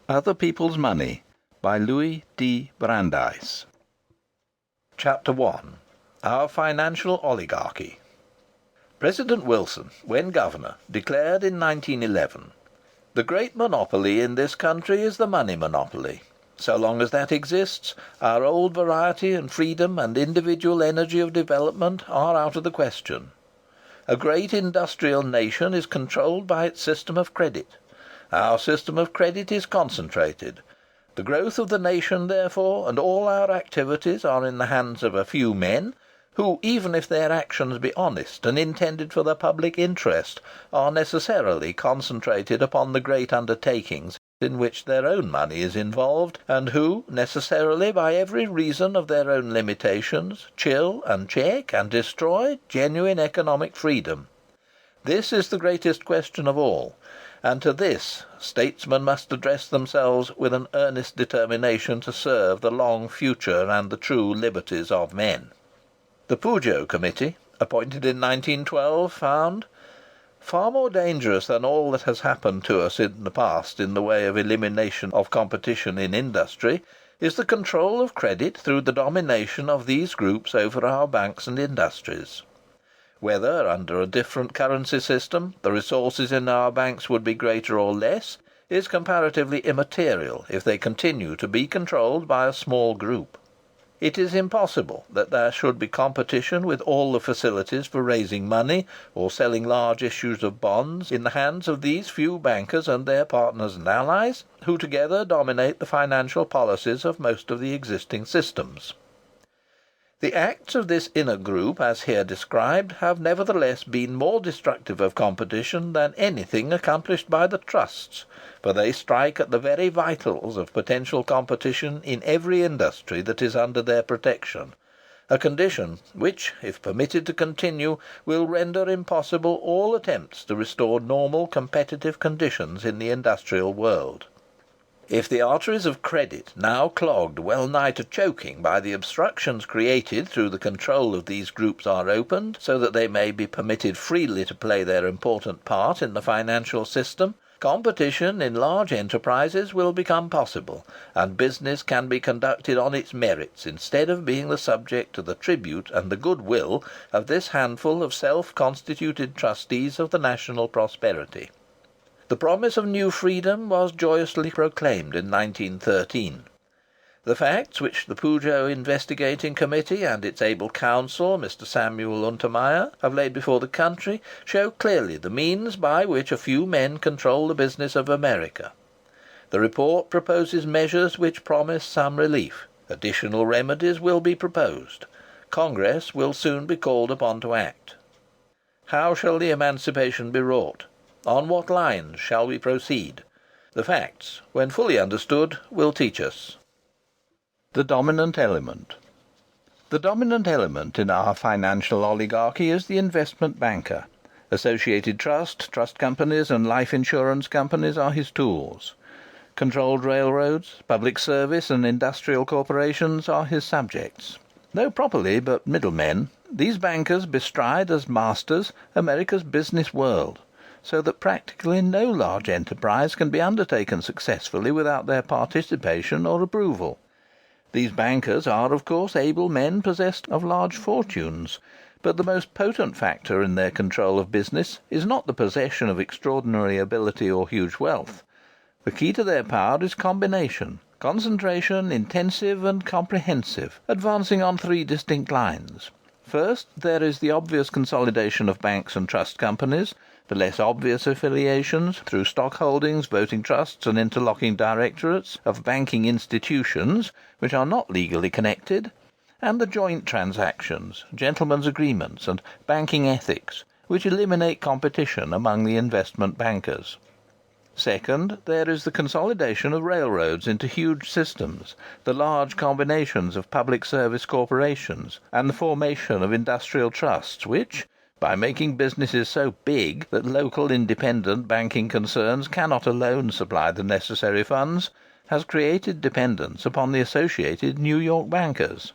Other People's Money by Louis Brandeis. Chapter 1. Our Financial Oligarchy. President Wilson, when governor, declared in 1911, "The great monopoly in this country is the money monopoly. So long as that exists, our old variety and freedom and individual energy of development are out of the question. A great industrial nation is controlled by its system of credit. Our system of credit is concentrated. The growth of the nation, therefore, and all our activities are in the hands of a few men, who, even if their actions be honest and intended for the public interest, are necessarily concentrated upon the great undertakings in which their own money is involved, and who, necessarily, by every reason of their own limitations, chill and check and destroy genuine economic freedom. This is the greatest question of all, and to this statesmen must address themselves with an earnest determination to serve the long future and the true liberties of men." The Pujo Committee, appointed in 1912, found "far more dangerous than all that has happened to us in the past in the way of elimination of competition in industry, is the control of credit through the domination of these groups over our banks and industries. Whether, under a different currency system, the resources in our banks would be greater or less, is comparatively immaterial if they continue to be controlled by a small group. It is impossible that there should be competition with all the facilities for raising money, or selling large issues of bonds, in the hands of these few bankers and their partners and allies, who together dominate the financial policies of most of the existing systems. The acts of this inner group, as here described, have nevertheless been more destructive of competition than anything accomplished by the trusts, for they strike at the very vitals of potential competition in every industry that is under their protection, a condition which, if permitted to continue, will render impossible all attempts to restore normal competitive conditions in the industrial world. If the arteries of credit, now clogged well nigh to choking by the obstructions created through the control of these groups, are opened, so that they may be permitted freely to play their important part in the financial system, competition in large enterprises will become possible, and business can be conducted on its merits instead of being the subject to the tribute and the goodwill of this handful of self-constituted trustees of the national prosperity. The promise of new freedom was joyously proclaimed in 1913. The facts which the Pujo Investigating Committee and its able counsel, Mr. Samuel Untermeyer, have laid before the country, show clearly the means by which a few men control the business of America. The report proposes measures which promise some relief. Additional remedies will be proposed. Congress will soon be called upon to act. How shall the emancipation be wrought? On what lines shall we proceed? The facts, when fully understood, will teach us. The dominant element. The dominant element in our financial oligarchy is the investment banker. Associated trust companies and life insurance companies are his tools. Controlled railroads, public service and industrial corporations are his subjects. Though properly but middlemen, these bankers bestride as masters America's business world, so that practically no large enterprise can be undertaken successfully without their participation or approval. These bankers are, of course, able men possessed of large fortunes, but the most potent factor in their control of business is not the possession of extraordinary ability or huge wealth. The key to their power is combination, concentration, intensive and comprehensive, advancing on three distinct lines. First, there is the obvious consolidation of banks and trust companies, the less obvious affiliations, through stock holdings, voting trusts and interlocking directorates, of banking institutions which are not legally connected, and the joint transactions, gentlemen's agreements and banking ethics, which eliminate competition among the investment bankers. Second, there is the consolidation of railroads into huge systems, the large combinations of public service corporations, and the formation of industrial trusts which, by making businesses so big that local independent banking concerns cannot alone supply the necessary funds, has created dependence upon the associated New York bankers.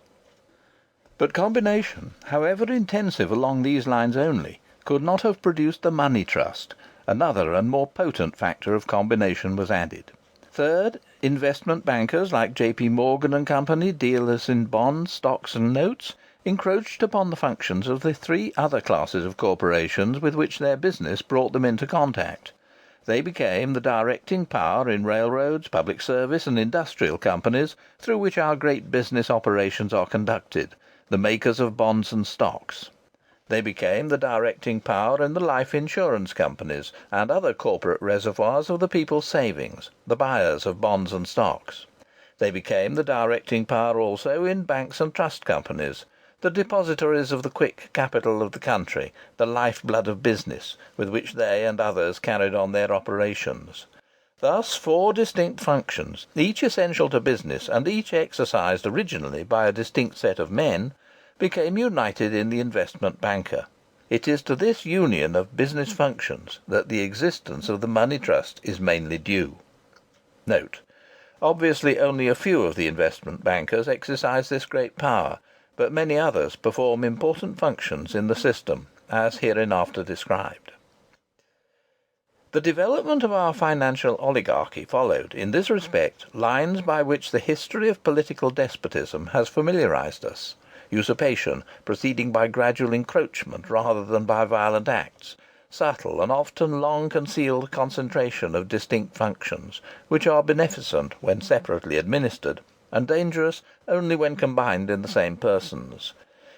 But combination, however intensive along these lines only, could not have produced the money trust. Another and more potent factor of combination was added. Third, investment bankers like J.P. Morgan and Company, dealers in bonds, stocks and notes, encroached upon the functions of the three other classes of corporations with which their business brought them into contact. They became the directing power in railroads, public service and industrial companies through which our great business operations are conducted, the makers of bonds and stocks. They became the directing power in the life insurance companies and other corporate reservoirs of the people's savings, the buyers of bonds and stocks. They became the directing power also in banks and trust companies, the depositories of the quick capital of the country, the lifeblood of business, with which they and others carried on their operations. Thus, four distinct functions, each essential to business and each exercised originally by a distinct set of men, became united in the investment banker. It is to this union of business functions that the existence of the money trust is mainly due. Note: obviously only a few of the investment bankers exercise this great power, but many others perform important functions in the system, as hereinafter described. The development of our financial oligarchy followed, in this respect, lines by which the history of political despotism has familiarized us. Usurpation, proceeding by gradual encroachment rather than by violent acts; subtle and often long concealed concentration of distinct functions, which are beneficent when separately administered, and dangerous only when combined in the same persons.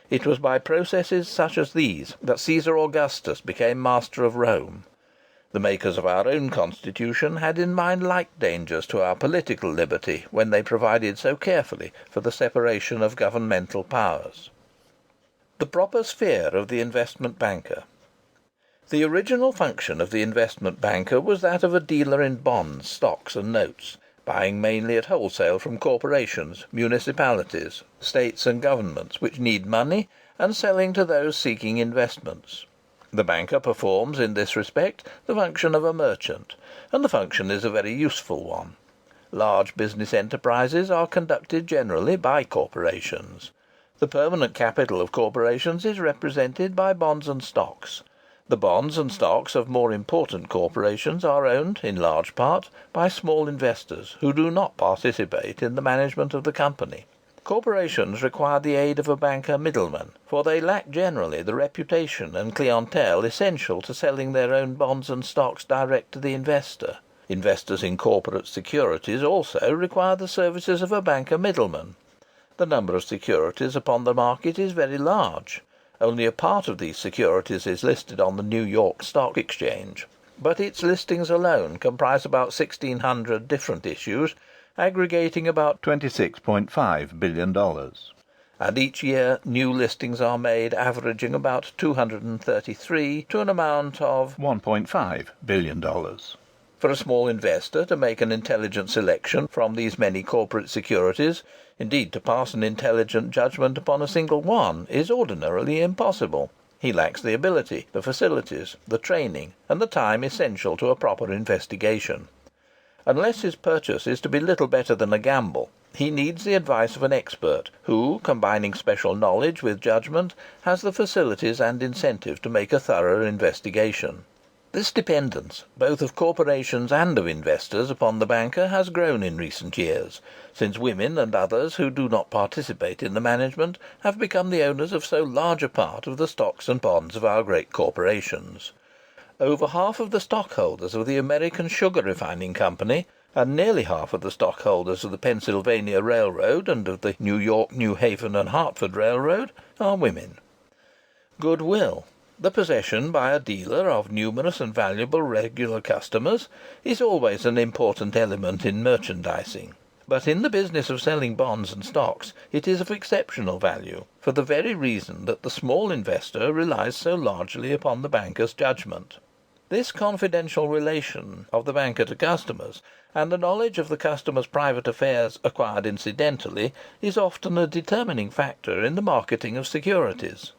It was by processes such as these that Caesar Augustus became master of Rome. The makers of our own constitution had in mind like dangers to our political liberty when they provided so carefully for the separation of governmental powers. The proper sphere of the investment banker. The original function of the investment banker was that of a dealer in bonds, stocks and notes, buying mainly at wholesale from corporations, municipalities, states and governments which need money, and selling to those seeking investments. The banker performs in this respect the function of a merchant, and the function is a very useful one. Large business enterprises are conducted generally by corporations. The permanent capital of corporations is represented by bonds and stocks. The bonds and stocks of more important corporations are owned, in large part, by small investors who do not participate in the management of the company. Corporations require the aid of a banker middleman, for they lack generally the reputation and clientele essential to selling their own bonds and stocks direct to the investor. Investors in corporate securities also require the services of a banker middleman. The number of securities upon the market is very large. Only a part of these securities is listed on the New York Stock Exchange, but its listings alone comprise about 1,600 different issues, aggregating about $26.5 billion. And each year new listings are made, averaging about 233 to an amount of $1.5 billion. For a small investor to make an intelligent selection from these many corporate securities, indeed to pass an intelligent judgment upon a single one, is ordinarily impossible. He lacks the ability, the facilities, the training, and the time essential to a proper investigation. Unless his purchase is to be little better than a gamble, he needs the advice of an expert, who, combining special knowledge with judgment, has the facilities and incentive to make a thorough investigation. This dependence, both of corporations and of investors, upon the banker has grown in recent years, since women and others who do not participate in the management have become the owners of so large a part of the stocks and bonds of our great corporations. Over half of the stockholders of the American Sugar Refining Company, and nearly half of the stockholders of the Pennsylvania Railroad and of the New York, New Haven and Hartford Railroad, are women. Goodwill, the possession by a dealer of numerous and valuable regular customers, is always an important element in merchandising. But in the business of selling bonds and stocks it is of exceptional value, for the very reason that the small investor relies so largely upon the banker's judgment. This confidential relation of the banker to customers, and the knowledge of the customer's private affairs acquired incidentally, is often a determining factor in the marketing of securities.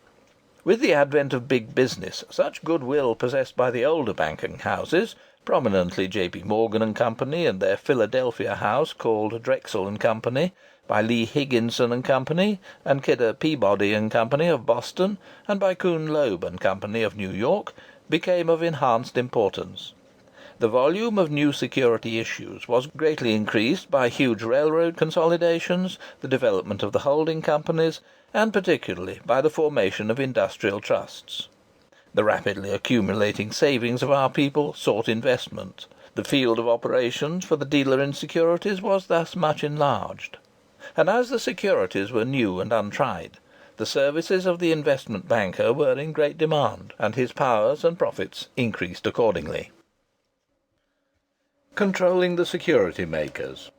With the advent of big business, such goodwill possessed by the older banking houses, prominently J.P. Morgan and Company and their Philadelphia house called Drexel and Company, by Lee Higginson and Company, and Kidder Peabody and Company of Boston, and by Kuhn Loeb and Company of New York, became of enhanced importance. The volume of new security issues was greatly increased by huge railroad consolidations, the development of the holding companies, and particularly by the formation of industrial trusts. The rapidly accumulating savings of our people sought investment. The field of operations for the dealer in securities was thus much enlarged. And as the securities were new and untried, the services of the investment banker were in great demand, and his powers and profits increased accordingly. Controlling the security makers.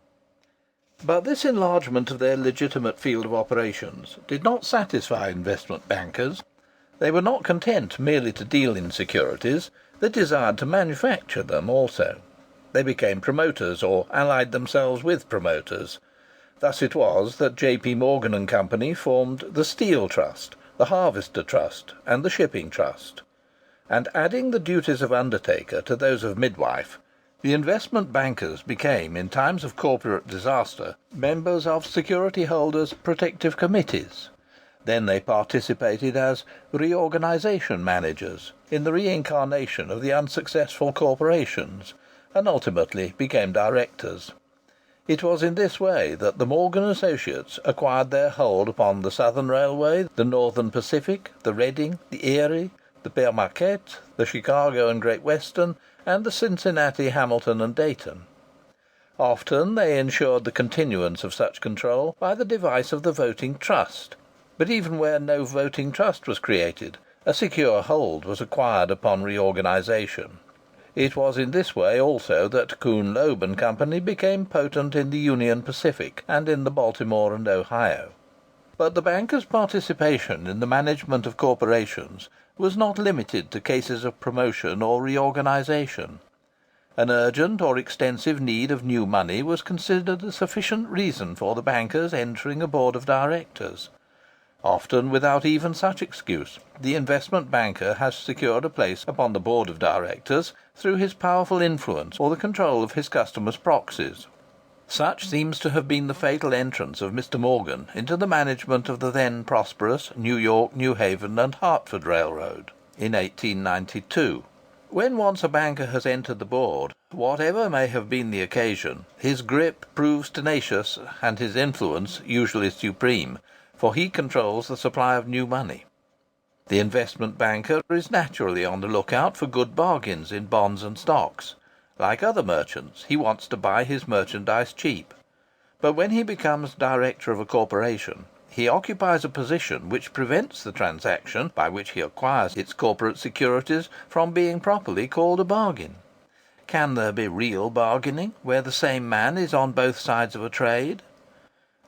But this enlargement of their legitimate field of operations did not satisfy investment bankers. They were not content merely to deal in securities, they desired to manufacture them also. They became promoters, or allied themselves with promoters. Thus it was that J.P. Morgan and Company formed the Steel Trust, the Harvester Trust, and the Shipping Trust. And adding the duties of undertaker to those of midwife, the investment bankers became, in times of corporate disaster, members of security holders' protective committees. Then they participated as reorganization managers in the reincarnation of the unsuccessful corporations, and ultimately became directors. It was in this way that the Morgan Associates acquired their hold upon the Southern Railway, the Northern Pacific, the Reading, the Erie, the Pere Marquette, the Chicago and Great Western, and the Cincinnati, Hamilton and Dayton. Often they ensured the continuance of such control by the device of the voting trust, but even where no voting trust was created, a secure hold was acquired upon reorganization. It was in this way also that Kuhn, Loeb and Company became potent in the Union Pacific and in the Baltimore and Ohio. But the bankers' participation in the management of corporations was not limited to cases of promotion or reorganization. An urgent or extensive need of new money was considered a sufficient reason for the bankers entering a board of directors. Often, without even such excuse, the investment banker has secured a place upon the board of directors through his powerful influence or the control of his customers' proxies. Such seems to have been the fatal entrance of Mr. Morgan into the management of the then prosperous New York, New Haven and Hartford Railroad in 1892. When once a banker has entered the board, whatever may have been the occasion, his grip proves tenacious and his influence usually supreme, for he controls the supply of new money. The investment banker is naturally on the lookout for good bargains in bonds and stocks. Like other merchants, he wants to buy his merchandise cheap. But when he becomes director of a corporation, he occupies a position which prevents the transaction by which he acquires its corporate securities from being properly called a bargain. Can there be real bargaining where the same man is on both sides of a trade?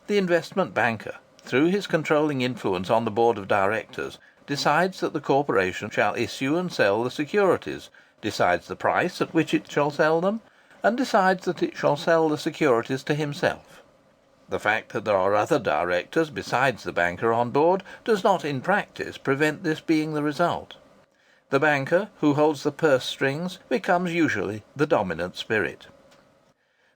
The investment banker, through his controlling influence on the board of directors, decides that the corporation shall issue and sell the securities, decides the price at which it shall sell them, and decides that it shall sell the securities to himself. The fact that there are other directors besides the banker on board does not in practice prevent this being the result. The banker, who holds the purse strings, becomes usually the dominant spirit.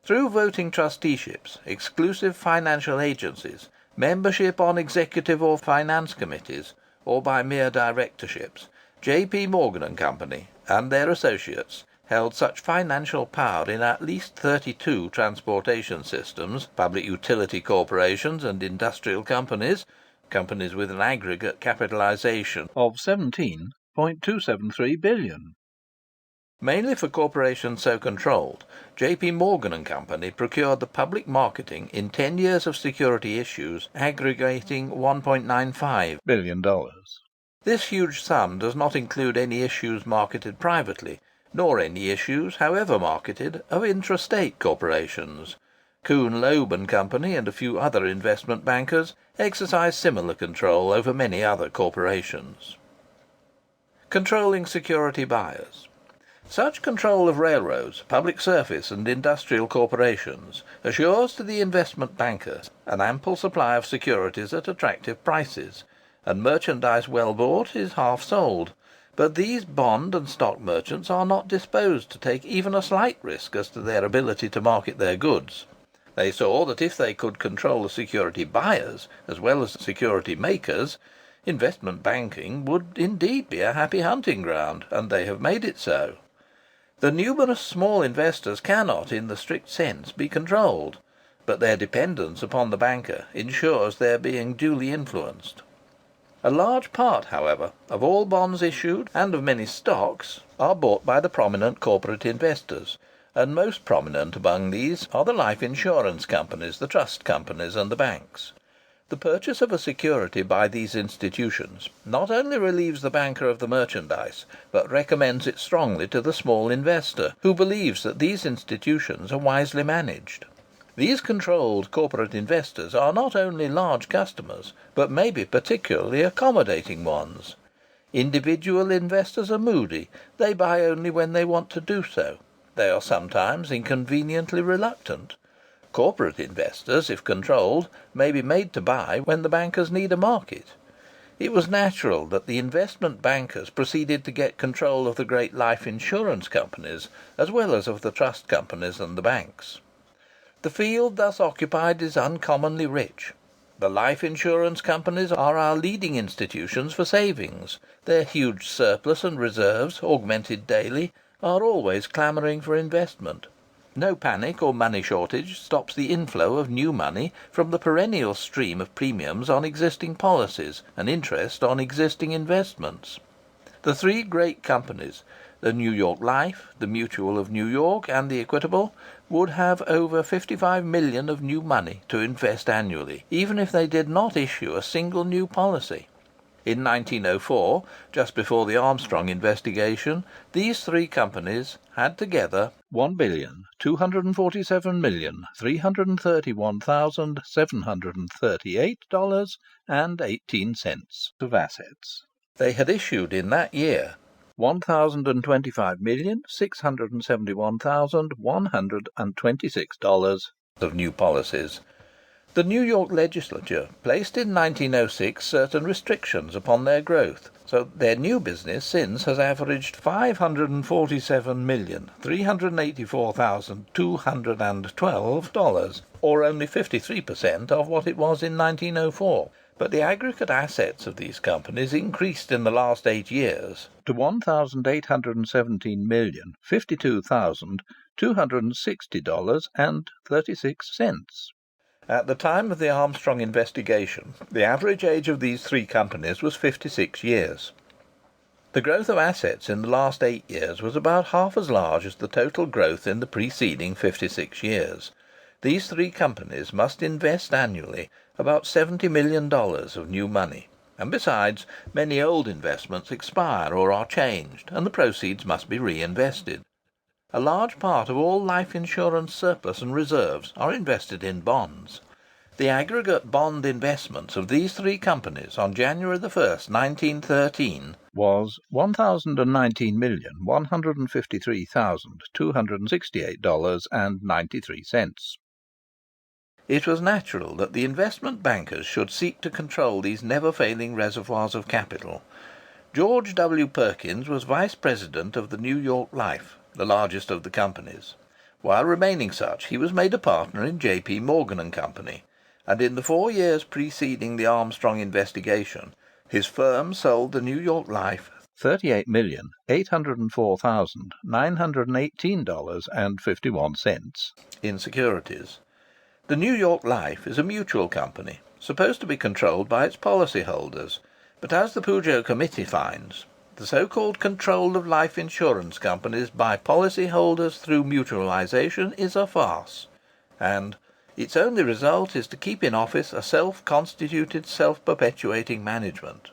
Through voting trusteeships, exclusive financial agencies, membership on executive or finance committees, or by mere directorships, J.P. Morgan and Company and their associates held such financial power in at least 32 transportation systems, public utility corporations and industrial companies, companies with an aggregate capitalization of $17.273 billion. Mainly for corporations so controlled, J.P. Morgan and Company procured the public marketing in 10 years of security issues aggregating $1.95 billion. This huge sum does not include any issues marketed privately, nor any issues, however marketed, of intrastate corporations. Kuhn, Loeb and Company and a few other investment bankers exercise similar control over many other corporations. Controlling security buyers. Such control of railroads, public service and industrial corporations assures to the investment bankers an ample supply of securities at attractive prices, and merchandise well bought is half sold. But these bond and stock merchants are not disposed to take even a slight risk as to their ability to market their goods. They saw that if they could control the security buyers as well as the security makers, investment banking would indeed be a happy hunting ground, and they have made it so. The numerous small investors cannot, in the strict sense, be controlled, but their dependence upon the banker ensures their being duly influenced. A large part, however, of all bonds issued, and of many stocks, are bought by the prominent corporate investors, and most prominent among these are the life insurance companies, the trust companies, and the banks. The purchase of a security by these institutions not only relieves the banker of the merchandise, but recommends it strongly to the small investor, who believes that these institutions are wisely managed. These controlled corporate investors are not only large customers, but may be particularly accommodating ones. Individual investors are moody; they buy only when they want to do so. They are sometimes inconveniently reluctant. Corporate investors, if controlled, may be made to buy when the bankers need a market. It was natural that the investment bankers proceeded to get control of the great life insurance companies, as well as of the trust companies and the banks. The field thus occupied is uncommonly rich. The life insurance companies are our leading institutions for savings. Their huge surplus and reserves, augmented daily, are always clamouring for investment. No panic or money shortage stops the inflow of new money from the perennial stream of premiums on existing policies and interest on existing investments. The three great companies, the New York Life, the Mutual of New York, and the Equitable, would have over 55 million of new money to invest annually, even if they did not issue a single new policy. In 1904, just before the Armstrong investigation, these three companies had together $1,247,338.18 of assets. They had issued in that year $1,025,671,126 of new policies. The New York Legislature placed in 1906 certain restrictions upon their growth, so that their new business since has averaged $547,384,212, or only 53% of what it was in 1904. But the aggregate assets of these companies increased in the last 8 years to $1,817,052,260.36. At the time of the Armstrong investigation, the average age of these three companies was 56 years. The growth of assets in the last 8 years was about half as large as the total growth in the preceding 56 years. These three companies must invest annually about $70 million of new money, and besides, many old investments expire or are changed, and the proceeds must be reinvested. A large part of all life insurance surplus and reserves are invested in bonds. The aggregate bond investments of these three companies on January 1st, 1913, was $1,019,153,268.93. It was natural that the investment bankers should seek to control these never-failing reservoirs of capital. George W. Perkins was vice president of the New York Life, the largest of the companies. While remaining such, he was made a partner in J.P. Morgan & Company, and in the 4 years preceding the Armstrong investigation, his firm sold the New York Life $38,804,918.51 in securities. The New York Life is a mutual company, supposed to be controlled by its policyholders, but as the Pujo Committee finds, the so-called control of life insurance companies by policyholders through mutualisation is a farce, and its only result is to keep in office a self-constituted, self-perpetuating management.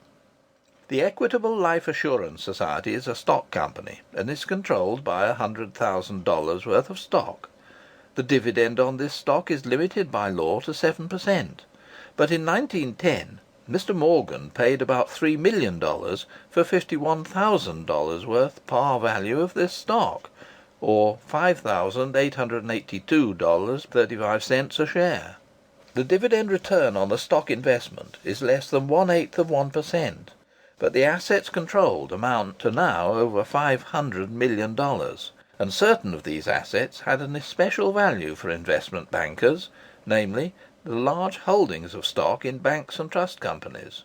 The Equitable Life Assurance Society is a stock company, and is controlled by $100,000 worth of stock. The dividend on this stock is limited by law to 7%. But in 1910, Mr. Morgan paid about $3 million for $51,000 worth par value of this stock, or $5,882.35 a share. The dividend return on the stock investment is less than 1/8 of 1%, but the assets controlled amount to now over $500 million. And certain of these assets had an especial value for investment bankers, namely, the large holdings of stock in banks and trust companies.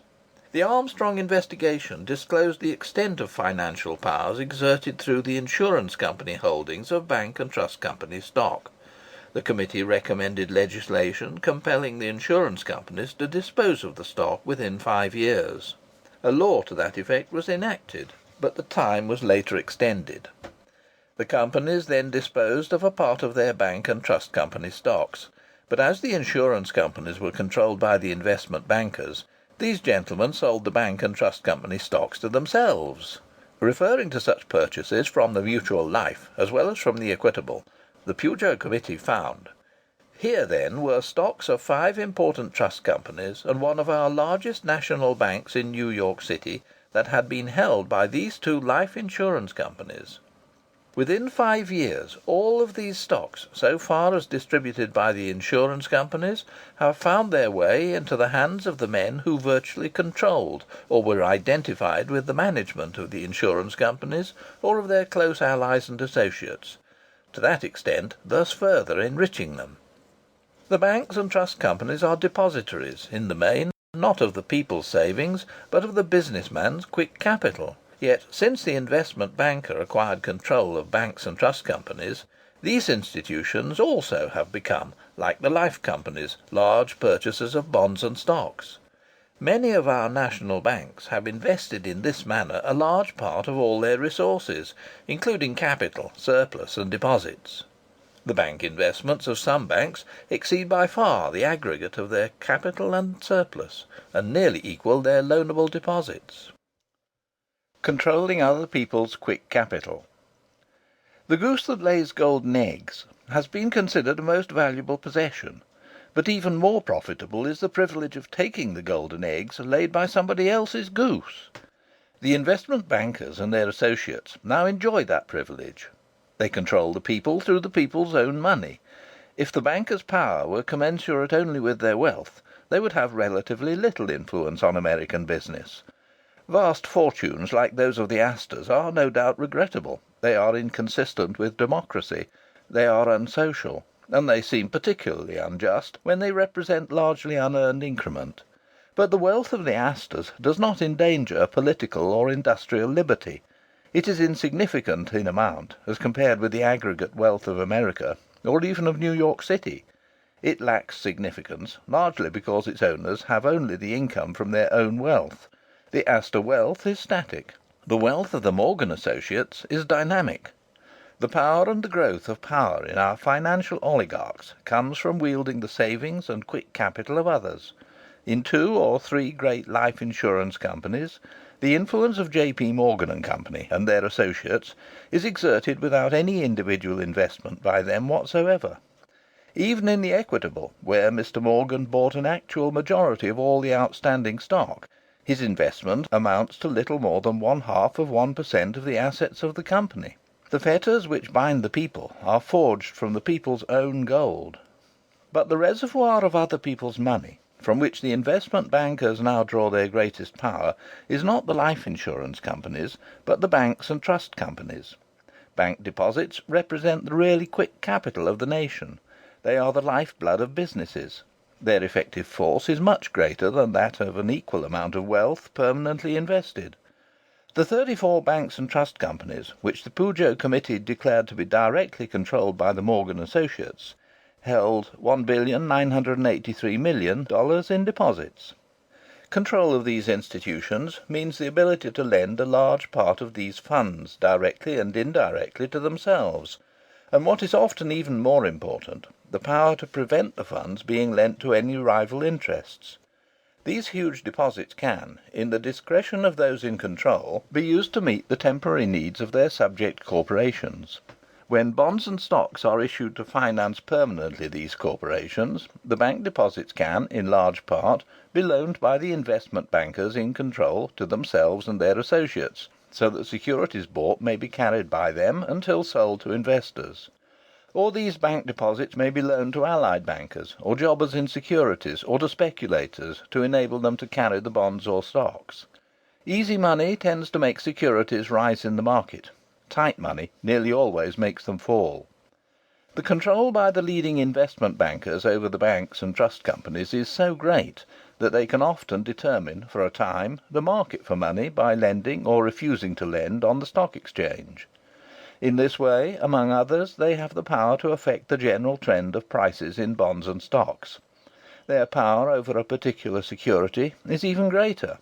The Armstrong investigation disclosed the extent of financial powers exerted through the insurance company holdings of bank and trust company stock. The committee recommended legislation compelling the insurance companies to dispose of the stock within 5 years. A law to that effect was enacted, but the time was later extended. The companies then disposed of a part of their bank and trust company stocks, but as the insurance companies were controlled by the investment bankers, these gentlemen sold the bank and trust company stocks to themselves. Referring to such purchases from the mutual life as well as from the equitable, the Pujo Committee found: here, then, were stocks of 5 important trust companies and one of our largest national banks in New York City that had been held by these 2 life insurance companies. Within 5 years, all of these stocks, so far as distributed by the insurance companies, have found their way into the hands of the men who virtually controlled or were identified with the management of the insurance companies or of their close allies and associates, to that extent thus further enriching them. The banks and trust companies are depositories, in the main, not of the people's savings, but of the business man's quick capital. Yet, since the investment banker acquired control of banks and trust companies, these institutions also have become, like the life companies, large purchasers of bonds and stocks. Many of our national banks have invested in this manner a large part of all their resources, including capital, surplus, and deposits. The bank investments of some banks exceed by far the aggregate of their capital and surplus, and nearly equal their loanable deposits. Controlling other people's quick capital. The goose that lays golden eggs has been considered a most valuable possession, but even more profitable is the privilege of taking the golden eggs laid by somebody else's goose. The investment bankers and their associates now enjoy that privilege. They control the people through the people's own money. If the bankers' power were commensurate only with their wealth, they would have relatively little influence on American business. Vast fortunes like those of the Astors are no doubt regrettable. They are inconsistent with democracy. They are unsocial. And they seem particularly unjust when they represent largely unearned increment. But the wealth of the Astors does not endanger political or industrial liberty. It is insignificant in amount as compared with the aggregate wealth of America, or even of New York City. It lacks significance, largely because its owners have only the income from their own wealth. The Astor wealth is static. The wealth of the Morgan associates is dynamic. The power and the growth of power in our financial oligarchs comes from wielding the savings and quick capital of others. In 2 or 3 great life insurance companies, the influence of J.P. Morgan and Company and their associates is exerted without any individual investment by them whatsoever. Even in the Equitable, where Mr. Morgan bought an actual majority of all the outstanding stock, his investment amounts to little more than 0.5% of the assets of the company. The fetters which bind the people are forged from the people's own gold. But the reservoir of other people's money, from which the investment bankers now draw their greatest power, is not the life insurance companies, but the banks and trust companies. Bank deposits represent the really quick capital of the nation. They are the lifeblood of businesses. Their effective force is much greater than that of an equal amount of wealth permanently invested. The 34 banks and trust companies, which the Pujo Committee declared to be directly controlled by the Morgan associates, held $1,983,000,000 in deposits. Control of these institutions means the ability to lend a large part of these funds directly and indirectly to themselves, and what is often even more important, the power to prevent the funds being lent to any rival interests. These huge deposits can, in the discretion of those in control, be used to meet the temporary needs of their subject corporations. When bonds and stocks are issued to finance permanently these corporations, the bank deposits can, in large part, be loaned by the investment bankers in control to themselves and their associates, so that securities bought may be carried by them until sold to investors. Or these bank deposits may be loaned to allied bankers, or jobbers in securities, or to speculators, to enable them to carry the bonds or stocks. Easy money tends to make securities rise in the market. Tight money nearly always makes them fall. The control by the leading investment bankers over the banks and trust companies is so great that they can often determine, for a time, the market for money by lending or refusing to lend on the stock exchange. In this way, among others, they have the power to affect the general trend of prices in bonds and stocks. Their power over a particular security is even greater.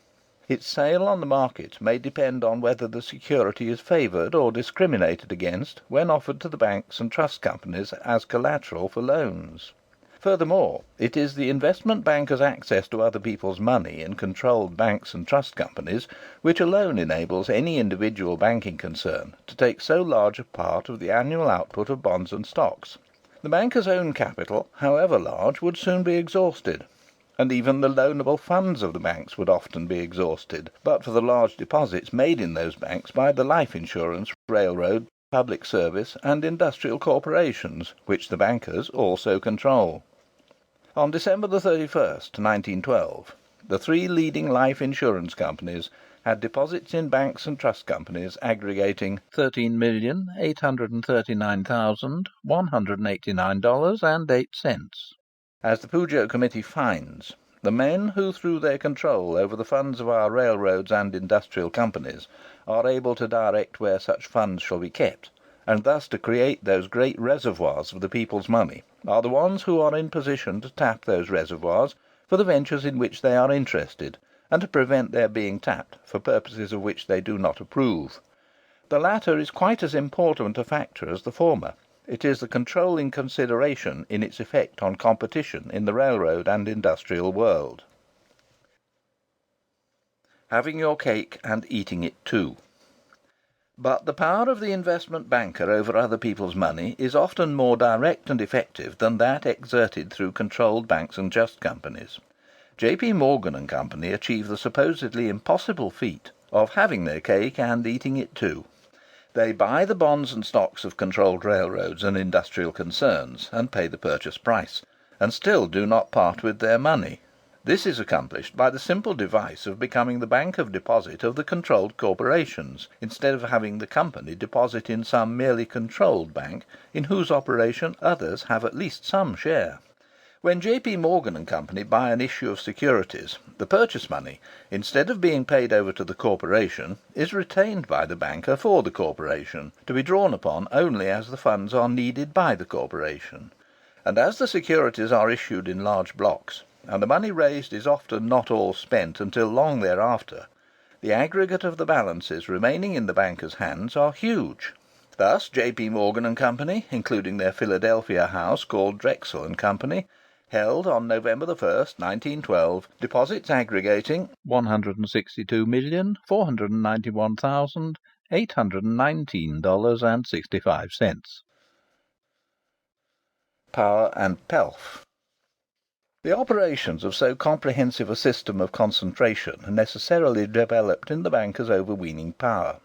Its sale on the market may depend on whether the security is favoured or discriminated against when offered to the banks and trust companies as collateral for loans. Furthermore, it is the investment bankers' access to other people's money in controlled banks and trust companies which alone enables any individual banking concern to take so large a part of the annual output of bonds and stocks. The banker's own capital, however large, would soon be exhausted, and even the loanable funds of the banks would often be exhausted, but for the large deposits made in those banks by the life insurance, railroad, public service, and industrial corporations, which the bankers also control. On December 31st, 1912, the three leading life insurance companies had deposits in banks and trust companies aggregating $13,839,189.08. As the Pujo Committee finds, the men who, through their control over the funds of our railroads and industrial companies, are able to direct where such funds shall be kept, and thus to create those great reservoirs of the people's money, are the ones who are in position to tap those reservoirs for the ventures in which they are interested, and to prevent their being tapped for purposes of which they do not approve. The latter is quite as important a factor as the former. It is the controlling consideration in its effect on competition in the railroad and industrial world. Having your cake and eating it too. But the power of the investment banker over other people's money is often more direct and effective than that exerted through controlled banks and trust companies. J.P. Morgan and Company achieve the supposedly impossible feat of having their cake and eating it too. They buy the bonds and stocks of controlled railroads and industrial concerns and pay the purchase price, and still do not part with their money. This is accomplished by the simple device of becoming the bank of deposit of the controlled corporations, instead of having the company deposit in some merely controlled bank in whose operation others have at least some share. When J.P. Morgan and Company buy an issue of securities, the purchase money, instead of being paid over to the corporation, is retained by the banker for the corporation, to be drawn upon only as the funds are needed by the corporation. And as the securities are issued in large blocks, and the money raised is often not all spent until long thereafter, the aggregate of the balances remaining in the banker's hands are huge. Thus J.P. Morgan and Company, including their Philadelphia house called Drexel and Company, held on November 1st, 1912, deposits aggregating $162,491,819.65. Power and pelf. The operations of so comprehensive a system of concentration are necessarily developed in the banker's overweening power.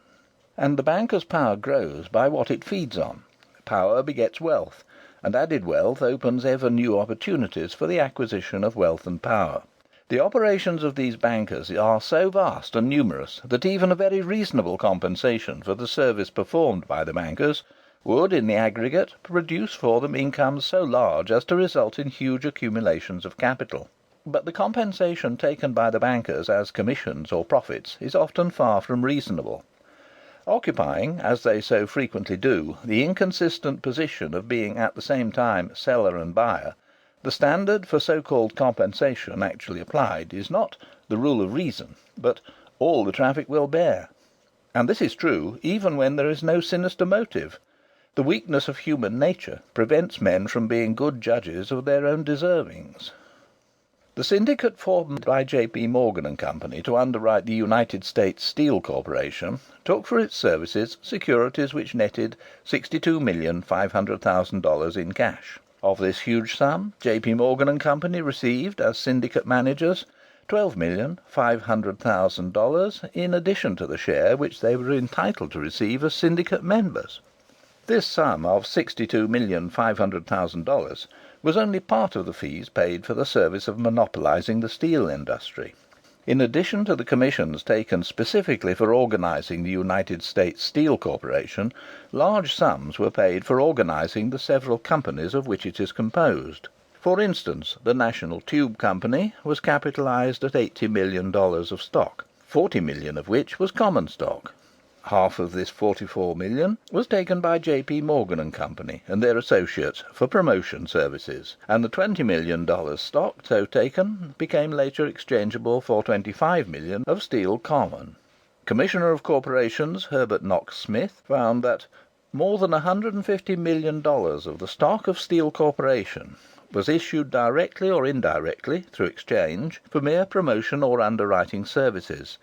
And the banker's power grows by what it feeds on. Power begets wealth, and added wealth opens ever new opportunities for the acquisition of wealth and power. The operations of these bankers are so vast and numerous that even a very reasonable compensation for the service performed by the bankers would, in the aggregate, produce for them incomes so large as to result in huge accumulations of capital. But the compensation taken by the bankers as commissions or profits is often far from reasonable. Occupying, as they so frequently do, the inconsistent position of being at the same time seller and buyer, the standard for so-called compensation actually applied is not the rule of reason, but all the traffic will bear. And this is true even when there is no sinister motive. The weakness of human nature prevents men from being good judges of their own deservings. The syndicate formed by J.P. Morgan and Company to underwrite the United States Steel Corporation took for its services securities which netted $62,500,000 in cash. Of this huge sum, J.P. Morgan and Company received, as syndicate managers, $12,500,000 in addition to the share which they were entitled to receive as syndicate members. This sum of $62,500,000 was only part of the fees paid for the service of monopolizing the steel industry. In addition to the commissions taken specifically for organizing the United States Steel Corporation, large sums were paid for organizing the several companies of which it is composed. For instance, the National Tube Company was capitalized at $80 million of stock, $40 million of which was common stock. Half of this $44 million was taken by J.P. Morgan and Company and their associates for promotion services, and the $20 million stock so taken became later exchangeable for $25 million of Steel Common. Commissioner of Corporations Herbert Knox Smith found that more than $150 million of the stock of Steel Corporation was issued directly or indirectly through exchange for mere promotion or underwriting services.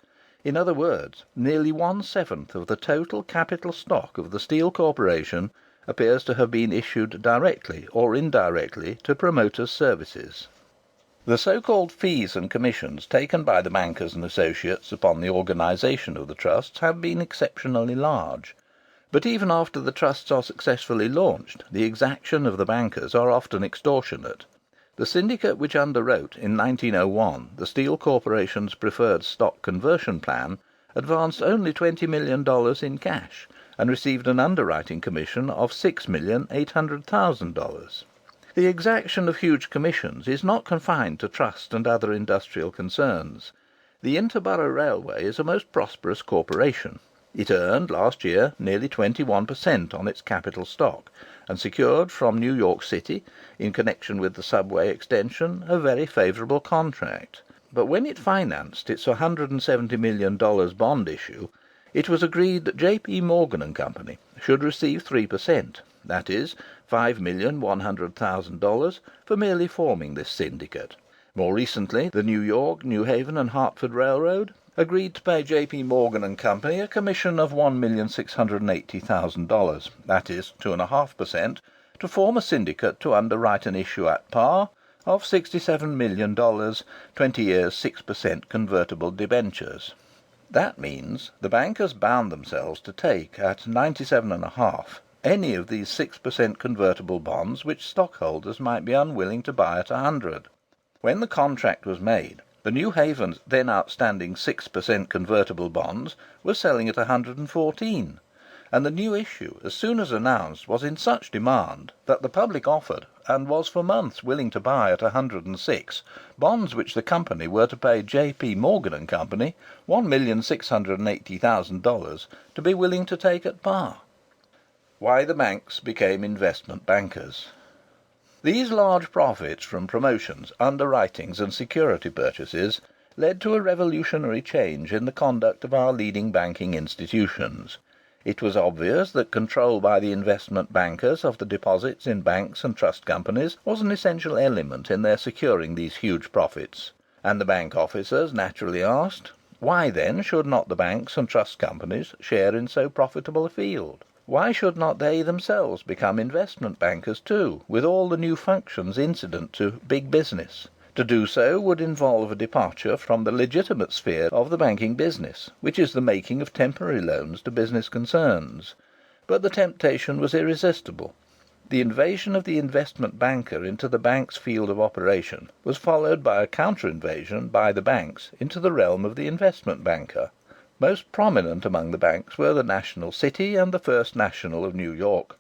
In other words, nearly 1/7 of the total capital stock of the Steel Corporation appears to have been issued directly or indirectly to promoters' services. The so-called fees and commissions taken by the bankers and associates upon the organization of the trusts have been exceptionally large. But even after the trusts are successfully launched, the exactions of the bankers are often extortionate. The syndicate which underwrote in 1901 the Steel Corporation's preferred stock conversion plan advanced only $20 million in cash, and received an underwriting commission of $6,800,000. The exaction of huge commissions is not confined to trust and other industrial concerns. The Interborough Railway is a most prosperous corporation. It earned last year nearly 21% on its capital stock, and secured from New York City, in connection with the subway extension, a very favourable contract. But when it financed its $170 million bond issue, it was agreed that J.P. Morgan and Company should receive 3%, that is, $5,100,000, for merely forming this syndicate. More recently, the New York, New Haven and Hartford Railroad agreed to pay J.P. Morgan and Company a commission of $1,680,000, that is, 2.5%, to form a syndicate to underwrite an issue at par of $67 million, 20 years 6% convertible debentures. That means the bankers bound themselves to take at 97.5 any of these 6% convertible bonds which stockholders might be unwilling to buy at 100. When the contract was made, the New Haven's then outstanding 6% convertible bonds were selling at 114, and the new issue, as soon as announced, was in such demand that the public offered, and was for months willing to buy at 106, bonds which the company were to pay J.P. Morgan and Company $1,680,000 to be willing to take at par. Why the banks became investment bankers. These large profits from promotions, underwritings and security purchases led to a revolutionary change in the conduct of our leading banking institutions. It was obvious that control by the investment bankers of the deposits in banks and trust companies was an essential element in their securing these huge profits, and the bank officers naturally asked, why then should not the banks and trust companies share in so profitable a field? Why should not they themselves become investment bankers too, with all the new functions incident to big business? To do so would involve a departure from the legitimate sphere of the banking business, which is the making of temporary loans to business concerns. But the temptation was irresistible. The invasion of the investment banker into the bank's field of operation was followed by a counter-invasion by the banks into the realm of the investment banker. Most prominent among the banks were the National City and the First National of New York.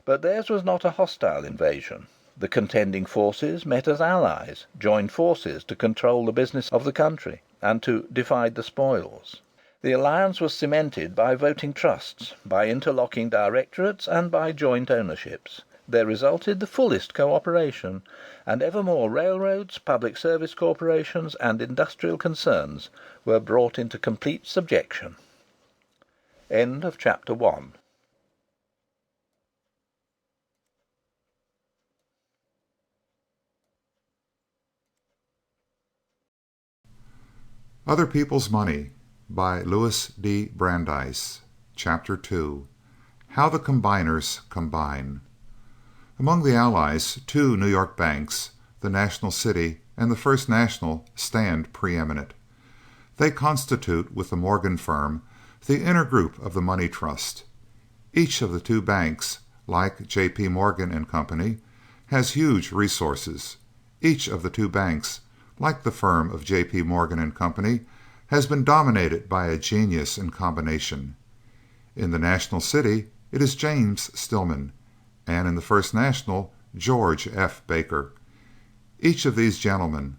But theirs was not a hostile invasion. The contending forces met as allies, joined forces to control the business of the country and to divide the spoils. The alliance was cemented by voting trusts, by interlocking directorates, and by joint ownerships. There resulted the fullest co-operation, and ever more railroads, public service corporations, and industrial concerns were brought into complete subjection. End of Chapter 1. Other People's Money by Louis Brandeis. Chapter 2. How the Combiners Combine. Among the Allies, two New York banks, the National City and the First National, stand preeminent. They constitute, with the Morgan firm, the inner group of the Money Trust. Each of the two banks, like J.P. Morgan and Company, has huge resources. Each of the two banks like the firm of J.P. Morgan and Company, has been dominated by a genius in combination. In the National City, it is James Stillman, and in the First National, George F. Baker. Each of these gentlemen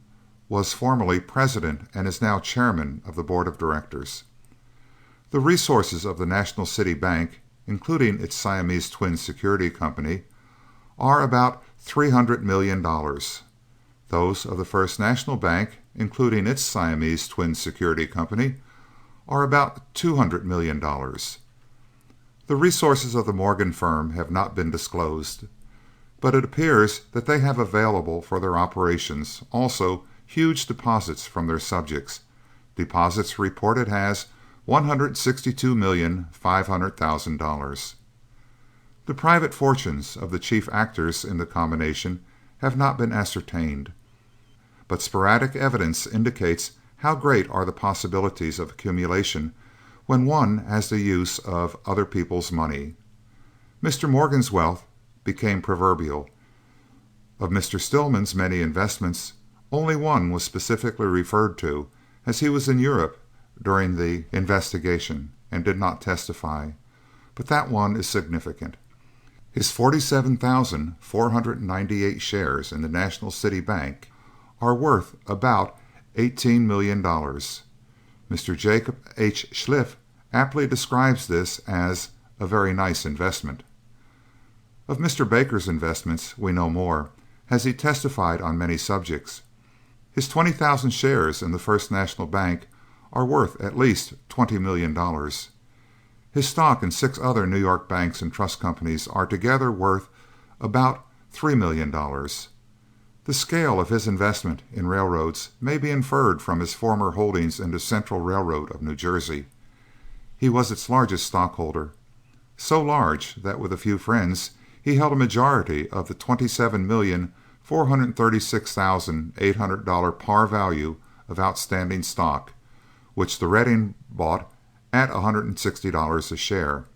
was formerly president and is now chairman of the board of directors. The resources of the National City Bank, including its Siamese Twin Security Company, are about $300 million. Those of the First National Bank, including its Siamese Twin Security Company, are about $200 million. The resources of the Morgan firm have not been disclosed, but it appears that they have available for their operations also huge deposits from their subjects, deposits reported as $162,500,000. The private fortunes of the chief actors in the combination have not been ascertained, but sporadic evidence indicates how great are the possibilities of accumulation when one has the use of other people's money. Mr. Morgan's wealth became proverbial. Of Mr. Stillman's many investments, only one was specifically referred to, as he was in Europe during the investigation and did not testify, but that one is significant. His 47,498 shares in the National City Bank are worth about $18 million. Mr. Jacob H. Schliff aptly describes this as a very nice investment. Of Mr. Baker's investments we know more, as he testified on many subjects. His 20,000 shares in the First National Bank are worth at least $20 million. His stock in 6 other New York banks and trust companies are together worth about $3 million. The scale of his investment in railroads may be inferred from his former holdings in the Central Railroad of New Jersey. He was its largest stockholder, so large that with a few friends he held a majority of the $27,436,800 par value of outstanding stock, which the Reading bought at $160 a share.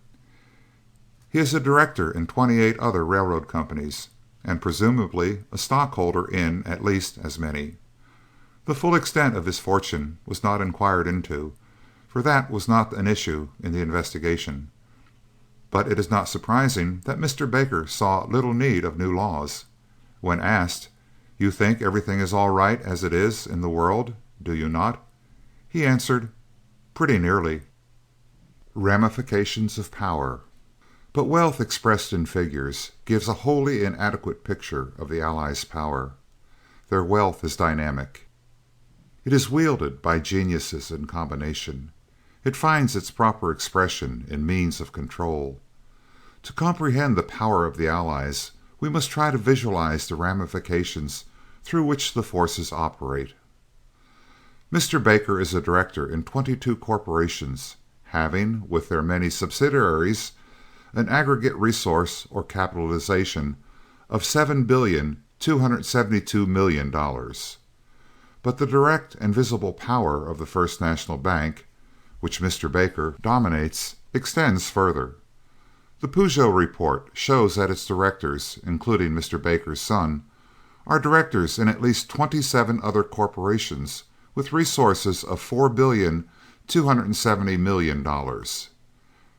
He is a director in 28 other railroad companies, and presumably a stockholder in at least as many. The full extent of his fortune was not inquired into, for that was not an issue in the investigation. But it is not surprising that Mr. Baker saw little need of new laws. When asked, "You think everything is all right as it is in the world, do you not?" he answered, "Pretty nearly." Ramifications of power. But wealth expressed in figures gives a wholly inadequate picture of the Allies' power. Their wealth is dynamic. It is wielded by geniuses in combination. It finds its proper expression in means of control. To comprehend the power of the Allies, we must try to visualize the ramifications through which the forces operate. Mr. Baker is a director in 22 corporations, having, with their many subsidiaries, an aggregate resource or capitalization of $7,272,000,000. But the direct and visible power of the First National Bank, which Mr. Baker dominates, extends further. The Peugeot report shows that its directors, including Mr. Baker's son, are directors in at least 27 other corporations with resources of $4,270,000,000.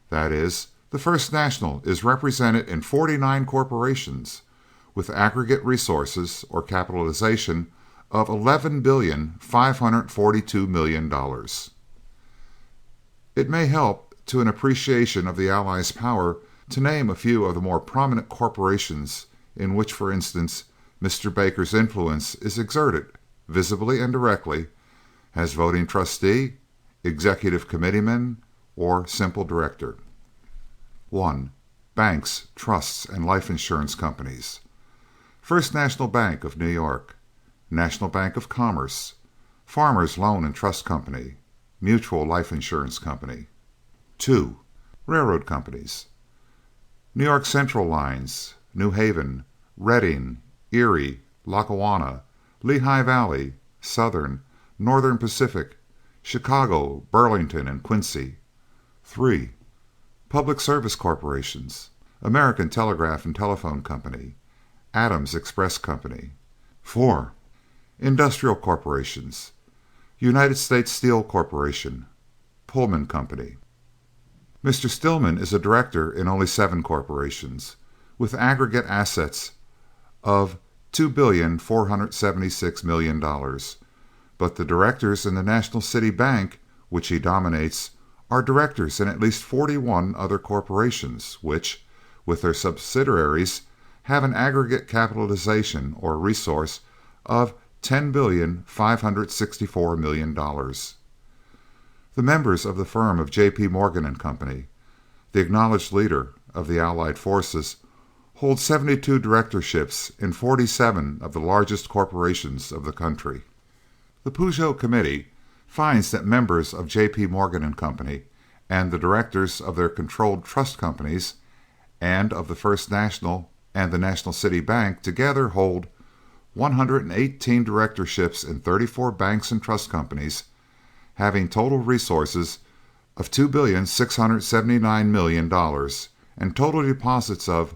That is, the First National is represented in 49 corporations with aggregate resources or capitalization of $11,542,000,000. It may help to an appreciation of the Allies' power to name a few of the more prominent corporations in which, for instance, Mr. Baker's influence is exerted, visibly and directly, as voting trustee, executive committeeman, or simple director. 1. Banks, trusts, and life insurance companies. First National Bank of New York, National Bank of Commerce, Farmers Loan and Trust Company, Mutual Life Insurance Company. 2. Railroad companies. New York Central Lines, New Haven, Reading, Erie, Lackawanna, Lehigh Valley, Southern, Northern Pacific, Chicago, Burlington, and Quincy. 3. Public service corporations. American Telegraph and Telephone Company, Adams Express Company. 4. industrial corporations, United States Steel Corporation, Pullman Company. Mr. Stillman is a director in only 7 corporations, with aggregate assets of $2,476,000,000, but the directors in the National City Bank, which he dominates, are directors in at least 41 other corporations, which, with their subsidiaries, have an aggregate capitalization or resource of $10,564,000,000. The members of the firm of J.P. Morgan and Company, the acknowledged leader of the Allied forces, hold 72 directorships in 47 of the largest corporations of the country. The Peugeot Committee finds that members of J.P. Morgan and Company and the directors of their controlled trust companies and of the First National and the National City Bank together hold 118 directorships in 34 banks and trust companies, having total resources of $2,679,000,000 and total deposits of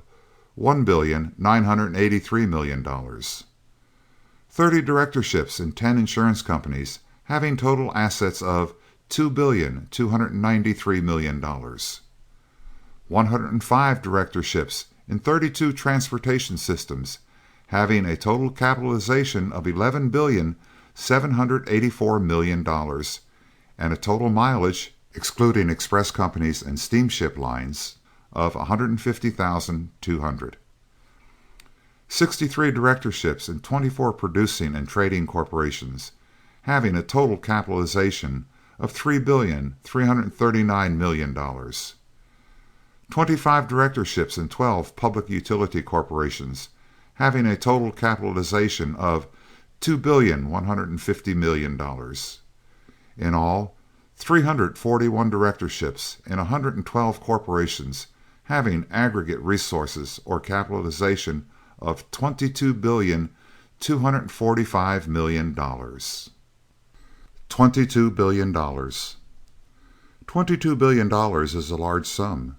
$1,983,000,000. 30 directorships in 10 insurance companies, having total assets of $2,293,000,000. 105 directorships in 32 transportation systems, having a total capitalization of $11,784,000,000 and a total mileage, excluding express companies and steamship lines, of 150,200. 63 directorships in 24 producing and trading corporations, having a total capitalization of $3,339,000,000. 25 directorships in 12 public utility corporations, having a total capitalization of $2,150,000,000. In all, 341 directorships in 112 corporations, having aggregate resources or capitalization of $22,245,000,000. $22 billion. $22 billion is a large sum,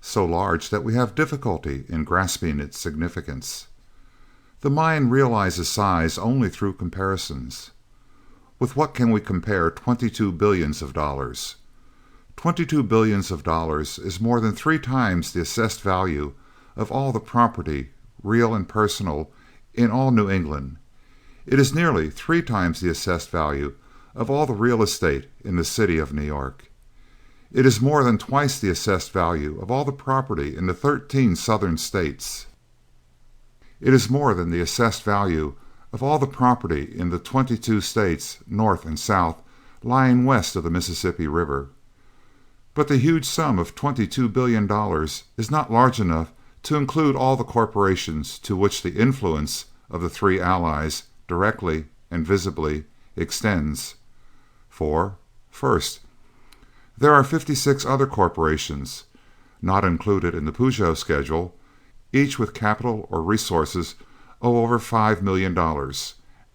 so large that we have difficulty in grasping its significance. The mind realizes size only through comparisons. With what can we compare 22 billions of dollars? 22 billions of dollars is more than 3 times the assessed value of all the property, real and personal, in all New England. It is nearly 3 times the assessed value of all the real estate in the city of New York. It is more than twice the assessed value of all the property in the 13 southern states. It is more than the assessed value of all the property in the 22 states north and south lying west of the Mississippi River. But the huge sum of $22 billion is not large enough to include all the corporations to which the influence of the 3 allies directly and visibly extends. For, first, there are 56 other corporations, not included in the Peugeot schedule, each with capital or resources of over $5 million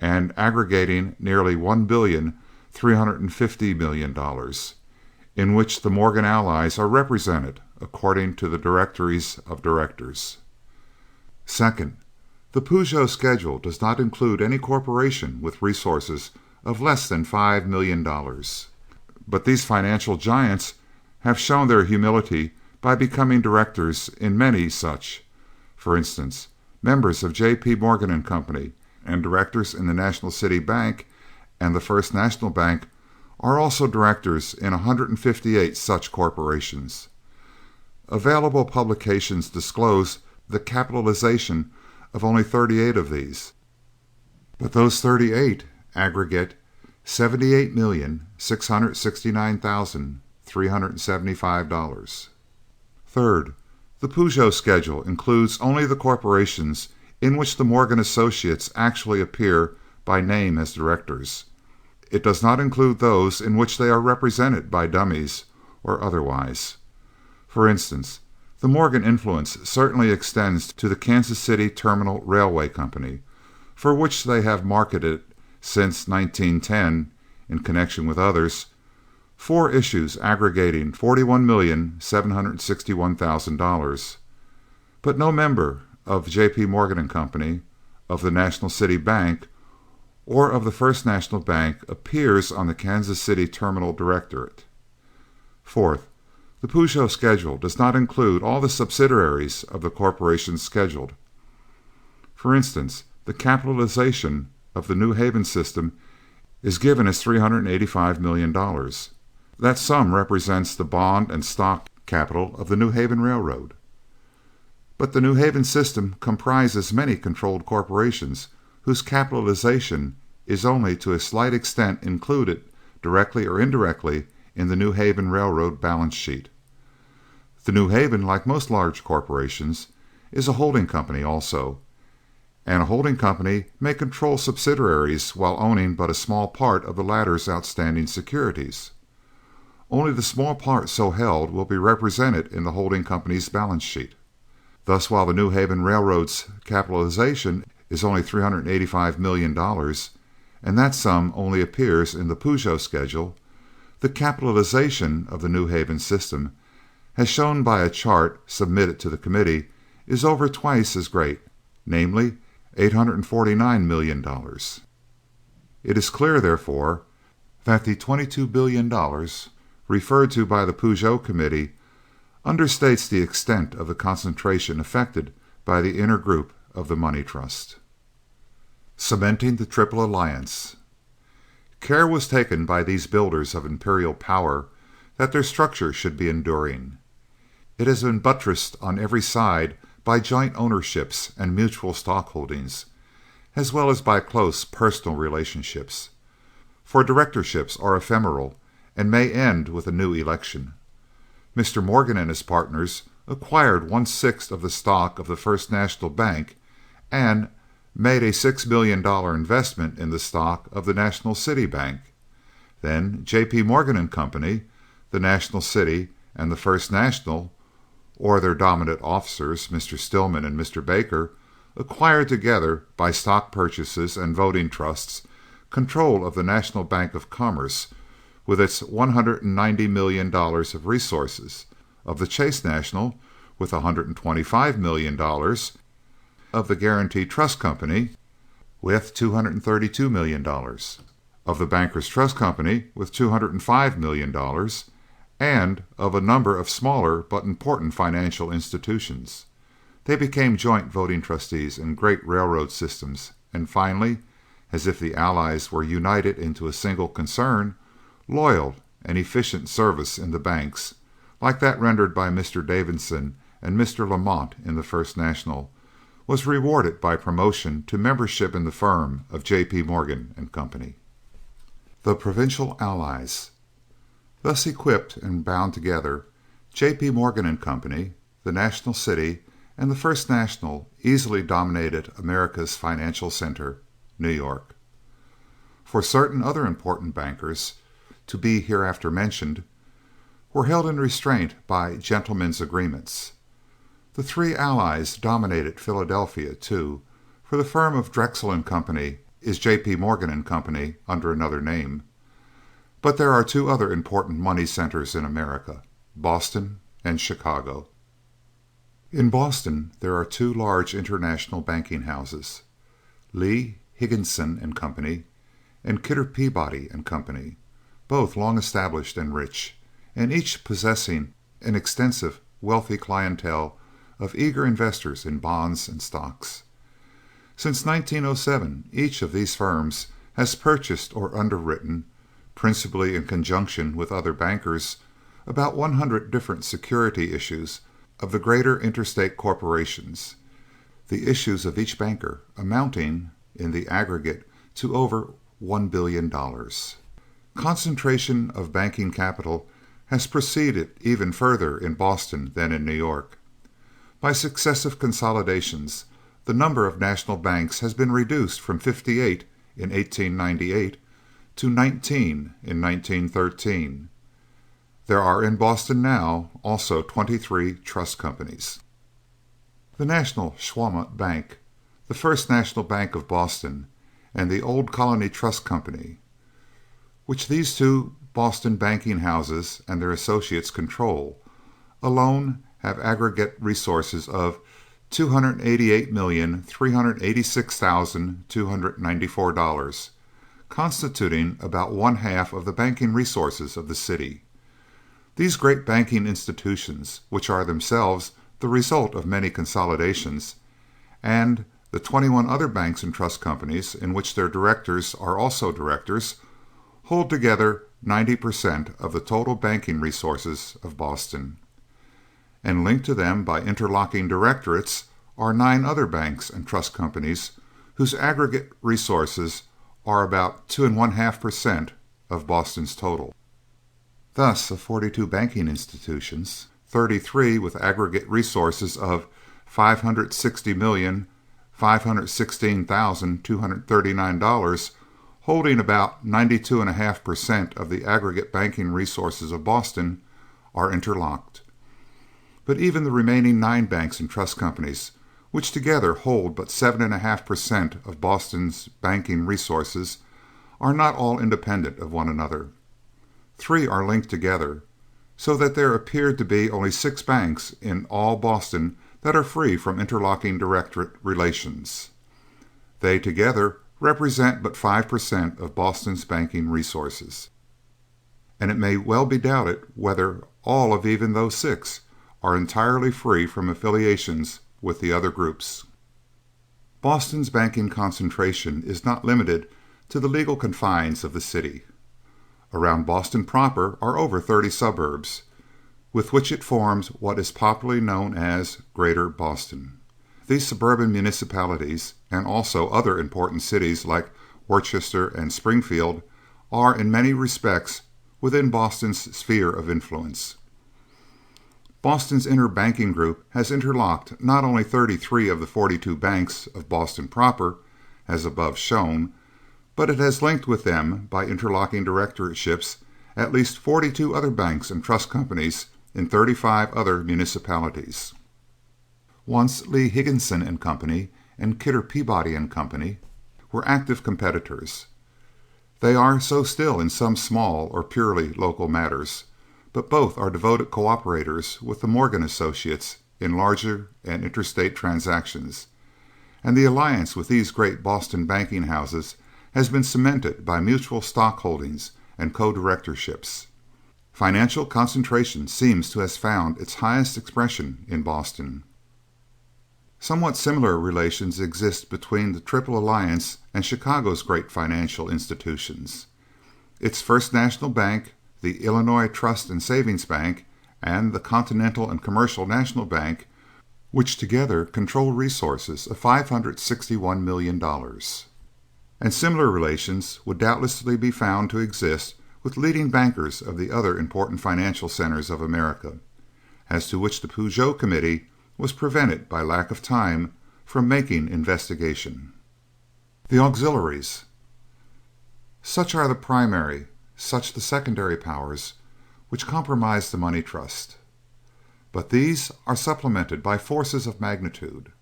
and aggregating nearly $1,350,000,000, in which the Morgan allies are represented according to the directories of directors. Second, the Peugeot schedule does not include any corporation with resources of less than $5 million. But these financial giants have shown their humility by becoming directors in many such. For instance, members of J.P. Morgan and Company and directors in the National City Bank and the First National Bank are also directors in 158 such corporations. Available publications disclose the capitalization of only 38 of these, but those 38 aggregate $78,669,375. Third, the Peugeot schedule includes only the corporations in which the Morgan associates actually appear by name as directors. It does not include those in which they are represented by dummies or otherwise. For instance, the Morgan influence certainly extends to the Kansas City Terminal Railway Company, for which they have marketed since 1910, in connection with others, 4 issues aggregating $41,761,000, but no member of J.P. Morgan and Company, of the National City Bank, or of the First National Bank appears on the Kansas City Terminal Directorate. Fourth, the Peugeot schedule does not include all the subsidiaries of the corporation scheduled. For instance, the capitalization of the New Haven system is given as $385 million. That sum represents the bond and stock capital of the New Haven Railroad. But the New Haven system comprises many controlled corporations whose capitalization is only to a slight extent included, directly or indirectly, in the New Haven Railroad balance sheet. The New Haven, like most large corporations, is a holding company also, and a holding company may control subsidiaries while owning but a small part of the latter's outstanding securities. Only the small part so held will be represented in the holding company's balance sheet. Thus, while the New Haven Railroad's capitalization is only $385 million, and that sum only appears in the Peugeot schedule, the capitalization of the New Haven system, as shown by a chart submitted to the committee, is over twice as great, namely $849 million. It is clear, therefore, that the $22 billion referred to by the Peugeot committee understates the extent of the concentration affected by the inner group of the money trust. Cementing the Triple Alliance. Care was taken by these builders of imperial power that their structure should be enduring. It has been buttressed on every side by joint ownerships and mutual stockholdings, as well as by close personal relationships. For directorships are ephemeral and may end with a new election. Mr. Morgan and his partners acquired 1/6 of the stock of the First National Bank and made a $6 million investment in the stock of the National City Bank. Then J.P. Morgan and Company, the National City, and the First National, or their dominant officers, Mr. Stillman and Mr. Baker, acquired together by stock purchases and voting trusts control of the National Bank of Commerce with its $190 million of resources, of the Chase National with $125 million, of the Guarantee Trust Company with $232 million, of the Bankers Trust Company with $205 million, and of a number of smaller but important financial institutions. They became joint voting trustees in great railroad systems, and finally, as if the Allies were united into a single concern, loyal and efficient service in the banks, like that rendered by Mr. Davidson and Mr. Lamont in the First National, was rewarded by promotion to membership in the firm of J.P. Morgan and Company. The Provincial Allies. Thus equipped and bound together, J.P. Morgan and Company, the National City, and the First National easily dominated America's financial center, New York. For certain other important bankers, to be hereafter mentioned, were held in restraint by gentlemen's agreements. The three allies dominated Philadelphia, too, for the firm of Drexel and Company is J.P. Morgan and Company under another name. But there are two other important money centers in America, Boston and Chicago. In Boston, there are two large international banking houses, Lee, Higginson and Company, and Kidder Peabody and Company, both long established and rich, and each possessing an extensive, wealthy clientele of eager investors in bonds and stocks. Since 1907, each of these firms has purchased or underwritten, principally in conjunction with other bankers, about 100 different security issues of the greater interstate corporations, the issues of each banker amounting, in the aggregate, to over $1 billion. Concentration of banking capital has proceeded even further in Boston than in New York. By successive consolidations, the number of national banks has been reduced from 58 in 1898 to 19 in 1913. There are in Boston now also 23 trust companies. The National Schwammt Bank, the First National Bank of Boston, and the Old Colony Trust Company, which these two Boston banking houses and their associates control, alone have aggregate resources of $288,386,294, constituting about one-half of the banking resources of the city. These great banking institutions, which are themselves the result of many consolidations, and the 21 other banks and trust companies in which their directors are also directors, hold together 90% of the total banking resources of Boston. And linked to them by interlocking directorates are 9 other banks and trust companies whose aggregate resources are about 2.5% of Boston's total. Thus, of 42 banking institutions, 33 with aggregate resources of $560,516,239, holding about 92.5% of the aggregate banking resources of Boston, are interlocked. But even the remaining 9 banks and trust companies, which together hold but 7.5% of Boston's banking resources, are not all independent of one another. 3 are linked together, so that there appear to be only 6 banks in all Boston that are free from interlocking directorate relations. They together represent but 5% of Boston's banking resources. And it may well be doubted whether all of even those 6 are entirely free from affiliations with the other groups. Boston's banking concentration is not limited to the legal confines of the city. Around Boston proper are over 30 suburbs, with which it forms what is popularly known as Greater Boston. These suburban municipalities, and also other important cities like Worcester and Springfield, are in many respects within Boston's sphere of influence. Boston's inner banking group has interlocked not only 33 of the 42 banks of Boston proper, as above shown, but it has linked with them by interlocking directorates at least 42 other banks and trust companies in 35 other municipalities. Once Lee Higginson and Company and Kidder Peabody and Company were active competitors. They are so still in some small or purely local matters, but both are devoted cooperators with the Morgan Associates in larger and interstate transactions, and the alliance with these great Boston banking houses has been cemented by mutual stock holdings and co-directorships. Financial concentration seems to have found its highest expression in Boston. Somewhat similar relations exist between the Triple Alliance and Chicago's great financial institutions. Its First National Bank, the Illinois Trust and Savings Bank, and the Continental and Commercial National Bank, which together control resources of $561 million. And similar relations would doubtlessly be found to exist with leading bankers of the other important financial centers of America, as to which the Peugeot Committee was prevented by lack of time from making investigation. The auxiliaries. Such are the primary, such the secondary powers which comprise the money trust. But these are supplemented by forces of magnitude,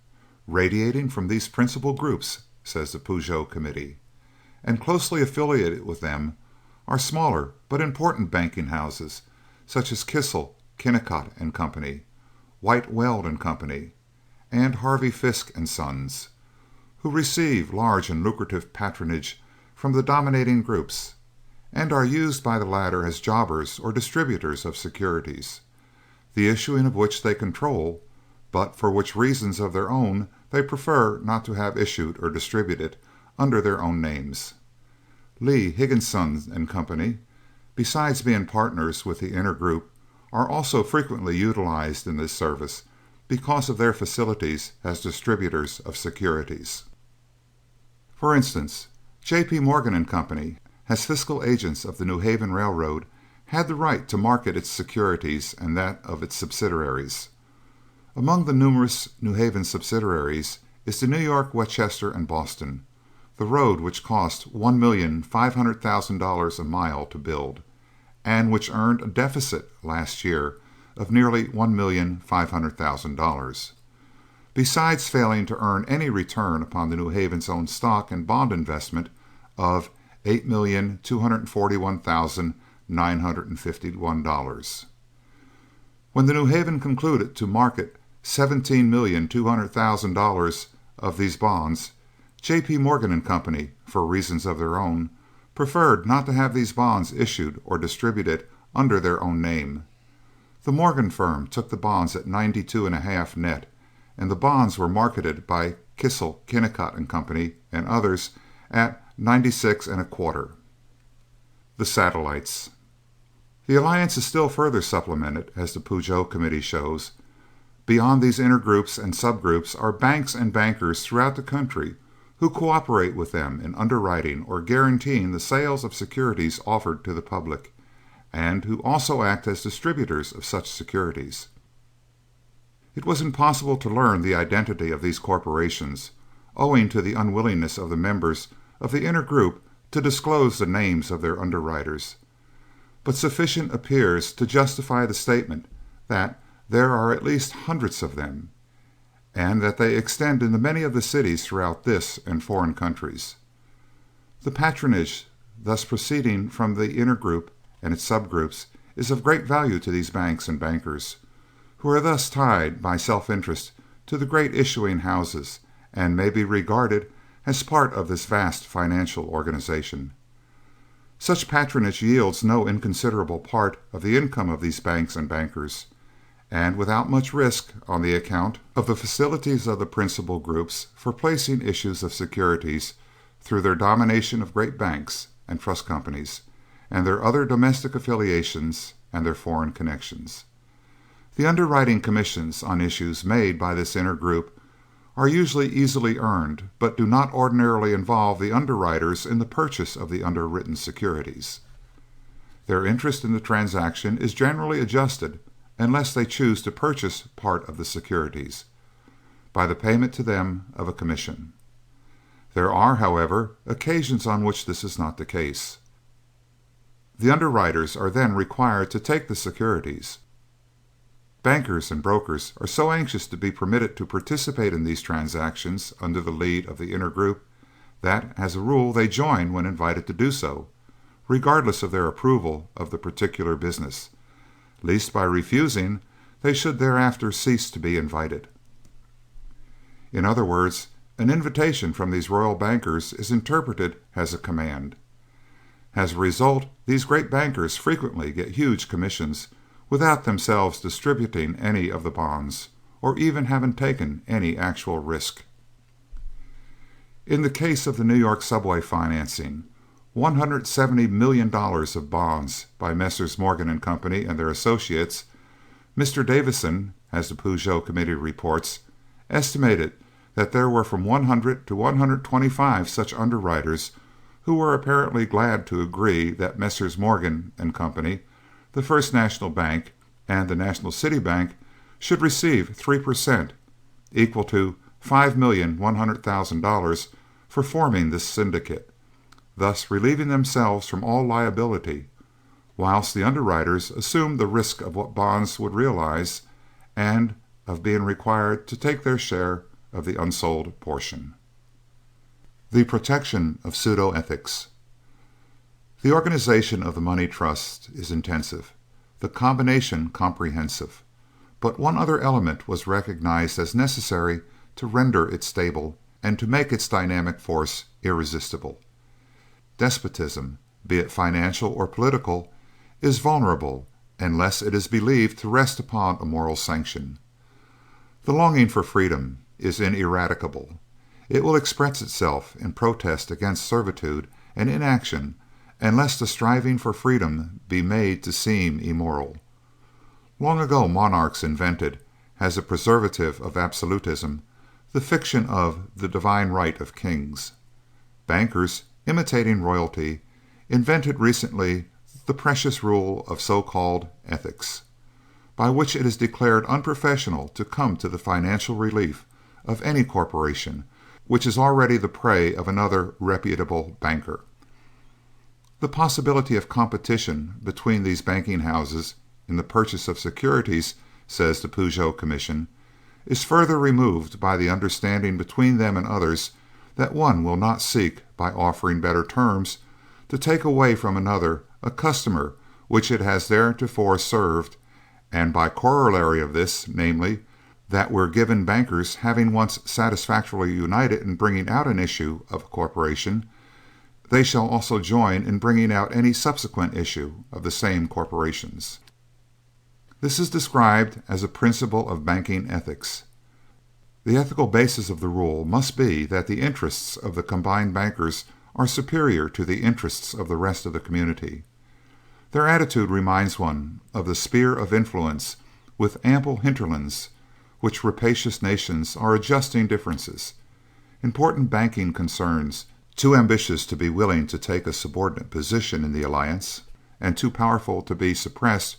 radiating from these principal groups, says the Peugeot Committee, and closely affiliated with them are smaller but important banking houses such as Kissel, Kennicott and Company, White Weld and Company, and Harvey Fisk and Sons, who receive large and lucrative patronage from the dominating groups, and are used by the latter as jobbers or distributors of securities, the issuing of which they control, but for which reasons of their own they prefer not to have issued or distributed under their own names. Lee, Higginson and Company, besides being partners with the inner group, are also frequently utilized in this service because of their facilities as distributors of securities. For instance, J.P. Morgan and Company, as fiscal agents of the New Haven Railroad, had the right to market its securities and that of its subsidiaries. Among the numerous New Haven subsidiaries is the New York, Westchester, and Boston, the road which cost $1,500,000 a mile to build, and which earned a deficit last year of nearly $1,500,000, besides failing to earn any return upon the New Haven's own stock and bond investment of $8,241,951. When the New Haven concluded to market $17,200,000 of these bonds, J.P. Morgan and Company, for reasons of their own, preferred not to have these bonds issued or distributed under their own name. The Morgan firm took the bonds at 92.5 net, and the bonds were marketed by Kissel, Kennicott and Company and others at 96.25. The Satellites. The alliance is still further supplemented, as the Peugeot Committee shows. Beyond these inner groups and subgroups are banks and bankers throughout the country who cooperate with them in underwriting or guaranteeing the sales of securities offered to the public, and who also act as distributors of such securities. It was impossible to learn the identity of these corporations, owing to the unwillingness of the members of the inner group to disclose the names of their underwriters, but sufficient appears to justify the statement that there are at least hundreds of them, and that they extend into many of the cities throughout this and foreign countries. The patronage thus proceeding from the inner group and its subgroups is of great value to these banks and bankers, who are thus tied by self-interest to the great issuing houses and may be regarded as part of this vast financial organization. Such patronage yields no inconsiderable part of the income of these banks and bankers, and without much risk on the account of the facilities of the principal groups for placing issues of securities through their domination of great banks and trust companies, and their other domestic affiliations and their foreign connections. The underwriting commissions on issues made by this inner group are usually easily earned, but do not ordinarily involve the underwriters in the purchase of the underwritten securities. Their interest in the transaction is generally adjusted, unless they choose to purchase part of the securities, by the payment to them of a commission. There are, however, occasions on which this is not the case. The underwriters are then required to take the securities. Bankers and brokers are so anxious to be permitted to participate in these transactions under the lead of the inner group that, as a rule, they join when invited to do so, regardless of their approval of the particular business, lest by refusing they should thereafter cease to be invited. In other words, an invitation from these royal bankers is interpreted as a command. As a result, these great bankers frequently get huge commissions without themselves distributing any of the bonds, or even having taken any actual risk. In the case of the New York subway financing, $170 million of bonds by Messrs. Morgan and Company and their associates, Mr. Davison, as the Peugeot Committee reports, estimated that there were from 100 to 125 such underwriters who were apparently glad to agree that Messrs. Morgan and Company, the First National Bank, and the National City Bank should receive 3%, equal to $5,100,000 for forming this syndicate, thus relieving themselves from all liability, whilst the underwriters assumed the risk of what bonds would realize and of being required to take their share of the unsold portion. The protection of pseudo-ethics. The organization of the money trust is intensive, the combination comprehensive, but one other element was recognized as necessary to render it stable and to make its dynamic force irresistible. Despotism, be it financial or political, is vulnerable unless it is believed to rest upon a moral sanction. The longing for freedom is ineradicable. It will express itself in protest against servitude and inaction unless the striving for freedom be made to seem immoral. Long ago monarchs invented, as a preservative of absolutism, the fiction of the divine right of kings. Bankers, imitating royalty, invented recently the precious rule of so-called ethics, by which it is declared unprofessional to come to the financial relief of any corporation which is already the prey of another reputable banker. The possibility of competition between these banking houses in the purchase of securities, says the Peugeot Commission, is further removed by the understanding between them and others that one will not seek, by offering better terms, to take away from another a customer which it has theretofore served, and by corollary of this, namely, that where given bankers having once satisfactorily united in bringing out an issue of a corporation, they shall also join in bringing out any subsequent issue of the same corporations. This is described as a principle of banking ethics. The ethical basis of the rule must be that the interests of the combined bankers are superior to the interests of the rest of the community. Their attitude reminds one of the sphere of influence with ample hinterlands, which rapacious nations are adjusting differences. Important banking concerns, too ambitious to be willing to take a subordinate position in the alliance, and too powerful to be suppressed,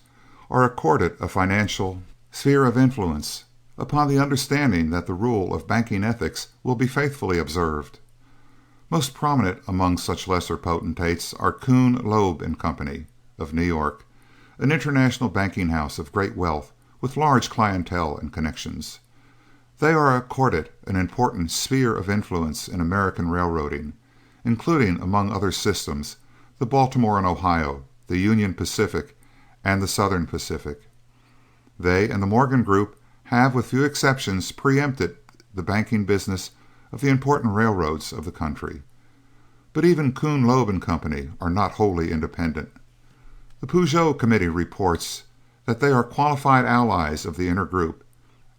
are accorded a financial sphere of influence upon the understanding that the rule of banking ethics will be faithfully observed. Most prominent among such lesser potentates are Kuhn, Loeb and Company, of New York, an international banking house of great wealth with large clientele and connections. They are accorded an important sphere of influence in American railroading, including, among other systems, the Baltimore and Ohio, the Union Pacific, and the Southern Pacific. They and the Morgan Group have, with few exceptions, preempted the banking business of the important railroads of the country. But even Kuhn, Loeb and Company are not wholly independent. The Peugeot Committee reports that they are qualified allies of the inner group,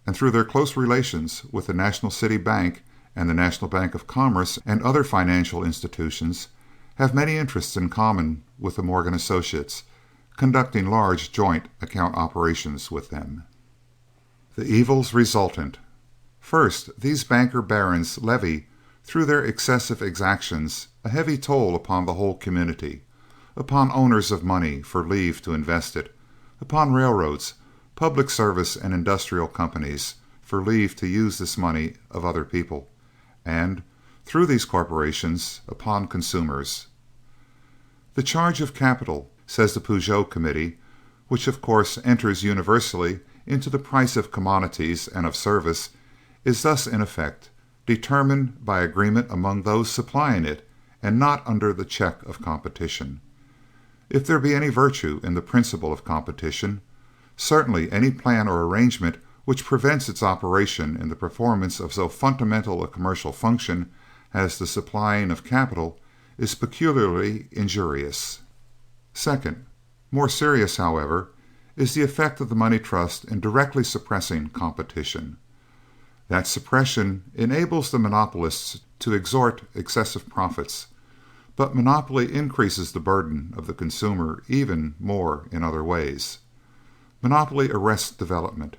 and through their close relations with the National City Bank and the National Bank of Commerce and other financial institutions, have many interests in common with the Morgan Associates, conducting large joint account operations with them. The evils resultant. First, these banker barons levy, through their excessive exactions, a heavy toll upon the whole community, upon owners of money for leave to invest it, upon railroads, public service and industrial companies for leave to use this money of other people, and, through these corporations, upon consumers. The charge of capital, says the Peugeot Committee, which of course enters universally into the price of commodities and of service, is thus in effect determined by agreement among those supplying it, and not under the check of competition. If there be any virtue in the principle of competition, certainly any plan or arrangement which prevents its operation in the performance of so fundamental a commercial function as the supplying of capital is peculiarly injurious. Second, more serious, however, is the effect of the money trust in directly suppressing competition. That suppression enables the monopolists to extort excessive profits, but monopoly increases the burden of the consumer even more in other ways. Monopoly arrests development,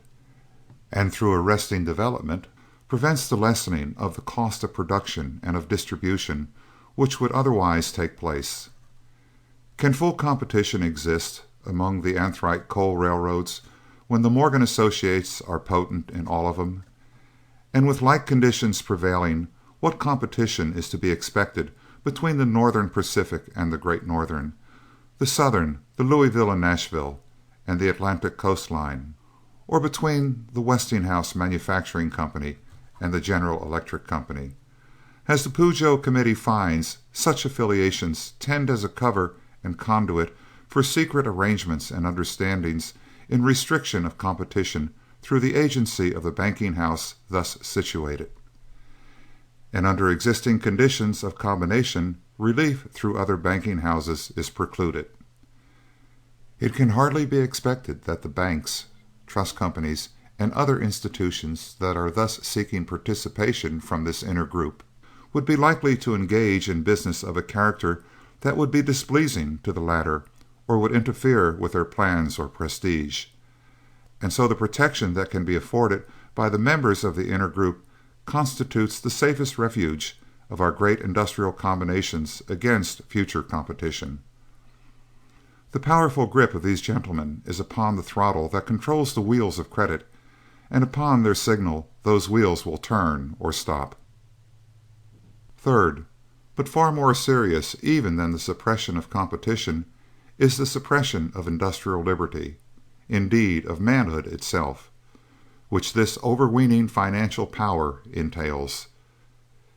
and through arresting development prevents the lessening of the cost of production and of distribution which would otherwise take place. Can full competition exist among the anthracite coal railroads when the Morgan Associates are potent in all of them? And with like conditions prevailing, what competition is to be expected between the Northern Pacific and the Great Northern, the Southern, the Louisville and Nashville, and the Atlantic Coast Line, or between the Westinghouse Manufacturing Company and the General Electric Company? As the Peugeot Committee finds, such affiliations tend as a cover and conduit for secret arrangements and understandings in restriction of competition through the agency of the banking house thus situated. And under existing conditions of combination, relief through other banking houses is precluded. It can hardly be expected that the banks, trust companies, and other institutions that are thus seeking participation from this inner group would be likely to engage in business of a character that would be displeasing to the latter or would interfere with their plans or prestige. And so the protection that can be afforded by the members of the inner group constitutes the safest refuge of our great industrial combinations against future competition. The powerful grip of these gentlemen is upon the throttle that controls the wheels of credit, and upon their signal those wheels will turn or stop. Third, but far more serious even than the suppression of competition, is the suppression of industrial liberty, indeed of manhood itself, which this overweening financial power entails.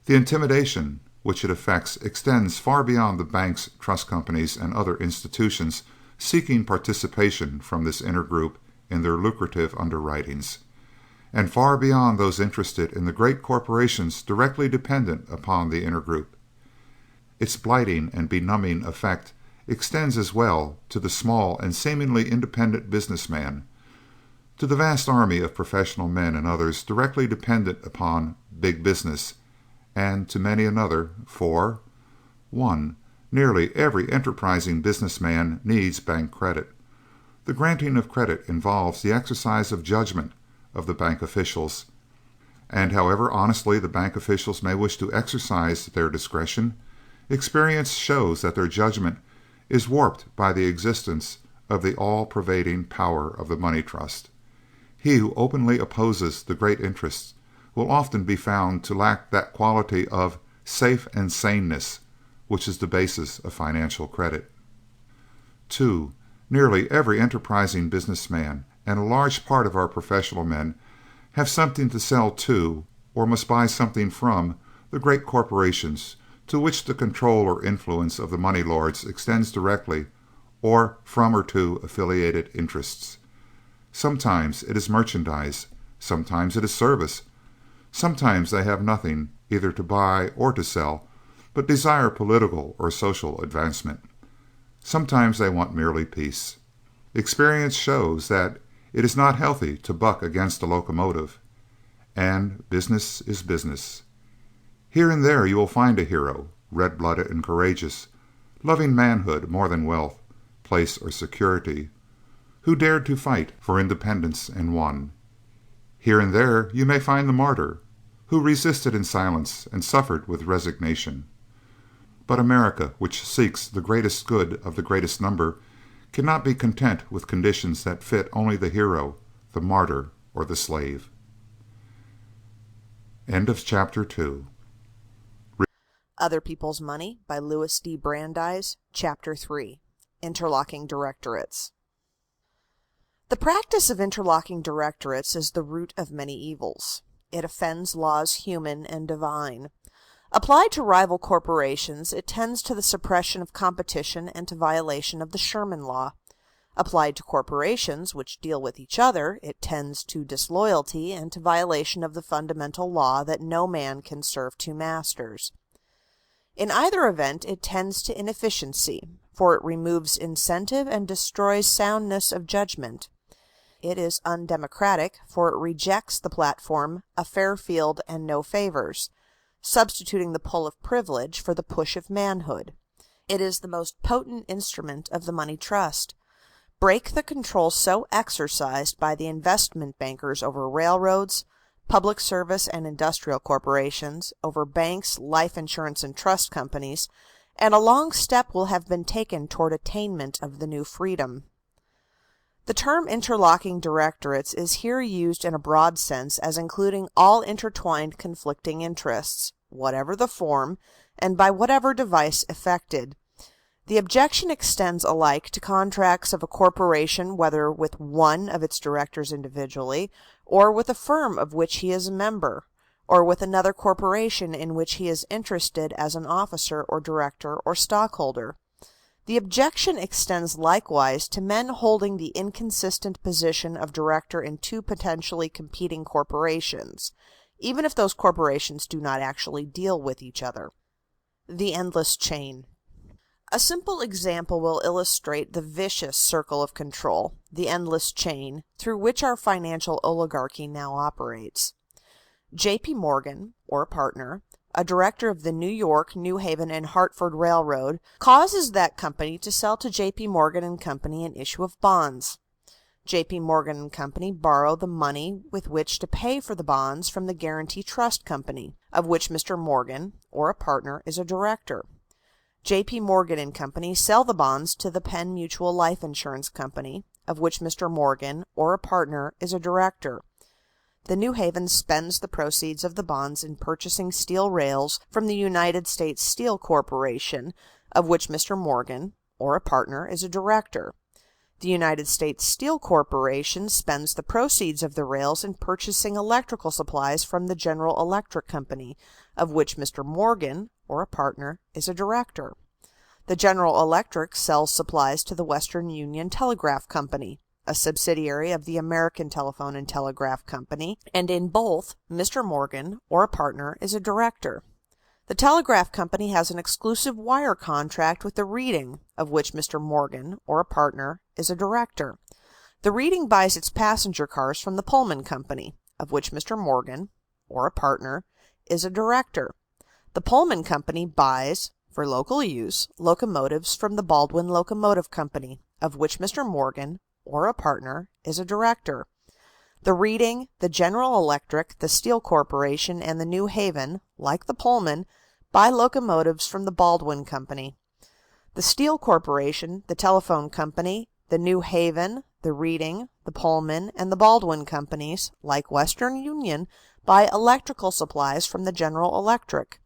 The intimidation which it effects extends far beyond the banks, trust companies, and other institutions seeking participation from this inner group in their lucrative underwritings, and far beyond those interested in the great corporations directly dependent upon the inner group. its blighting and benumbing effect extends as well to the small and seemingly independent businessman, to the vast army of professional men and others directly dependent upon big business, and to many another, for 1. Nearly every enterprising businessman needs bank credit. The granting of credit involves the exercise of judgment of the bank officials, and however honestly the bank officials may wish to exercise their discretion, experience shows that their judgment is warped by the existence of the all-pervading power of the money trust. He who openly opposes the great interests will often be found to lack that quality of safe and saneness which is the basis of financial credit. 2. Nearly every enterprising businessman and a large part of our professional men have something to sell to, or must buy something from, the great corporations to which the control or influence of the money lords extends directly, or from or to affiliated interests. Sometimes it is merchandise, sometimes it is service, sometimes they have nothing either to buy or to sell, but desire political or social advancement. Sometimes they want merely peace. Experience shows that it is not healthy to buck against a locomotive, and business is business. Here and there you will find a hero, red-blooded and courageous, loving manhood more than wealth, place, or security, who dared to fight for independence and won. Here and there you may find the martyr, who resisted in silence and suffered with resignation. But America, which seeks the greatest good of the greatest number, cannot be content with conditions that fit only the hero, the martyr, or the slave. End of chapter 2. Other People's Money by Louis D. Brandeis, Chapter 3, Interlocking Directorates. The practice of interlocking directorates is the root of many evils. It offends laws human and divine. Applied to rival corporations, it tends to the suppression of competition and to violation of the Sherman Law. Applied to corporations which deal with each other, it tends to disloyalty and to violation of the fundamental law that no man can serve two masters. In either event, it tends to inefficiency, for it removes incentive and destroys soundness of judgment. It is undemocratic, for it rejects the platform, a fair field and no favors, substituting the pull of privilege for the push of manhood. It is the most potent instrument of the money trust. Break the control so exercised by the investment bankers over railroads, public service and industrial corporations, over banks, life insurance and trust companies, and a long step will have been taken toward attainment of the new freedom. The term interlocking directorates is here used in a broad sense as including all intertwined conflicting interests, whatever the form, and by whatever device effected. The objection extends alike to contracts of a corporation, whether with one of its directors individually, or with a firm of which he is a member, or with another corporation in which he is interested as an officer or director or stockholder. The objection extends likewise to men holding the inconsistent position of director in two potentially competing corporations, even if those corporations do not actually deal with each other. The endless chain. A simple example will illustrate the vicious circle of control, the endless chain, through which our financial oligarchy now operates. J.P. Morgan, or a partner, a director of the New York, New Haven, and Hartford Railroad, causes that company to sell to J.P. Morgan & Company an issue of bonds. J.P. Morgan & Company borrow the money with which to pay for the bonds from the Guarantee Trust Company, of which Mr. Morgan, or a partner, is a director. J.P. Morgan & Company sell the bonds to the Penn Mutual Life Insurance Company, of which Mr. Morgan, or a partner, is a director. The New Haven spends the proceeds of the bonds in purchasing steel rails from the United States Steel Corporation, of which Mr. Morgan, or a partner, is a director. The United States Steel Corporation spends the proceeds of the rails in purchasing electrical supplies from the General Electric Company, of which Mr. Morgan, or a partner, is a director. The General Electric sells supplies to the Western Union Telegraph Company, a subsidiary of the American Telephone and Telegraph Company, and in both, Mr. Morgan, or a partner, is a director. The telegraph company has an exclusive wire contract with the Reading, of which Mr. Morgan, or a partner, is a director. The Reading buys its passenger cars from the Pullman Company, of which Mr. Morgan, or a partner, is a director. The Pullman Company buys, for local use, locomotives from the Baldwin Locomotive Company, of which Mr. Morgan, or a partner, is a director. The Reading, the General Electric, the Steel Corporation, and the New Haven, like the Pullman, buy locomotives from the Baldwin Company. The Steel Corporation, the Telephone Company, the New Haven, the Reading, the Pullman, and the Baldwin Companies, like Western Union, buy electrical supplies from the General Electric.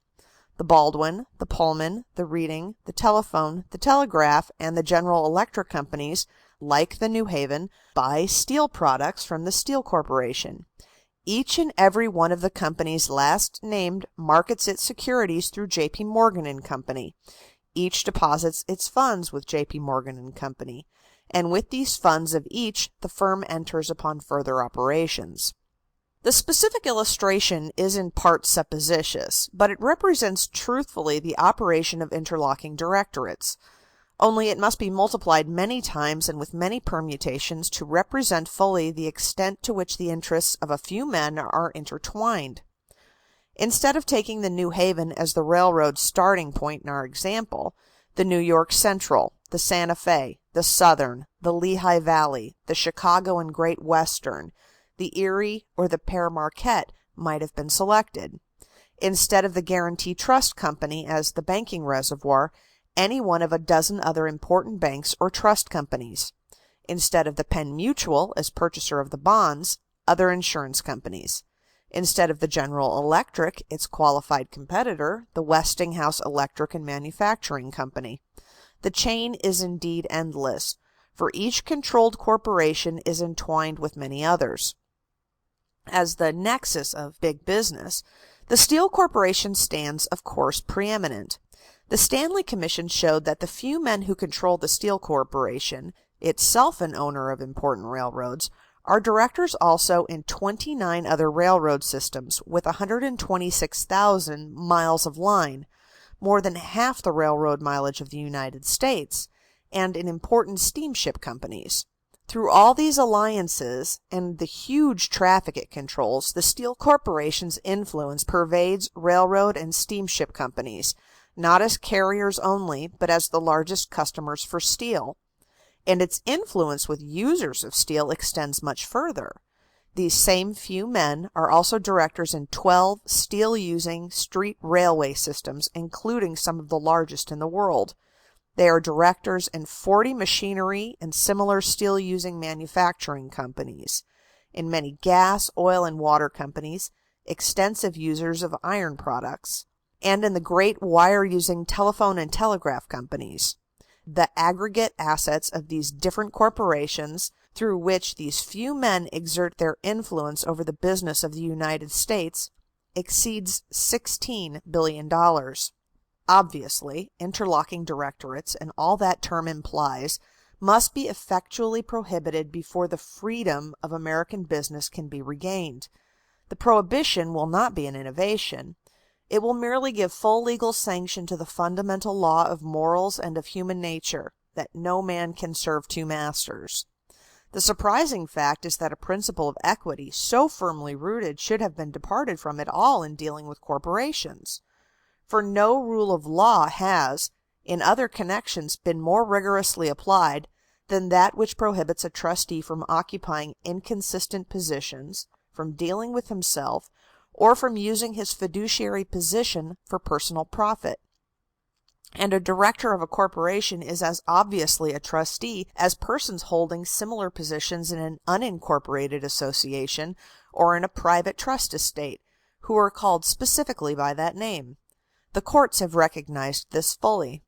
The Baldwin, the Pullman, the Reading, the Telephone, the Telegraph, and the General Electric Companies, like the New Haven, buy steel products from the Steel Corporation. Each and every one of the companies last named markets its securities through J.P. Morgan and Company. Each deposits its funds with J.P. Morgan and Company, and with these funds of each, the firm enters upon further operations. The specific illustration is in part supposititious, but it represents truthfully the operation of interlocking directorates. Only it must be multiplied many times and with many permutations to represent fully the extent to which the interests of a few men are intertwined. Instead of taking the New Haven as the railroad starting point in our example, the New York Central, the Santa Fe, the Southern, the Lehigh Valley, the Chicago and Great Western, the Erie, or the Père Marquette might have been selected. Instead of the Guarantee Trust Company as the banking reservoir, any one of a dozen other important banks or trust companies. Instead of the Penn Mutual as purchaser of the bonds, other insurance companies. Instead of the General Electric, its qualified competitor, the Westinghouse Electric and Manufacturing Company. The chain is indeed endless, for each controlled corporation is entwined with many others. As the nexus of big business, the Steel Corporation stands, of course, preeminent. The Stanley Commission showed that the few men who control the Steel Corporation, itself an owner of important railroads, are directors also in 29 other railroad systems with 126,000 miles of line, more than half the railroad mileage of the United States, and in important steamship companies. Through all these alliances and the huge traffic it controls, the Steel Corporation's influence pervades railroad and steamship companies, not as carriers only, but as the largest customers for steel. And its influence with users of steel extends much further. These same few men are also directors in 12 steel-using street railway systems, including some of the largest in the world. They are directors in 40 machinery and similar steel-using manufacturing companies, in many gas, oil, and water companies, extensive users of iron products, and in the great wire-using telephone and telegraph companies. The aggregate assets of these different corporations, through which these few men exert their influence over the business of the United States, exceeds $16 billion. Obviously, interlocking directorates, and all that term implies, must be effectually prohibited before the freedom of American business can be regained. The prohibition will not be an innovation. It will merely give full legal sanction to the fundamental law of morals and of human nature, that no man can serve two masters. The surprising fact is that a principle of equity so firmly rooted should have been departed from at all in dealing with corporations. For no rule of law has, in other connections, been more rigorously applied than that which prohibits a trustee from occupying inconsistent positions, from dealing with himself, or from using his fiduciary position for personal profit. And a director of a corporation is as obviously a trustee as persons holding similar positions in an unincorporated association or in a private trust estate, who are called specifically by that name. The courts have recognized this fully.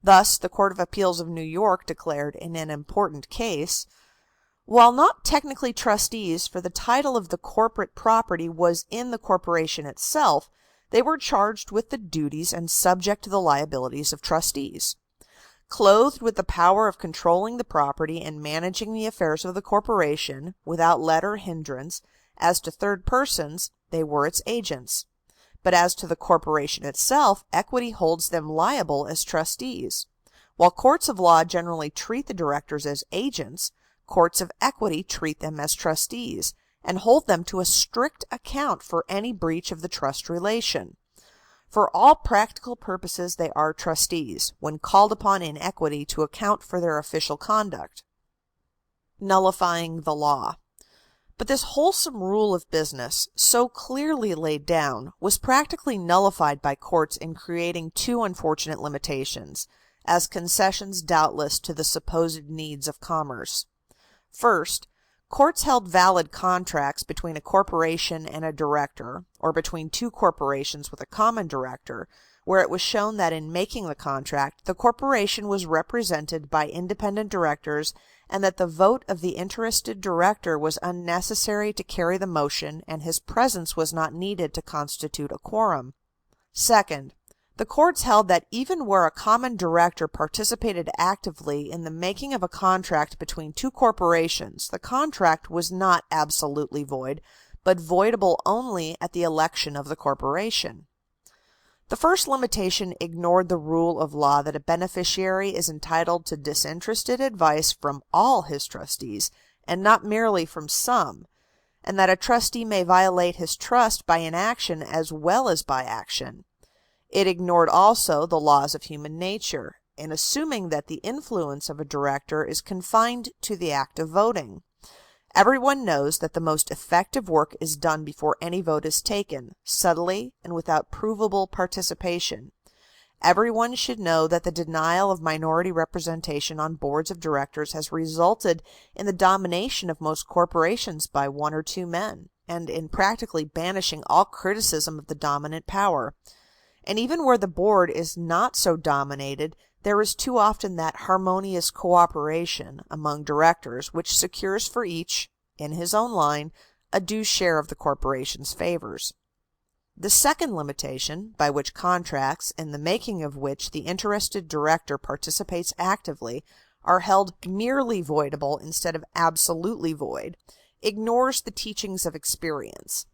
Thus, the Court of Appeals of New York declared in an important case, while not technically trustees, for the title of the corporate property was in the corporation itself, they were charged with the duties and subject to the liabilities of trustees. Clothed with the power of controlling the property and managing the affairs of the corporation, without let or hindrance, as to third persons, they were its agents. but as to the corporation itself, equity holds them liable as trustees. While courts of law generally treat the directors as agents, courts of equity treat them as trustees, and hold them to a strict account for any breach of the trust relation. For all practical purposes they are trustees, when called upon in equity to account for their official conduct. Nullifying the law. But this wholesome rule of business, so clearly laid down, was practically nullified by courts in creating two unfortunate limitations, as concessions doubtless to the supposed needs of commerce. First, courts held valid contracts between a corporation and a director, or between two corporations with a common director, where it was shown that in making the contract, the corporation was represented by independent directors and that the vote of the interested director was unnecessary to carry the motion and his presence was not needed to constitute a quorum. Second, the courts held that even where a common director participated actively in the making of a contract between two corporations, the contract was not absolutely void, but voidable only at the election of the corporation. The first limitation ignored the rule of law that a beneficiary is entitled to disinterested advice from all his trustees, and not merely from some, and that a trustee may violate his trust by inaction as well as by action. It ignored also the laws of human nature, in assuming that the influence of a director is confined to the act of voting. Everyone knows that the most effective work is done before any vote is taken, subtly and without provable participation. Everyone should know that the denial of minority representation on boards of directors has resulted in the domination of most corporations by one or two men, and in practically banishing all criticism of the dominant power. And even where the board is not so dominated, there is too often that harmonious cooperation among directors which secures for each, in his own line, a due share of the corporation's favors. The second limitation, by which contracts, in the making of which the interested director participates actively, are held merely voidable instead of absolutely void, ignores the teachings of experience.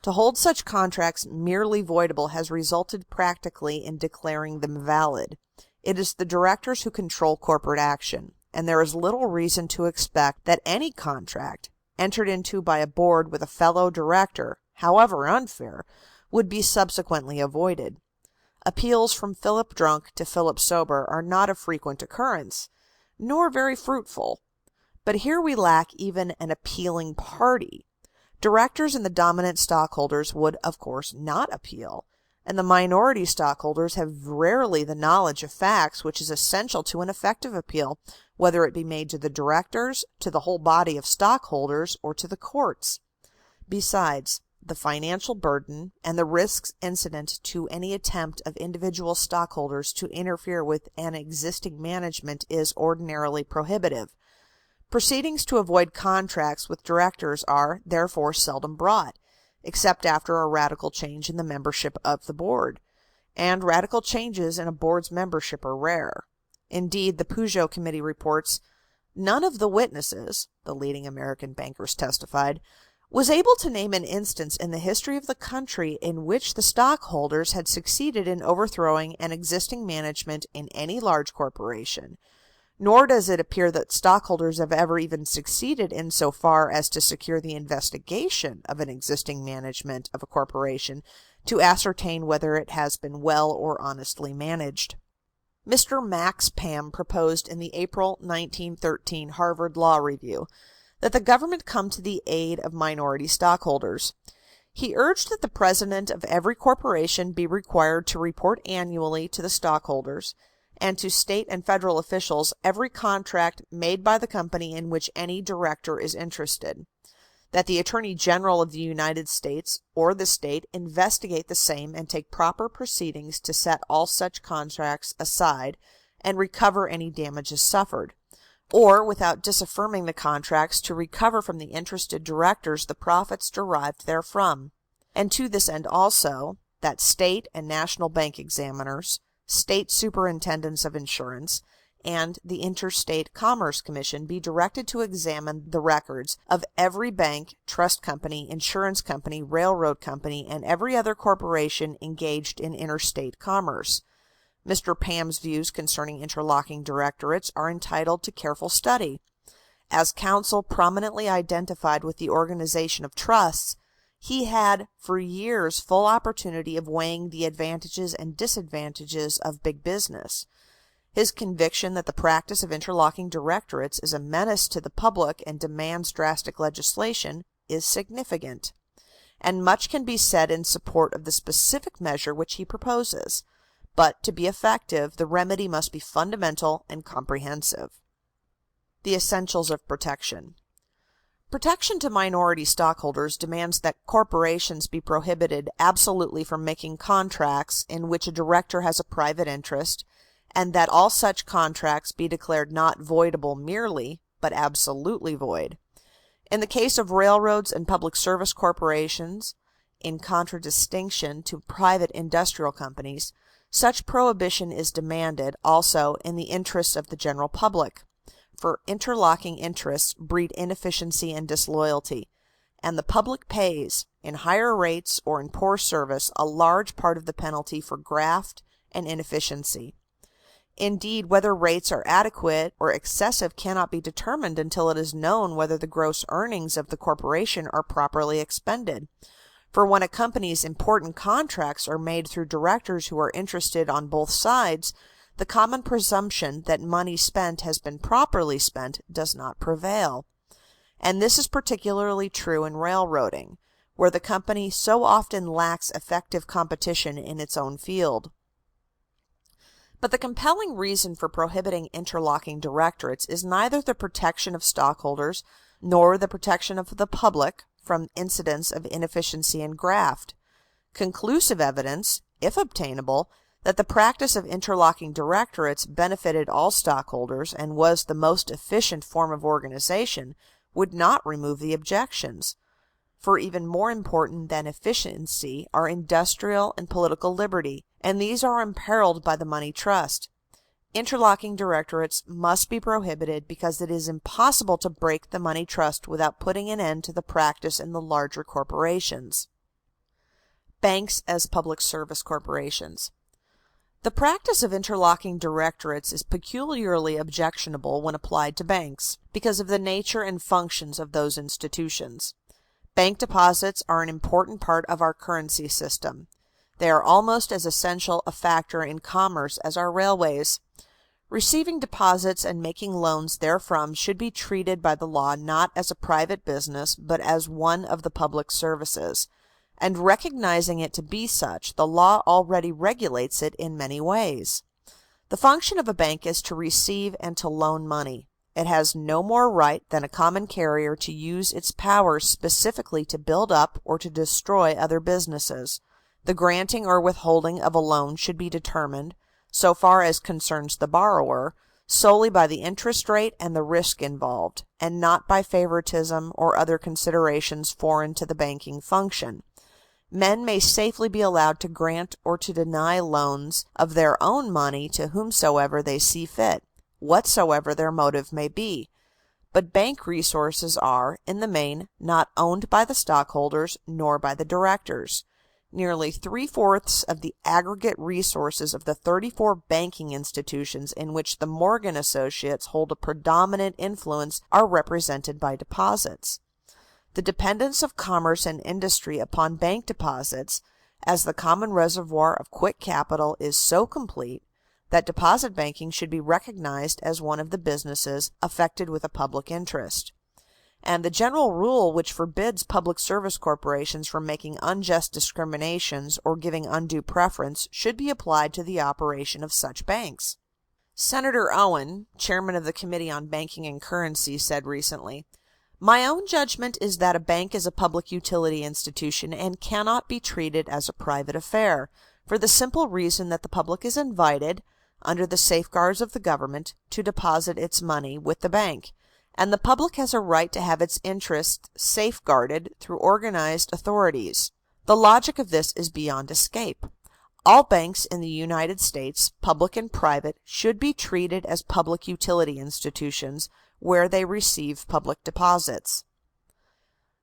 To hold such contracts merely voidable has resulted practically in declaring them valid. It is the directors who control corporate action, and there is little reason to expect that any contract, entered into by a board with a fellow director, however unfair, would be subsequently avoided. Appeals from Philip Drunk to Philip Sober are not of frequent occurrence, nor very fruitful. But here we lack even an appealing party. Directors and the dominant stockholders would, of course, not appeal, and the minority stockholders have rarely the knowledge of facts which is essential to an effective appeal, whether it be made to the directors, to the whole body of stockholders, or to the courts. Besides, the financial burden and the risks incident to any attempt of individual stockholders to interfere with an existing management is ordinarily prohibitive. Proceedings to avoid contracts with directors are, therefore, seldom brought, except after a radical change in the membership of the board, and radical changes in a board's membership are rare. Indeed, the Peugeot Committee reports, "None of the witnesses," the leading American bankers testified, "was able to name an instance in the history of the country in which the stockholders had succeeded in overthrowing an existing management in any large corporation. Nor does it appear that stockholders have ever even succeeded in so far as to secure the investigation of an existing management of a corporation to ascertain whether it has been well or honestly managed." Mr. Max Pam proposed in the April 1913 Harvard Law Review that the government come to the aid of minority stockholders. He urged that the president of every corporation be required to report annually to the stockholders, and to state and federal officials every contract made by the company in which any director is interested; that the Attorney General of the United States or the state investigate the same and take proper proceedings to set all such contracts aside and recover any damages suffered; or, without disaffirming the contracts, to recover from the interested directors the profits derived therefrom; and to this end also, that state and national bank examiners, state superintendents of insurance, and the Interstate Commerce Commission be directed to examine the records of every bank, trust company, insurance company, railroad company, and every other corporation engaged in interstate commerce. Mr. Pam's views concerning interlocking directorates are entitled to careful study. As counsel prominently identified with the organization of trusts, he had for years full opportunity of weighing the advantages and disadvantages of big business. His conviction that the practice of interlocking directorates is a menace to the public and demands drastic legislation is significant, and much can be said in support of the specific measure which he proposes. But to be effective, the remedy must be fundamental and comprehensive. The essentials of protection. Protection to minority stockholders demands that corporations be prohibited absolutely from making contracts in which a director has a private interest, and that all such contracts be declared not voidable merely, but absolutely void. In the case of railroads and public service corporations, in contradistinction to private industrial companies, such prohibition is demanded also in the interests of the general public. For interlocking interests breed inefficiency and disloyalty, and the public pays, in higher rates or in poor service, a large part of the penalty for graft and inefficiency. Indeed, whether rates are adequate or excessive cannot be determined until it is known whether the gross earnings of the corporation are properly expended. For when a company's important contracts are made through directors who are interested on both sides, the common presumption that money spent has been properly spent does not prevail. And this is particularly true in railroading, where the company so often lacks effective competition in its own field. But the compelling reason for prohibiting interlocking directorates is neither the protection of stockholders nor the protection of the public from incidents of inefficiency and graft. Conclusive evidence, if obtainable, that the practice of interlocking directorates benefited all stockholders and was the most efficient form of organization would not remove the objections. For even more important than efficiency are industrial and political liberty, and these are imperiled by the money trust. Interlocking directorates must be prohibited because it is impossible to break the money trust without putting an end to the practice in the larger corporations. Banks as public service corporations. The practice of interlocking directorates is peculiarly objectionable when applied to banks, because of the nature and functions of those institutions. Bank deposits are an important part of our currency system. They are almost as essential a factor in commerce as our railways. Receiving deposits and making loans therefrom should be treated by the law not as a private business, but as one of the public services. And recognizing it to be such, the law already regulates it in many ways. The function of a bank is to receive and to loan money. It has no more right than a common carrier to use its powers specifically to build up or to destroy other businesses. The granting or withholding of a loan should be determined, so far as concerns the borrower, solely by the interest rate and the risk involved, and not by favoritism or other considerations foreign to the banking function. Men may safely be allowed to grant or to deny loans of their own money to whomsoever they see fit, whatsoever their motive may be. But bank resources are, in the main, not owned by the stockholders nor by the directors. Nearly 3/4 of the aggregate resources of the 34 banking institutions in which the Morgan Associates hold a predominant influence are represented by deposits. The dependence of commerce and industry upon bank deposits, as the common reservoir of quick capital, is so complete that deposit banking should be recognized as one of the businesses affected with a public interest. And the general rule which forbids public service corporations from making unjust discriminations or giving undue preference should be applied to the operation of such banks. Senator Owen, chairman of the Committee on Banking and Currency, said recently, "My own judgment is that a bank is a public utility institution and cannot be treated as a private affair, for the simple reason that the public is invited, under the safeguards of the government, to deposit its money with the bank, and the public has a right to have its interests safeguarded through organized authorities. The logic of this is beyond escape. All banks in the United States, public and private, should be treated as public utility institutions where they receive public deposits.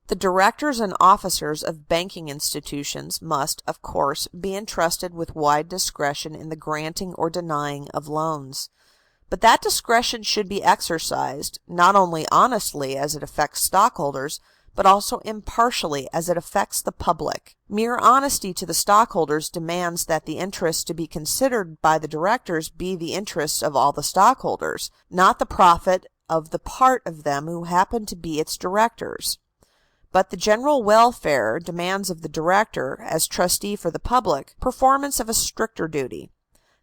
The directors and officers of banking institutions must, of course, be entrusted with wide discretion in the granting or denying of loans. But that discretion should be exercised, not only honestly as it affects stockholders, but also impartially as it affects the public. Mere honesty to the stockholders demands that the interests to be considered by the directors be the interests of all the stockholders, not the profit of the part of them who happen to be its directors. But the general welfare demands of the director, as trustee for the public, performance of a stricter duty.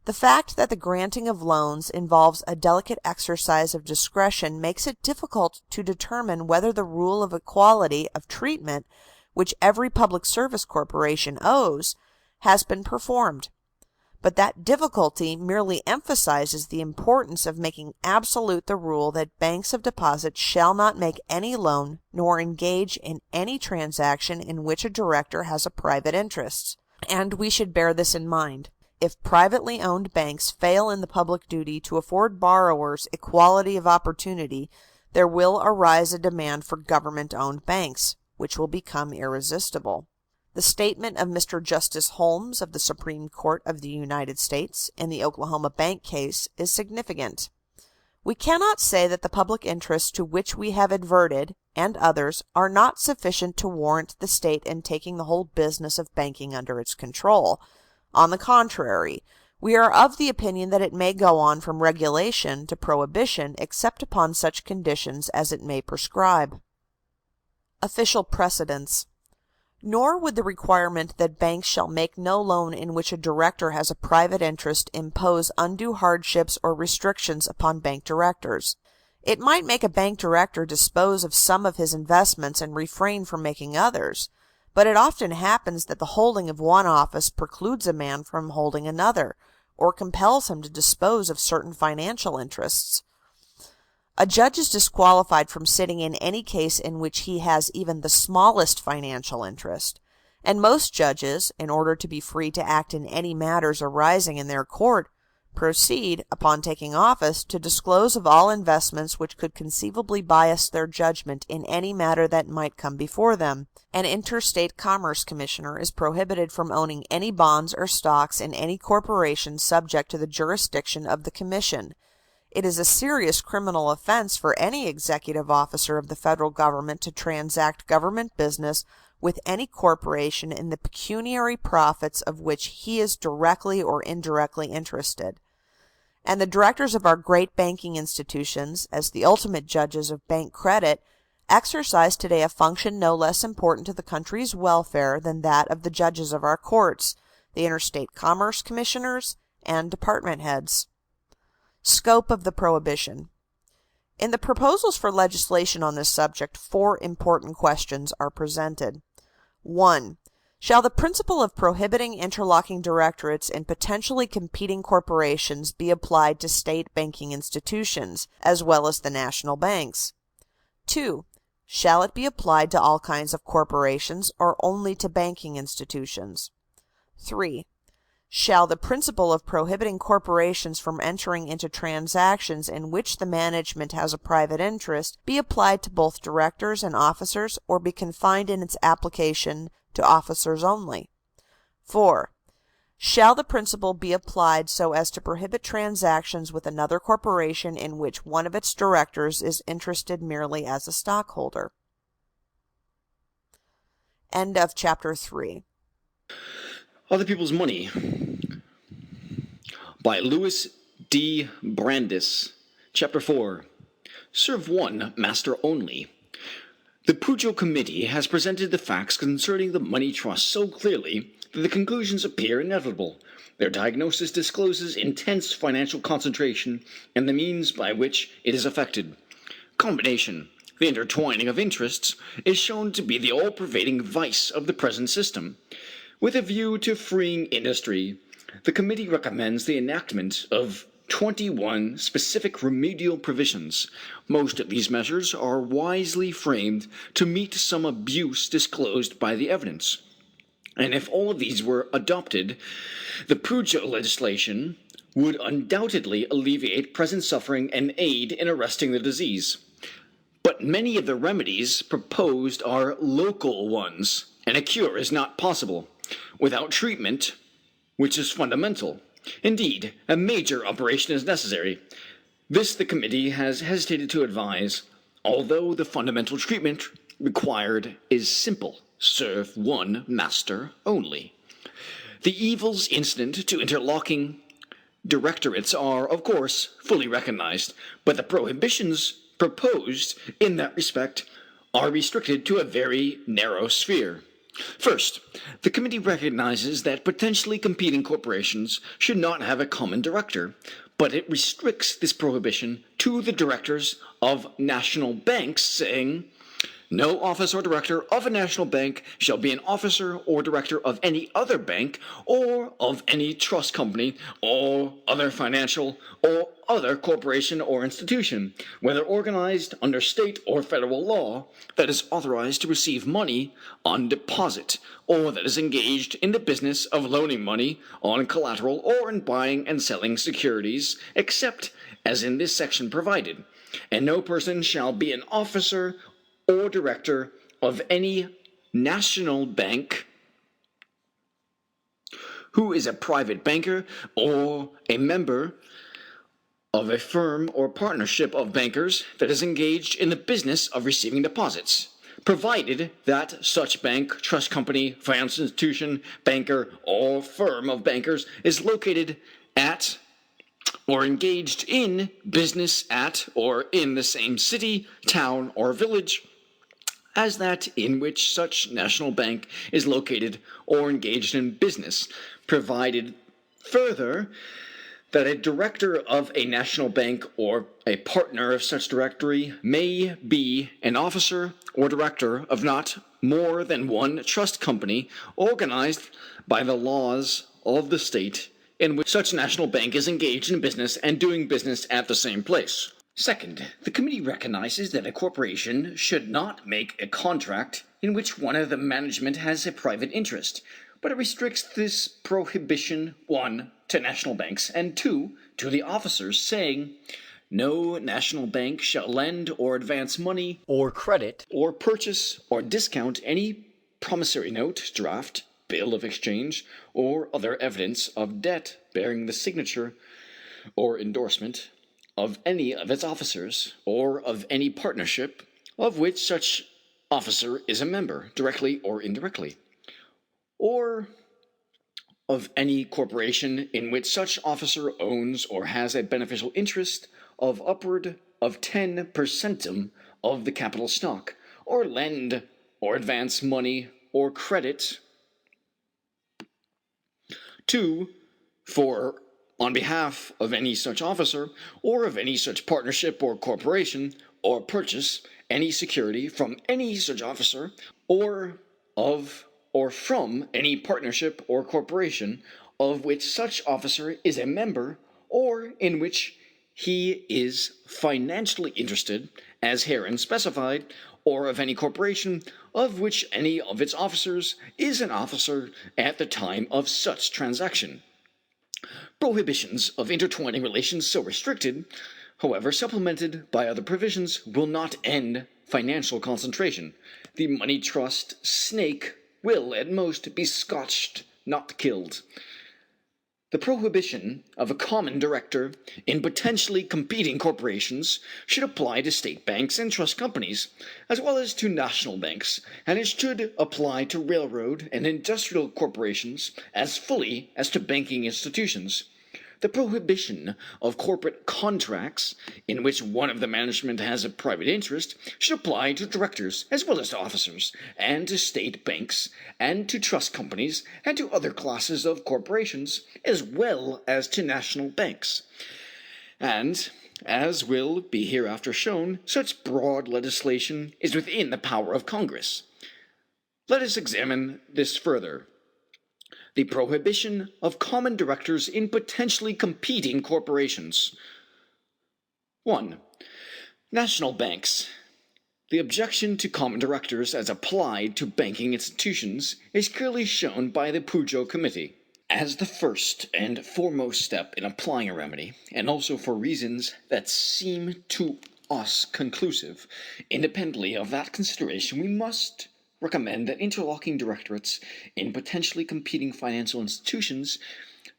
The fact that the granting of loans involves a delicate exercise of discretion makes it difficult to determine whether the rule of equality of treatment, which every public service corporation owes, has been performed. But that difficulty merely emphasizes the importance of making absolute the rule that banks of deposit shall not make any loan nor engage in any transaction in which a director has a private interest. And we should bear this in mind. If privately owned banks fail in the public duty to afford borrowers equality of opportunity, there will arise a demand for government-owned banks, which will become irresistible. The statement of Mr. Justice Holmes of the Supreme Court of the United States in the Oklahoma Bank case is significant. We cannot say that the public interests to which we have adverted, and others, are not sufficient to warrant the state in taking the whole business of banking under its control. On the contrary, we are of the opinion that it may go on from regulation to prohibition except upon such conditions as it may prescribe. Official precedents. Nor would the requirement that banks shall make no loan in which a director has a private interest impose undue hardships or restrictions upon bank directors. It might make a bank director dispose of some of his investments and refrain from making others, but it often happens that the holding of one office precludes a man from holding another, or compels him to dispose of certain financial interests. A judge is disqualified from sitting in any case in which he has even the smallest financial interest, and most judges, in order to be free to act in any matters arising in their court, proceed, upon taking office, to disclose of all investments which could conceivably bias their judgment in any matter that might come before them. An interstate commerce commissioner is prohibited from owning any bonds or stocks in any corporation subject to the jurisdiction of the commission. It is a serious criminal offense for any executive officer of the federal government to transact government business with any corporation in the pecuniary profits of which he is directly or indirectly interested. And the directors of our great banking institutions, as the ultimate judges of bank credit, exercise today a function no less important to the country's welfare than that of the judges of our courts, the interstate commerce commissioners, and department heads. Scope of the prohibition. In the proposals for legislation on this subject, 4 important questions are presented. 1. Shall the principle of prohibiting interlocking directorates in potentially competing corporations be applied to state banking institutions, as well as the national banks? 2. Shall it be applied to all kinds of corporations, or only to banking institutions? 3. Shall the principle of prohibiting corporations from entering into transactions in which the management has a private interest be applied to both directors and officers, or be confined in its application to officers only? 4. Shall the principle be applied so as to prohibit transactions with another corporation in which one of its directors is interested merely as a stockholder? End of Chapter 3. Other People's Money by Louis D. Brandeis. Chapter 4. Serve one master only. The Pujo Committee has presented the facts concerning the money trust so clearly that the conclusions appear inevitable. Their diagnosis discloses intense financial concentration and the means by which it is effected. Combination, the intertwining of interests, is shown to be the all-pervading vice of the present system. With a view to freeing industry, the committee recommends the enactment of 21 specific remedial provisions. Most of these measures are wisely framed to meet some abuse disclosed by the evidence. And if all of these were adopted, the Pujo legislation would undoubtedly alleviate present suffering and aid in arresting the disease. But many of the remedies proposed are local ones, and a cure is not possible without treatment, which is fundamental. Indeed, a major operation is necessary. This the committee has hesitated to advise, although the fundamental treatment required is simple: serve one master only. The evils incident to interlocking directorates are, of course, fully recognized, but the prohibitions proposed in that respect are restricted to a very narrow sphere. First, the committee recognizes that potentially competing corporations should not have a common director, but it restricts this prohibition to the directors of national banks, saying, "No officer or director of a national bank shall be an officer or director of any other bank or of any trust company or other financial or other corporation or institution, whether organized under state or federal law, that is authorized to receive money on deposit, or that is engaged in the business of loaning money on collateral or in buying and selling securities, except as in this section provided. And no person shall be an officer or director of any national bank who is a private banker or a member of a firm or partnership of bankers that is engaged in the business of receiving deposits, provided that such bank, trust company, financial institution, banker, or firm of bankers is located at or engaged in business at or in the same city, town, or village as that in which such national bank is located or engaged in business, provided further that a director of a national bank or a partner of such directory may be an officer or director of not more than one trust company organized by the laws of the state in which such national bank is engaged in business and doing business at the same place." Second, the committee recognizes that a corporation should not make a contract in which one of the management has a private interest, but it restricts this prohibition, 1, to national banks, and 2, to the officers, saying, "No national bank shall lend or advance money or credit or purchase or discount any promissory note, draft, bill of exchange, or other evidence of debt bearing the signature or endorsement of any of its officers, or of any partnership of which such officer is a member, directly or indirectly, or of any corporation in which such officer owns or has a beneficial interest of upward of 10% of the capital stock, or lend or advance money or credit to, for, on behalf of any such officer, or of any such partnership or corporation, or purchase any security from any such officer, or of or from any partnership or corporation of which such officer is a member, or in which he is financially interested, as herein specified, or of any corporation of which any of its officers is an officer at the time of such transaction." Prohibitions of intertwining relations so restricted, however supplemented by other provisions, will not end financial concentration. The money trust snake will at most be scotched, not killed. The prohibition of a common director in potentially competing corporations should apply to state banks and trust companies, as well as to national banks, and it should apply to railroad and industrial corporations as fully as to banking institutions. The prohibition of corporate contracts in which one of the management has a private interest should apply to directors as well as to officers, and to state banks, and to trust companies, and to other classes of corporations, as well as to national banks. And, as will be hereafter shown, such broad legislation is within the power of Congress. Let us examine this further. The prohibition of common directors in potentially competing corporations. 1. National banks. The objection to common directors as applied to banking institutions is clearly shown by the Pujo Committee. As the first and foremost step in applying a remedy, and also for reasons that seem to us conclusive, independently of that consideration, we must recommend that interlocking directorates in potentially competing financial institutions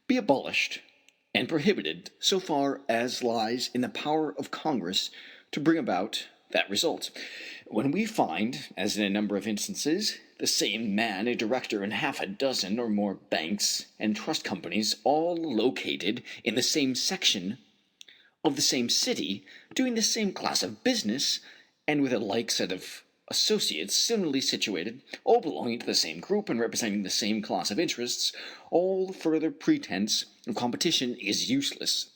be abolished and prohibited so far as lies in the power of Congress to bring about that result. When we find, as in a number of instances, the same man a director in half a dozen or more banks and trust companies, all located in the same section of the same city, doing the same class of business, and with a like set of associates similarly situated, all belonging to the same group and representing the same class of interests, all further pretense of competition is useless.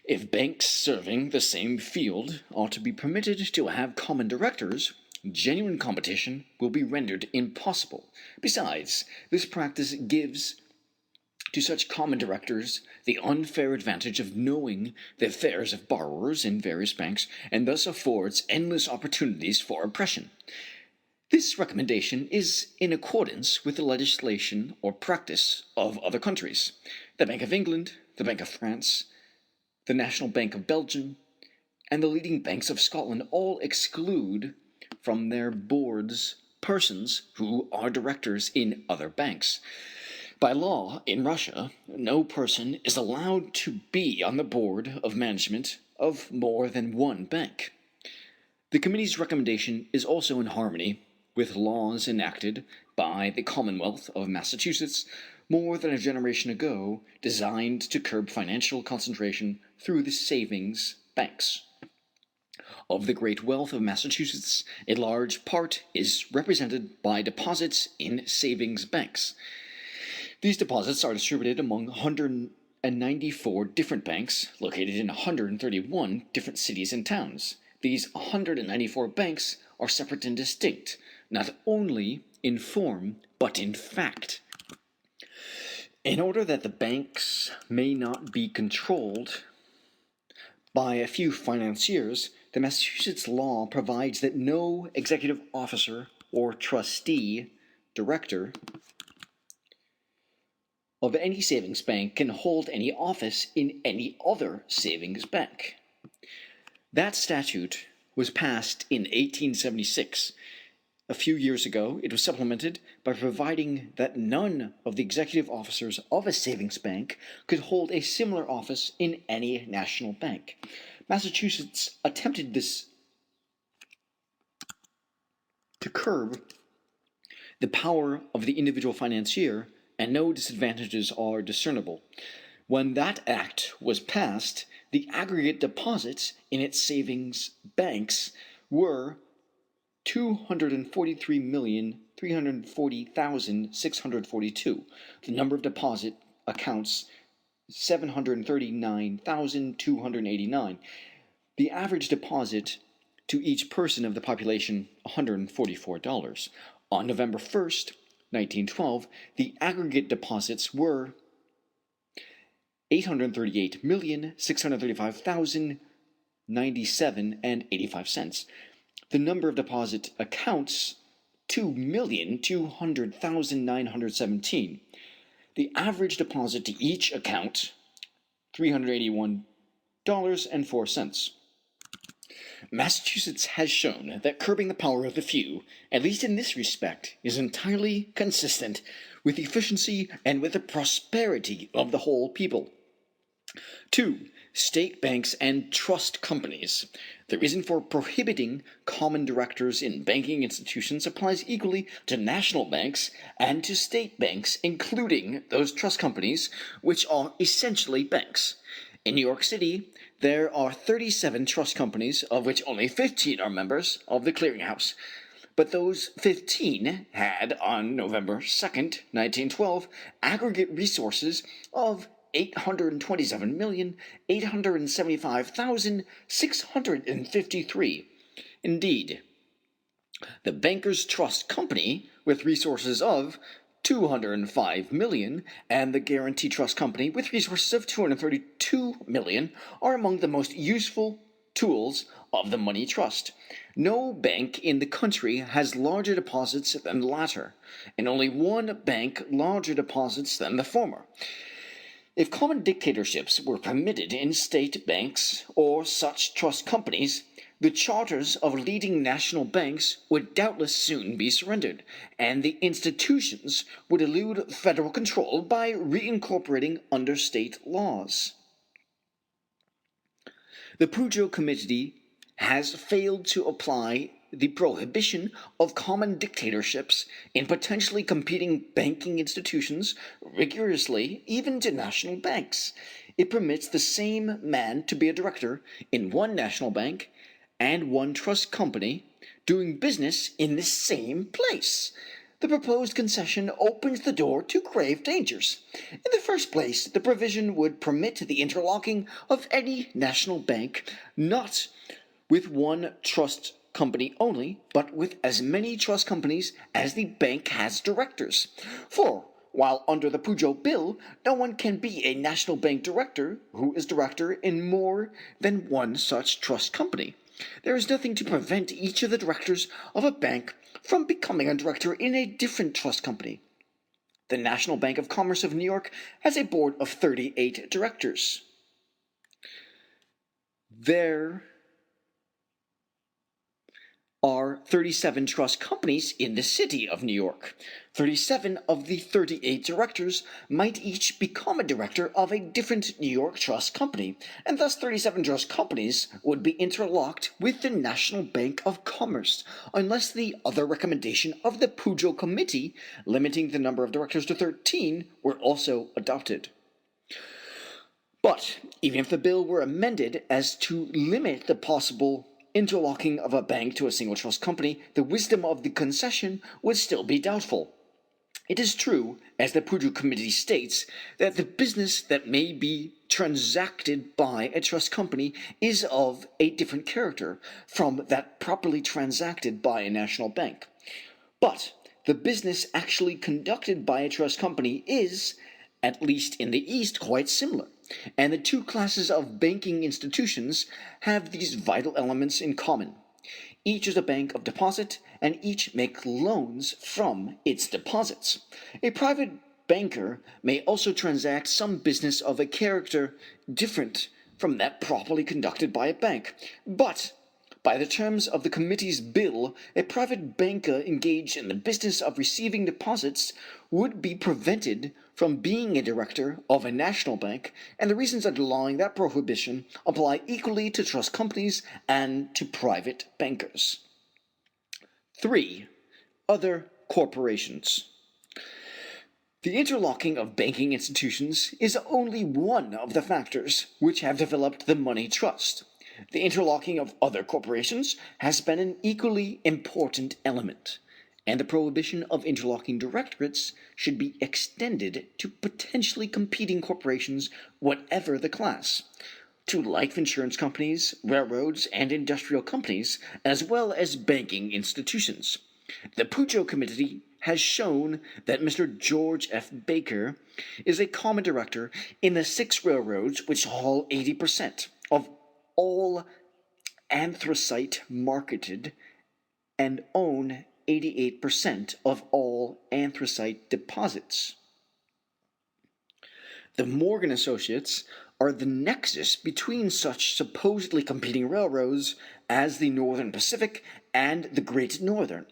If banks serving the same field are to be permitted to have common directors, genuine competition will be rendered impossible. Besides, this practice gives to such common directors the unfair advantage of knowing the affairs of borrowers in various banks, and thus affords endless opportunities for oppression. This recommendation is in accordance with the legislation or practice of other countries. The Bank of England, the Bank of France, the National Bank of Belgium, and the leading banks of Scotland all exclude from their boards persons who are directors in other banks. By law, in Russia, no person is allowed to be on the board of management of more than one bank. The committee's recommendation is also in harmony with laws enacted by the Commonwealth of Massachusetts more than a generation ago, designed to curb financial concentration through the savings banks. Of the great wealth of Massachusetts, a large part is represented by deposits in savings banks. These deposits are distributed among 194 different banks located in 131 different cities and towns. These 194 banks are separate and distinct, not only in form, but in fact. In order that the banks may not be controlled by a few financiers, the Massachusetts law provides that no executive officer or trustee, director of any savings bank can hold any office in any other savings bank. That statute was passed in 1876. A few years ago, it was supplemented by providing that none of the executive officers of a savings bank could hold a similar office in any national bank. Massachusetts attempted this to curb the power of the individual financier, and no disadvantages are discernible. When that act was passed, the aggregate deposits in its savings banks were 243,340,642. The number of deposit accounts 739,289. The average deposit to each person of the population $144. On November 1st, 1912, the aggregate deposits were 838,635,097 and 85 cents. The number of deposit accounts 2,200,917. The average deposit to each account $381.04. Massachusetts has shown that curbing the power of the few, at least in this respect, is entirely consistent with efficiency and with the prosperity of the whole people. 2. State banks and trust companies. The reason for prohibiting common directors in banking institutions applies equally to national banks and to state banks, including those trust companies which are essentially banks. In New York City, there are 37 trust companies, of which only 15 are members of the clearinghouse. But those 15 had, on November 2nd, 1912, aggregate resources of $827,875,653. Indeed, the Bankers Trust Company, with resources of $205 million, and the Guarantee Trust Company, with resources of $232 million, are among the most useful tools of the money trust. No bank in the country has larger deposits than the latter, and only one bank larger deposits than the former. If common dictatorships were permitted in state banks or such trust companies, the charters of leading national banks would doubtless soon be surrendered, and the institutions would elude federal control by reincorporating under state laws. The Pujo Committee has failed to apply the prohibition of common dictatorships in potentially competing banking institutions rigorously, even to national banks. It permits the same man to be a director in one national bank and one trust company doing business in the same place. The proposed concession opens the door to grave dangers. In the first place, the provision would permit the interlocking of any national bank not with one trust company only, but with as many trust companies as the bank has directors. For while under the Pujo Bill, no one can be a national bank director who is director in more than one such trust company. There is nothing to prevent each of the directors of a bank from becoming a director in a different trust company. The National Bank of Commerce of New York has a board of 38 directors. There are 37 trust companies in the city of New York. 37 of the 38 directors might each become a director of a different New York trust company, and thus 37 trust companies would be interlocked with the National Bank of Commerce, unless the other recommendation of the Pujo Committee, limiting the number of directors to 13, were also adopted. But even if the bill were amended as to limit the possible interlocking of a bank to a single trust company, the wisdom of the concession would still be doubtful. It is true, as the Pujo Committee states, that the business that may be transacted by a trust company is of a different character from that properly transacted by a national bank. But the business actually conducted by a trust company is, at least in the East, quite similar, and the two classes of banking institutions have these vital elements in common. Each is a bank of deposit, and each make loans from its deposits. A private banker may also transact some business of a character different from that properly conducted by a bank, but by the terms of the committee's bill, a private banker engaged in the business of receiving deposits would be prevented from being a director of a national bank, and the reasons underlying that prohibition apply equally to trust companies and to private bankers. 3. Other corporations. The interlocking of banking institutions is only one of the factors which have developed the money trust. The interlocking of other corporations has been an equally important element, and the prohibition of interlocking directorates should be extended to potentially competing corporations, whatever the class, to life insurance companies, railroads, and industrial companies, as well as banking institutions. The Pujo Committee has shown that Mr. George F. Baker is a common director in the 6 railroads which haul 80% of all anthracite marketed and own 88% of all anthracite deposits. The Morgan Associates are the nexus between such supposedly competing railroads as the Northern Pacific and the Great Northern,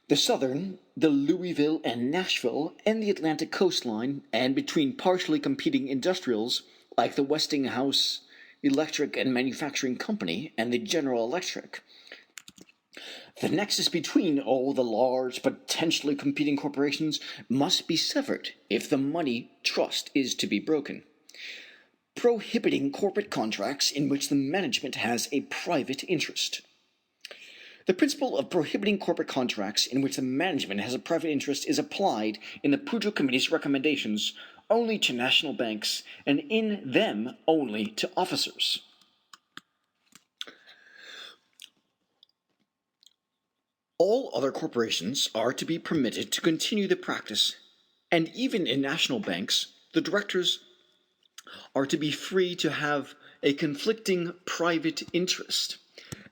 the Southern, the Louisville and Nashville, and the Atlantic coastline, and between partially competing industrials like the Westinghouse Electric and Manufacturing Company and the General Electric. The nexus between all the large, potentially competing corporations must be severed if the money trust is to be broken. Prohibiting corporate contracts in which the management has a private interest. The principle of prohibiting corporate contracts in which the management has a private interest is applied in the Pujo Committee's recommendations only to national banks, and in them only to officers. All other corporations are to be permitted to continue the practice, and even in national banks, the directors are to be free to have a conflicting private interest,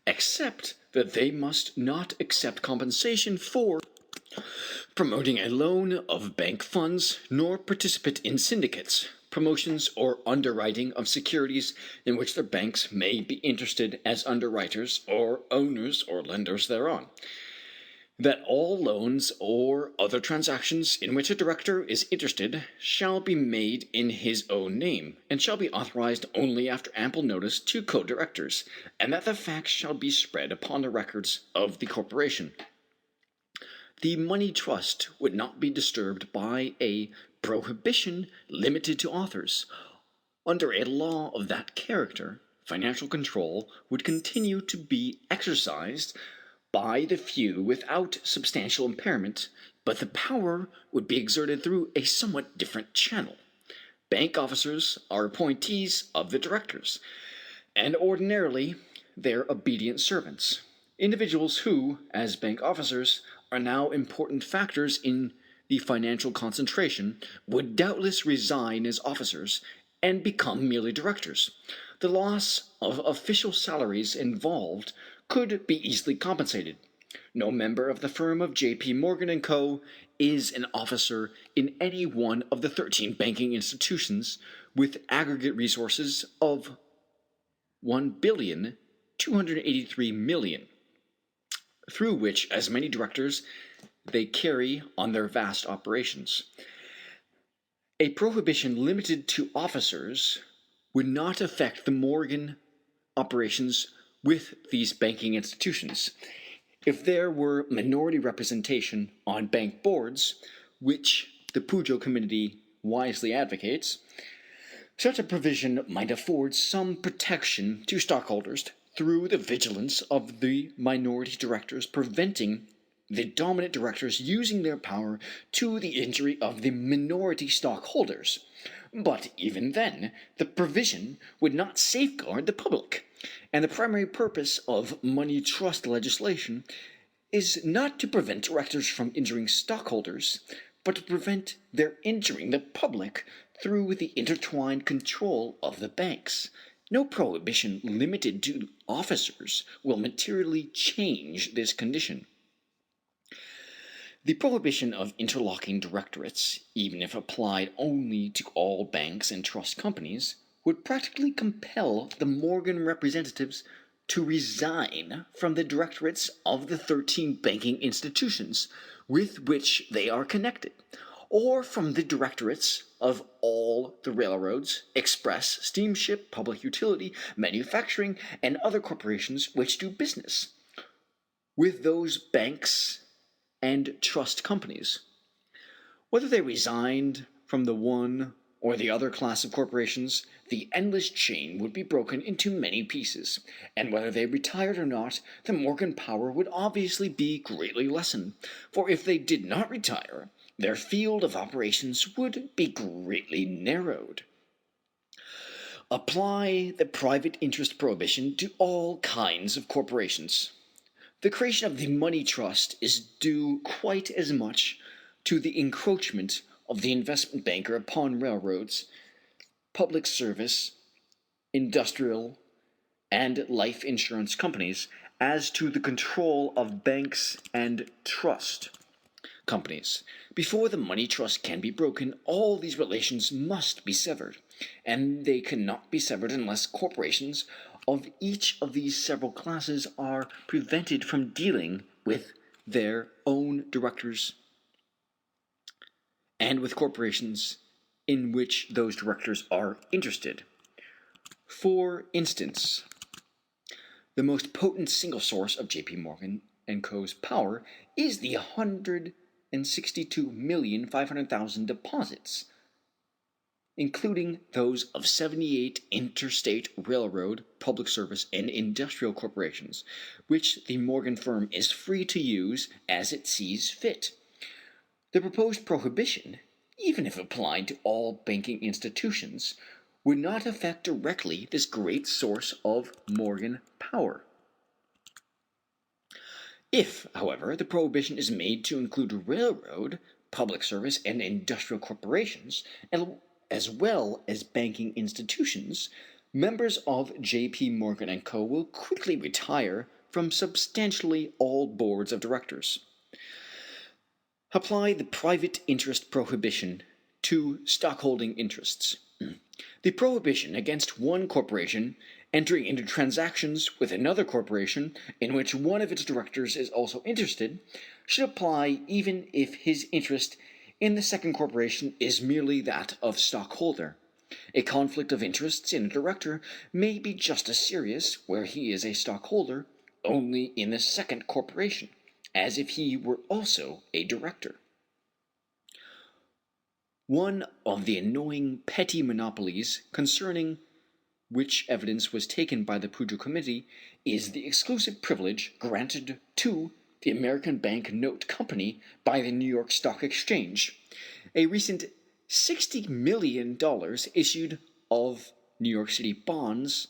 except that they must not accept compensation for promoting a loan of bank funds, nor participate in syndicates, promotions, or underwriting of securities in which their banks may be interested as underwriters or owners or lenders thereon. That all loans or other transactions in which a director is interested shall be made in his own name, and shall be authorized only after ample notice to co-directors, and that the facts shall be spread upon the records of the corporation. The money trust would not be disturbed by a prohibition limited to authors. Under a law of that character, financial control would continue to be exercised by the few without substantial impairment, but the power would be exerted through a somewhat different channel. Bank officers are appointees of the directors, and ordinarily their obedient servants. Individuals who, as bank officers, are now important factors in the financial concentration, would doubtless resign as officers and become merely directors. The loss of official salaries involved could be easily compensated. No member of the firm of J.P. Morgan & Co. is an officer in any one of the 13 banking institutions with aggregate resources of $1,283,000,000, through which as many directors they carry on their vast operations. A prohibition limited to officers would not affect the Morgan operations with these banking institutions. If there were minority representation on bank boards, which the Pujo Committee wisely advocates, such a provision might afford some protection to stockholders through the vigilance of the minority directors, preventing the dominant directors using their power to the injury of the minority stockholders. But even then, the provision would not safeguard the public, and the primary purpose of money trust legislation is not to prevent directors from injuring stockholders, but to prevent their injuring the public through the intertwined control of the banks. No prohibition limited to officers will materially change this condition. The prohibition of interlocking directorates, even if applied only to all banks and trust companies, would practically compel the Morgan representatives to resign from the directorates of the 13 banking institutions with which they are connected, or from the directorates of all the railroads, express, steamship, public utility, manufacturing, and other corporations which do business with those banks and trust companies. Whether they resigned from the one or the other class of corporations, the endless chain would be broken into many pieces, and whether they retired or not, the Morgan power would obviously be greatly lessened, for if they did not retire, their field of operations would be greatly narrowed. Apply the private interest prohibition to all kinds of corporations. The creation of the money trust is due quite as much to the encroachment of the investment banker upon railroads, public service, industrial, and life insurance companies as to the control of banks and trust companies. Before the money trust can be broken, all these relations must be severed, and they cannot be severed unless corporations of each of these several classes are prevented from dealing with their own directors and with corporations in which those directors are interested. For instance, the most potent single source of J.P. Morgan & Co.'s power is the 162,500,000 deposits, including those of 78 interstate railroad, public service, and industrial corporations, which the Morgan firm is free to use as it sees fit. The proposed prohibition, even if applied to all banking institutions, would not affect directly this great source of Morgan power. If, however, the prohibition is made to include railroad, public service, and industrial corporations, as well as banking institutions, members of J.P. Morgan & Co. will quickly retire from substantially all boards of directors. Apply the private interest prohibition to stockholding interests. The prohibition against one corporation entering into transactions with another corporation in which one of its directors is also interested should apply even if his interest in the second corporation is merely that of stockholder. A conflict of interests in a director may be just as serious where he is a stockholder only in the second corporation as if he were also a director. One of the annoying petty monopolies concerning which evidence was taken by the Pujo Committee is the exclusive privilege granted to the American Bank Note Company by the New York Stock Exchange. A recent $60 million issued of New York City bonds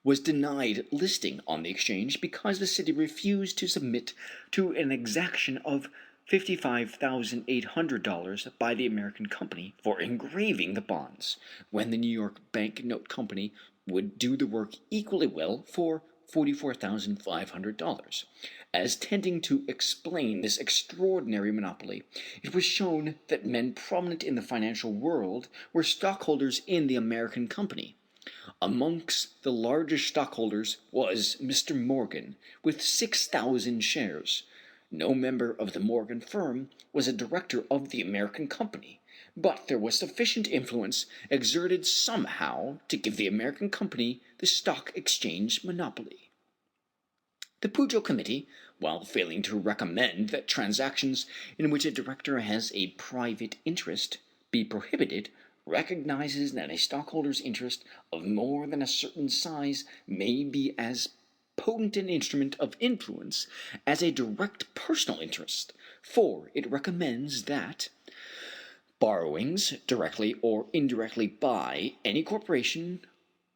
was denied listing on the exchange because the city refused to submit to an exaction of $55,800 by the American company for engraving the bonds, when the New York Bank Note Company would do the work equally well for $44,500. As tending to explain this extraordinary monopoly, it was shown that men prominent in the financial world were stockholders in the American company. Amongst the largest stockholders was Mr. Morgan, with 6,000 shares. No member of the Morgan firm was a director of the American company, but there was sufficient influence exerted somehow to give the American company the stock exchange monopoly. The Pujo Committee, while failing to recommend that transactions in which a director has a private interest be prohibited, recognizes that a stockholder's interest of more than a certain size may be as potent an instrument of influence as a direct personal interest, for it recommends that borrowings, directly or indirectly by any corporation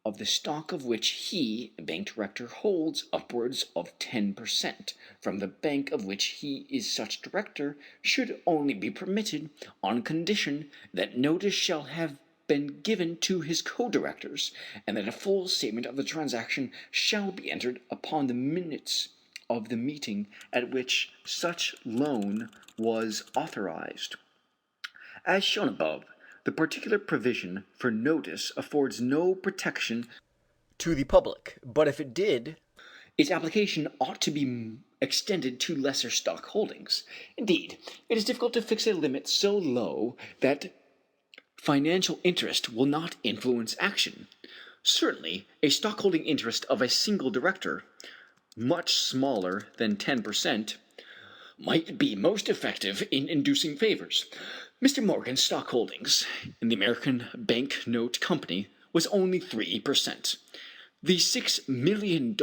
of the stock of which he, a bank director, holds upwards of 10% from the bank of which he is such director, should only be permitted on condition that notice shall have been given to his co-directors, and that a full statement of the transaction shall be entered upon the minutes of the meeting at which such loan was authorized. As shown above, the particular provision for notice affords no protection to the public, but if it did, its application ought to be extended to lesser stock holdings. Indeed, it is difficult to fix a limit so low that financial interest will not influence action. Certainly, a stockholding interest of a single director, much smaller than 10%, might be most effective in inducing favors. Mr. Morgan's stock holdings in the American Bank Note Company was only 3%. The $6 million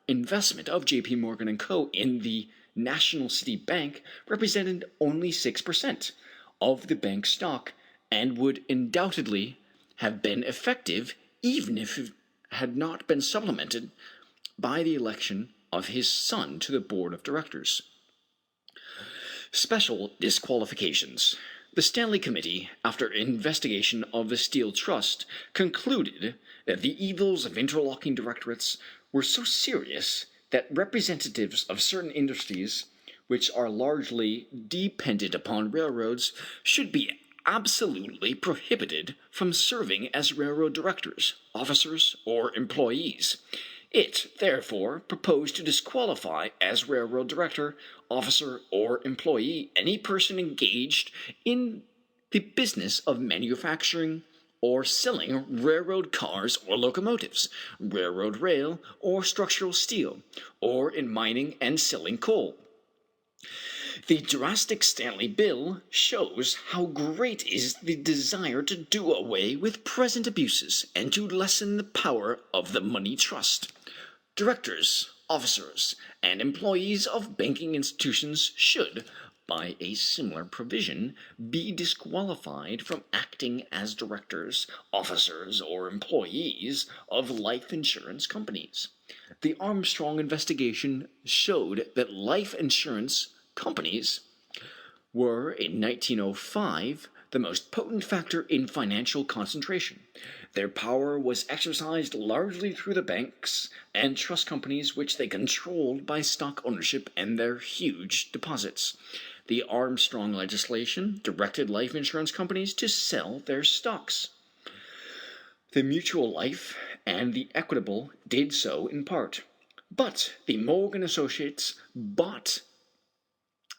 investment of J.P. Morgan & Co. in the National City Bank represented only 6% of the bank's stock, and would undoubtedly have been effective even if it had not been supplemented by the election of his son to the board of directors. Special disqualifications. The Stanley Committee, after investigation of the Steel Trust, concluded that the evils of interlocking directorates were so serious that representatives of certain industries, which are largely dependent upon railroads, should be absolutely prohibited from serving as railroad directors, officers, or employees. It, therefore, proposed to disqualify as railroad director, officer, or employee any person engaged in the business of manufacturing or selling railroad cars or locomotives, railroad rail or structural steel, or in mining and selling coal. The drastic Stanley Bill shows how great is the desire to do away with present abuses and to lessen the power of the money trust. Directors, officers, and employees of banking institutions should, by a similar provision, be disqualified from acting as directors, officers, or employees of life insurance companies. The Armstrong investigation showed that life insurance companies were, in 1905, the most potent factor in financial concentration. Their power was exercised largely through the banks and trust companies which they controlled by stock ownership and their huge deposits. The Armstrong legislation directed life insurance companies to sell their stocks. The Mutual Life and the Equitable did so in part. But the Morgan Associates bought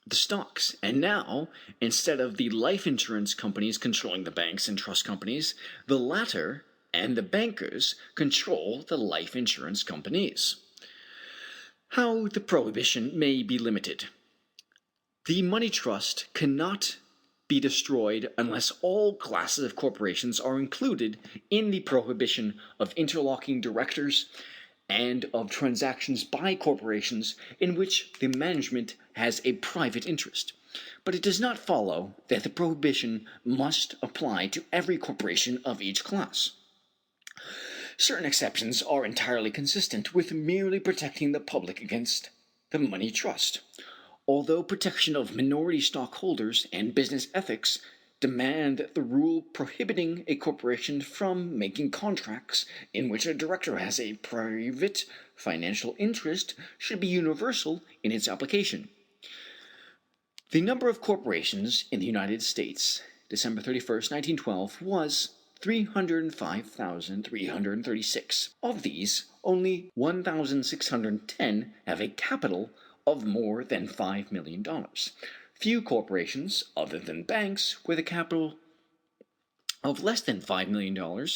the stocks, and now, instead of the life insurance companies controlling the banks and trust companies, the latter and the bankers control the life insurance companies. How the prohibition may be limited. The money trust cannot be destroyed unless all classes of corporations are included in the prohibition of interlocking directors and of transactions by corporations in which the management has a private interest. But it does not follow that the prohibition must apply to every corporation of each class. Certain exceptions are entirely consistent with merely protecting the public against the money trust. Although protection of minority stockholders and business ethics demand that the rule prohibiting a corporation from making contracts in which a director has a private financial interest should be universal in its application. The number of corporations in the United States, December 31st, 1912, was 305,336. Of these, only 1,610 have a capital of more than $5 million. Few corporations, other than banks, with a capital of less than $5 million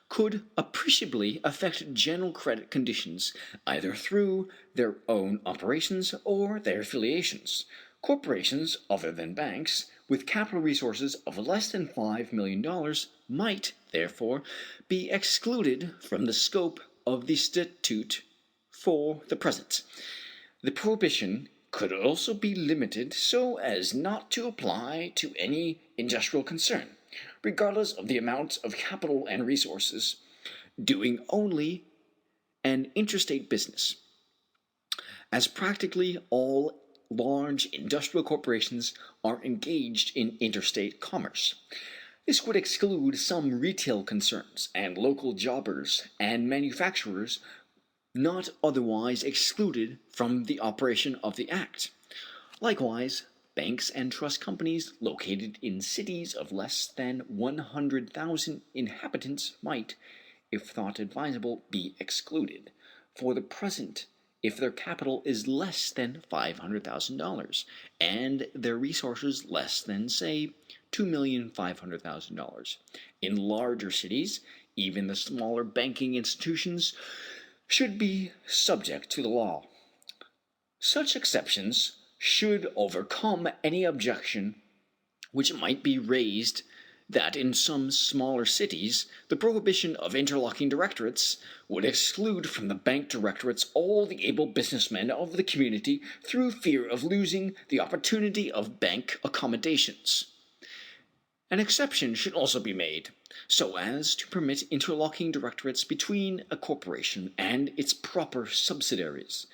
could appreciably affect general credit conditions either through their own operations or their affiliations. Corporations, other than banks, with capital resources of less than $5 million might, therefore, be excluded from the scope of the statute for the present. The prohibition could also be limited so as not to apply to any industrial concern, regardless of the amount of capital and resources, doing only an interstate business, as practically all large industrial corporations are engaged in interstate commerce. This would exclude some retail concerns and local jobbers and manufacturers not otherwise excluded from the operation of the Act. Likewise, banks and trust companies located in cities of less than 100,000 inhabitants might, if thought advisable, be excluded. For the present, if their capital is less than $500,000 and their resources less than, say, $2,500,000. In larger cities, even the smaller banking institutions should be subject to the law. Such exceptions should overcome any objection which might be raised that in some smaller cities the prohibition of interlocking directorates would exclude from the bank directorates all the able businessmen of the community through fear of losing the opportunity of bank accommodations. An exception should also be made, so as to permit interlocking directorates between a corporation and its proper subsidiaries,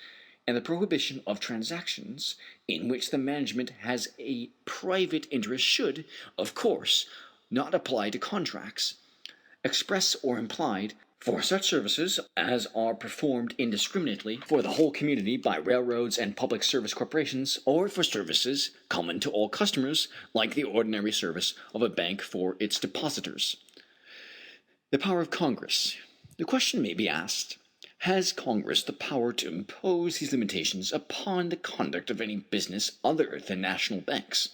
and the prohibition of transactions in which the management has a private interest should, of course, not apply to contracts, express or implied, for such services as are performed indiscriminately for the whole community by railroads and public service corporations, or for services common to all customers, like the ordinary service of a bank for its depositors. The power of Congress. The question may be asked, has Congress the power to impose these limitations upon the conduct of any business other than national banks?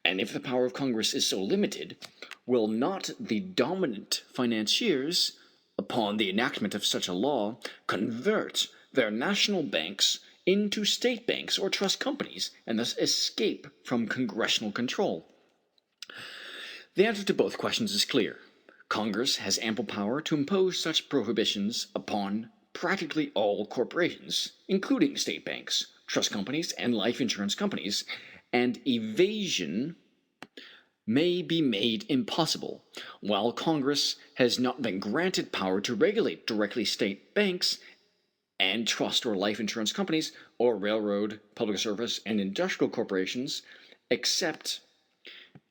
And if the power of Congress is so limited, will not the dominant financiers, upon the enactment of such a law, convert their national banks into state banks or trust companies, and thus escape from congressional control? The answer to both questions is clear. Congress has ample power to impose such prohibitions upon practically all corporations, including state banks, trust companies, and life insurance companies, and evasion may be made impossible. While Congress has not been granted power to regulate directly state banks and trust or life insurance companies, or railroad, public service, and industrial corporations, except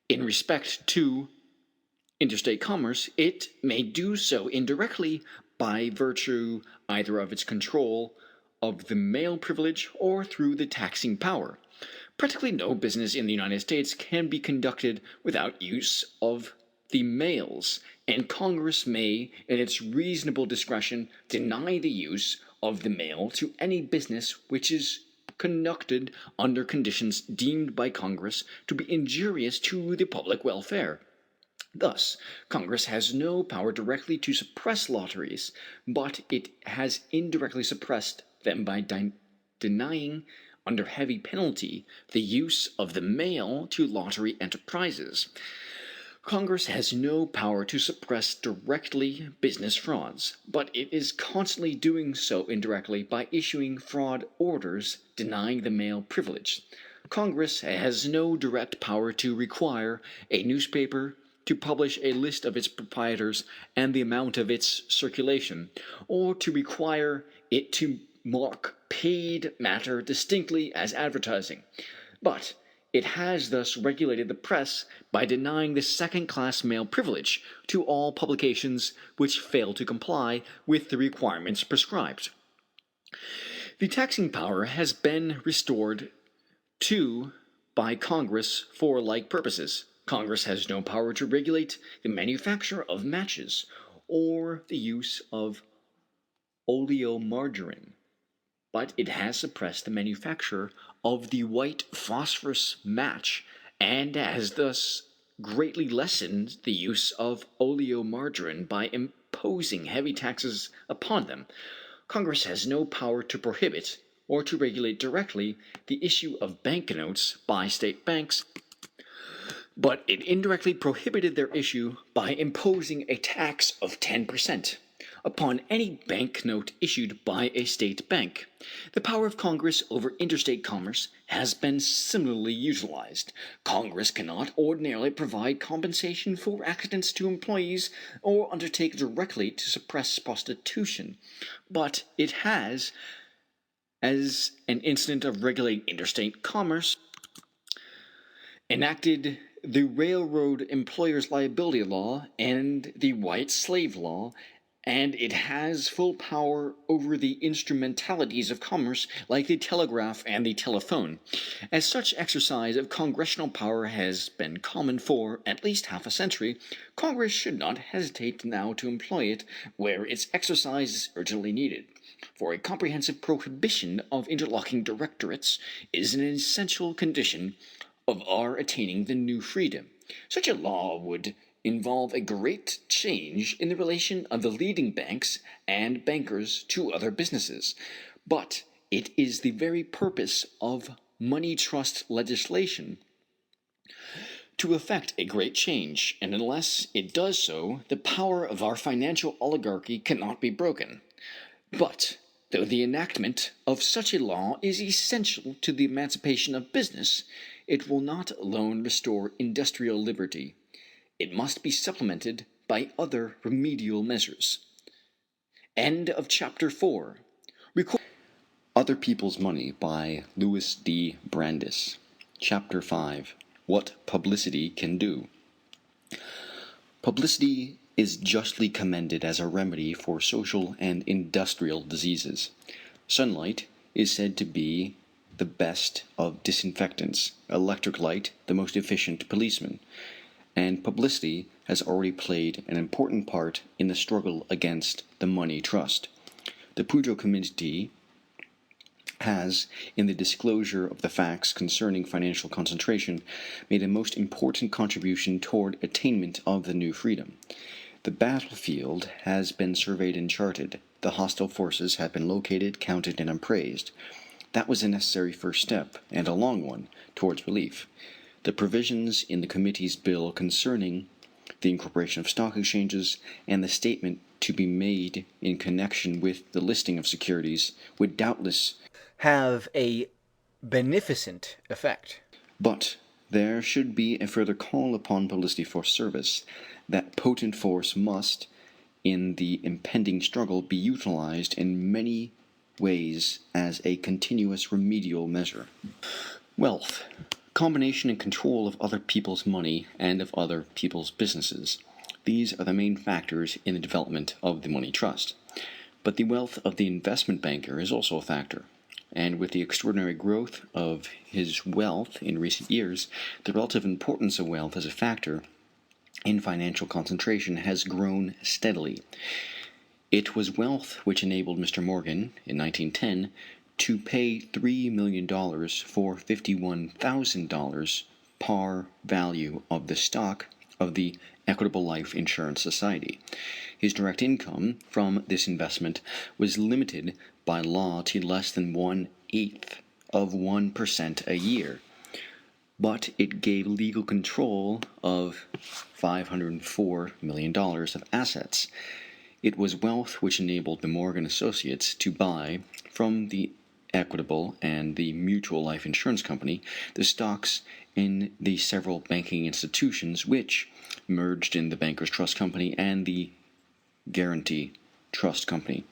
In respect to interstate commerce, it may do so indirectly by virtue either of its control of the mail privilege or through the taxing power. Practically no business in the United States can be conducted without use of the mails, and Congress may, in its reasonable discretion, deny the use of the mail to any business which is conducted under conditions deemed by Congress to be injurious to the public welfare. Thus, Congress has no power directly to suppress lotteries, but it has indirectly suppressed them by denying, under heavy penalty, the use of the mail to lottery enterprises. Congress has no power to suppress directly business frauds, but it is constantly doing so indirectly by issuing fraud orders denying the mail privilege. Congress has no direct power to require a newspaper to publish a list of its proprietors and the amount of its circulation, or to require it to mark paid matter distinctly as advertising. But it has thus regulated the press by denying the second-class mail privilege to all publications which fail to comply with the requirements prescribed. The taxing power has been restored to by Congress for like purposes. Congress has no power to regulate the manufacture of matches or the use of oleomargarine, but it has suppressed the manufacture of the white phosphorus match and has thus greatly lessened the use of oleomargarine by imposing heavy taxes upon them. Congress has no power to prohibit or to regulate directly the issue of banknotes by state banks, but it indirectly prohibited their issue by imposing a tax of 10% upon any banknote issued by a state bank. The power of Congress over interstate commerce has been similarly utilized. Congress cannot ordinarily provide compensation for accidents to employees or undertake directly to suppress prostitution, but it has, as an incident of regulating interstate commerce, enacted the Railroad Employers' Liability Law and the White Slave Law, and it has full power over the instrumentalities of commerce like the telegraph and the telephone. As such exercise of congressional power has been common for at least half a century, Congress should not hesitate now to employ it where its exercise is urgently needed. For a comprehensive prohibition of interlocking directorates is an essential condition of our attaining the new freedom. Such a law would involve a great change in the relation of the leading banks and bankers to other businesses, but it is the very purpose of money trust legislation to effect a great change, and unless it does so, the power of our financial oligarchy cannot be broken. But though the enactment of such a law is essential to the emancipation of business, it will not alone restore industrial liberty. It must be supplemented by other remedial measures. End of Chapter 4. Other People's Money by Louis Brandeis. Chapter 5. What Publicity Can Do. Publicity is justly commended as a remedy for social and industrial diseases. Sunlight is said to be the best of disinfectants, electric light the most efficient policeman, and publicity has already played an important part in the struggle against the money trust. The Pujo Committee has, in the disclosure of the facts concerning financial concentration, made a most important contribution toward attainment of the new freedom. The battlefield has been surveyed and charted. The hostile forces have been located, counted, and appraised. That was a necessary first step, and a long one, towards relief. The provisions in the committee's bill concerning the incorporation of stock exchanges and the statement to be made in connection with the listing of securities would doubtless have a beneficent effect. But there should be a further call upon publicity for service. That potent force must, in the impending struggle, be utilized in many ways as a continuous remedial measure. Wealth. combination and control of other people's money and of other people's businesses. These are the main factors in the development of the money trust. But the wealth of the investment banker is also a factor. And with the extraordinary growth of his wealth in recent years, the relative importance of wealth as a factor in financial concentration has grown steadily. It was wealth which enabled Mr. Morgan, in 1910, to pay $3 million for $51,000 par value of the stock of the Equitable Life Insurance Society. His direct income from this investment was limited by law to less than 1/8 of 1% a year, but it gave legal control of $504 million of assets. It was wealth which enabled the Morgan Associates to buy from the Equitable and the Mutual Life Insurance Company the stocks in the several banking institutions which merged in the Bankers Trust Company and the Guarantee Trust Company,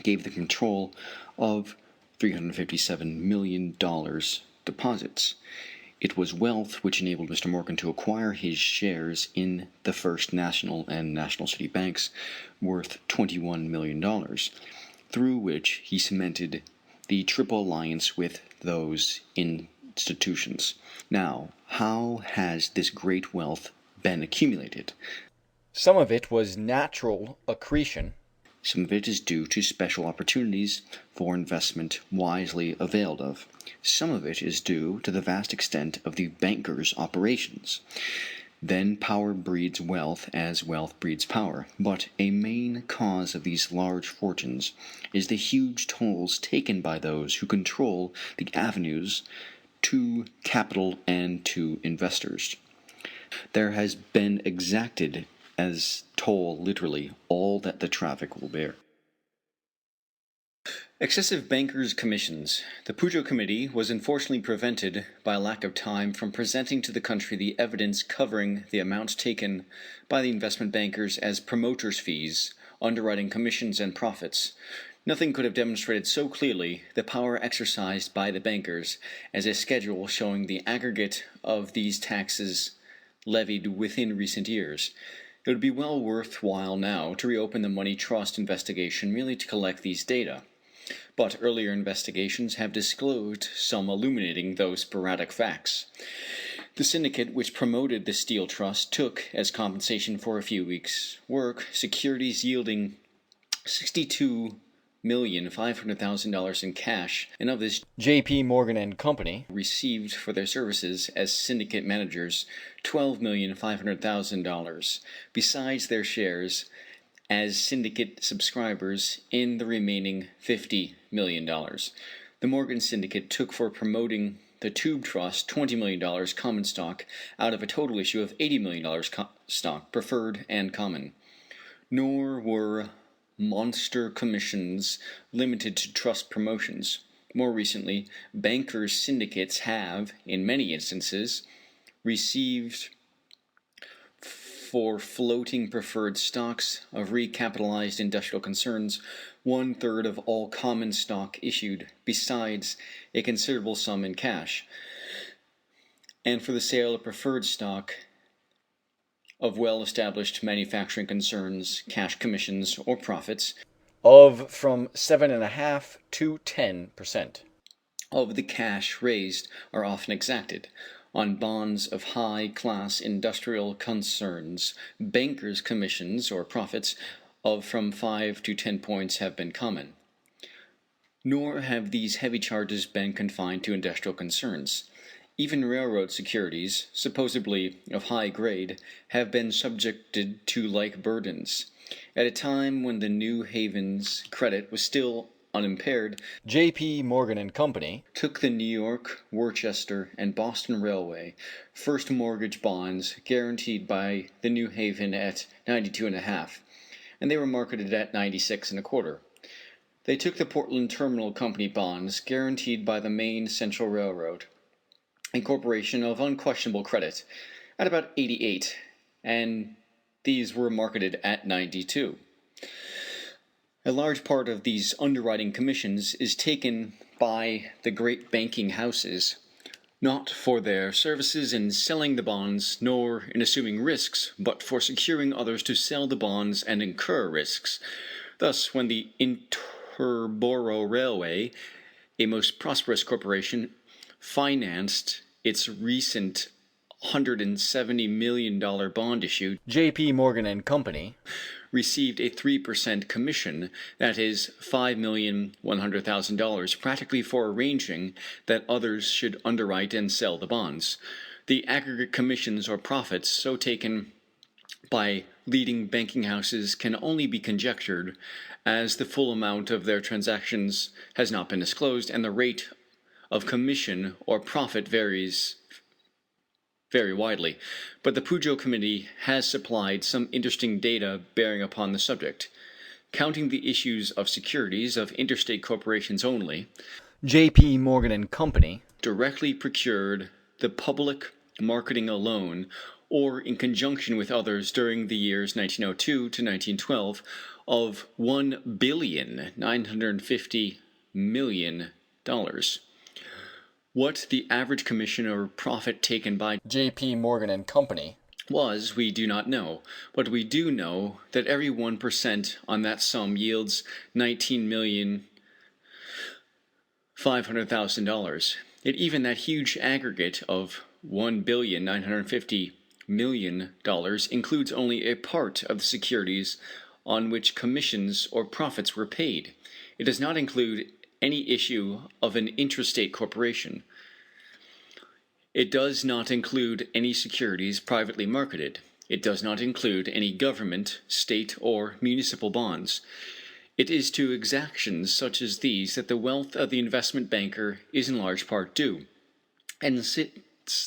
gave the control of $357 million deposits. It was wealth which enabled Mr. Morgan to acquire his shares in the First National and National City Banks worth $21 million, through which he cemented the triple alliance with those institutions. Now, how has this great wealth been accumulated? Some of it was natural accretion. Some of it is due to special opportunities for investment wisely availed of. Some of it is due to the vast extent of the banker's operations. Then power breeds wealth as wealth breeds power. But a main cause of these large fortunes is the huge tolls taken by those who control the avenues to capital and to investors. There has been exacted as toll literally all that the traffic will bear. Excessive bankers' commissions. The Pujo Committee was unfortunately prevented by a lack of time from presenting to the country the evidence covering the amounts taken by the investment bankers as promoters' fees, underwriting commissions, and profits. Nothing could have demonstrated so clearly the power exercised by the bankers as a schedule showing the aggregate of these taxes levied within recent years. It would be well worthwhile now to reopen the money trust investigation merely to collect these data. But earlier investigations have disclosed some illuminating those sporadic facts. The syndicate which promoted the Steel Trust took, as compensation for a few weeks' work, securities yielding $62,500,000 in cash, and of this J.P. Morgan and Company received for their services as syndicate managers $12,500,000, besides their shares as syndicate subscribers in the remaining $50 million. The Morgan Syndicate took for promoting the Tube Trust $20 million common stock out of a total issue of $80 million stock, preferred and common. Nor were monster commissions limited to trust promotions. More recently, bankers' syndicates have, in many instances, received for floating preferred stocks of recapitalized industrial concerns 1/3 of all common stock issued, besides a considerable sum in cash, and for the sale of preferred stock of well-established manufacturing concerns, cash commissions or profits of from 7.5% to 10% of the cash raised are often exacted. On bonds of high-class industrial concerns, bankers' commissions or profits of from 5 to 10 points have been common. Nor have these heavy charges been confined to industrial concerns. Even railroad securities, supposedly of high grade, have been subjected to like burdens. At a time when the New Haven's credit was still unimpaired, J.P. Morgan and Company took the New York, Worcester, and Boston Railway first mortgage bonds guaranteed by the New Haven at 92.5, and they were marketed at 96.25. They took the Portland Terminal Company bonds guaranteed by the Maine Central Railroad, a corporation of unquestionable credit, at about 88, and these were marketed at 92. A large part of these underwriting commissions is taken by the great banking houses, not for their services in selling the bonds nor in assuming risks, but for securing others to sell the bonds and incur risks. Thus, when the Interborough Railway, a most prosperous corporation, financed its recent $170 million bond issue, J.P. Morgan and Company received a 3% commission, that is $5,100,000, practically for arranging that others should underwrite and sell the bonds. The aggregate commissions or profits so taken by leading banking houses can only be conjectured, as the full amount of their transactions has not been disclosed, and the rate of commission or profit varies very widely. But the Pujo Committee has supplied some interesting data bearing upon the subject. Counting the issues of securities of interstate corporations only, J.P. Morgan and Company directly procured the public marketing alone, or in conjunction with others during the years 1902 to 1912, of $1,950,000,000. What the average commission or profit taken by J.P. Morgan and Company was, we do not know, but we do know that every 1% on that sum yields $19,500,000. Yet even that huge aggregate of $1,950,000,000 includes only a part of the securities on which commissions or profits were paid. It does not include any issue of an intrastate corporation. It does not include any securities privately marketed. It does not include any government, state, or municipal bonds. It is to exactions such as these that the wealth of the investment banker is in large part due. And since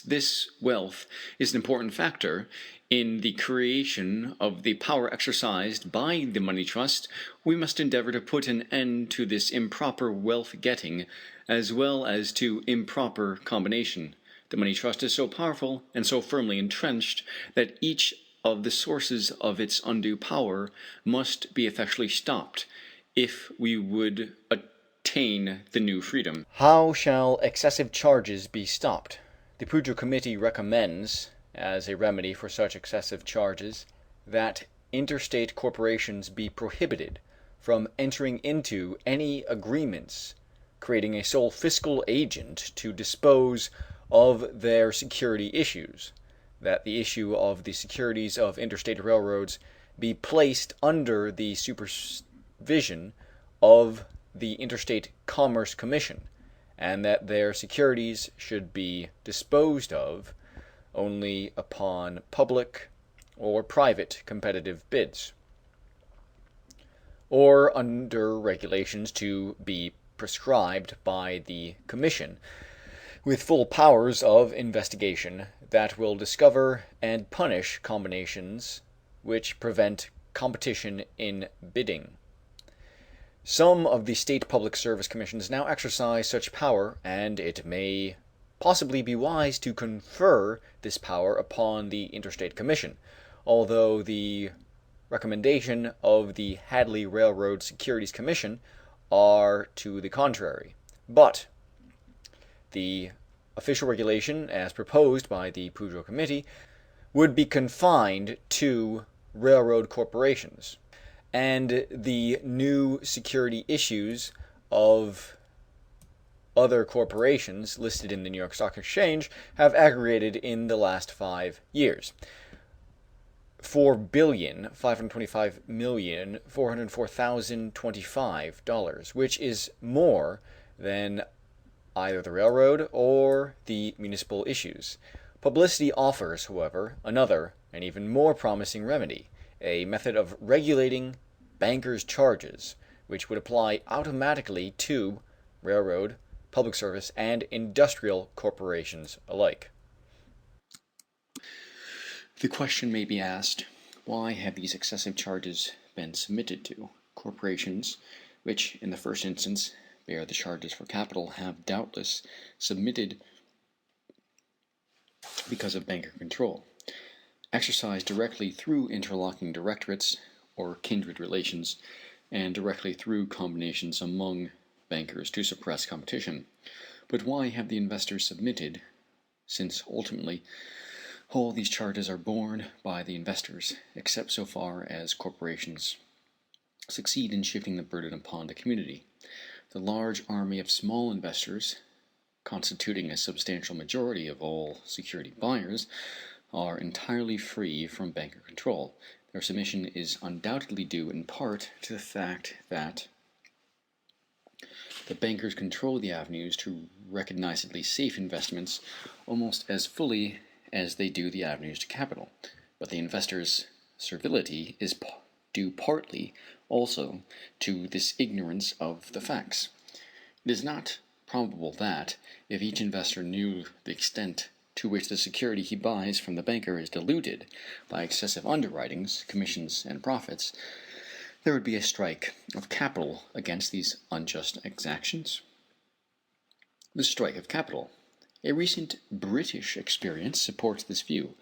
this wealth is an important factor in the creation of the power exercised by the money trust, we must endeavor to put an end to this improper wealth-getting as well as to improper combination. The money trust is so powerful and so firmly entrenched that each of the sources of its undue power must be effectually stopped if we would attain the new freedom. How shall excessive charges be stopped? The Pujo Committee recommends, as a remedy for such excessive charges, that interstate corporations be prohibited from entering into any agreements creating a sole fiscal agent to dispose of their security issues, that the issue of the securities of interstate railroads be placed under the supervision of the Interstate Commerce Commission, and that their securities should be disposed of only upon public or private competitive bids, or under regulations to be prescribed by the Commission, with full powers of investigation that will discover and punish combinations which prevent competition in bidding. Some of the state public service commissions now exercise such power, and it may possibly be wise to confer this power upon the Interstate Commission, although the recommendation of the Hadley Railroad Securities Commission are to the contrary. But the official regulation, as proposed by the Pujo Committee, would be confined to railroad corporations, and the new security issues of other corporations listed in the New York Stock Exchange have aggregated in the last 5 years $4,525,404,025, which is more than either the railroad or the municipal issues. Publicity offers, however, another and even more promising remedy, a method of regulating bankers' charges, which would apply automatically to railroad, public service, and industrial corporations alike. The question may be asked, why have these excessive charges been submitted to? Corporations, which in the first instance bear the charges for capital, have doubtless submitted because of banker control, exercised directly through interlocking directorates or kindred relations, and directly through combinations among bankers to suppress competition. But why have the investors submitted since ultimately all these charges are borne by the investors, except so far as corporations succeed in shifting the burden upon the community. The large army of small investors, constituting a substantial majority of all security buyers, are entirely free from banker control. Their submission is undoubtedly due in part to the fact that the bankers control the avenues to recognizably safe investments almost as fully as they do the avenues to capital. But the investors' servility is due partly also to this ignorance of the facts. It is not probable that, if each investor knew the extent to which the security he buys from the banker is diluted by excessive underwritings, commissions, and profits, there would be a strike of capital against these unjust exactions. The strike of capital. A recent British experience supports this view.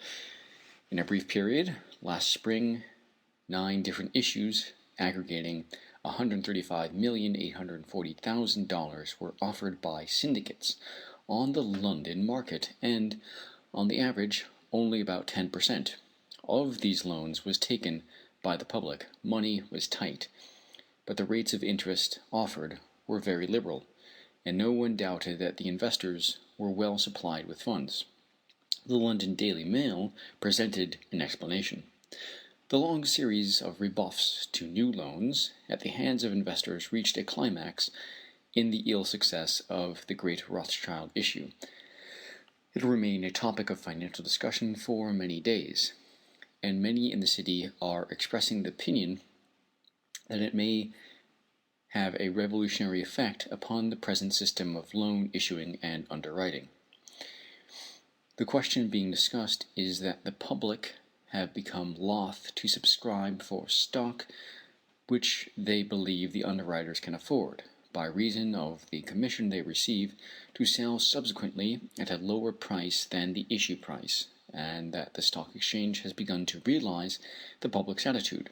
In a brief period, last spring, 9 different issues aggregating $135,840,000 were offered by syndicates on the London market, and on the average, only about 10% of these loans was taken by the public. Money was tight, but the rates of interest offered were very liberal, and no one doubted that the investors were well supplied with funds. The London Daily Mail presented an explanation. The long series of rebuffs to new loans at the hands of investors reached a climax in the ill success of the great Rothschild issue. It will remain a topic of financial discussion for many days, and many in the city are expressing the opinion that it may have a revolutionary effect upon the present system of loan issuing and underwriting. The question being discussed is that the public have become loath to subscribe for stock which they believe the underwriters can afford, by reason of the commission they receive, to sell subsequently at a lower price than the issue price, and that the stock exchange has begun to realize the public's attitude.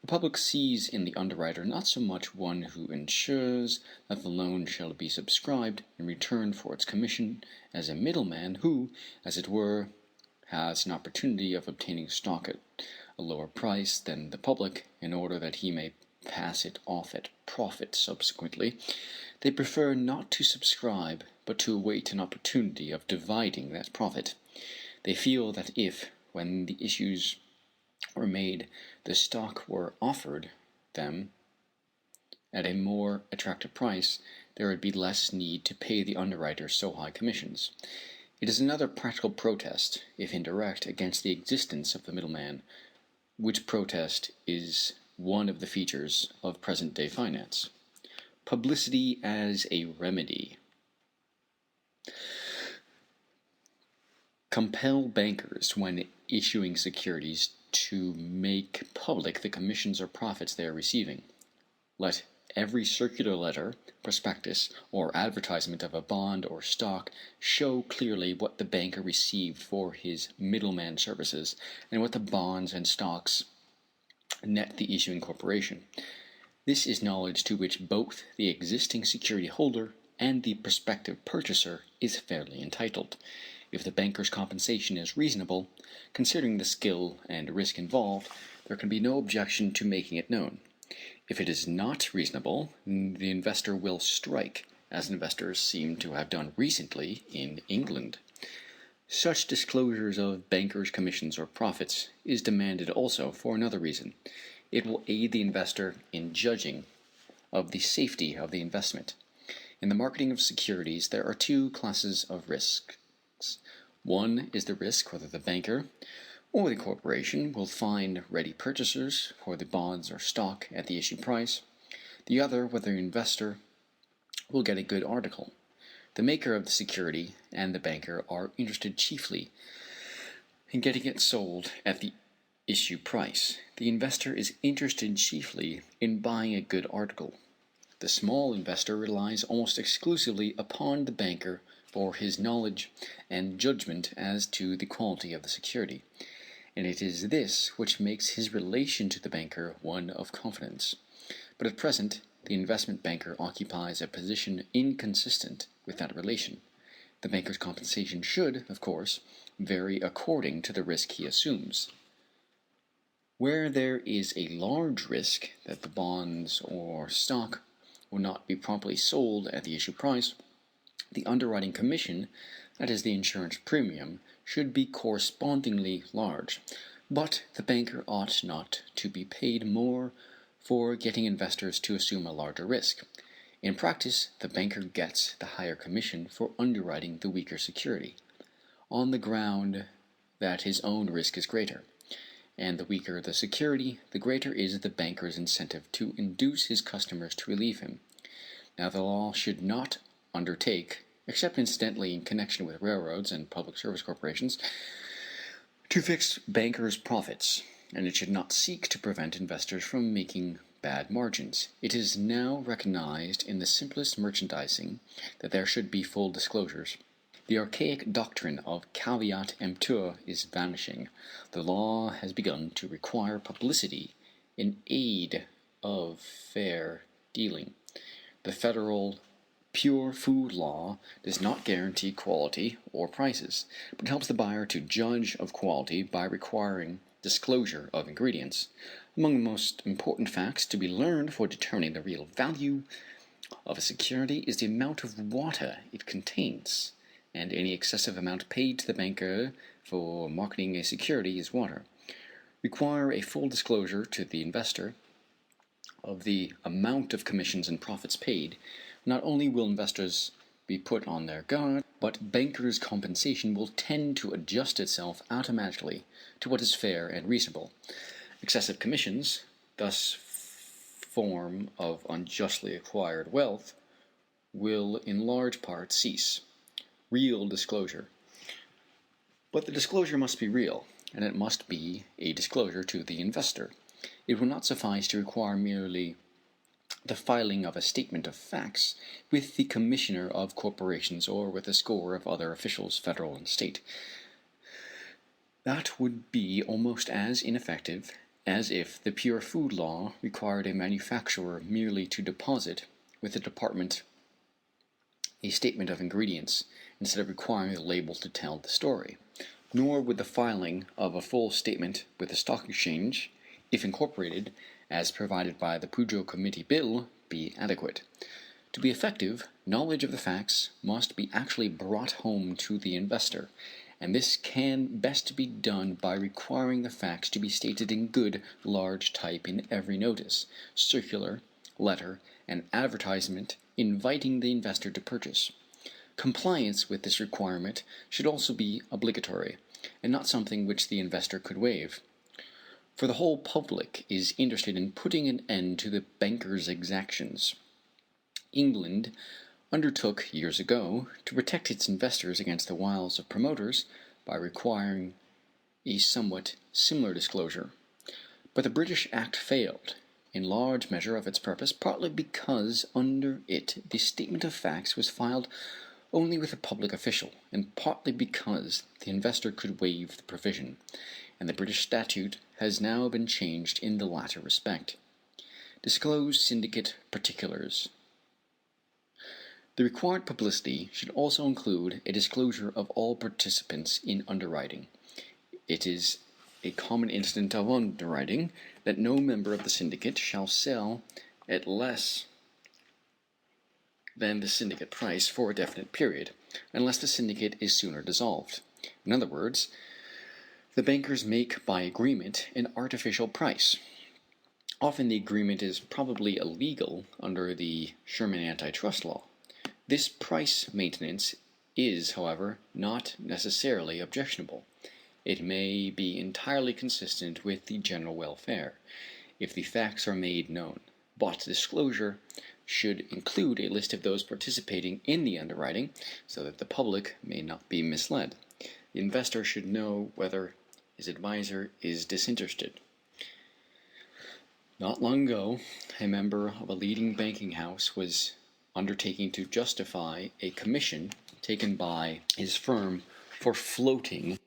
The public sees in the underwriter not so much one who ensures that the loan shall be subscribed in return for its commission as a middleman who, as it were, has an opportunity of obtaining stock at a lower price than the public in order that he may pass it off at profit subsequently. They prefer not to subscribe, but to await an opportunity of dividing that profit. They feel that if, when the issues were made, the stock were offered them at a more attractive price, there would be less need to pay the underwriter so high commissions. It is another practical protest, if indirect, against the existence of the middleman, which protest is one of the features of present-day finance. Publicity as a remedy. Compel bankers, when issuing securities, to make public the commissions or profits they are receiving. Let every circular letter, prospectus, or advertisement of a bond or stock show clearly what the banker received for his middleman services, and what the bonds and stocks net the issuing corporation. This is knowledge to which both the existing security holder and the prospective purchaser is fairly entitled. If the banker's compensation is reasonable, considering the skill and risk involved, there can be no objection to making it known. If it is not reasonable, the investor will strike, as investors seem to have done recently in England. Such disclosures of bankers' commissions or profits is demanded also for another reason. It will aid the investor in judging of the safety of the investment. In the marketing of securities, there are 2 classes of risks. One is the risk whether the banker or the corporation will find ready purchasers for the bonds or stock at the issue price. The other, whether the investor will get a good article. The maker of the security and the banker are interested chiefly in getting it sold at the issue price. The investor is interested chiefly in buying a good article. The small investor relies almost exclusively upon the banker for his knowledge and judgment as to the quality of the security, and it is this which makes his relation to the banker one of confidence. But at present, the investment banker occupies a position inconsistent with that relation. The banker's compensation should, of course, vary according to the risk he assumes. Where there is a large risk that the bonds or stock will not be promptly sold at the issue price, the underwriting commission, that is the insurance premium, should be correspondingly large. But the banker ought not to be paid more for getting investors to assume a larger risk. In practice, the banker gets the higher commission for underwriting the weaker security, on the ground that his own risk is greater. And the weaker the security, the greater is the banker's incentive to induce his customers to relieve him. Now, the law should not undertake, except incidentally in connection with railroads and public service corporations, to fix bankers' profits, and it should not seek to prevent investors from making bad margins. It is now recognized in the simplest merchandising that there should be full disclosures. The archaic doctrine of caveat emptor is vanishing. The law has begun to require publicity in aid of fair dealing. The federal pure food law does not guarantee quality or prices, but helps the buyer to judge of quality by requiring disclosure of ingredients. Among the most important facts to be learned for determining the real value of a security is the amount of water it contains, and any excessive amount paid to the banker for marketing a security is water. Require a full disclosure to the investor of the amount of commissions and profits paid. Not only will investors be put on their guard, but bankers' compensation will tend to adjust itself automatically to what is fair and reasonable. Excessive commissions, thus form of unjustly acquired wealth, will in large part cease. Real disclosure. But the disclosure must be real, and it must be a disclosure to the investor. It will not suffice to require merely the filing of a statement of facts with the Commissioner of Corporations or with a score of other officials, federal and state. That would be almost as ineffective as if the pure food law required a manufacturer merely to deposit with the department a statement of ingredients instead of requiring the label to tell the story. Nor would the filing of a full statement with the stock exchange, if incorporated, as provided by the Pujo Committee bill, be adequate. To be effective, knowledge of the facts must be actually brought home to the investor, and this can best be done by requiring the facts to be stated in good, large type in every notice, circular, letter, and advertisement inviting the investor to purchase. Compliance with this requirement should also be obligatory, and not something which the investor could waive. For the whole public is interested in putting an end to the bankers' exactions. England undertook years ago to protect its investors against the wiles of promoters by requiring a somewhat similar disclosure. But the British Act failed, in large measure of its purpose, partly because under it the statement of facts was filed only with a public official, and partly because the investor could waive the provision, and the British statute has now been changed in the latter respect. Disclose syndicate particulars. The required publicity should also include a disclosure of all participants in underwriting. It is a common incident of underwriting that no member of the syndicate shall sell at less than the syndicate price for a definite period, unless the syndicate is sooner dissolved. In other words, the bankers make by agreement an artificial price. Often the agreement is probably illegal under the Sherman antitrust law. This price maintenance is, however, not necessarily objectionable. It may be entirely consistent with the general welfare, if the facts are made known, but disclosure should include a list of those participating in the underwriting so that the public may not be misled. The investor should know whether his advisor is disinterested. Not long ago, a member of a leading banking house was undertaking to justify a commission taken by his firm for floating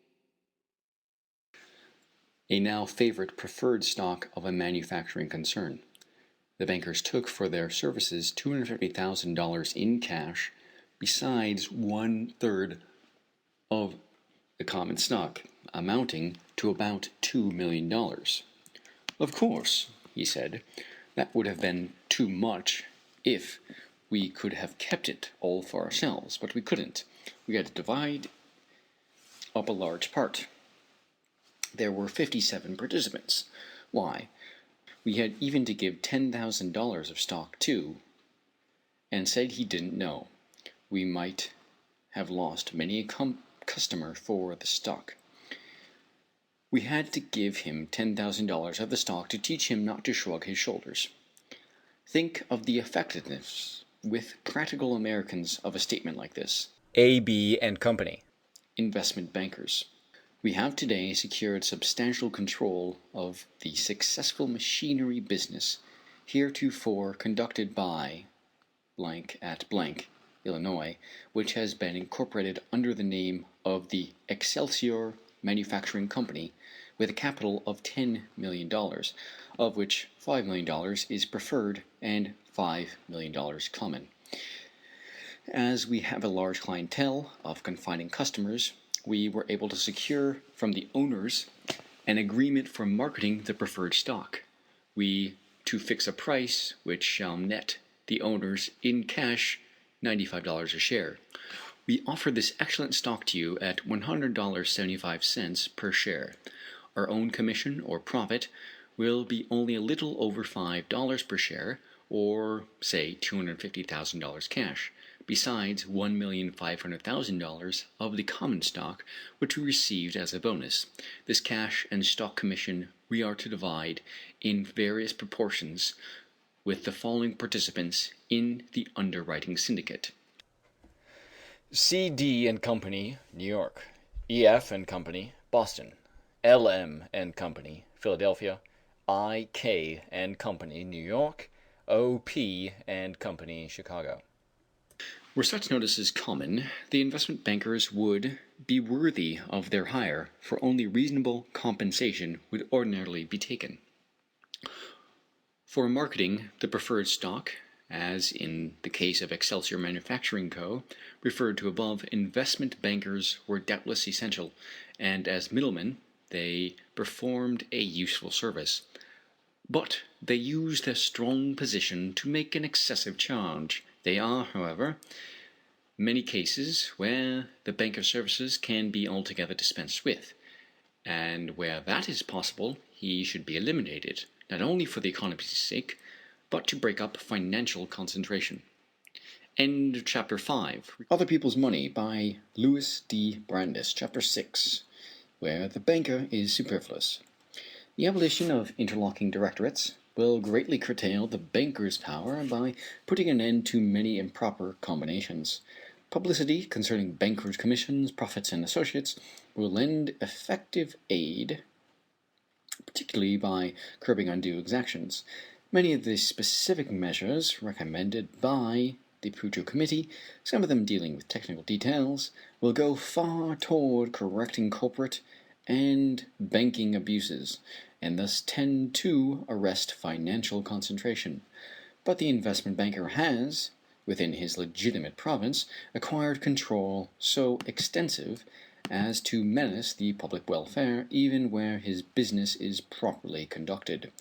a now favorite preferred stock of a manufacturing concern. The bankers took for their services $250,000 in cash besides 1/3 of the common stock, amounting to about $2 million. Of course, he said, that would have been too much if we could have kept it all for ourselves, but we couldn't. We had to divide up a large part. There were 57 participants. Why, we had even to give $10,000 of stock to, and said he didn't know. We might have lost many a customer for the stock. We had to give him $10,000 of the stock to teach him not to shrug his shoulders. Think of the effectiveness with practical Americans of a statement like this. A.B. and Company. Investment bankers. We have today secured substantial control of the successful machinery business heretofore conducted by blank at blank, Illinois, which has been incorporated under the name of the Excelsior Manufacturing Company with a capital of $10 million, of which $5 million is preferred and $5 million common. As we have a large clientele of confining customers, we were able to secure from the owners an agreement for marketing the preferred stock. We to fix a price which shall net the owners in cash $95 a share. We offer this excellent stock to you at $100.75 per share. Our own commission or profit will be only a little over $5 per share, or say $250,000 cash, besides $1,500,000 of the common stock which we received as a bonus. This cash and stock commission we are to divide in various proportions with the following participants in the underwriting syndicate. C.D. and Company, New York. E.F. and Company, Boston. L.M. and Company, Philadelphia. I.K. and Company, New York. O.P. and Company, Chicago. Were such notices common, the investment bankers would be worthy of their hire, for only reasonable compensation would ordinarily be taken. For marketing the preferred stock, as in the case of Excelsior Manufacturing Co., referred to above, investment bankers were doubtless essential, and as middlemen they performed a useful service. But they used their strong position to make an excessive charge. They are, however, many cases where the banker's services can be altogether dispensed with, and where that is possible he should be eliminated, not only for the economy's sake, but to break up financial concentration. End of Chapter 5. Other People's Money by Louis Brandeis. Chapter 6, where the banker is superfluous. The abolition of interlocking directorates will greatly curtail the banker's power by putting an end to many improper combinations. Publicity concerning bankers' commissions, profits, and associates will lend effective aid, particularly by curbing undue exactions. Many of the specific measures recommended by the Pujo Committee, some of them dealing with technical details, will go far toward correcting corporate and banking abuses, and thus tend to arrest financial concentration. But the investment banker has, within his legitimate province, acquired control so extensive as to menace the public welfare even where his business is properly conducted.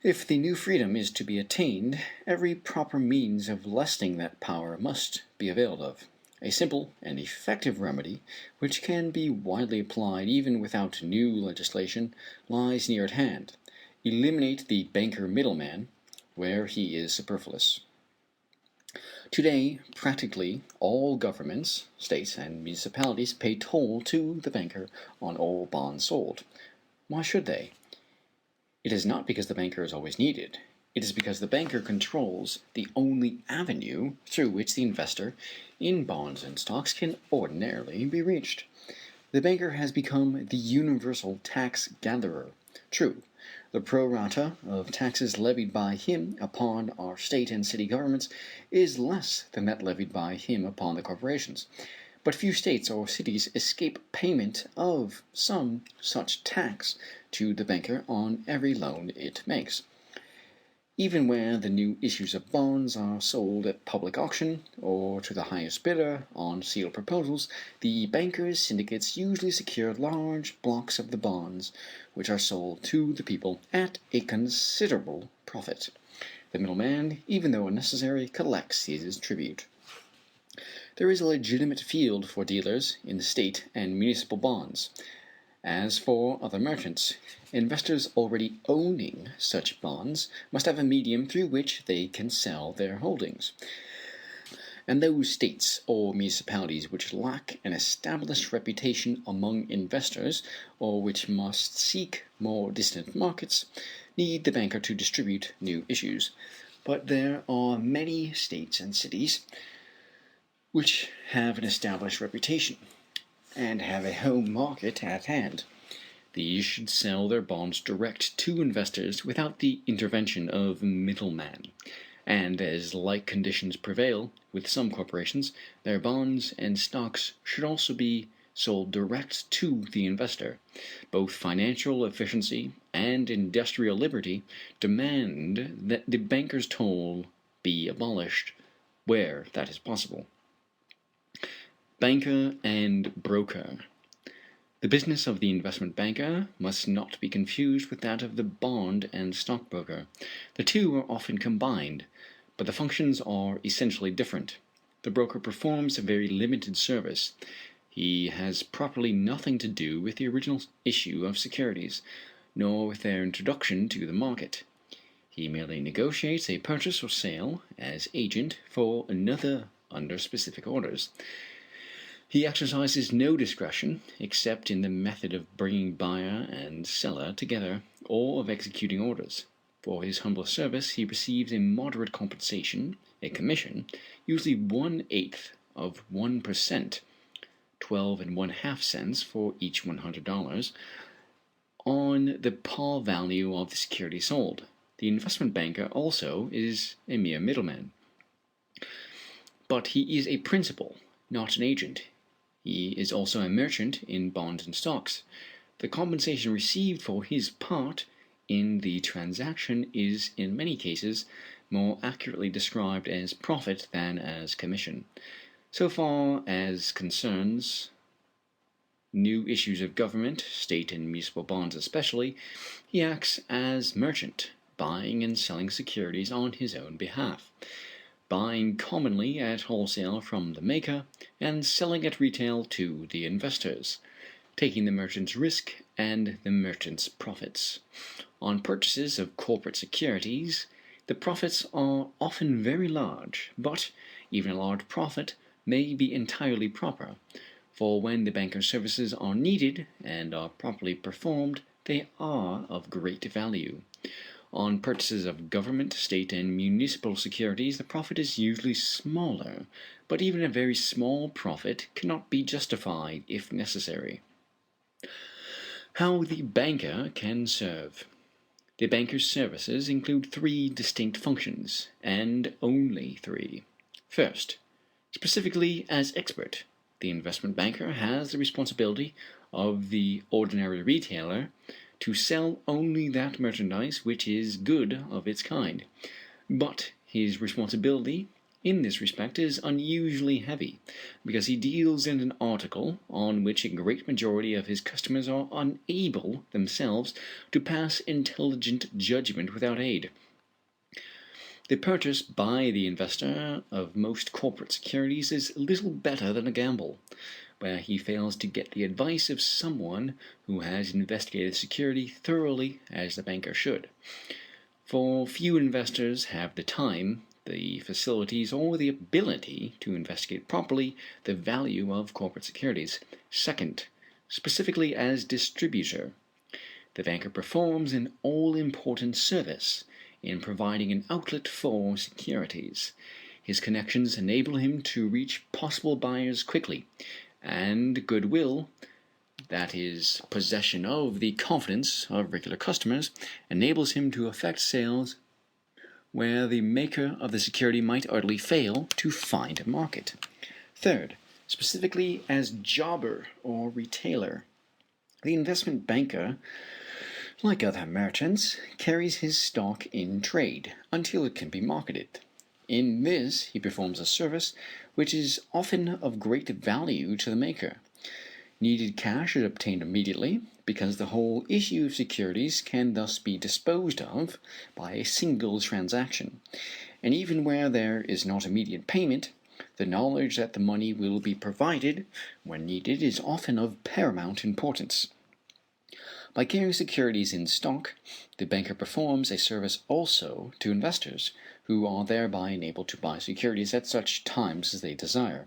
If the new freedom is to be attained, every proper means of lessening that power must be availed of. A simple and effective remedy, which can be widely applied even without new legislation, lies near at hand. Eliminate the banker middleman where he is superfluous. Today, practically all governments, states, and municipalities pay toll to the banker on all bonds sold. Why should they? It is not because the banker is always needed. It is because the banker controls the only avenue through which the investor in bonds and stocks can ordinarily be reached. The banker has become the universal tax gatherer. True, the pro rata of taxes levied by him upon our state and city governments is less than that levied by him upon the corporations. But few states or cities escape payment of some such tax to the banker on every loan it makes. Even where the new issues of bonds are sold at public auction or to the highest bidder on sealed proposals, the bankers' syndicates usually secure large blocks of the bonds, which are sold to the people at a considerable profit. The middleman, even though unnecessary, collects his tribute. There is a legitimate field for dealers in state and municipal bonds. As for other merchants, investors already owning such bonds must have a medium through which they can sell their holdings. And those states or municipalities which lack an established reputation among investors, or which must seek more distant markets, need the banker to distribute new issues. But there are many states and cities which have an established reputation and have a home market at hand. These should sell their bonds direct to investors without the intervention of middlemen. And as like conditions prevail with some corporations, their bonds and stocks should also be sold direct to the investor. Both financial efficiency and industrial liberty demand that the banker's toll be abolished where that is possible. Banker and broker. The business of the investment banker must not be confused with that of the bond and stockbroker. The two are often combined, but the functions are essentially different. The broker performs a very limited service. He has properly nothing to do with the original issue of securities, nor with their introduction to the market. He merely negotiates a purchase or sale as agent for another under specific orders. He exercises no discretion except in the method of bringing buyer and seller together or of executing orders. For his humble service he receives a moderate compensation, a commission, usually 1/8 of 1%, 12 1/2 cents for each $100, on the par value of the security sold. The investment banker also is a mere middleman, but he is a principal, not an agent. He is also a merchant in bonds and stocks. The compensation received for his part in the transaction is, in many cases, more accurately described as profit than as commission. So far as concerns new issues of government, state and municipal bonds especially, he acts as merchant, buying and selling securities on his own behalf, buying commonly at wholesale from the maker and selling at retail to the investors, taking the merchant's risk and the merchant's profits. On purchases of corporate securities, the profits are often very large, but even a large profit may be entirely proper, for when the banker's services are needed and are properly performed, they are of great value. On purchases of government, state, and municipal securities, the profit is usually smaller, but even a very small profit cannot be justified if necessary. How the banker can serve. The banker's services include 3 distinct functions, and only 3. First, specifically as expert, the investment banker has the responsibility of the ordinary retailer to sell only that merchandise which is good of its kind. But his responsibility in this respect is unusually heavy, because he deals in an article on which a great majority of his customers are unable themselves to pass intelligent judgment without aid. The purchase by the investor of most corporate securities is little better than a gamble, where he fails to get the advice of someone who has investigated security thoroughly as the banker should. For few investors have the time, the facilities, or the ability to investigate properly the value of corporate securities. Second, specifically as distributor, the banker performs an all-important service in providing an outlet for securities. His connections enable him to reach possible buyers quickly, and goodwill, that is, possession of the confidence of regular customers, enables him to effect sales where the maker of the security might utterly fail to find a market. Third, specifically as jobber or retailer, the investment banker like other merchants, carries his stock in trade until it can be marketed. In this he performs a service which is often of great value to the maker. Needed cash is obtained immediately, because the whole issue of securities can thus be disposed of by a single transaction, and even where there is not immediate payment, the knowledge that the money will be provided when needed is often of paramount importance. By carrying securities in stock, the banker performs a service also to investors, who are thereby enabled to buy securities at such times as they desire.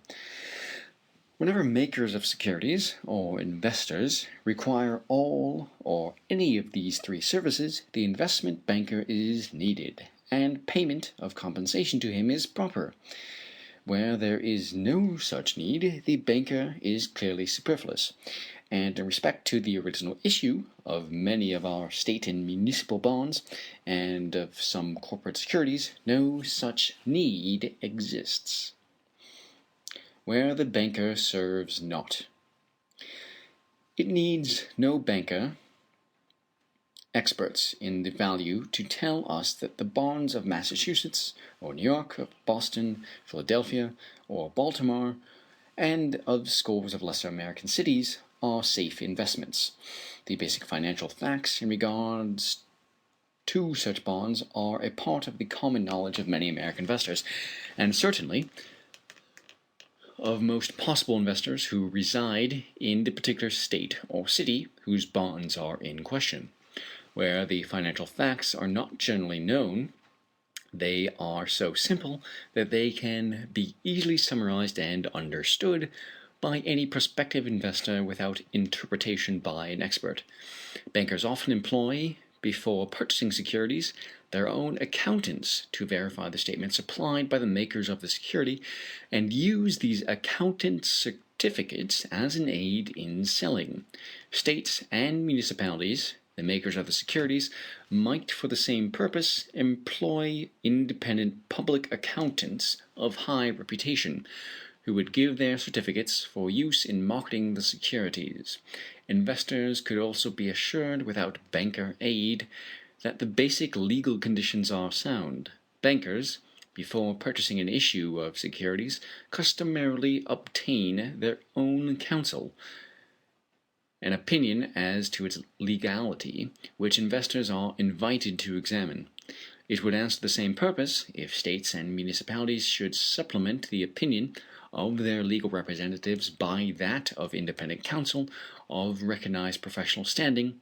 Whenever makers of securities, or investors, require all or any of these three services, the investment banker is needed, and payment of compensation to him is proper. Where there is no such need, the banker is clearly superfluous, and in respect to the original issue of many of our state and municipal bonds, and of some corporate securities, no such need exists. Where the banker serves not. It needs no banker experts in the value to tell us that the bonds of Massachusetts, or New York, of Boston, Philadelphia, or Baltimore, and of scores of lesser American cities are safe investments. The basic financial facts in regards to such bonds are a part of the common knowledge of many American investors, and certainly of most possible investors who reside in the particular state or city whose bonds are in question. Where the financial facts are not generally known, they are so simple that they can be easily summarized and understood by any prospective investor without interpretation by an expert. Bankers often employ, before purchasing securities, their own accountants to verify the statements supplied by the makers of the security, and use these accountant certificates as an aid in selling. States and municipalities, the makers of the securities, might for the same purpose employ independent public accountants of high reputation, who would give their certificates for use in marketing the securities. Investors could also be assured without banker aid that the basic legal conditions are sound. Bankers, before purchasing an issue of securities, customarily obtain their own counsel, an opinion as to its legality, which investors are invited to examine. It would answer the same purpose if states and municipalities should supplement the opinion of their legal representatives by that of independent counsel of recognized professional standing,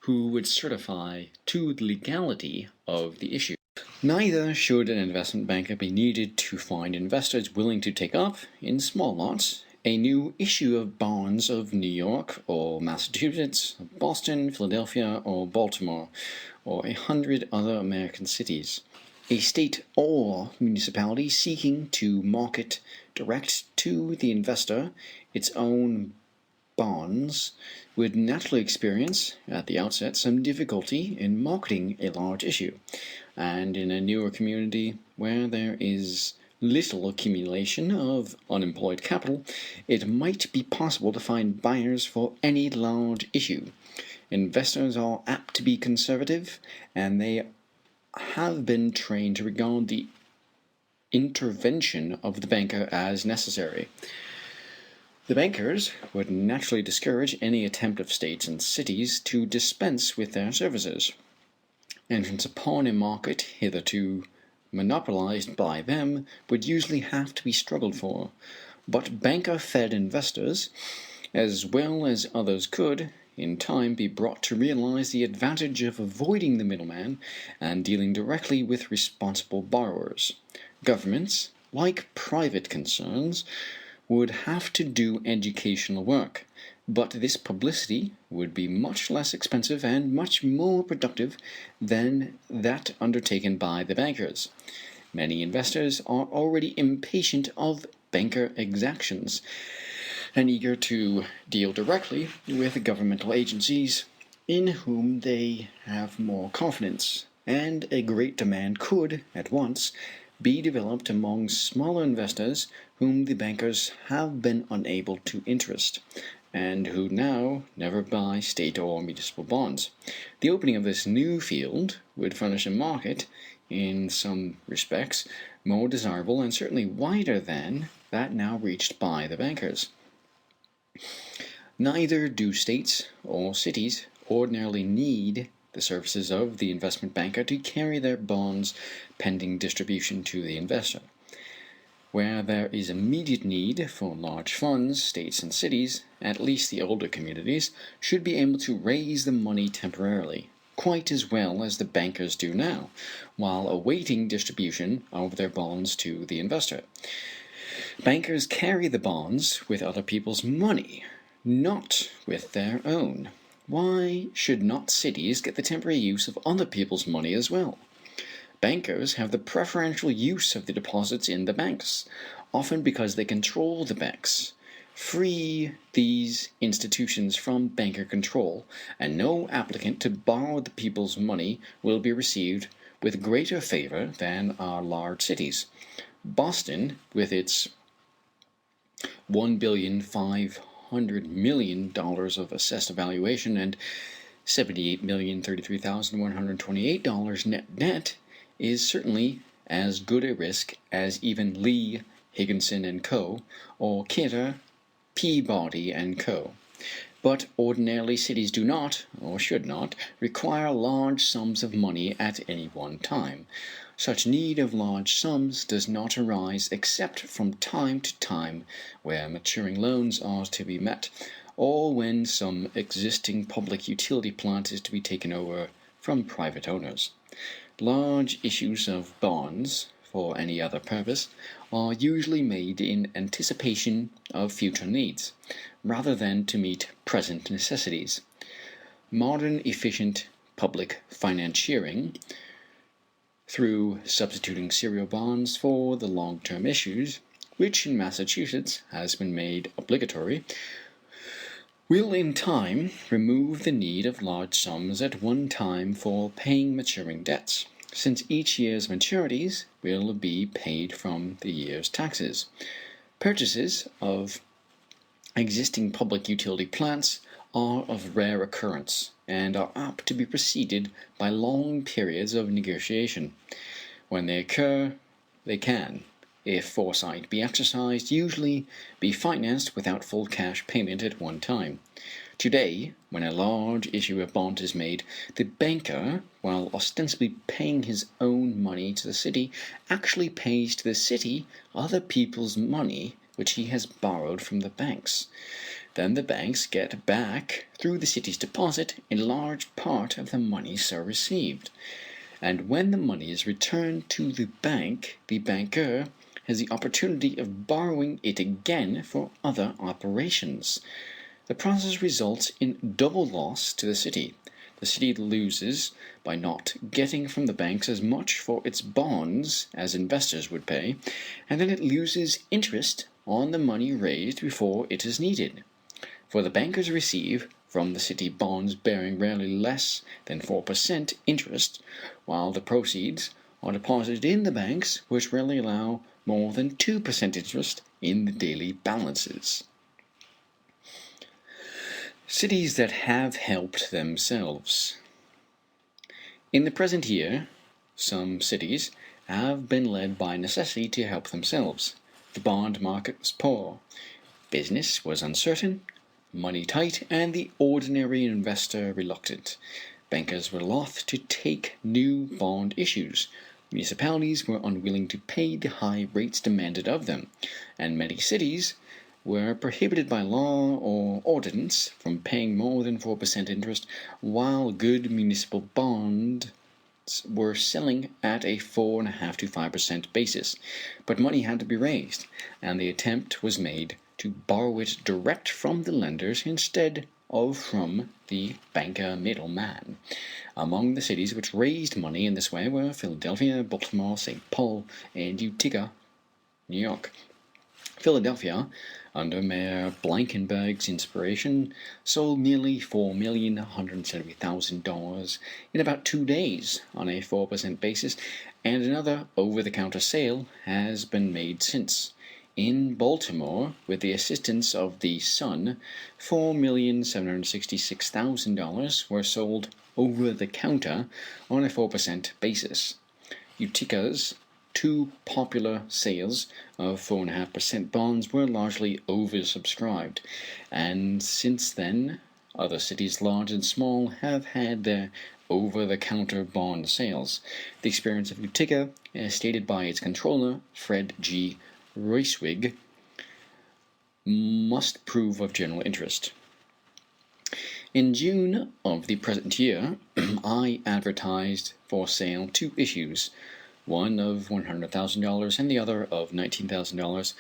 who would certify to the legality of the issue. Neither should an investment banker be needed to find investors willing to take up, in small lots, a new issue of bonds of New York or Massachusetts, Boston, Philadelphia, or Baltimore, or 100 other American cities. A state or municipality seeking to market direct to the investor its own bonds would naturally experience, at the outset, some difficulty in marketing a large issue, and in a newer community where there is little accumulation of unemployed capital, it might be possible to find buyers for any large issue. Investors are apt to be conservative, and they have been trained to regard the intervention of the banker as necessary. The bankers would naturally discourage any attempt of states and cities to dispense with their services. Entrance upon a market hitherto monopolized by them would usually have to be struggled for, but banker-fed investors, as well as others, could, in time, be brought to realize the advantage of avoiding the middleman and dealing directly with responsible borrowers. Governments, like private concerns, would have to do educational work, but this publicity would be much less expensive and much more productive than that undertaken by the bankers. Many investors are already impatient of banker exactions, and eager to deal directly with governmental agencies in whom they have more confidence, and a great demand could, at once, be developed among smaller investors whom the bankers have been unable to interest. and who now never buy state or municipal bonds. The opening of this new field would furnish a market, in some respects, more desirable and certainly wider than that now reached by the bankers. Neither do states or cities ordinarily need the services of the investment banker to carry their bonds pending distribution to the investor. Where there is immediate need for large funds, states and cities, at least the older communities, should be able to raise the money temporarily, quite as well as the bankers do now, while awaiting distribution of their bonds to the investor. Bankers carry the bonds with other people's money, not with their own. Why should not cities get the temporary use of other people's money as well? Bankers have the preferential use of the deposits in the banks, often because they control the banks. Free these institutions from banker control, and no applicant to borrow the people's money will be received with greater favor than our large cities. Boston, with its $1,500,000,000 of assessed valuation and $78,033,128 net, is certainly as good a risk as even Lee, Higginson & Co., or Kidder, Peabody & Co. But ordinarily cities do not, or should not, require large sums of money at any one time. Such need of large sums does not arise except from time to time where maturing loans are to be met, or when some existing public utility plant is to be taken over from private owners. Large issues of bonds, for any other purpose, are usually made in anticipation of future needs, rather than to meet present necessities. Modern efficient public financiering, through substituting serial bonds for the long-term issues, which in Massachusetts has been made obligatory, will in time remove the need of large sums at one time for paying maturing debts, since each year's maturities will be paid from the year's taxes. Purchases of existing public utility plants are of rare occurrence, and are apt to be preceded by long periods of negotiation. When they occur, they can, if foresight be exercised, usually be financed without full cash payment at one time. Today, when a large issue of bond is made, the banker, while ostensibly paying his own money to the city, actually pays to the city other people's money which he has borrowed from the banks. Then the banks get back, through the city's deposit, a large part of the money so received. And when the money is returned to the bank, the banker has the opportunity of borrowing it again for other operations. The process results in double loss to the city. The city loses by not getting from the banks as much for its bonds as investors would pay, and then it loses interest on the money raised before it is needed. For the bankers receive from the city bonds bearing rarely less than 4% interest, while the proceeds are deposited in the banks, which rarely allow more than 2% interest in the daily balances. Cities that have helped themselves. In the present year, some cities have been led by necessity to help themselves. The bond market was poor, business was uncertain, money tight, and the ordinary investor reluctant. Bankers were loath to take new bond issues. Municipalities were unwilling to pay the high rates demanded of them, and many cities were prohibited by law or ordinance from paying more than 4% interest, while good municipal bonds were selling at a 4.5% to 5% basis. But money had to be raised, and the attempt was made to borrow it direct from the lenders instead of from the banker middleman. Among the cities which raised money in this way were Philadelphia, Baltimore, St. Paul, and Utica, New York. Philadelphia, under Mayor Blankenberg's inspiration, sold nearly $4,170,000 in about 2 days on a 4% basis, and another over-the-counter sale has been made since. in Baltimore, with the assistance of the Sun, $4,766,000 were sold over the counter on a 4% basis. Utica's two popular sales of 4.5% bonds were largely oversubscribed, and since then, other cities, large and small, have had their over-the-counter bond sales. The experience of Utica, as stated by its controller, Fred G. Roiswig, must prove of general interest. In June of the present year, I advertised for sale two issues, one of $100,000 and the other of $19,000,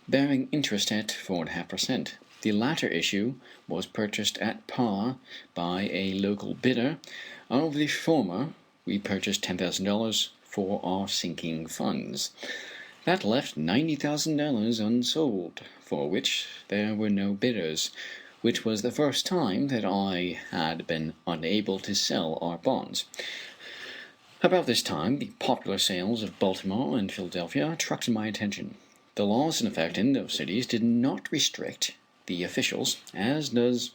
bearing interest at 4.5%. The latter issue was purchased at par by a local bidder. Of the former, we purchased $10,000 for our sinking funds. That left $90,000 unsold, for which there were no bidders, which was the first time that I had been unable to sell our bonds. About this time, the popular sales of Baltimore and Philadelphia attracted my attention. The laws in effect in those cities did not restrict the officials, as does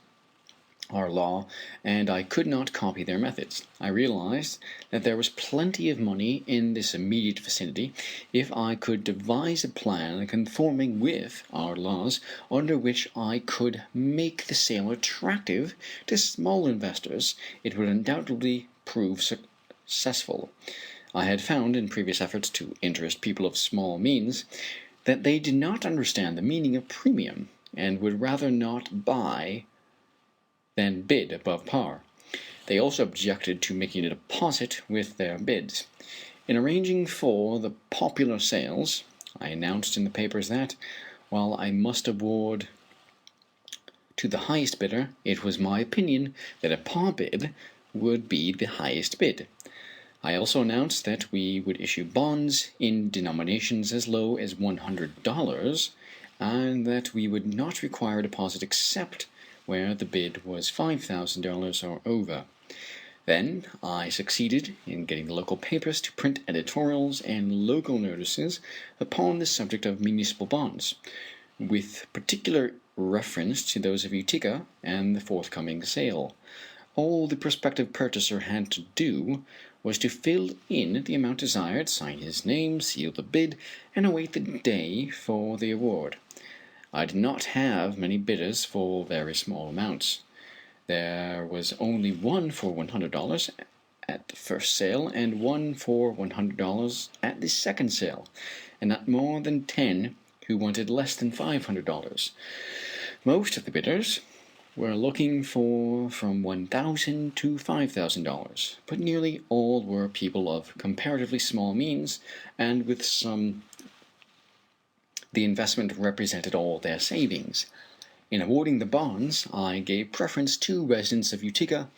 our law, and I could not copy their methods. I realized that there was plenty of money in this immediate vicinity if I could devise a plan conforming with our laws, under which I could make the sale attractive to small investors. It would undoubtedly prove successful. I had found in previous efforts to interest people of small means that they did not understand the meaning of premium, and would rather not buy than bid above par. They also objected to making a deposit with their bids. In arranging for the popular sales, I announced in the papers that, while I must award to the highest bidder, it was my opinion that a par bid would be the highest bid. I also announced that we would issue bonds in denominations as low as $100, and that we would not require a deposit except where the bid was $5,000 or over. Then I succeeded in getting the local papers to print editorials and local notices upon the subject of municipal bonds, with particular reference to those of Utica and the forthcoming sale. All the prospective purchaser had to do was to fill in the amount desired, sign his name, seal the bid, and await the day for the award. I did not have many bidders for very small amounts. There was only one for $100 at the first sale, and one for $100 at the second sale, and not more than 10 who wanted less than $500. Most of the bidders were looking for from $1,000 to $5,000, but nearly all were people of comparatively small means, and with some the investment represented all their savings. In awarding the bonds, I gave preference to residents of Utica,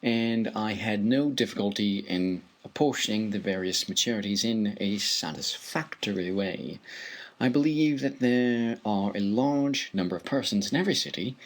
and I had no difficulty in apportioning the various maturities in a satisfactory way. I believe that there are a large number of persons in every city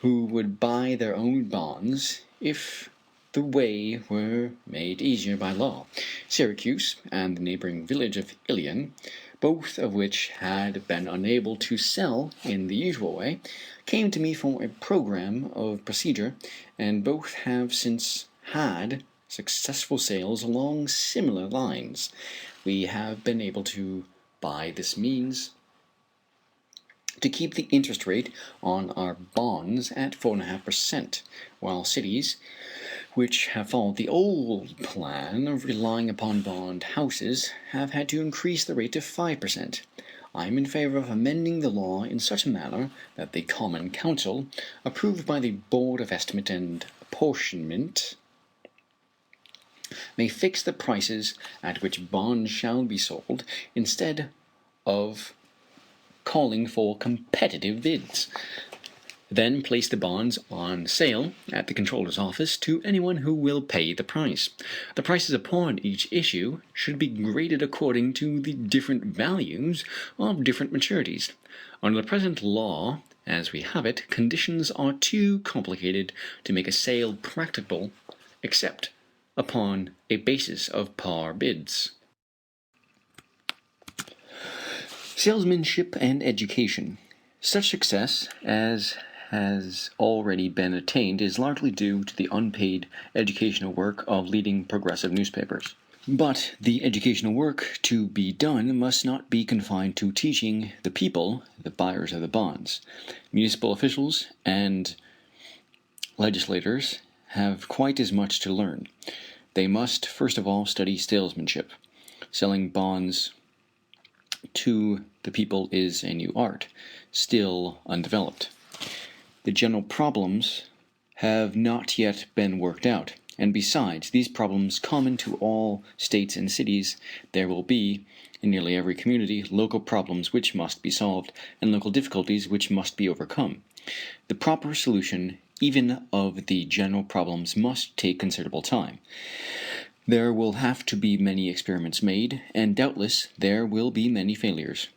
who would buy their own bonds if the way were made easier by law. Syracuse and the neighboring village of Ilion, both of which had been unable to sell in the usual way, came to me for a program of procedure, and both have since had successful sales along similar lines. We have been able to, by this means, to keep the interest rate on our bonds at 4.5%, while cities which have followed the old plan of relying upon bond houses have had to increase the rate to 5%. I am in favor of amending the law in such a manner that the Common Council, approved by the Board of Estimate and Apportionment, may fix the prices at which bonds shall be sold, instead of calling for competitive bids. Then place the bonds on sale at the controller's office to anyone who will pay the price. The prices upon each issue should be graded according to the different values of different maturities. Under the present law, as we have it, conditions are too complicated to make a sale practicable except upon a basis of par bids. Salesmanship and education. Such success as has already been attained is largely due to the unpaid educational work of leading progressive newspapers. But the educational work to be done must not be confined to teaching the people, the buyers of the bonds. Municipal officials and legislators have quite as much to learn. They must, first of all, study salesmanship. Selling bonds to the people is a new art, still undeveloped. The general problems have not yet been worked out, and besides these problems common to all states and cities, there will be, in nearly every community, local problems which must be solved, and local difficulties which must be overcome. The proper solution, even of the general problems, must take considerable time. There will have to be many experiments made, and doubtless there will be many failures.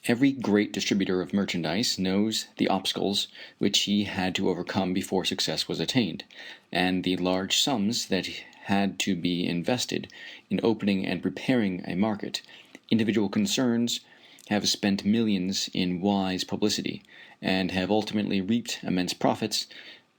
Every great distributor of merchandise knows the obstacles which he had to overcome before success was attained, and the large sums that had to be invested in opening and preparing a market. Individual concerns have spent millions in wise publicity, and have ultimately reaped immense profits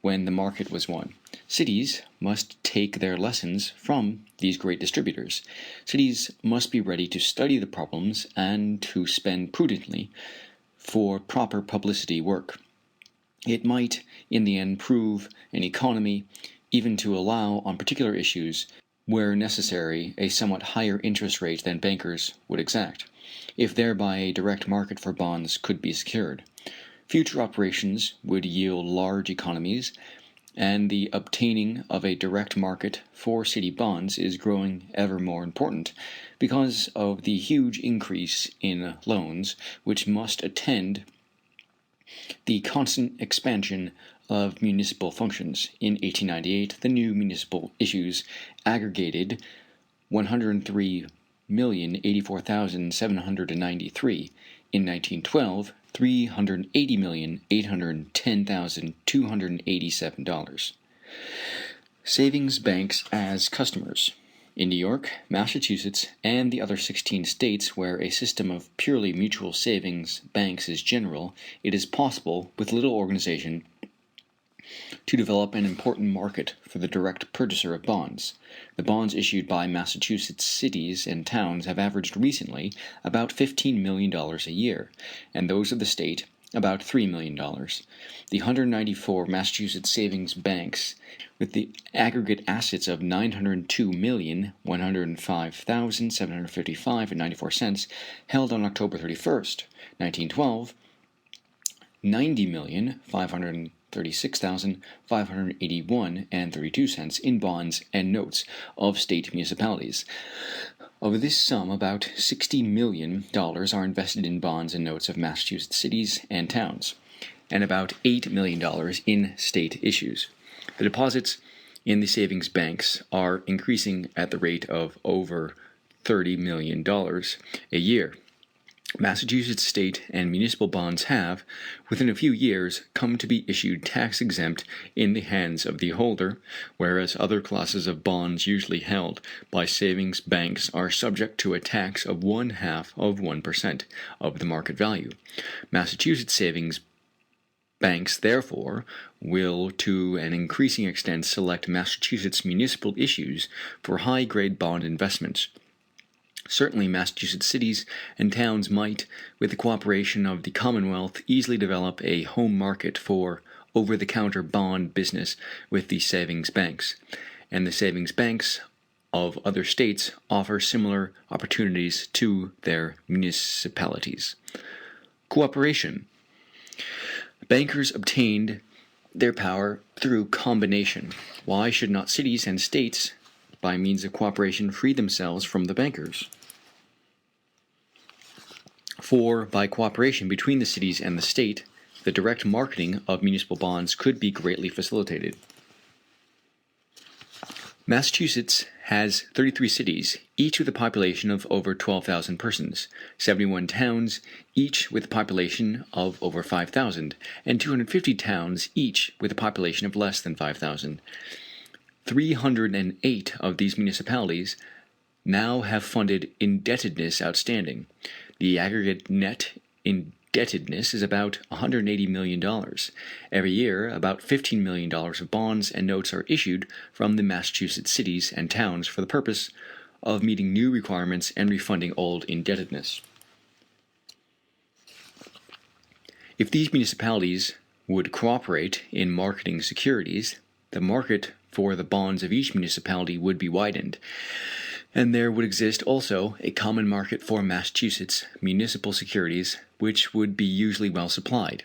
when the market was won. Cities must take their lessons from these great distributors. Cities must be ready to study the problems and to spend prudently for proper publicity work. It might, in the end, prove an economy even to allow on particular issues, where necessary, a somewhat higher interest rate than bankers would exact, if thereby a direct market for bonds could be secured. Future operations would yield large economies, and the obtaining of a direct market for city bonds is growing ever more important because of the huge increase in loans which must attend the constant expansion of municipal functions. In 1898, the new municipal issues aggregated 103,084,793. In 1912, $380,810,287. Savings banks as customers. In New York, Massachusetts, and the other 16 states where a system of purely mutual savings banks is general, it is possible, with little organization, to develop an important market for the direct purchaser of bonds. The bonds issued by Massachusetts cities and towns have averaged recently about $15 million a year, and those of the state about $3 million. The 194 Massachusetts savings banks, with the aggregate assets of $902,105,755.94, held on October 31st, 1912, $90,536,581.32 in bonds and notes of state municipalities. Of this sum, about $60 million are invested in bonds and notes of Massachusetts cities and towns, and about $8 million in state issues. The deposits in the savings banks are increasing at the rate of over $30 million a year. Massachusetts state and municipal bonds have, within a few years, come to be issued tax-exempt in the hands of the holder, whereas other classes of bonds usually held by savings banks are subject to a tax of 0.5% of the market value. Massachusetts savings banks, therefore, will to an increasing extent select Massachusetts municipal issues for high-grade bond investments. Certainly, Massachusetts cities and towns might, with the cooperation of the Commonwealth, easily develop a home market for over-the-counter bond business with the savings banks, and the savings banks of other states offer similar opportunities to their municipalities. Cooperation. Bankers obtained their power through combination. Why should not cities and states, by means of cooperation, free themselves from the bankers? For by cooperation between the cities and the state, the direct marketing of municipal bonds could be greatly facilitated. Massachusetts has 33 cities, each with a population of over 12,000 persons, 71 towns, each with a population of over 5,000, and 250 towns, each with a population of less than 5,000. 308 of these municipalities now have funded indebtedness outstanding. The aggregate net indebtedness is about $180 million. Every year, about $15 million of bonds and notes are issued from the Massachusetts cities and towns for the purpose of meeting new requirements and refunding old indebtedness. If these municipalities would cooperate in marketing securities, the market for the bonds of each municipality would be widened, and there would exist also a common market for Massachusetts municipal securities, which would be usually well supplied,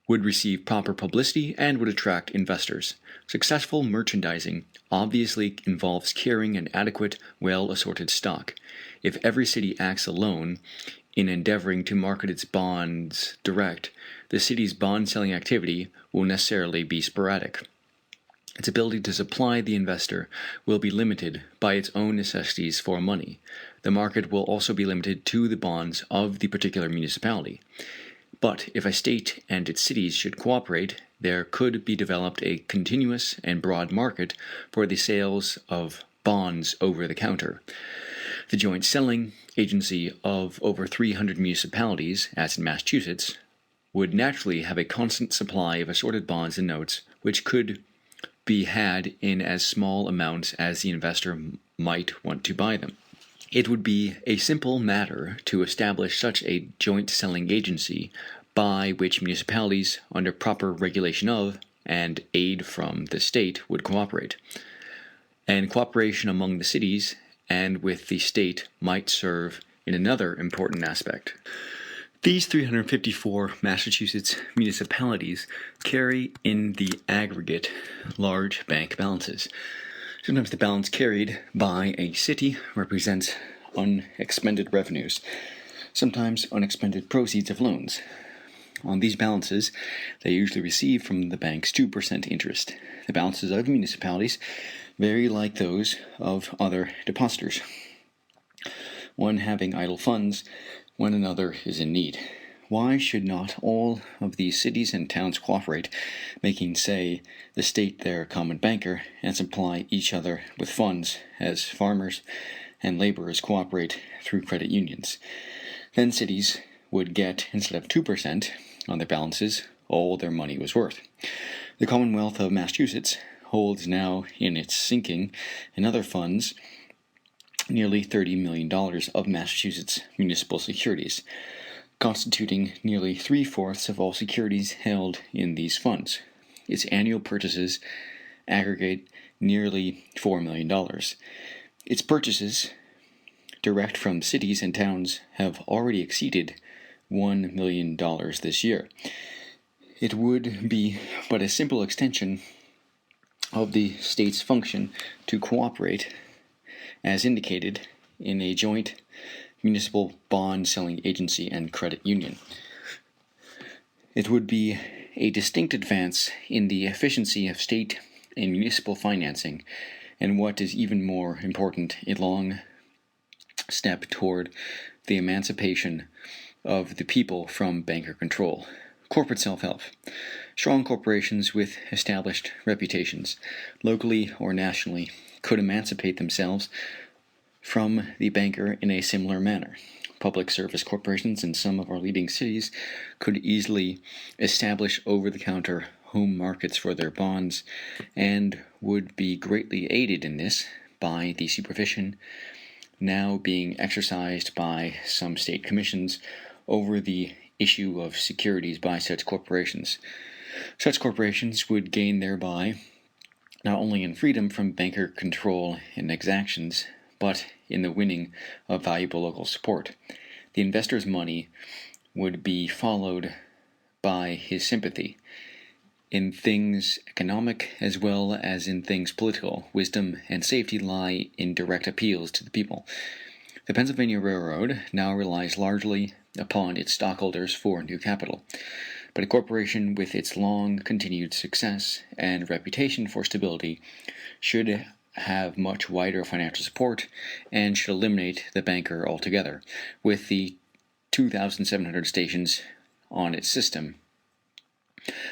would receive proper publicity, and would attract investors. Successful merchandising obviously involves carrying an adequate, well-assorted stock. If every city acts alone in endeavoring to market its bonds direct, the city's bond-selling activity will necessarily be sporadic. Its ability to supply the investor will be limited by its own necessities for money. The market will also be limited to the bonds of the particular municipality. But if a state and its cities should cooperate, there could be developed a continuous and broad market for the sales of bonds over the counter. The joint selling agency of over 300 municipalities, as in Massachusetts, would naturally have a constant supply of assorted bonds and notes, which could be had in as small amounts as the investor might want to buy them. It would be a simple matter to establish such a joint selling agency by which municipalities, under proper regulation of and aid from the state, would cooperate. And cooperation among the cities and with the state might serve in another important aspect. These 354 Massachusetts municipalities carry in the aggregate large bank balances. Sometimes the balance carried by a city represents unexpended revenues, sometimes unexpended proceeds of loans. On these balances, they usually receive from the banks 2% interest. The balances of municipalities vary like those of other depositors, one having idle funds when another is in need. Why should not all of these cities and towns cooperate, making, say, the state their common banker, and supply each other with funds, as farmers and laborers cooperate through credit unions? Then cities would get, instead of 2% on their balances, all their money was worth. The Commonwealth of Massachusetts holds now in its sinking and other funds nearly $30 million of Massachusetts municipal securities, constituting nearly 3/4 of all securities held in these funds. Its annual purchases aggregate nearly $4 million. Its purchases, direct from cities and towns, have already exceeded $1 million this year. It would be but a simple extension of the state's function to cooperate, as indicated in a joint municipal bond selling agency and credit union. It would be a distinct advance in the efficiency of state and municipal financing, and what is even more important, a long step toward the emancipation of the people from banker control. Corporate self-help. Strong corporations with established reputations, locally or nationally, could emancipate themselves from the banker in a similar manner. Public service corporations in some of our leading cities could easily establish over-the-counter home markets for their bonds, and would be greatly aided in this by the supervision now being exercised by some state commissions over the issue of securities by such corporations. Such corporations would gain thereby not only in freedom from banker control and exactions, but in the winning of valuable local support. The investor's money would be followed by his sympathy. In things economic as well as in things political, wisdom and safety lie in direct appeals to the people. The Pennsylvania Railroad now relies largely upon its stockholders for new capital, but a corporation with its long-continued success and reputation for stability should have much wider financial support and should eliminate the banker altogether. With the 2,700 stations on its system,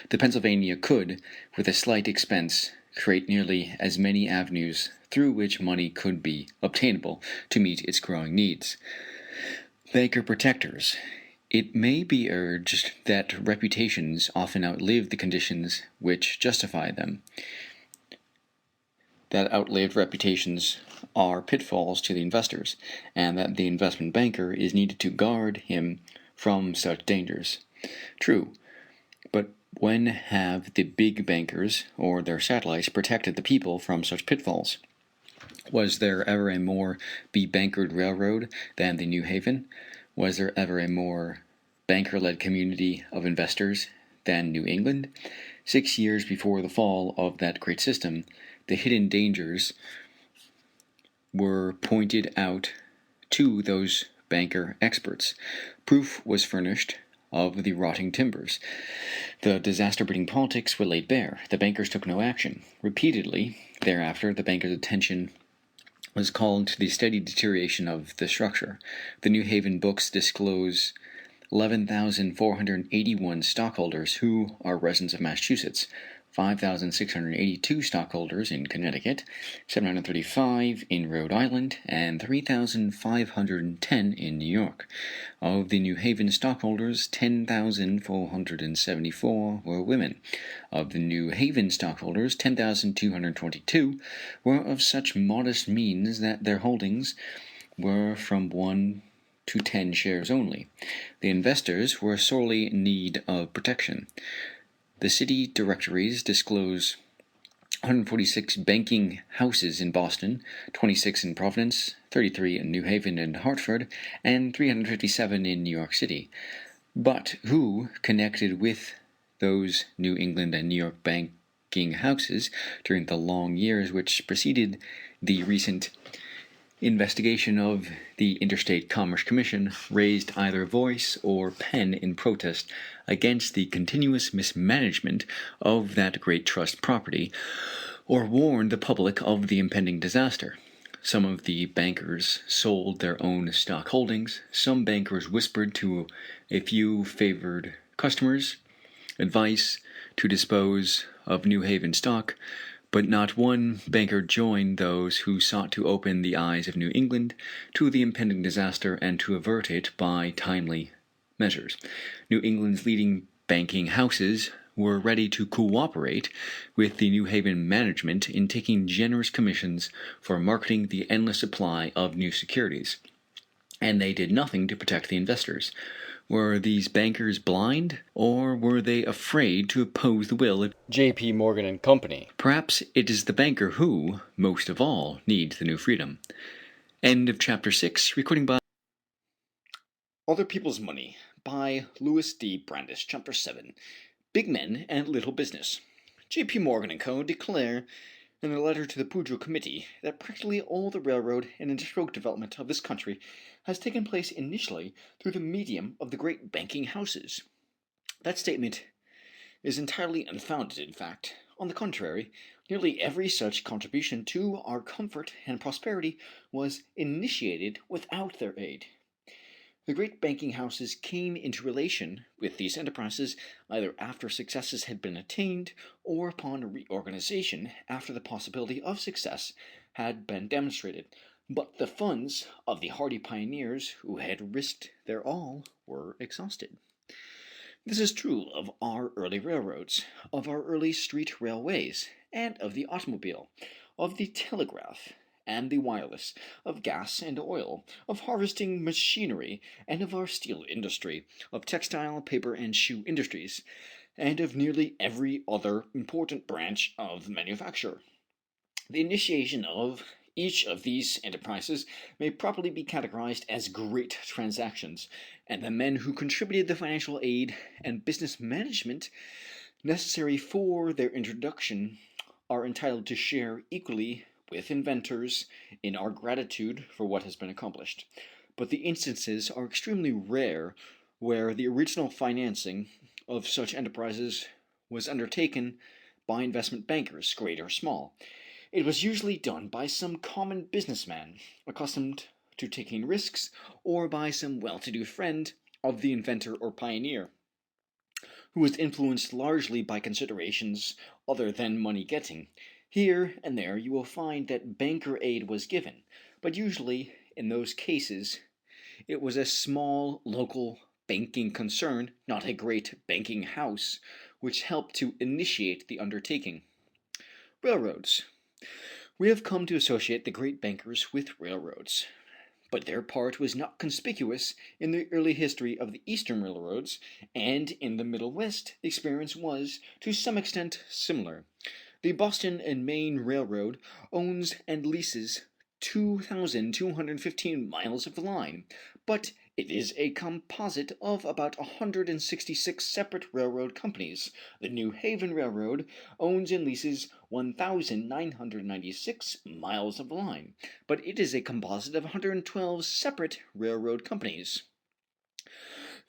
the Pennsylvania could, with a slight expense create nearly as many avenues through which money could be obtainable to meet its growing needs. Banker protectors. It may be urged that reputations often outlive the conditions which justify them, that outlived reputations are pitfalls to the investors, and that the investment banker is needed to guard him from such dangers. True, but when have the big bankers or their satellites protected the people from such pitfalls? Was there ever a more be-bankered railroad than the New Haven? Was there ever a more banker-led community of investors than New England? 6 years before the fall of that great system, the hidden dangers were pointed out to those banker experts. Proof was furnished of the rotting timbers. The disaster-breeding politics were laid bare. The bankers took no action. Repeatedly, thereafter, the bankers' attention was called to the steady deterioration of the structure. The New Haven books disclose 11,481 stockholders who are residents of Massachusetts, 5,682 stockholders in Connecticut, 735 in Rhode Island, and 3,510 in New York. Of the New Haven stockholders, 10,474 were women. Of the New Haven stockholders, 10,222 were of such modest means that their holdings were from 1 to 10 shares only. The investors were sorely in need of protection. The city directories disclose 146 banking houses in Boston, 26 in Providence, 33 in New Haven and Hartford, and 357 in New York City. But who connected with those New England and New York banking houses during the long years which preceded the recent investigation of the Interstate Commerce Commission raised either voice or pen in protest against the continuous mismanagement of that great trust property, or warned the public of the impending disaster? Some of the bankers sold their own stock holdings. Some bankers whispered to a few favored customers advice to dispose of New Haven stock, but not one banker joined those who sought to open the eyes of New England to the impending disaster and to avert it by timely measures. New England's leading banking houses were ready to cooperate with the New Haven management in taking generous commissions for marketing the endless supply of new securities, and they did nothing to protect the investors. Were these bankers blind, or were they afraid to oppose the will of J.P. Morgan and Company? Perhaps it is the banker who, most of all, needs the new freedom. End of Chapter 6, recording by Other People's Money by Louis Brandeis, Chapter 7, Big Men and Little Business. J.P. Morgan and Co. declare in a letter to the Pujo Committee that practically all the railroad and industrial development of this country has taken place initially through the medium of the great banking houses. That statement is entirely unfounded, in fact. On the contrary, nearly every such contribution to our comfort and prosperity was initiated without their aid. The great banking houses came into relation with these enterprises either after successes had been attained or upon reorganization after the possibility of success had been demonstrated. But the funds of the hardy pioneers who had risked their all were exhausted. This is true of our early railroads, of our early street railways, and of the automobile, of the telegraph and the wireless, of gas and oil, of harvesting machinery, and of our steel industry, of textile, paper, and shoe industries, and of nearly every other important branch of manufacture. The initiation of each of these enterprises may properly be categorized as great transactions, and the men who contributed the financial aid and business management necessary for their introduction are entitled to share equally with inventors in our gratitude for what has been accomplished. But the instances are extremely rare where the original financing of such enterprises was undertaken by investment bankers, great or small. It was usually done by some common businessman accustomed to taking risks, or by some well-to-do friend of the inventor or pioneer, who was influenced largely by considerations other than money-getting. Here and there you will find that banker aid was given, but usually in those cases it was a small local banking concern, not a great banking house, which helped to initiate the undertaking. Railroads. We have come to associate the great bankers with railroads, but their part was not conspicuous in the early history of the Eastern railroads, and in the Middle West the experience was, to some extent, similar. The Boston and Maine Railroad owns and leases 2,215 miles of the line, but it is a composite of about 166 separate railroad companies. The New Haven Railroad owns and leases 1,996 miles of the line, but it is a composite of 112 separate railroad companies.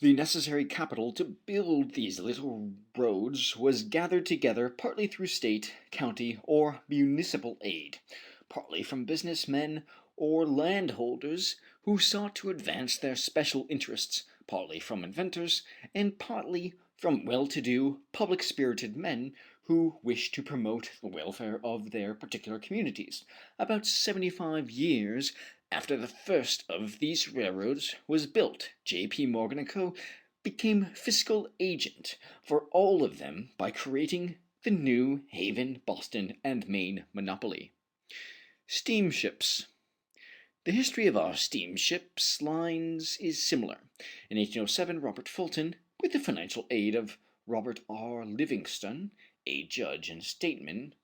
The necessary capital to build these little roads was gathered together partly through state, county, or municipal aid, partly from businessmen or landholders who sought to advance their special interests, partly from inventors, and partly from well-to-do, public-spirited men who wished to promote the welfare of their particular communities. About 75 years after the first of these railroads was built, J.P. Morgan & Co. became fiscal agent for all of them by creating the New Haven, Boston, and Maine monopoly. Steamships. The history of our steamships lines is similar. In 1807, Robert Fulton, with the financial aid of Robert R. Livingston, a judge and statesman,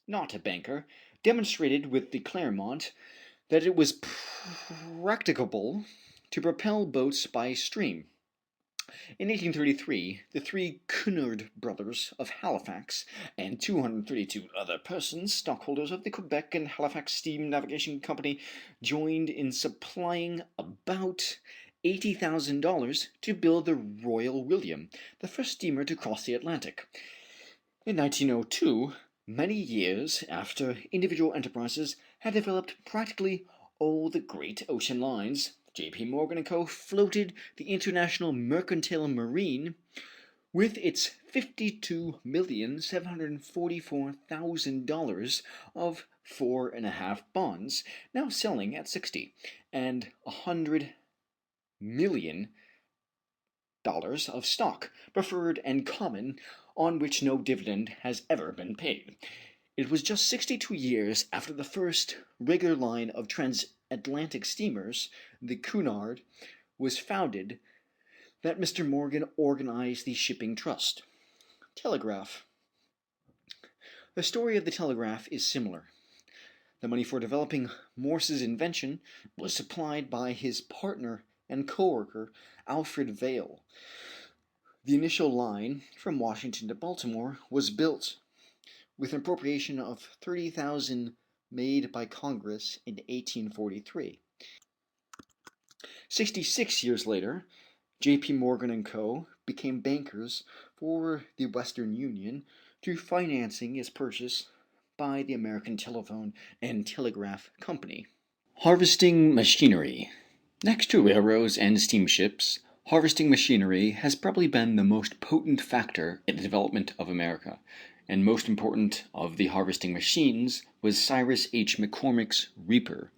not a banker, demonstrated with the Clermont that it was practicable to propel boats by stream. In 1833, the three Cunard brothers of Halifax and 232 other persons, stockholders of the Quebec and Halifax Steam Navigation Company, joined in supplying about $80,000 to build the Royal William, the first steamer to cross the Atlantic. In 1902, many years after individual enterprises had developed practically all the great ocean lines, J.P. Morgan & Co. floated the International Mercantile Marine with its $52,744,000 of 4.5 bonds, now selling at 60, and $100 million of stock, preferred and common, on which no dividend has ever been paid. It was just 62 years after the first regular line of transatlantic steamers, the Cunard, was founded that Mr. Morgan organized the Shipping Trust. Telegraph. The story of the telegraph is similar. The money for developing Morse's invention was supplied by his partner and co-worker, Alfred Vail. The initial line from Washington to Baltimore was built with an appropriation of $30,000 made by Congress in 1843. 66 years later, J.P. Morgan & Co. became bankers for the Western Union through financing its purchase by the American Telephone and Telegraph Company. Harvesting machinery. Next to railroads and steamships, harvesting machinery has probably been the most potent factor in the development of America, and most important of the harvesting machines was Cyrus H. McCormick's reaper.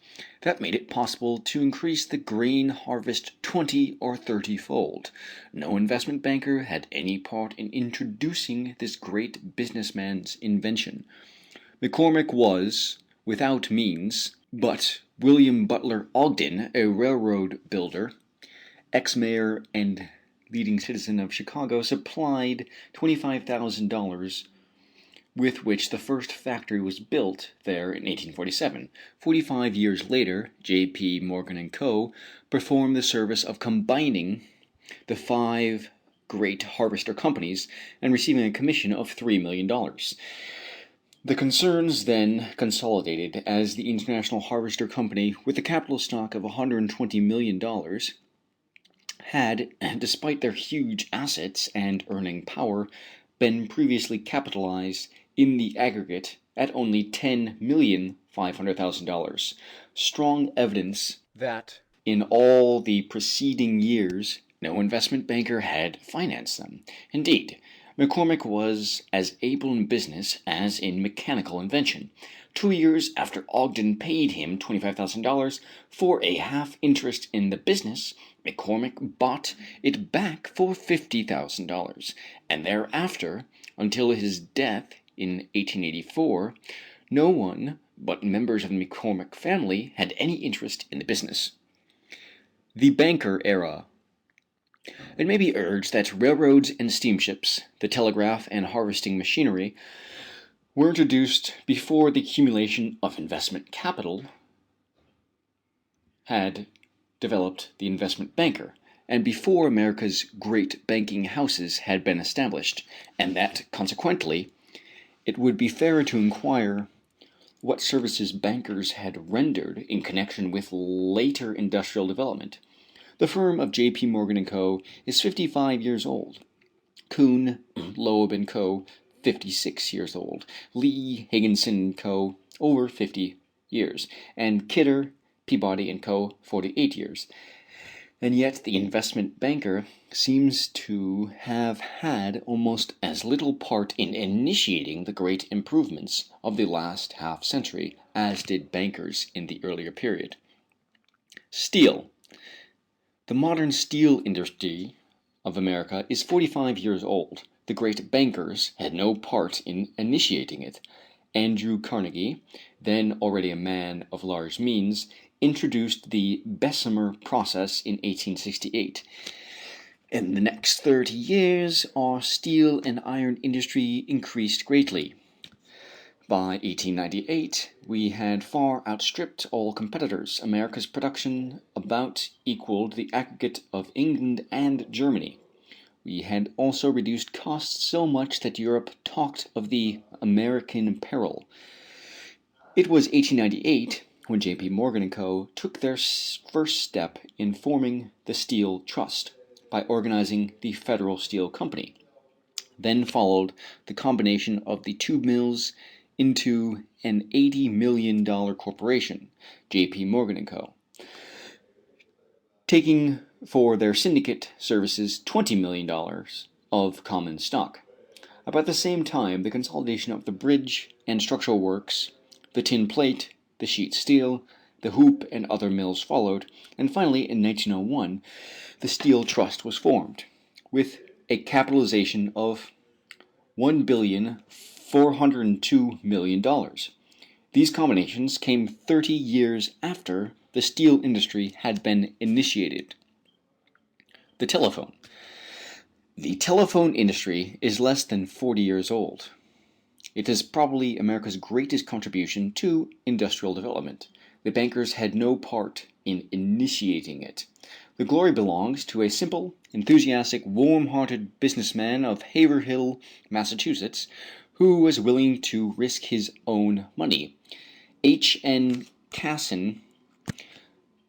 That made it possible to increase the grain harvest 20 or 30-fold. No investment banker had any part in introducing this great businessman's invention. McCormick was without means, but William Butler Ogden, a railroad builder, ex-mayor and leading citizen of Chicago, supplied $25,000 with which the first factory was built there in 1847. 45 years later, J.P. Morgan & Co. performed the service of combining the 5 great harvester companies and receiving a commission of $3 million. The concerns then consolidated as the International Harvester Company, with a capital stock of $120 million, had, despite their huge assets and earning power, been previously capitalized in the aggregate at only $10,500,000. Strong evidence that in all the preceding years no investment banker had financed them. Indeed, McCormick was as able in business as in mechanical invention. 2 years after Ogden paid him $25,000 for a half interest in the business, McCormick bought it back for $50,000, and thereafter, until his death in 1884, no one but members of the McCormick family had any interest in the business. The banker era. It may be urged that railroads and steamships, the telegraph and harvesting machinery, were introduced before the accumulation of investment capital had developed the investment banker, and before America's great banking houses had been established, and that, consequently, it would be fairer to inquire what services bankers had rendered in connection with later industrial development. The firm of J.P. Morgan & Co. is 55 years old. Kuhn, Loeb & Co., 56 years old. Lee, Higginson & Co., over 50 years. And Kidder, Peabody & Co., 48 years. And yet the investment banker seems to have had almost as little part in initiating the great improvements of the last half century as did bankers in the earlier period. Steel. The modern steel industry of America is 45 years old. The great bankers had no part in initiating it. Andrew Carnegie, then already a man of large means, introduced the Bessemer process in 1868. In the next 30 years, our steel and iron industry increased greatly. By 1898, we had far outstripped all competitors. America's production about equaled the aggregate of England and Germany. We had also reduced costs so much that Europe talked of the American peril. It was 1898 when J.P. Morgan & Co. took their first step in forming the Steel Trust by organizing the Federal Steel Company. Then followed the combination of the two mills into an $80 million corporation, J.P. Morgan & Co., taking for their syndicate services $20 million of common stock. About the same time, the consolidation of the bridge and structural works, the tin plate, the sheet steel, the hoop, and other mills followed, and finally, in 1901, the Steel Trust was formed, with a capitalization of $1,402,000,000. These combinations came 30 years after the steel industry had been initiated. The telephone. The telephone industry is less than 40 years old. It is probably America's greatest contribution to industrial development. The bankers had no part in initiating it. The glory belongs to a simple, enthusiastic, warm-hearted businessman of Haverhill, Massachusetts, who was willing to risk his own money. H. N. Casson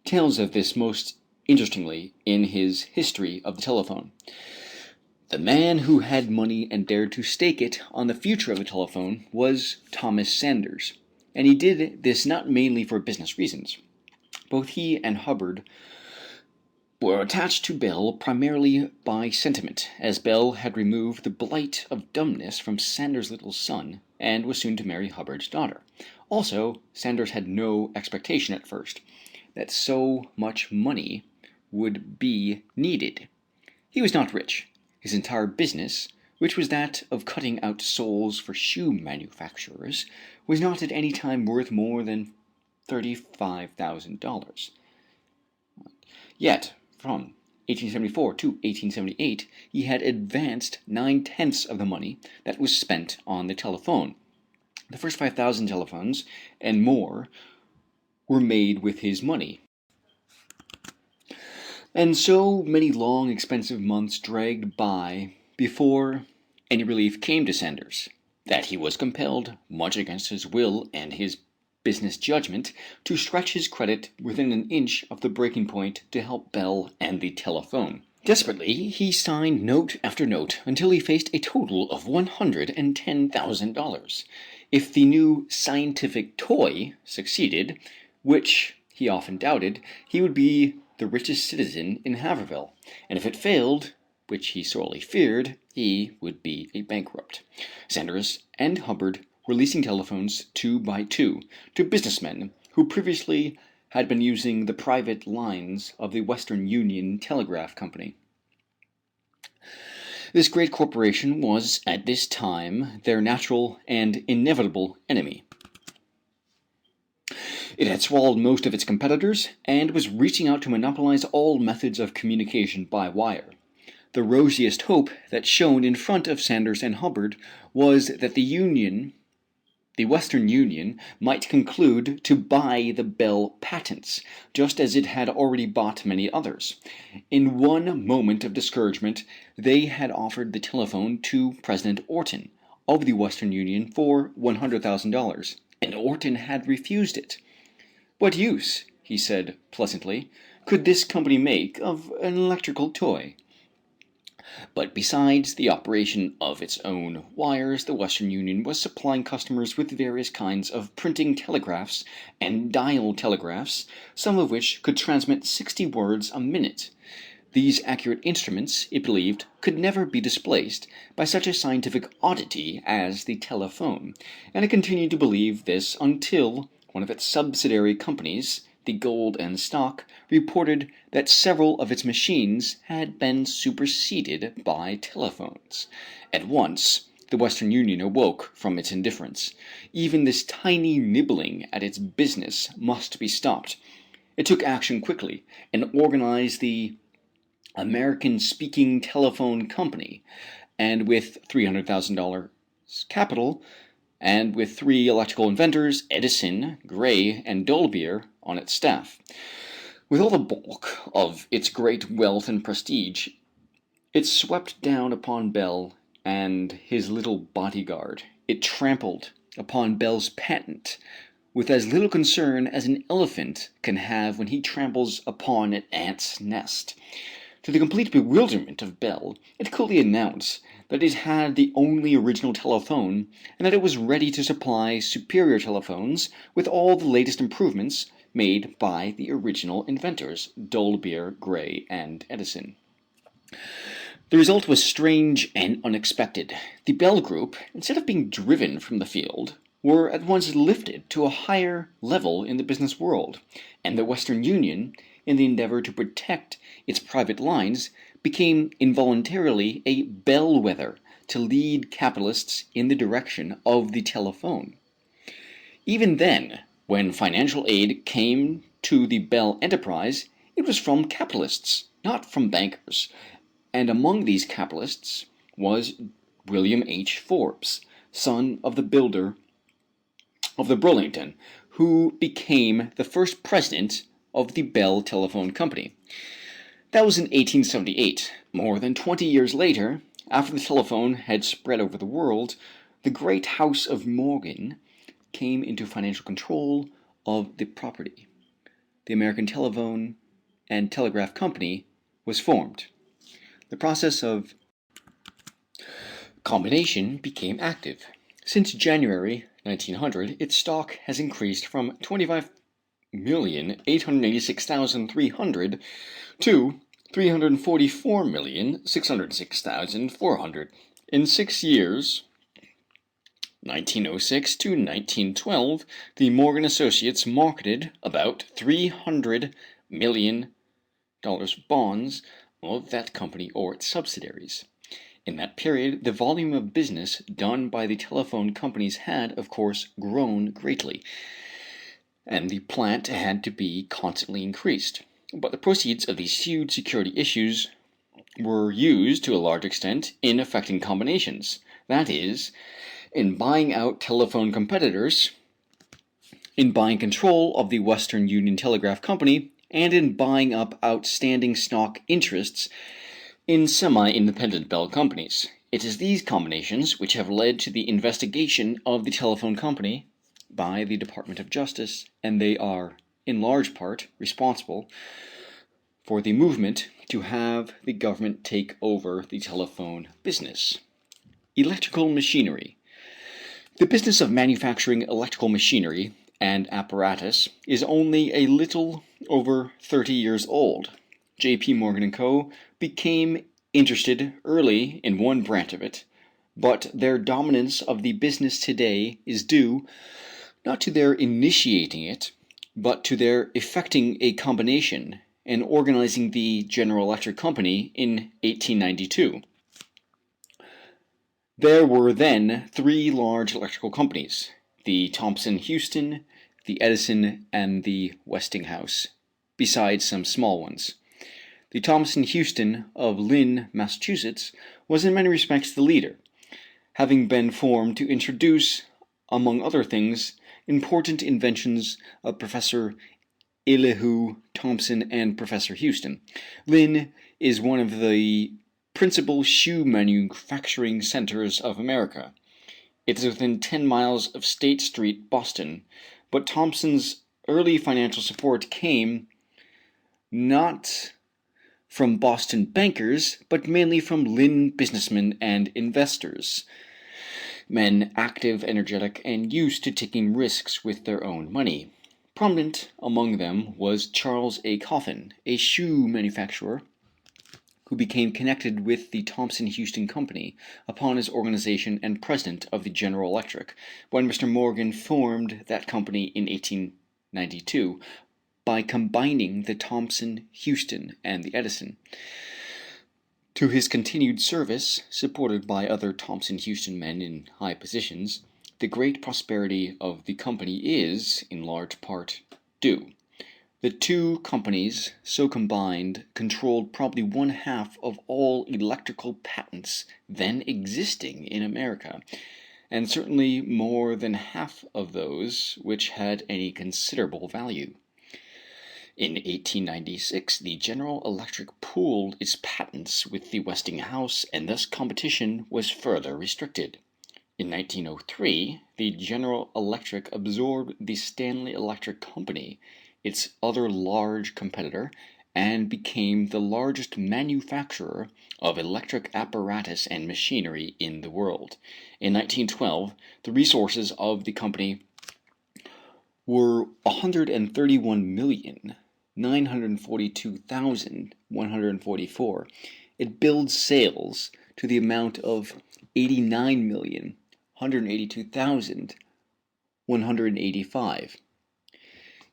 tells of this most interestingly in his History of the Telephone. The man who had money and dared to stake it on the future of the telephone was Thomas Sanders, and he did this not mainly for business reasons. Both he and Hubbard were attached to Bell primarily by sentiment, as Bell had removed the blight of dumbness from Sanders' little son and was soon to marry Hubbard's daughter. Also, Sanders had no expectation at first that so much money would be needed. He was not rich. His entire business, which was that of cutting out soles for shoe manufacturers, was not at any time worth more than $35,000. Yet, from 1874 to 1878, he had advanced 9/10 of the money that was spent on the telephone. The first 5,000 telephones and more were made with his money. And so many long, expensive months dragged by before any relief came to Sanders, that he was compelled, much against his will and his business judgment, to stretch his credit within an inch of the breaking point to help Bell and the telephone. Desperately, he signed note after note until he faced a total of $110,000. If the new scientific toy succeeded, which he often doubted, he would be the richest citizen in Haverhill, and if it failed, which he sorely feared, he would be a bankrupt. Sanders and Hubbard were leasing telephones 2 by 2 to businessmen who previously had been using the private lines of the Western Union Telegraph Company. This great corporation was at this time their natural and inevitable enemy. It had swallowed most of its competitors and was reaching out to monopolize all methods of communication by wire. The rosiest hope that shone in front of Sanders and Hubbard was that the Western Union, might conclude to buy the Bell patents, just as it had already bought many others. In one moment of discouragement, they had offered the telephone to President Orton of the Western Union for $100,000, and Orton had refused it. "What use," he said pleasantly, "could this company make of an electrical toy?" But besides the operation of its own wires, the Western Union was supplying customers with various kinds of printing telegraphs and dial telegraphs, some of which could transmit 60 words a minute. These accurate instruments, it believed, could never be displaced by such a scientific oddity as the telephone, and it continued to believe this until one of its subsidiary companies, the Gold and Stock, reported that several of its machines had been superseded by telephones. At once the Western Union awoke from its indifference. Even this tiny nibbling at its business must be stopped. It took action quickly, and organized the American Speaking Telephone Company, and with $300,000 capital, and with 3 electrical inventors, Edison, Gray, and Dolbear, on its staff. With all the bulk of its great wealth and prestige, it swept down upon Bell and his little bodyguard. It trampled upon Bell's patent with as little concern as an elephant can have when he tramples upon an ant's nest. To the complete bewilderment of Bell, it coolly announced that it had the only original telephone, and that it was ready to supply superior telephones with all the latest improvements made by the original inventors, Dolbear, Gray, and Edison. The result was strange and unexpected. The Bell Group, instead of being driven from the field, were at once lifted to a higher level in the business world, and the Western Union, in the endeavor to protect its private lines, became involuntarily a bellwether to lead capitalists in the direction of the telephone. Even then, when financial aid came to the Bell enterprise, it was from capitalists, not from bankers, and among these capitalists was William H. Forbes, son of the builder of the Burlington, who became the first president of the Bell Telephone Company. That was in 1878. More than 20 years later, after the telephone had spread over the world, the great house of Morgan came into financial control of the property. The American Telephone and Telegraph Company was formed. The process of combination became active. Since January 1900, its stock has increased from 25,886,300 to 344,606,400. In 6 years, 1906 to 1912, the Morgan Associates marketed about $300 million bonds of that company or its subsidiaries. In that period, the volume of business done by the telephone companies had, of course, grown greatly, and the plant had to be constantly increased. But the proceeds of these huge security issues were used to a large extent in effecting combinations, that is, in buying out telephone competitors, in buying control of the Western Union Telegraph Company, and in buying up outstanding stock interests in semi-independent Bell companies. It is these combinations which have led to the investigation of the telephone company by the Department of Justice, and they are, in large part, responsible for the movement to have the government take over the telephone business. Electrical machinery. The business of manufacturing electrical machinery and apparatus is only a little over 30 years old. J.P. Morgan & Co. became interested early in one branch of it, but their dominance of the business today is due not to their initiating it, but to their effecting a combination and organizing the General Electric Company in 1892. There were then three large electrical companies: the Thomson-Houston, the Edison, and the Westinghouse, besides some small ones. The Thomson-Houston of Lynn, Massachusetts, was in many respects the leader, having been formed to introduce, among other things, important inventions of Professor Elihu Thomson and Professor Houston. Lynn is one of the principal shoe manufacturing centers of America. It is within 10 miles of State Street, Boston, but Thomson's early financial support came not from Boston bankers, but mainly from Lynn businessmen and investors, men active, energetic, and used to taking risks with their own money. Prominent among them was Charles A. Coffin, a shoe manufacturer who became connected with the Thomson-Houston Company upon his organization and president of the General Electric, when Mr. Morgan formed that company in 1892 by combining the Thomson-Houston and the Edison. To his continued service, supported by other Thomson-Houston men in high positions, the great prosperity of the company is, in large part, due. The two companies, so combined, controlled probably one half of all electrical patents then existing in America, and certainly more than half of those which had any considerable value. In 1896, the General Electric pooled its patents with the Westinghouse, and thus competition was further restricted. In 1903, the General Electric absorbed the Stanley Electric Company, its other large competitor, and became the largest manufacturer of electric apparatus and machinery in the world. In 1912, the resources of the company were $131,942,144. It billed sales to the amount of $89,182,185.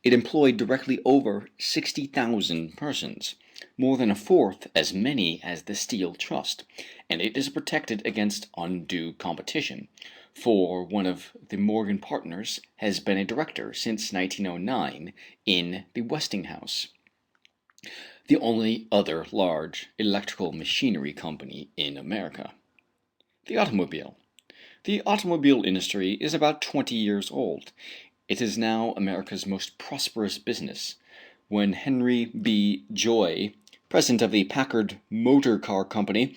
It employed directly over 60,000 persons, more than a fourth as many as the Steel Trust, and it is protected against undue competition, for one of the Morgan partners has been a director since 1909 in the Westinghouse, the only other large electrical machinery company in America. The automobile. The automobile industry is about 20 years old. It is now America's most prosperous business. When Henry B. Joy, president of the Packard Motor Car Company,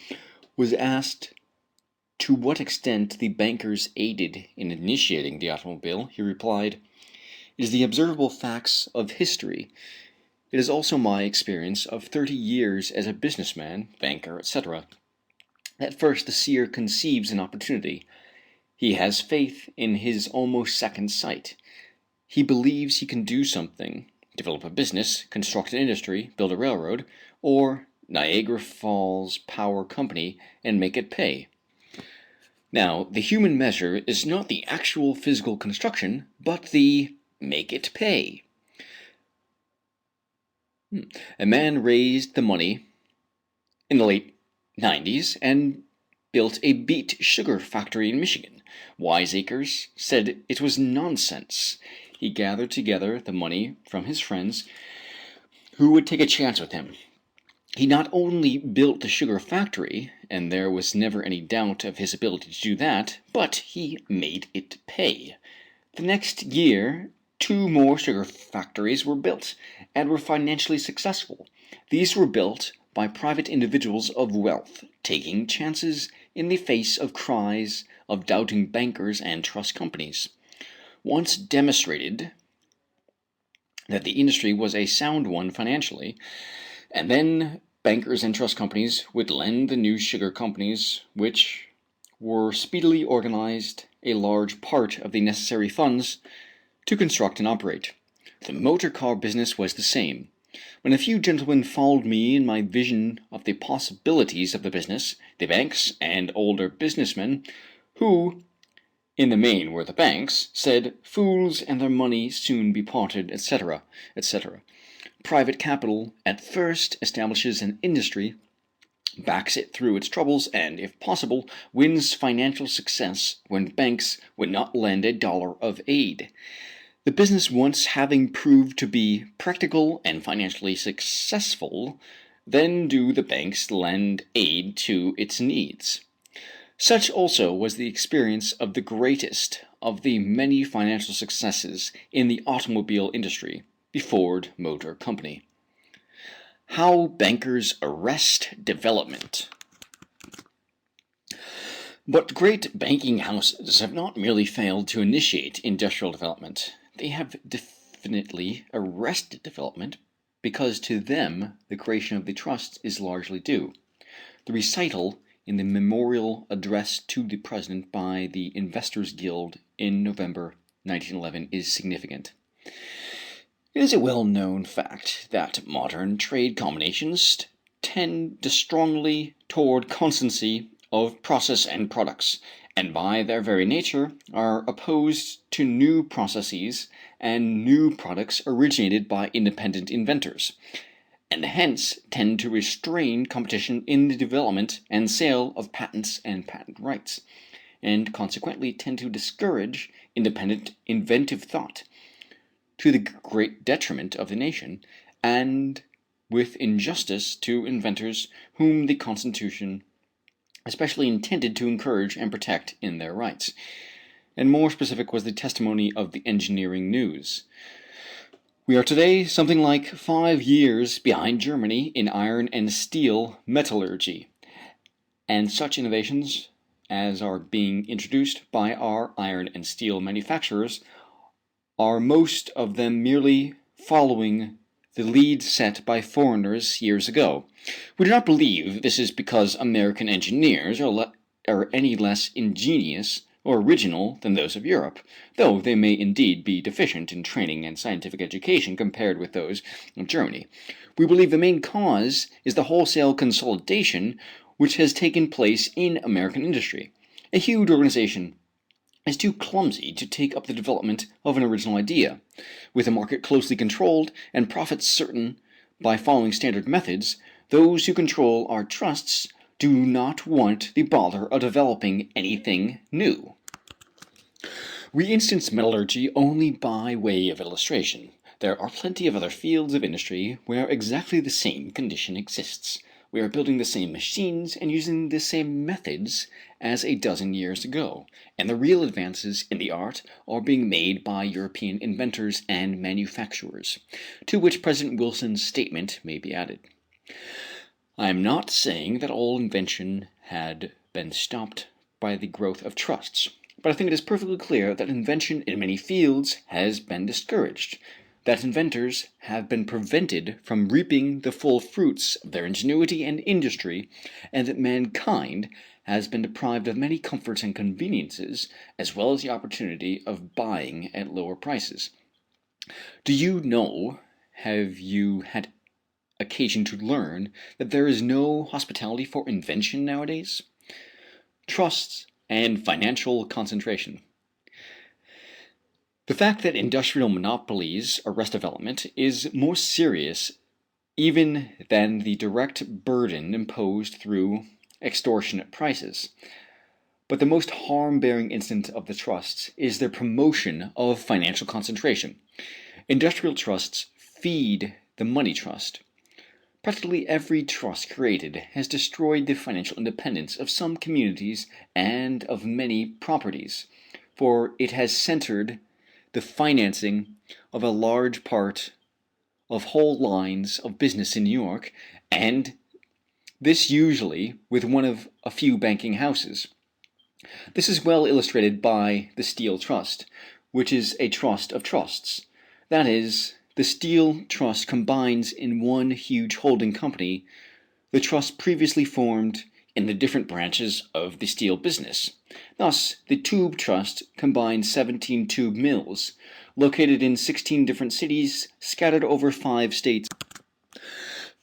was asked to what extent the bankers aided in initiating the automobile, he replied, "It is the observable facts of history. It is also my experience of 30 years as a businessman, banker, etc. At first the seer conceives an opportunity. He has faith in his almost second sight. He believes he can do something, develop a business, construct an industry, build a railroad, or Niagara Falls Power Company, and make it pay. Now, the human measure is not the actual physical construction, but the make it pay. A man raised the money in the late 90s and built a beet sugar factory in Michigan. Wiseacres said it was nonsense. He gathered together the money from his friends who would take a chance with him. He not only built the sugar factory, and there was never any doubt of his ability to do that, but he made it pay. The next year, 2 more sugar factories were built, and were financially successful. These were built by private individuals of wealth, taking chances in the face of cries of doubting bankers and trust companies. Once demonstrated that the industry was a sound one financially, and then bankers and trust companies would lend the new sugar companies, which were speedily organized, a large part of the necessary funds to construct and operate. The motor car business was the same. When a few gentlemen followed me in my vision of the possibilities of the business, the banks and older businessmen, who in the main were the banks, said, "Fools and their money soon be parted," etc., etc. Private capital at first establishes an industry, backs it through its troubles, and, if possible, wins financial success when banks would not lend a dollar of aid. The business once having proved to be practical and financially successful, then do the banks lend aid to its needs. Such also was the experience of the greatest of the many financial successes in the automobile industry, the Ford Motor Company. How bankers arrest development. But great banking houses have not merely failed to initiate industrial development, they have definitely arrested development, because to them the creation of the trusts is largely due. The recital in the memorial address to the President by the Investors Guild in November 1911 is significant. It is a well-known fact that modern trade combinations tend strongly toward constancy of process and products, and by their very nature are opposed to new processes and new products originated by independent inventors, and hence tend to restrain competition in the development and sale of patents and patent rights, and consequently tend to discourage independent inventive thought, to the great detriment of the nation, and with injustice to inventors whom the Constitution especially intended to encourage and protect in their rights. And more specific was the testimony of the Engineering News. We are today something like 5 years behind Germany in iron and steel metallurgy, and such innovations as are being introduced by our iron and steel manufacturers are most of them merely following the lead set by foreigners years ago. We do not believe this is because American engineers are any less ingenious or original than those of Europe, though they may indeed be deficient in training and scientific education compared with those of Germany. We believe the main cause is the wholesale consolidation which has taken place in American industry. A huge organization is too clumsy to take up the development of an original idea. With a market closely controlled and profits certain by following standard methods, those who control our trusts do not want the bother of developing anything new. We instance metallurgy only by way of illustration. There are plenty of other fields of industry where exactly the same condition exists. We are building the same machines and using the same methods as a dozen years ago, and the real advances in the art are being made by European inventors and manufacturers, to which President Wilson's statement may be added. I am not saying that all invention had been stopped by the growth of trusts, but I think it is perfectly clear that invention in many fields has been discouraged, that inventors have been prevented from reaping the full fruits of their ingenuity and industry, and that mankind has been deprived of many comforts and conveniences, as well as the opportunity of buying at lower prices. Do you know, have you had occasion to learn, that there is no hospitality for invention nowadays? Trusts and financial concentration. The fact that industrial monopolies arrest development is more serious even than the direct burden imposed through extortionate prices. But the most harm-bearing instance of the trusts is their promotion of financial concentration. Industrial trusts feed the money trust. Practically every trust created has destroyed the financial independence of some communities and of many properties, for it has centered the financing of a large part of whole lines of business in New York, and this usually with one of a few banking houses. This is well illustrated by the Steel Trust, which is a trust of trusts. That is, the Steel Trust combines in one huge holding company the trusts previously formed in the different branches of the steel business. Thus, the Tube Trust combines 17 tube mills, located in 16 different cities scattered over 5 states.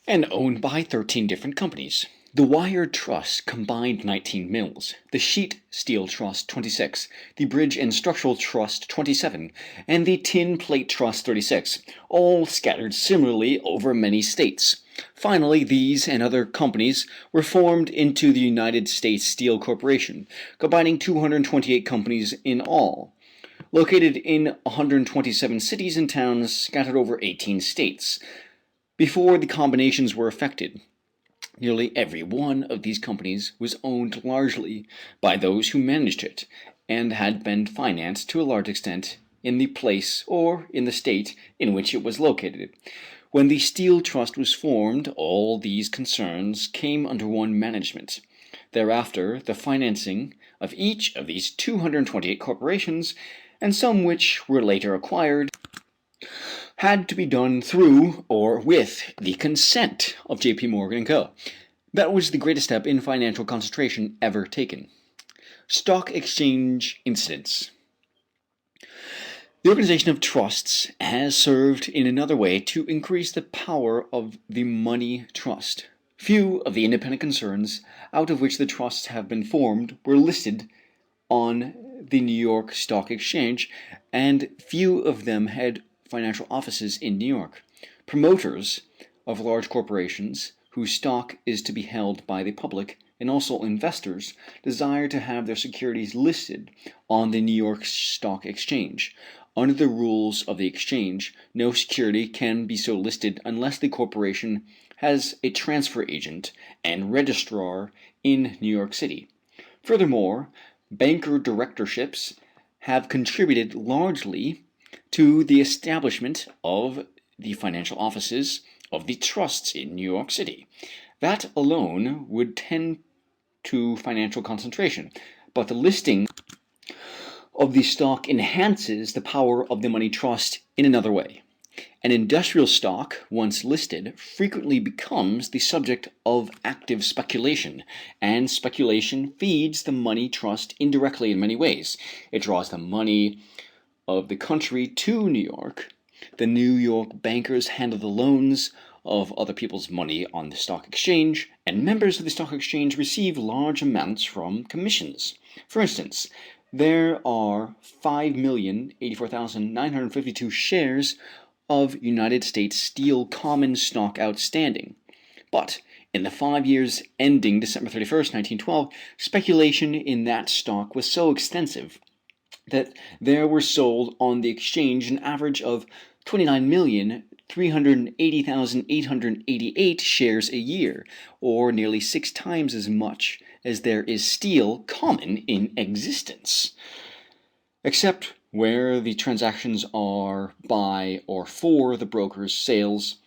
and owned by 13 different companies. The Wire Trust combined 19 mills, the Sheet Steel Trust 26, the Bridge and Structural Trust 27, and the Tin Plate Trust 36, all scattered similarly over many states. Finally, these and other companies were formed into the United States Steel Corporation, combining 228 companies in all, located in 127 cities and towns scattered over 18 states. Before the combinations were effected, nearly every one of these companies was owned largely by those who managed it, and had been financed to a large extent in the place or in the state in which it was located. When the Steel Trust was formed, all these concerns came under one management. Thereafter, the financing of each of these 228 corporations, and some which were later acquired, had to be done through or with the consent of J.P. Morgan & Co. That was the greatest step in financial concentration ever taken. Stock exchange incidents. The organization of trusts has served in another way to increase the power of the money trust. Few of the independent concerns out of which the trusts have been formed were listed on the New York Stock Exchange, and few of them had financial offices in New York. Promoters of large corporations whose stock is to be held by the public, and also investors, desire to have their securities listed on the New York Stock Exchange. Under the rules of the exchange, no security can be so listed unless the corporation has a transfer agent and registrar in New York City. Furthermore, banker directorships have contributed largely to the establishment of the financial offices of the trusts in New York City. That alone would tend to financial concentration, but the listing of the stock enhances the power of the money trust in another way. An industrial stock, once listed, frequently becomes the subject of active speculation, and speculation feeds the money trust indirectly in many ways. It draws the money of the country to New York. The New York bankers handle the loans of other people's money on the stock exchange, and members of the stock exchange receive large amounts from commissions. For instance, there are 5,084,952 shares of United States Steel common stock outstanding. But in the 5 years ending December 31st, 1912, speculation in that stock was so extensive that there were sold on the exchange an average of 29,380,888 shares a year, or nearly 6 times as much as there is steel common in existence. Except where the transactions are by or for the broker's sales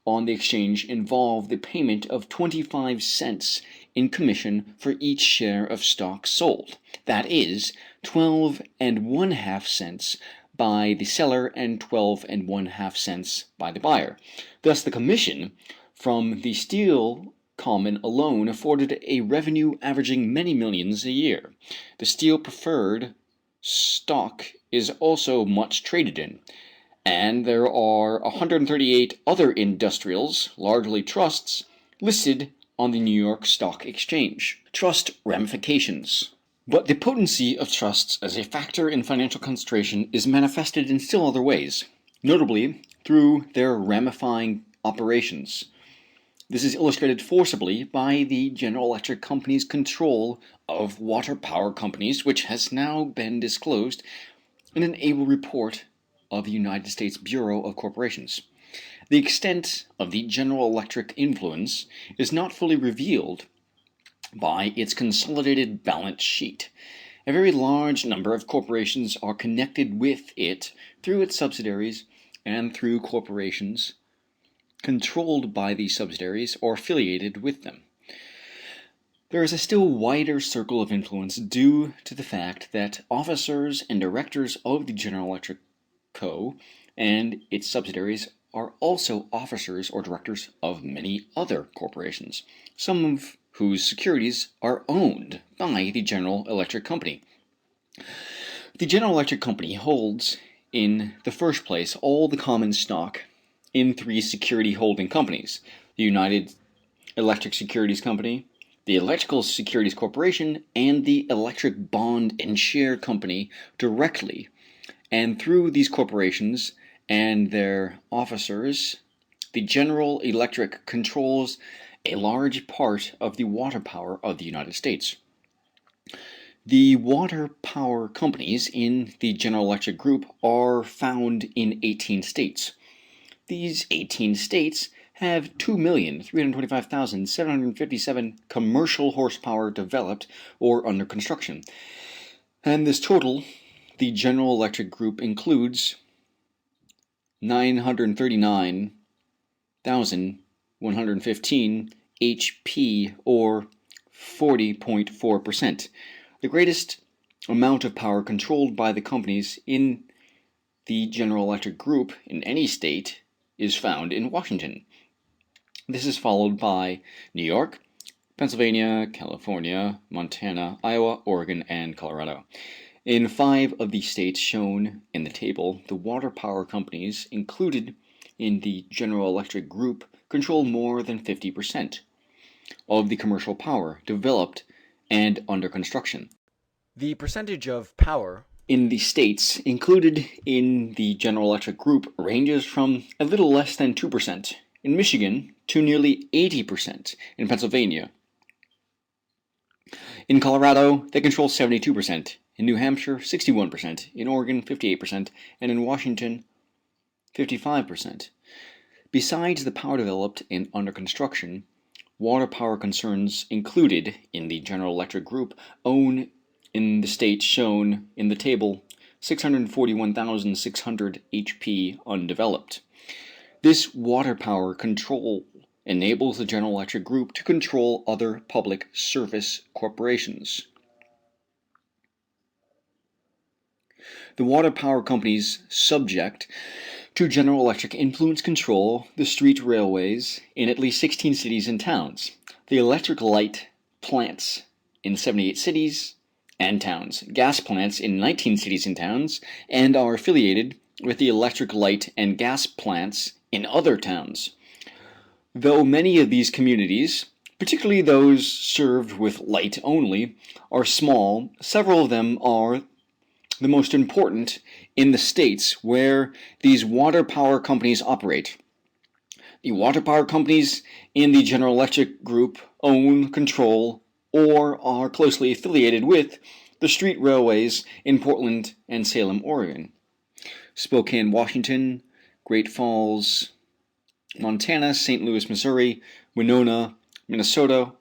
on the exchange involve the payment of 25 cents in commission for each share of stock sold. That is 12 1/2 cents by the seller and 12 1/2 cents by the buyer. Thus the commission from the steel common alone afforded a revenue averaging many millions a year. The steel preferred stock is also much traded in, and there are 138 other industrials, largely trusts, listed on the New York Stock Exchange. Trust ramifications. But the potency of trusts as a factor in financial concentration is manifested in still other ways, notably through their ramifying operations. This is illustrated forcibly by the General Electric Company's control of water power companies, which has now been disclosed in an able report of the United States Bureau of Corporations. The extent of the General Electric influence is not fully revealed by its consolidated balance sheet. A very large number of corporations are connected with it through its subsidiaries and through corporations controlled by these subsidiaries or affiliated with them. There is a still wider circle of influence due to the fact that officers and directors of the General Electric Co. and its subsidiaries are also officers or directors of many other corporations, some of whose securities are owned by the General Electric Company. The General Electric Company holds, in the first place, all the common stock in 3 security holding companies, the United Electric Securities Company, the Electrical Securities Corporation, and the Electric Bond and Share Company directly. And through these corporations and their officers, the General Electric controls a large part of the water power of the United States. The water power companies in the General Electric Group are found in 18 states. These 18 states have 2,325,757 commercial horsepower developed or under construction. And this total, the General Electric Group includes 939,115 HP, or 40.4%. The greatest amount of power controlled by the companies in the General Electric Group in any state is found in Washington. This is followed by New York, Pennsylvania, California, Montana, Iowa, Oregon, and Colorado. In 5 of the states shown in the table, the water power companies included in the General Electric Group control more than 50% of the commercial power developed and under construction. The percentage of power in the states included in the General Electric Group ranges from a little less than 2% in Michigan to nearly 80% in Pennsylvania. In Colorado, they control 72%, in New Hampshire 61%, in Oregon 58%, and in Washington 55%. Besides the power developed and under construction, water power concerns included in the General Electric Group own in the states shown in the table 641,600 HP undeveloped. This water power control enables the General Electric Group to control other public service corporations. The water power companies subject to General Electric influence control the street railways in at least 16 cities and towns, the electric light plants in 78 cities and towns, gas plants in 19 cities and towns, and are affiliated with the electric light and gas plants in other towns. Though many of these communities, particularly those served with light only, are small, several of them are the most important in the states where these water power companies operate. The water power companies in the General Electric Group own, control, or are closely affiliated with the street railways in Portland and Salem, Oregon, Spokane, Washington, Great Falls, Montana, St. Louis, Missouri, Winona, Minnesota,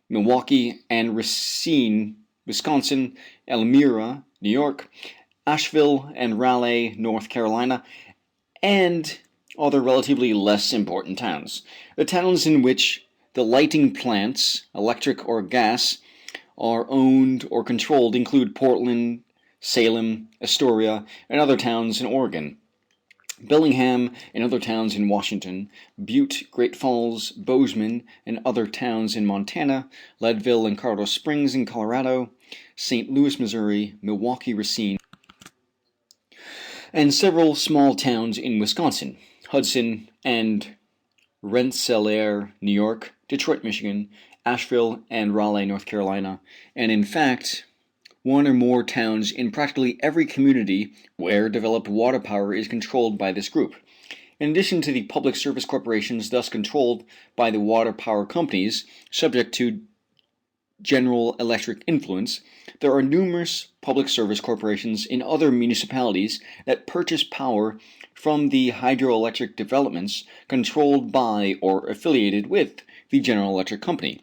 Milwaukee and Racine, Wisconsin, Elmira, New York, Asheville and Raleigh, North Carolina, and other relatively less important towns. The towns in which the lighting plants, electric or gas, are owned or controlled include Portland, Salem, Astoria, and other towns in Oregon, Bellingham and other towns in Washington, Butte, Great Falls, Bozeman, and other towns in Montana, Leadville and Colorado Springs in Colorado, St. Louis, Missouri, Milwaukee, Racine, and several small towns in Wisconsin, Hudson and Rensselaer, New York, Detroit, Michigan, Asheville and Raleigh, North Carolina, and in fact, one or more towns in practically every community where developed water power is controlled by this group. In addition to the public service corporations thus controlled by the water power companies, subject to General Electric influence, there are numerous public service corporations in other municipalities that purchase power from the hydroelectric developments controlled by or affiliated with the General Electric Company.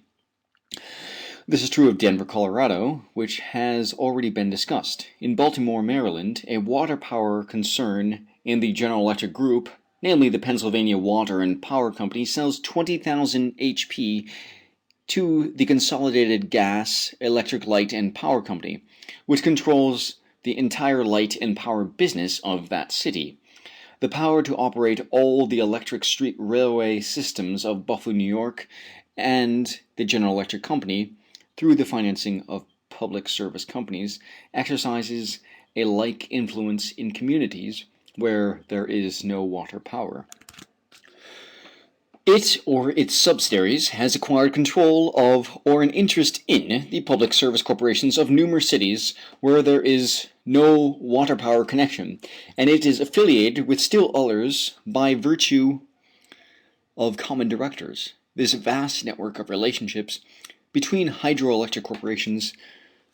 This is true of Denver, Colorado, which has already been discussed. In Baltimore, Maryland, a water power concern in the General Electric Group, namely the Pennsylvania Water and Power Company, sells 20,000 HP to the Consolidated Gas, Electric Light and Power Company, which controls the entire light and power business of that city. The power to operate all the electric street railway systems of Buffalo, New York, and the General Electric Company, through the financing of public service companies, exercises a like influence in communities where there is no water power. it or its subsidiaries has acquired control of or an interest in the public service corporations of numerous cities where there is no water power connection, and it is affiliated with still others by virtue of common directors. This vast network of relationships between hydroelectric corporations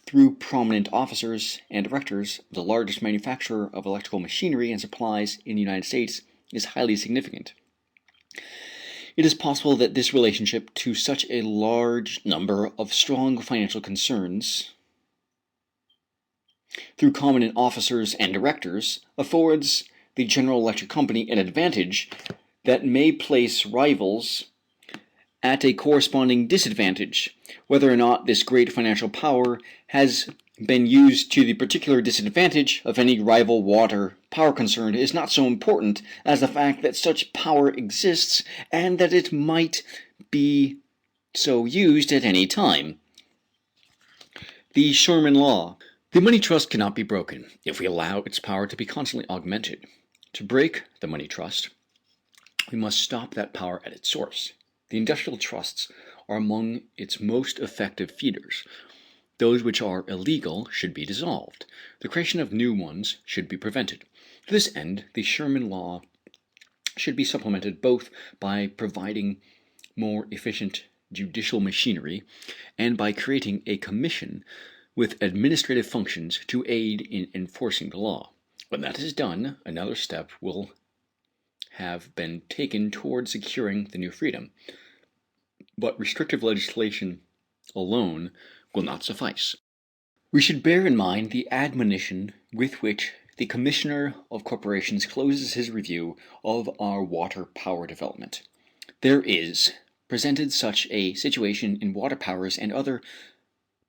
through prominent officers and directors of the largest manufacturer of electrical machinery and supplies in the United States is highly significant. It is possible that this relationship to such a large number of strong financial concerns through common officers and directors affords the General Electric Company an advantage that may place rivals at a corresponding disadvantage. Whether or not this great financial power has been used to the particular disadvantage of any rival water power concern is not so important as the fact that such power exists and that it might be so used at any time. The Sherman Law. The money trust cannot be broken if we allow its power to be constantly augmented. To break the money trust, we must stop that power at its source. The industrial trusts are among its most effective feeders. Those which are illegal should be dissolved. The creation of new ones should be prevented. To this end, the Sherman Law should be supplemented both by providing more efficient judicial machinery and by creating a commission with administrative functions to aid in enforcing the law. When that is done, another step will have been taken toward securing the new freedom. But restrictive legislation alone will not suffice. We should bear in mind the admonition with which the Commissioner of Corporations closes his review of our water power development. There is presented such a situation in water powers and other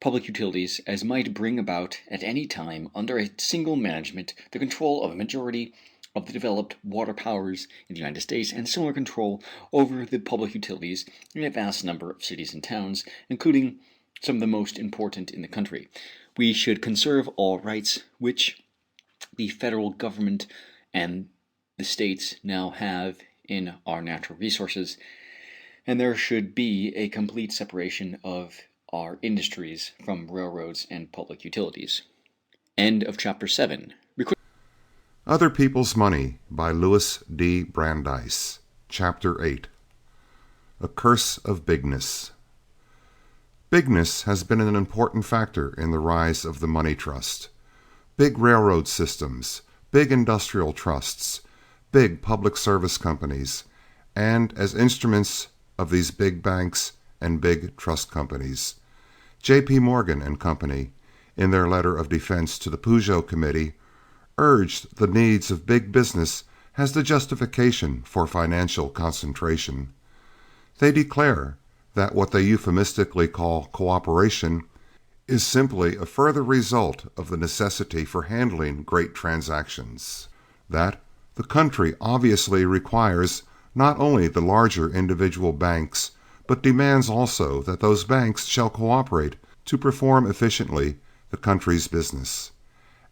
public utilities as might bring about at any time under a single management the control of a majority of the developed water powers in the United States and similar control over the public utilities in a vast number of cities and towns, including some of the most important in the country. We should conserve all rights which the federal government and the states now have in our natural resources, and there should be a complete separation of our industries from railroads and public utilities. End of Chapter 7. Other People's Money by Louis D. Brandeis. Chapter 8. A Curse of Bigness. Bigness has been an important factor in the rise of the money trust. Big railroad systems, big industrial trusts, big public service companies, and as instruments of these big banks and big trust companies. J.P. Morgan and Company, in their letter of defense to the Peugeot Committee, urged the needs of big business as the justification for financial concentration. They declare that what they euphemistically call cooperation is simply a further result of the necessity for handling great transactions. That the country obviously requires not only the larger individual banks, but demands also that those banks shall cooperate to perform efficiently the country's business,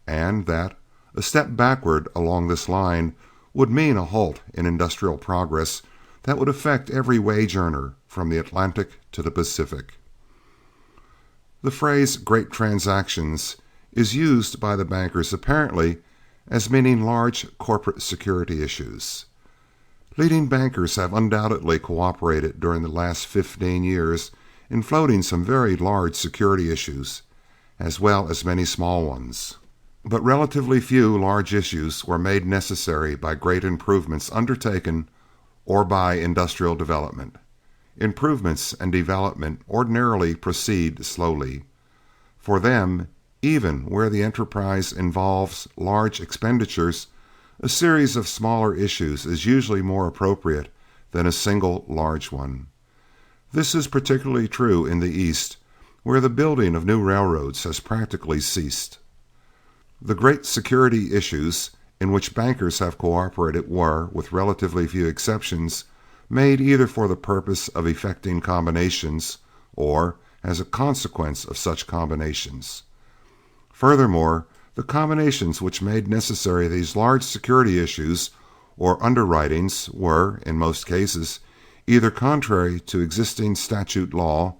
and that a step backward along this line would mean a halt in industrial progress that would affect every wage earner from the Atlantic to the Pacific. The phrase great transactions is used by the bankers apparently as meaning large corporate security issues. Leading bankers have undoubtedly cooperated during the last 15 years in floating some very large security issues, as well as many small ones. But relatively few large issues were made necessary by great improvements undertaken or by industrial development. Improvements and development ordinarily proceed slowly. For them, even where the enterprise involves large expenditures, a series of smaller issues is usually more appropriate than a single large one. This is particularly true in the East, where the building of new railroads has practically ceased. The great security issues in which bankers have cooperated were, with relatively few exceptions, made either for the purpose of effecting combinations or as a consequence of such combinations. Furthermore, the combinations which made necessary these large security issues or underwritings were, in most cases, either contrary to existing statute law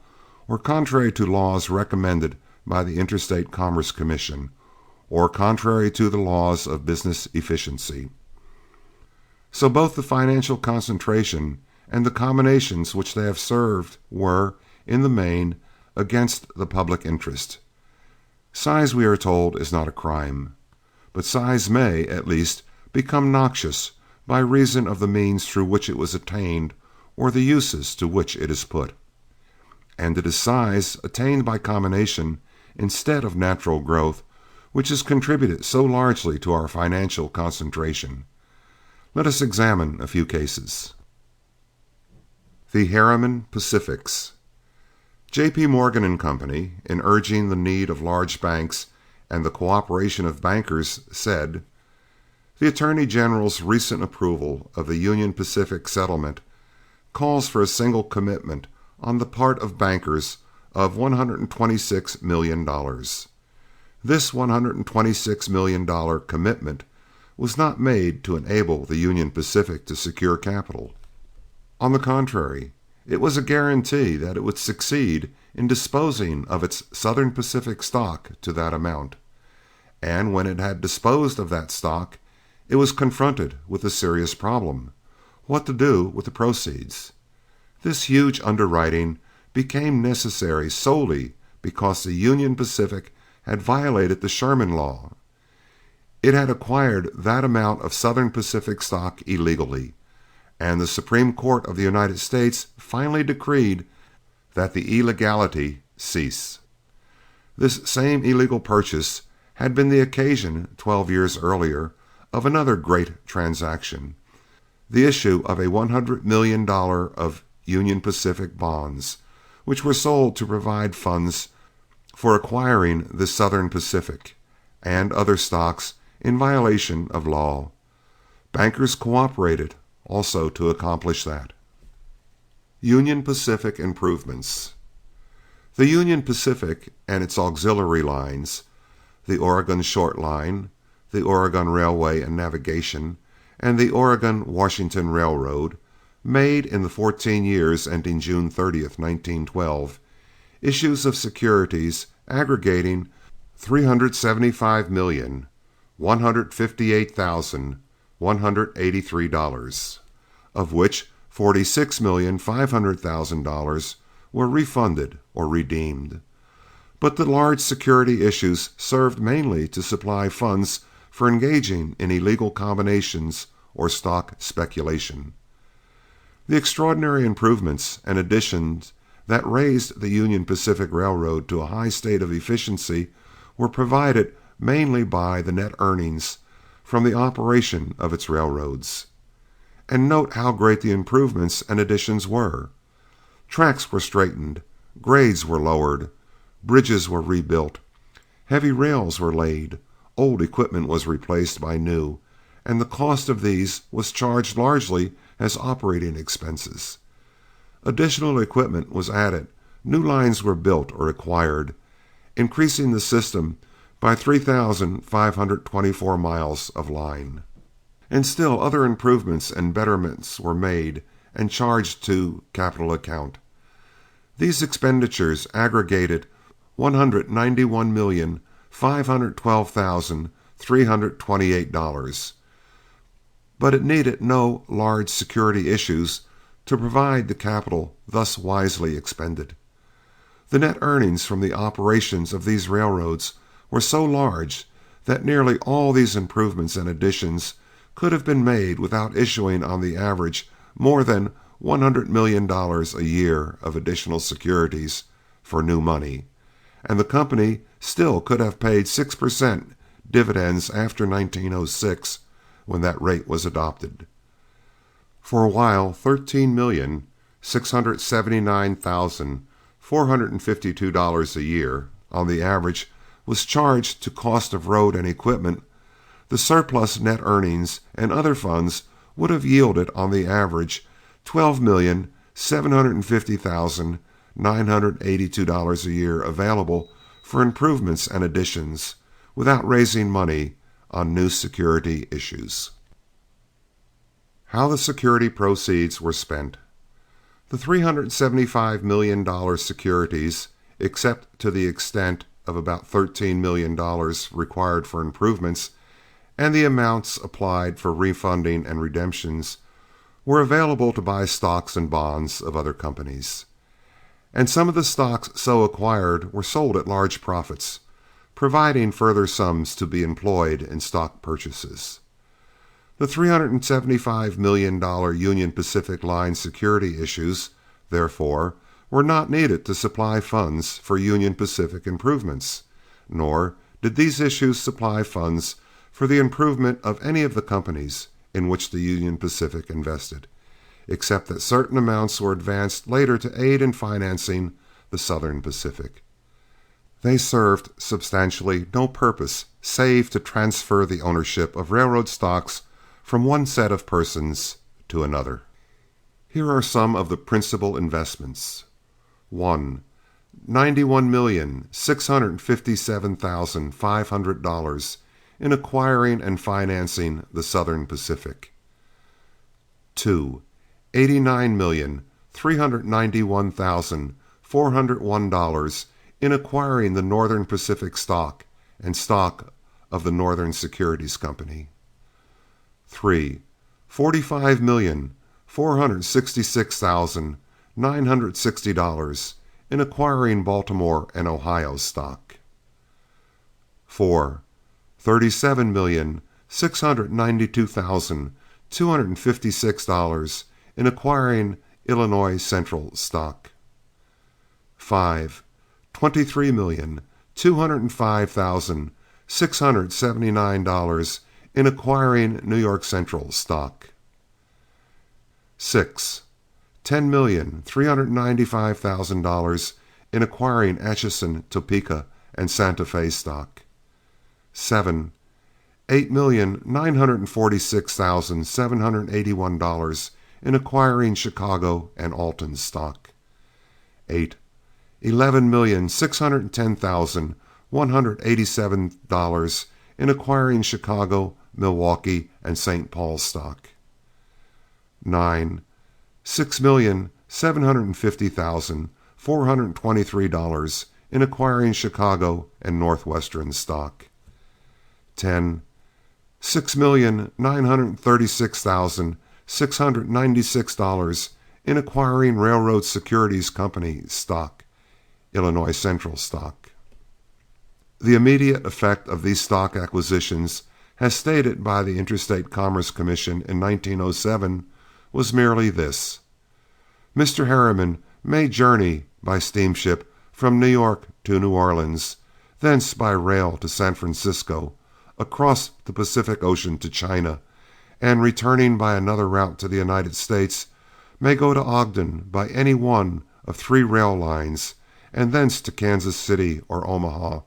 or contrary to laws recommended by the Interstate Commerce Commission, or contrary to the laws of business efficiency. So both the financial concentration and the combinations which they have served were, in the main, against the public interest. Size, we are told, is not a crime, but size may, at least, become noxious by reason of the means through which it was attained or the uses to which it is put. And it is size attained by combination instead of natural growth which has contributed so largely to our financial concentration. Let us examine a few cases. The Harriman Pacifics. J.P. Morgan and Company, in urging the need of large banks and the cooperation of bankers, said, "The Attorney General's recent approval of the Union Pacific settlement calls for a single commitment on the part of bankers of $126 million. This $126 million commitment was not made to enable the Union Pacific to secure capital. On the contrary, it was a guarantee that it would succeed in disposing of its Southern Pacific stock to that amount. And when it had disposed of that stock, it was confronted with a serious problem: what to do with the proceeds. This huge underwriting became necessary solely because the Union Pacific had violated the Sherman Law. It had acquired that amount of Southern Pacific stock illegally, and the Supreme Court of the United States finally decreed that the illegality cease. This same illegal purchase had been the occasion 12 years earlier of another great transaction, the issue of a $100 million of Union Pacific bonds, which were sold to provide funds for acquiring the Southern Pacific and other stocks in violation of law. Bankers cooperated also to accomplish that. Union Pacific improvements. The Union Pacific and its auxiliary lines, the Oregon Short Line, the Oregon Railway and Navigation, and the Oregon-Washington Railroad, made in the 14 years ending June 30th, 1912, issues of securities aggregating $375,158,183, of which $46,500,000 were refunded or redeemed. But the large security issues served mainly to supply funds for engaging in illegal combinations or stock speculation. The extraordinary improvements and additions that raised the Union Pacific Railroad to a high state of efficiency were provided mainly by the net earnings from the operation of its railroads. And note how great the improvements and additions were. Tracks were straightened, grades were lowered, bridges were rebuilt, heavy rails were laid, old equipment was replaced by new, and the cost of these was charged largely as operating expenses. Additional equipment was added, new lines were built or acquired, increasing the system by 3,524 miles of line. And still other improvements and betterments were made and charged to capital account. These expenditures aggregated $191,512,328, but it needed no large security issues to provide the capital thus wisely expended. The net earnings from the operations of these railroads were so large that nearly all these improvements and additions could have been made without issuing on the average more than $100 million a year of additional securities for new money, and the company still could have paid 6% dividends after 1906, when that rate was adopted. For a while, $13,679,452 a year, on the average, was charged to cost of road and equipment. The surplus net earnings and other funds would have yielded on the average $12,750,982 a year available for improvements and additions, without raising money on new security issues. How the security proceeds were spent. The $375 million securities, except to the extent of about $13 million required for improvements, and the amounts applied for refunding and redemptions, were available to buy stocks and bonds of other companies. And some of the stocks so acquired were sold at large profits, providing further sums to be employed in stock purchases. The $375 million Union Pacific Line security issues, therefore, were not needed to supply funds for Union Pacific improvements, nor did these issues supply funds for the improvement of any of the companies in which the Union Pacific invested, except that certain amounts were advanced later to aid in financing the Southern Pacific. They served substantially no purpose save to transfer the ownership of railroad stocks from one set of persons to another. Here are some of the principal investments. 1. $91,657,500 in acquiring and financing the Southern Pacific. 2. $89,391,401 in acquiring the Northern Pacific stock and stock of the Northern Securities Company. 3. $45,466,960 in acquiring Baltimore and Ohio stock. 4. $37,692,256 in acquiring Illinois Central stock. 5. $23,205,679 in acquiring New York Central stock. 6. $10,395,000 in acquiring Atchison, Topeka, and Santa Fe stock. 7. $8,946,781 in acquiring Chicago and Alton stock. 8. $11,610,187 in acquiring Chicago, Milwaukee, and St. Paul stock. 9. $6,750,423 in acquiring Chicago and Northwestern stock. 10. $6,936,696 in acquiring Railroad Securities Company stock, Illinois Central stock. The immediate effect of these stock acquisitions, as stated by the Interstate Commerce Commission in 1907, was merely this. Mr. Harriman may journey by steamship from New York to New Orleans, thence by rail to San Francisco, across the Pacific Ocean to China, and returning by another route to the United States, may go to Ogden by any one of 3 rail lines, and thence to Kansas City or Omaha,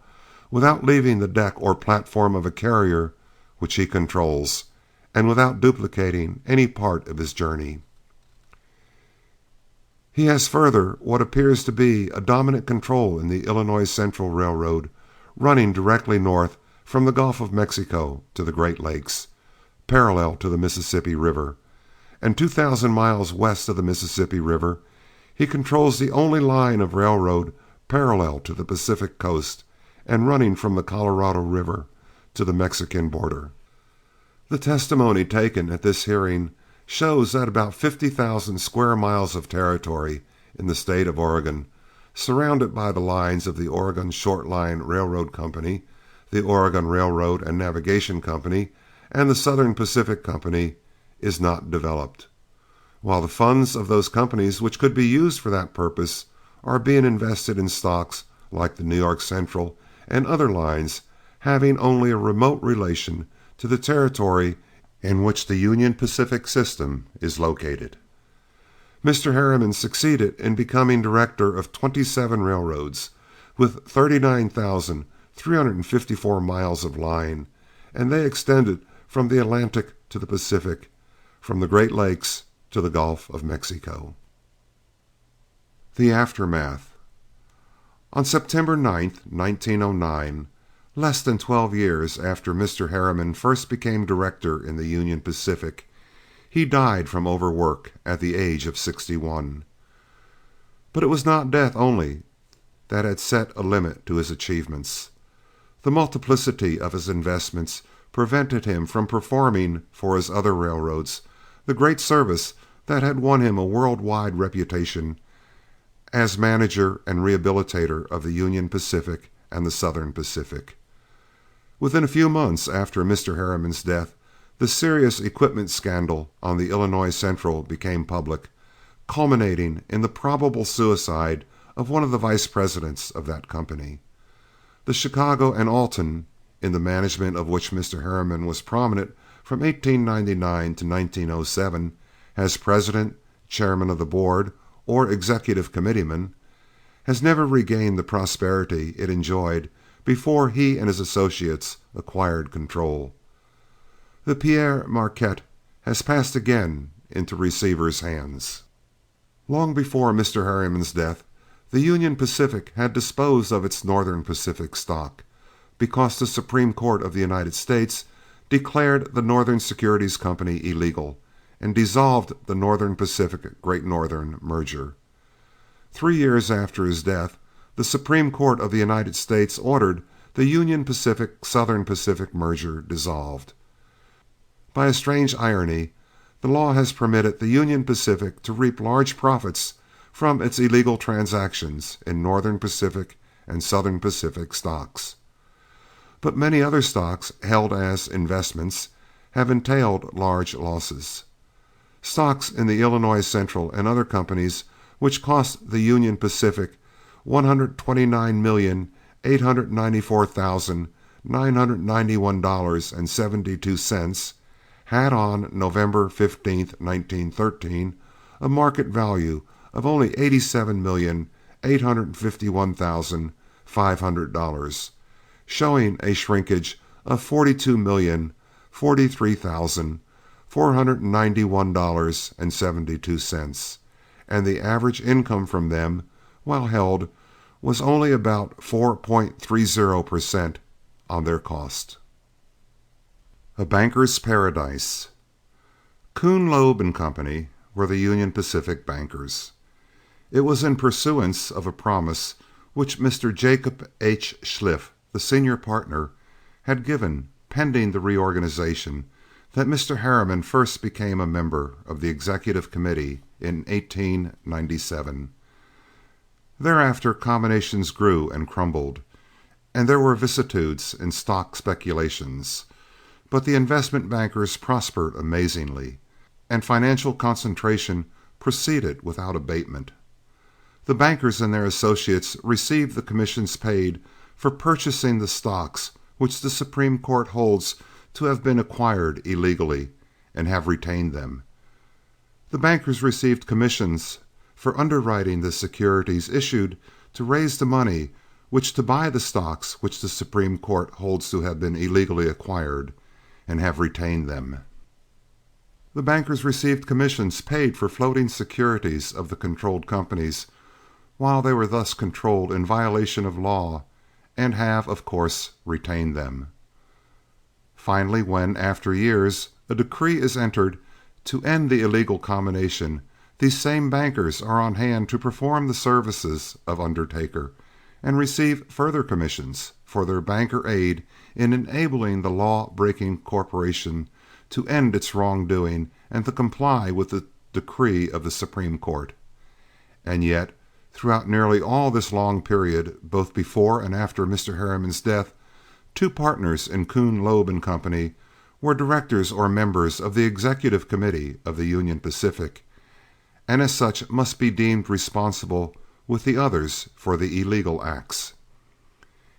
without leaving the deck or platform of a carrier which he controls, and without duplicating any part of his journey. He has further what appears to be a dominant control in the Illinois Central Railroad, running directly north from the Gulf of Mexico to the Great Lakes, parallel to the Mississippi River, and 2,000 miles west of the Mississippi River, he controls the only line of railroad parallel to the Pacific coast and running from the Colorado River to the Mexican border. The testimony taken at this hearing shows that about 50,000 square miles of territory in the state of Oregon, surrounded by the lines of the Oregon Short Line Railroad Company, the Oregon Railroad and Navigation Company, and the Southern Pacific Company, is not developed, while the funds of those companies which could be used for that purpose are being invested in stocks like the New York Central and other lines having only a remote relation to the territory in which the Union Pacific system is located. Mr. Harriman succeeded in becoming director of 27 railroads with 39,354 miles of line, and they extended from the Atlantic to the Pacific, from the Great Lakes to the Gulf of Mexico. The aftermath. On September 9, 1909, less than 12 years after Mr. Harriman first became director in the Union Pacific, he died from overwork at the age of 61. But it was not death only that had set a limit to his achievements. The multiplicity of his investments prevented him from performing for his other railroads the great service that had won him a worldwide reputation as manager and rehabilitator of the Union Pacific and the Southern Pacific. Within a few months after Mr. Harriman's death, the serious equipment scandal on the Illinois Central became public, culminating in the probable suicide of one of the vice presidents of that company. The Chicago and Alton, in the management of which Mr. Harriman was prominent from 1899 to 1907 as president, chairman of the board, or executive committeeman, has never regained the prosperity it enjoyed before he and his associates acquired control. The Pierre Marquette has passed again into receivers' hands. Long before Mr. Harriman's death, the Union Pacific had disposed of its Northern Pacific stock because the Supreme Court of the United States declared the Northern Securities Company illegal and dissolved the Northern Pacific Great Northern merger. 3 years after his death, the Supreme Court of the United States ordered the Union Pacific Southern Pacific merger dissolved. By a strange irony, the law has permitted the Union Pacific to reap large profits from its illegal transactions in Northern Pacific and Southern Pacific stocks. But many other stocks held as investments have entailed large losses. Stocks in the Illinois Central and other companies which cost the Union Pacific $129,894,991.72 had on November 15, 1913, a market value of only $87,851,500, showing a shrinkage of $42,043,491.72, and the average income from them, while held, was only about 4.30% on their cost. A banker's paradise. Kuhn, Loeb and Company were the Union Pacific bankers. It was in pursuance of a promise which Mr. Jacob H. Schliff, the senior partner, had given pending the reorganization that Mr. Harriman first became a member of the executive committee in 1897. Thereafter combinations grew and crumbled, and there were vicissitudes in stock speculations. But the investment bankers prospered amazingly, and financial concentration proceeded without abatement. The bankers and their associates received the commissions paid for purchasing the stocks which the Supreme Court holds to have been acquired illegally, and have retained them. The bankers received commissions for underwriting the securities issued to raise the money which to buy the stocks which the Supreme Court holds to have been illegally acquired, and have retained them. The bankers received commissions paid for floating securities of the controlled companies while they were thus controlled in violation of law, and have, of course, retained them. Finally, when, after years, a decree is entered to end the illegal combination, these same bankers are on hand to perform the services of undertaker, and receive further commissions for their banker aid in enabling the law-breaking corporation to end its wrongdoing and to comply with the decree of the Supreme Court. And yet, throughout nearly all this long period, both before and after Mr. Harriman's death, two partners in Kuhn, Loeb and Company were directors or members of the executive committee of the Union Pacific, and as such must be deemed responsible with the others for the illegal acts.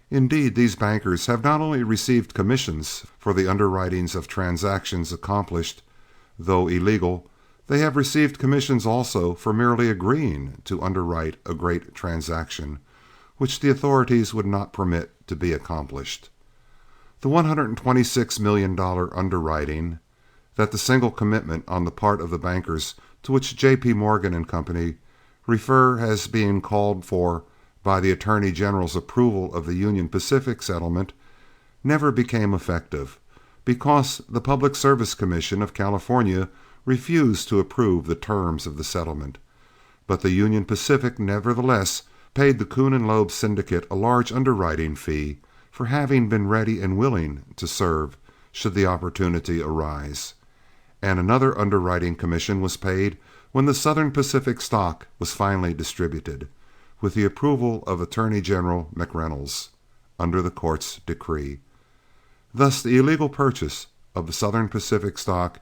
Indeed, these bankers have not only received commissions for the underwritings of transactions accomplished, though illegal, they have received commissions also for merely agreeing to underwrite a great transaction, which the authorities would not permit to be accomplished. The $126 million underwriting that the single commitment on the part of the bankers to which J.P. Morgan and Company refer as being called for by the Attorney General's approval of the Union Pacific settlement never became effective because the Public Service Commission of California refused to approve the terms of the settlement, but the Union Pacific nevertheless paid the Kuhn and Loeb syndicate a large underwriting fee for having been ready and willing to serve should the opportunity arise, and another underwriting commission was paid when the Southern Pacific stock was finally distributed, with the approval of Attorney General McReynolds, under the court's decree. Thus the illegal purchase of the Southern Pacific stock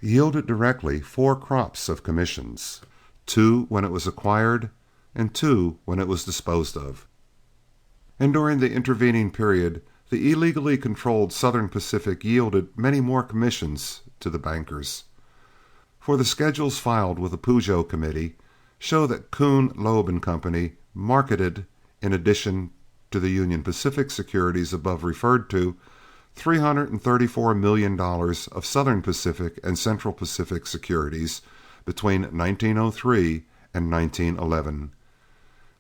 yielded directly 4 crops of commissions, 2 when it was acquired and 2 when it was disposed of. And during the intervening period, the illegally controlled Southern Pacific yielded many more commissions to the bankers. For the schedules filed with the Pujo Committee show that Kuhn, Loeb and Company marketed, in addition to the Union Pacific securities above referred to, $334 million of Southern Pacific and Central Pacific securities between 1903 and 1911.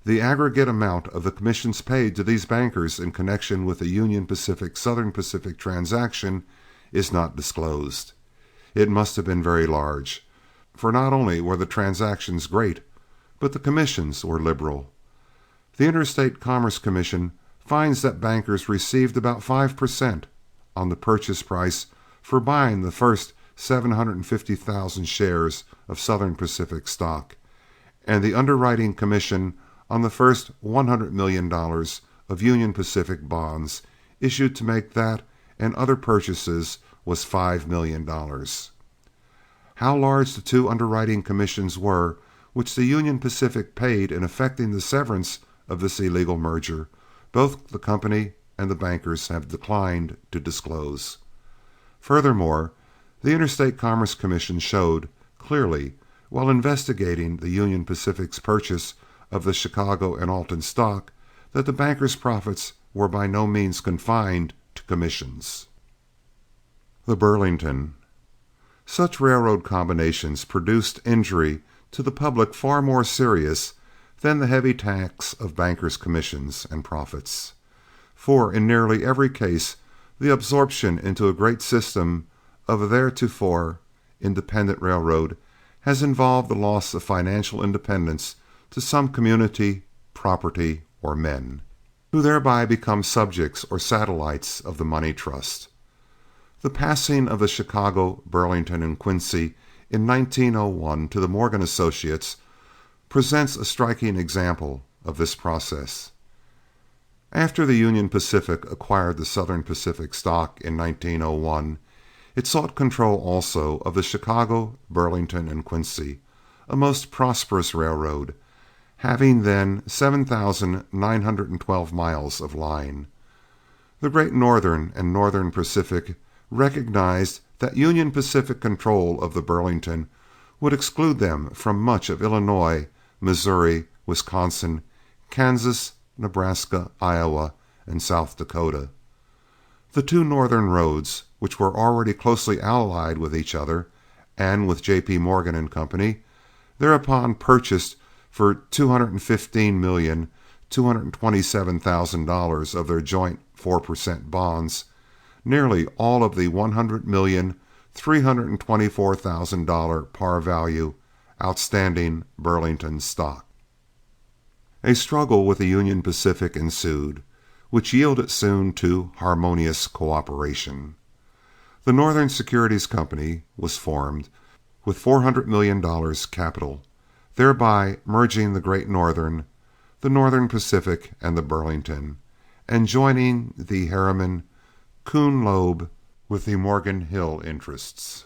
The aggregate amount of the commissions paid to these bankers in connection with the Union Pacific-Southern Pacific transaction is not disclosed. It must have been very large, for not only were the transactions great, but the commissions were liberal. The Interstate Commerce Commission finds that bankers received about 5% on the purchase price for buying the first 750,000 shares of Southern Pacific stock, and the underwriting commission on the first $100 million of Union Pacific bonds issued to make that and other purchases was $5 million. How large the 2 underwriting commissions were, which the Union Pacific paid in effecting the severance of this illegal merger, both the company and the bankers have declined to disclose. Furthermore, the Interstate Commerce Commission showed clearly, while investigating the Union Pacific's purchase of the Chicago and Alton stock, that the bankers' profits were by no means confined to commissions. The Burlington. Such railroad combinations produced injury to the public far more serious than the heavy tax of bankers' commissions and profits. For in nearly every case, the absorption into a great system of a theretofore independent railroad has involved the loss of financial independence to some community, property, or men, who thereby become subjects or satellites of the money trust. The passing of the Chicago, Burlington, and Quincy in 1901 to the Morgan Associates presents a striking example of this process. After the Union Pacific acquired the Southern Pacific stock in 1901, it sought control also of the Chicago, Burlington, and Quincy, a most prosperous railroad, having then 7,912 miles of line. The Great Northern and Northern Pacific recognized that Union Pacific control of the Burlington would exclude them from much of Illinois, Missouri, Wisconsin, Kansas, Nebraska, Iowa, and South Dakota. The 2 northern roads, which were already closely allied with each other and with J.P. Morgan and Company, thereupon purchased for $215,227,000 of their joint 4% bonds, nearly all of the $100,324,000 par value outstanding Burlington stock. A struggle with the Union Pacific ensued, which yielded soon to harmonious cooperation. The Northern Securities Company was formed with $400 million capital, thereby merging the Great Northern, the Northern Pacific, and the Burlington, and joining the Harriman, Kuhn Loeb with the Morgan Hill interests.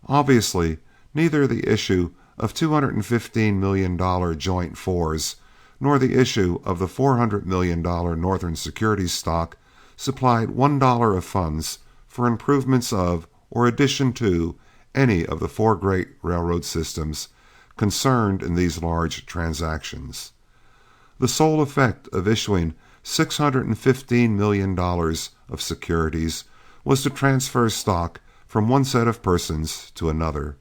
Obviously, neither the issue of $215 million joint fours nor the issue of the $400 million Northern Securities stock supplied $1 of funds for improvements of or addition to any of the 4 great railroad systems concerned in these large transactions. The sole effect of issuing $615 million of securities was to transfer stock from one set of persons to another,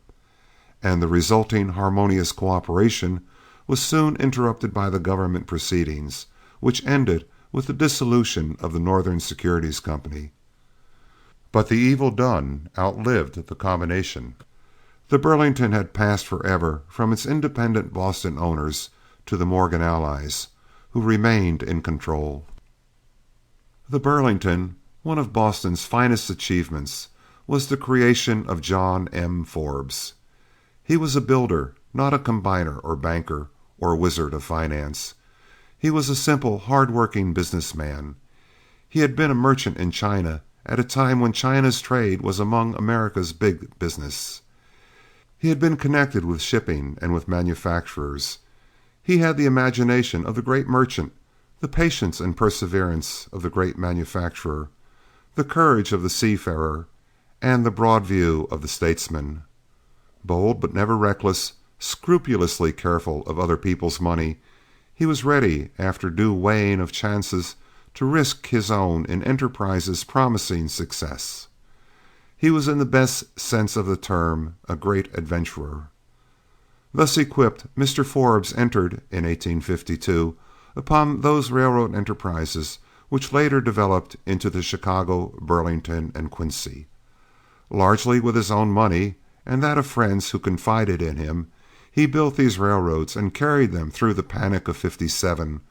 and the resulting harmonious cooperation was soon interrupted by the government proceedings, which ended with the dissolution of the Northern Securities Company. But the evil done outlived the combination. The Burlington had passed forever from its independent Boston owners to the Morgan allies, who remained in control. The Burlington, one of Boston's finest achievements, was the creation of John M. Forbes. He was a builder, not a combiner or banker or wizard of finance. He was a simple, hard-working businessman. He had been a merchant in China at a time when China's trade was among America's big business. He had been connected with shipping and with manufacturers. He had the imagination of the great merchant, the patience and perseverance of the great manufacturer, the courage of the seafarer, and the broad view of the statesman. Bold but never reckless, scrupulously careful of other people's money, he was ready, after due weighing of chances, to risk his own in enterprises promising success. He was, in the best sense of the term, a great adventurer. Thus equipped, Mr. Forbes entered, in 1852, upon those railroad enterprises which later developed into the Chicago, Burlington, and Quincy. Largely with his own money, and that of friends who confided in him, he built these railroads and carried them through the panic of '57,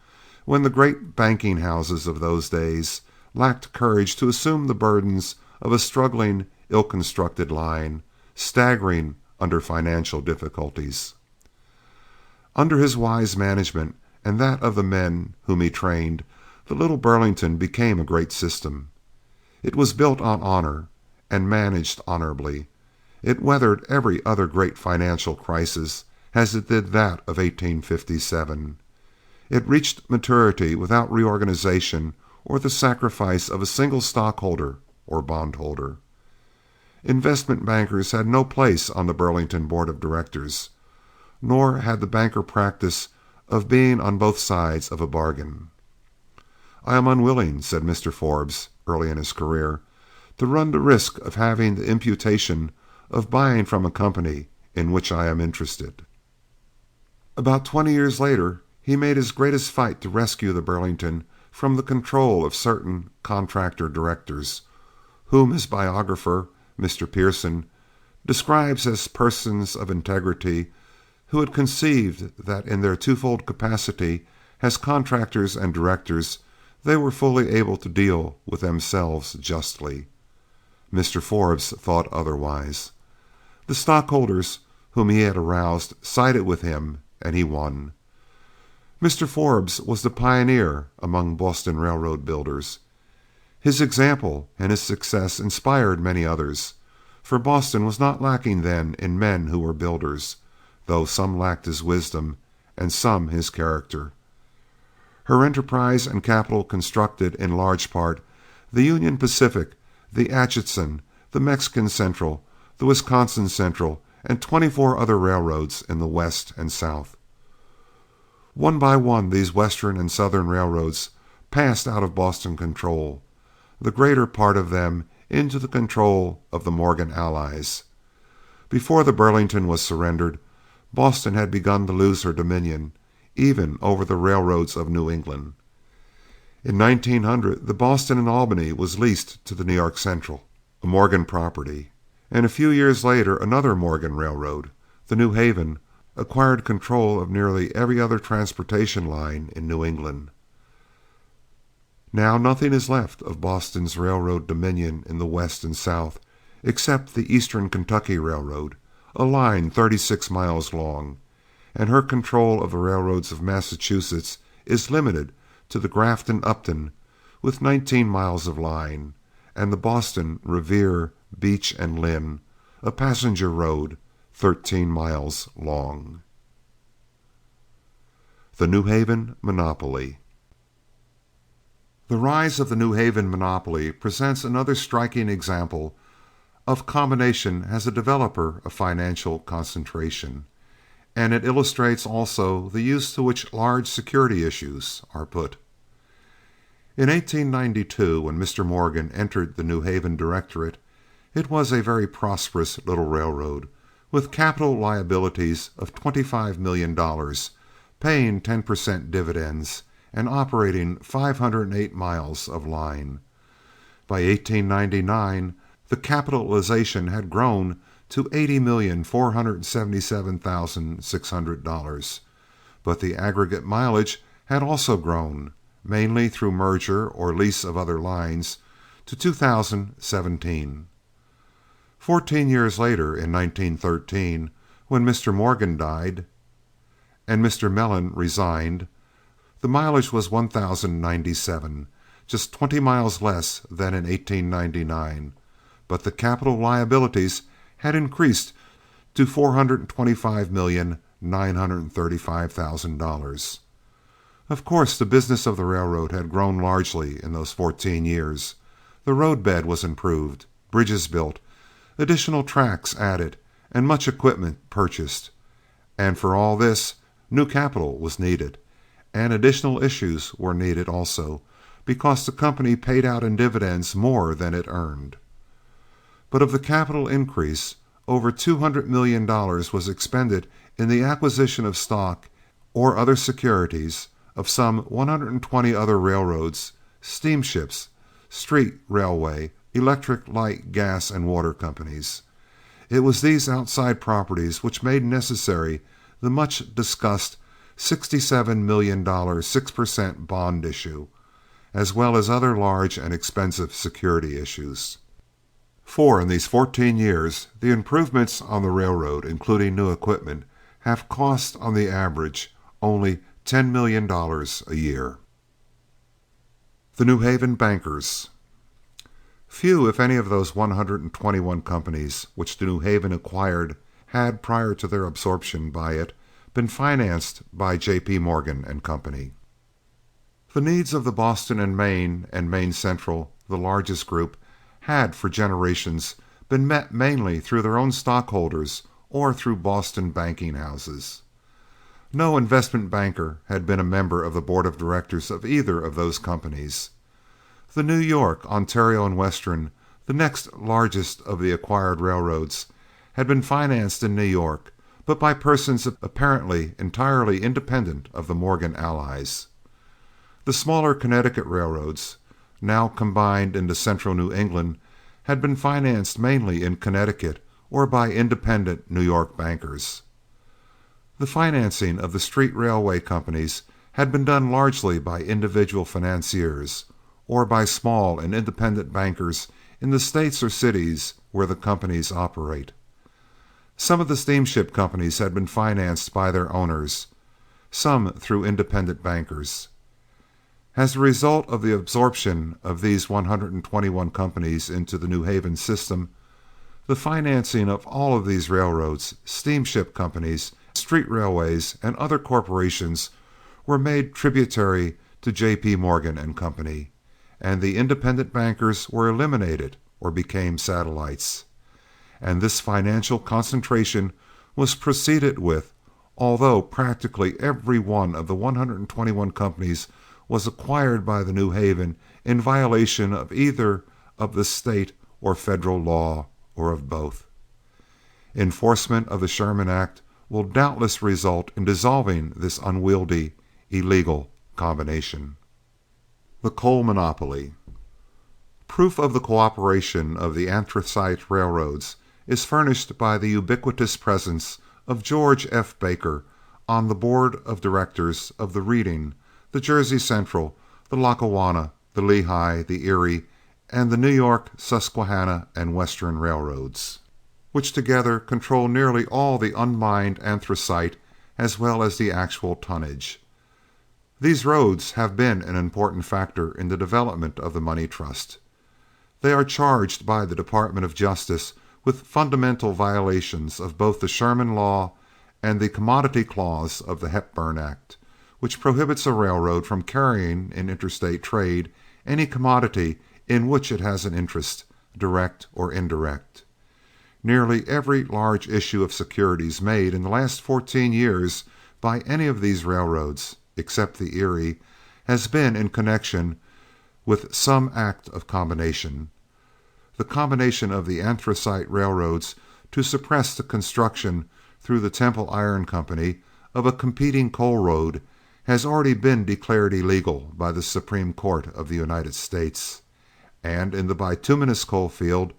when the great banking houses of those days lacked courage to assume the burdens of a struggling, ill-constructed line, staggering under financial difficulties. Under his wise management and that of the men whom he trained, the little Burlington became a great system. It was built on honor and managed honorably. It weathered every other great financial crisis as it did that of 1857. It reached maturity without reorganization or the sacrifice of a single stockholder or bondholder. Investment bankers had no place on the Burlington Board of Directors, nor had the banker practice of being on both sides of a bargain. "I am unwilling," said Mr. Forbes, early in his career, "to run the risk of having the imputation of buying from a company in which I am interested." About 20 years later, he made his greatest fight to rescue the Burlington from the control of certain contractor directors, whom his biographer, Mr. Pearson, describes as persons of integrity who had conceived that in their twofold capacity as contractors and directors they were fully able to deal with themselves justly. Mr. Forbes thought otherwise. The stockholders whom he had aroused sided with him, and he won. Mr. Forbes was the pioneer among Boston railroad builders. His example and his success inspired many others, for Boston was not lacking then in men who were builders, though some lacked his wisdom and some his character. Her enterprise and capital constructed, in large part, the Union Pacific, the Atchison, the Mexican Central, the Wisconsin Central, and 24 other railroads in the West and South. One by one, these Western and Southern railroads passed out of Boston control, the greater part of them into the control of the Morgan allies. Before the Burlington was surrendered, Boston had begun to lose her dominion, even over the railroads of New England. In 1900, the Boston and Albany was leased to the New York Central, a Morgan property, and a few years later another Morgan railroad, the New Haven, acquired control of nearly every other transportation line in New England. Now nothing is left of Boston's railroad dominion in the West and South except the Eastern Kentucky Railroad, a line 36 miles long, and her control of the railroads of Massachusetts is limited to the Grafton-Upton with 19 miles of line, and the Boston, Revere, Beach, and Lynn, a passenger road 13 miles long. The New Haven Monopoly. The rise of the New Haven monopoly presents another striking example of combination as a developer of financial concentration, and it illustrates also the use to which large security issues are put. In 1892, when Mr. Morgan entered the New Haven Directorate, it was a very prosperous little railroad, with capital liabilities of $25 million, paying 10% dividends, and operating 508 miles of line. By 1899, the capitalization had grown to $80,477,600, but the aggregate mileage had also grown, mainly through merger or lease of other lines, to 2,017. 14 years later, in 1913, when Mr. Morgan died and Mr. Mellon resigned, the mileage was 1,097, just 20 miles less than in 1899, but the capital liabilities had increased to $425,935,000. Of course, the business of the railroad had grown largely in those 14 years. The roadbed was improved, bridges built, additional tracks added, and much equipment purchased. And for all this, new capital was needed, and additional issues were needed also, because the company paid out in dividends more than it earned. But of the capital increase, over $200 million was expended in the acquisition of stock or other securities of some 120 other railroads, steamships, street railway, electric, light, gas, and water companies. It was these outside properties which made necessary the much discussed $67 million 6% bond issue, as well as other large and expensive security issues. For in these 14 years, the improvements on the railroad, including new equipment, have cost on the average only $10 million a year. The New Haven bankers. Few, if any, of those 121 companies which the New Haven acquired had, prior to their absorption by it, been financed by J.P. Morgan and Company. The needs of the Boston and Maine Central, the largest group, had for generations been met mainly through their own stockholders or through Boston banking houses. No investment banker had been a member of the board of directors of either of those companies. The New York, Ontario and Western, the next largest of the acquired railroads, had been financed in New York, but by persons apparently entirely independent of the Morgan allies. The smaller Connecticut railroads, now combined into central New England, had been financed mainly in Connecticut or by independent New York bankers. The financing of the street railway companies had been done largely by individual financiers or by small and independent bankers in the states or cities where the companies operate. Some of the steamship companies had been financed by their owners, some through independent bankers. As a result of the absorption of these 121 companies into the New Haven system, the financing of all of these railroads, steamship companies, street railways, and other corporations were made tributary to J.P. Morgan and Company, and the independent bankers were eliminated or became satellites. And this financial concentration was proceeded with, although practically every one of the 121 companies was acquired by the New Haven in violation of either of the state or federal law or of both. Enforcement of the Sherman Act will doubtless result in dissolving this unwieldy, illegal combination. The coal monopoly. Proof of the cooperation of the anthracite railroads is furnished by the ubiquitous presence of George F. Baker on the board of directors of the Reading, the Jersey Central, the Lackawanna, the Lehigh, the Erie, and the New York, Susquehanna, and Western railroads, which together control nearly all the unmined anthracite as well as the actual tonnage. These roads have been an important factor in the development of the money trust. They are charged by the Department of Justice with fundamental violations of both the Sherman Law and the Commodity Clause of the Hepburn Act, which prohibits a railroad from carrying in interstate trade any commodity in which it has an interest, direct or indirect. Nearly every large issue of securities made in the last 14 years by any of these railroads, except the Erie, has been in connection with some act of combination. The combination of the anthracite railroads to suppress the construction through the Temple Iron Company of a competing coal road has already been declared illegal by the Supreme Court of the United States, and in the bituminous coal field,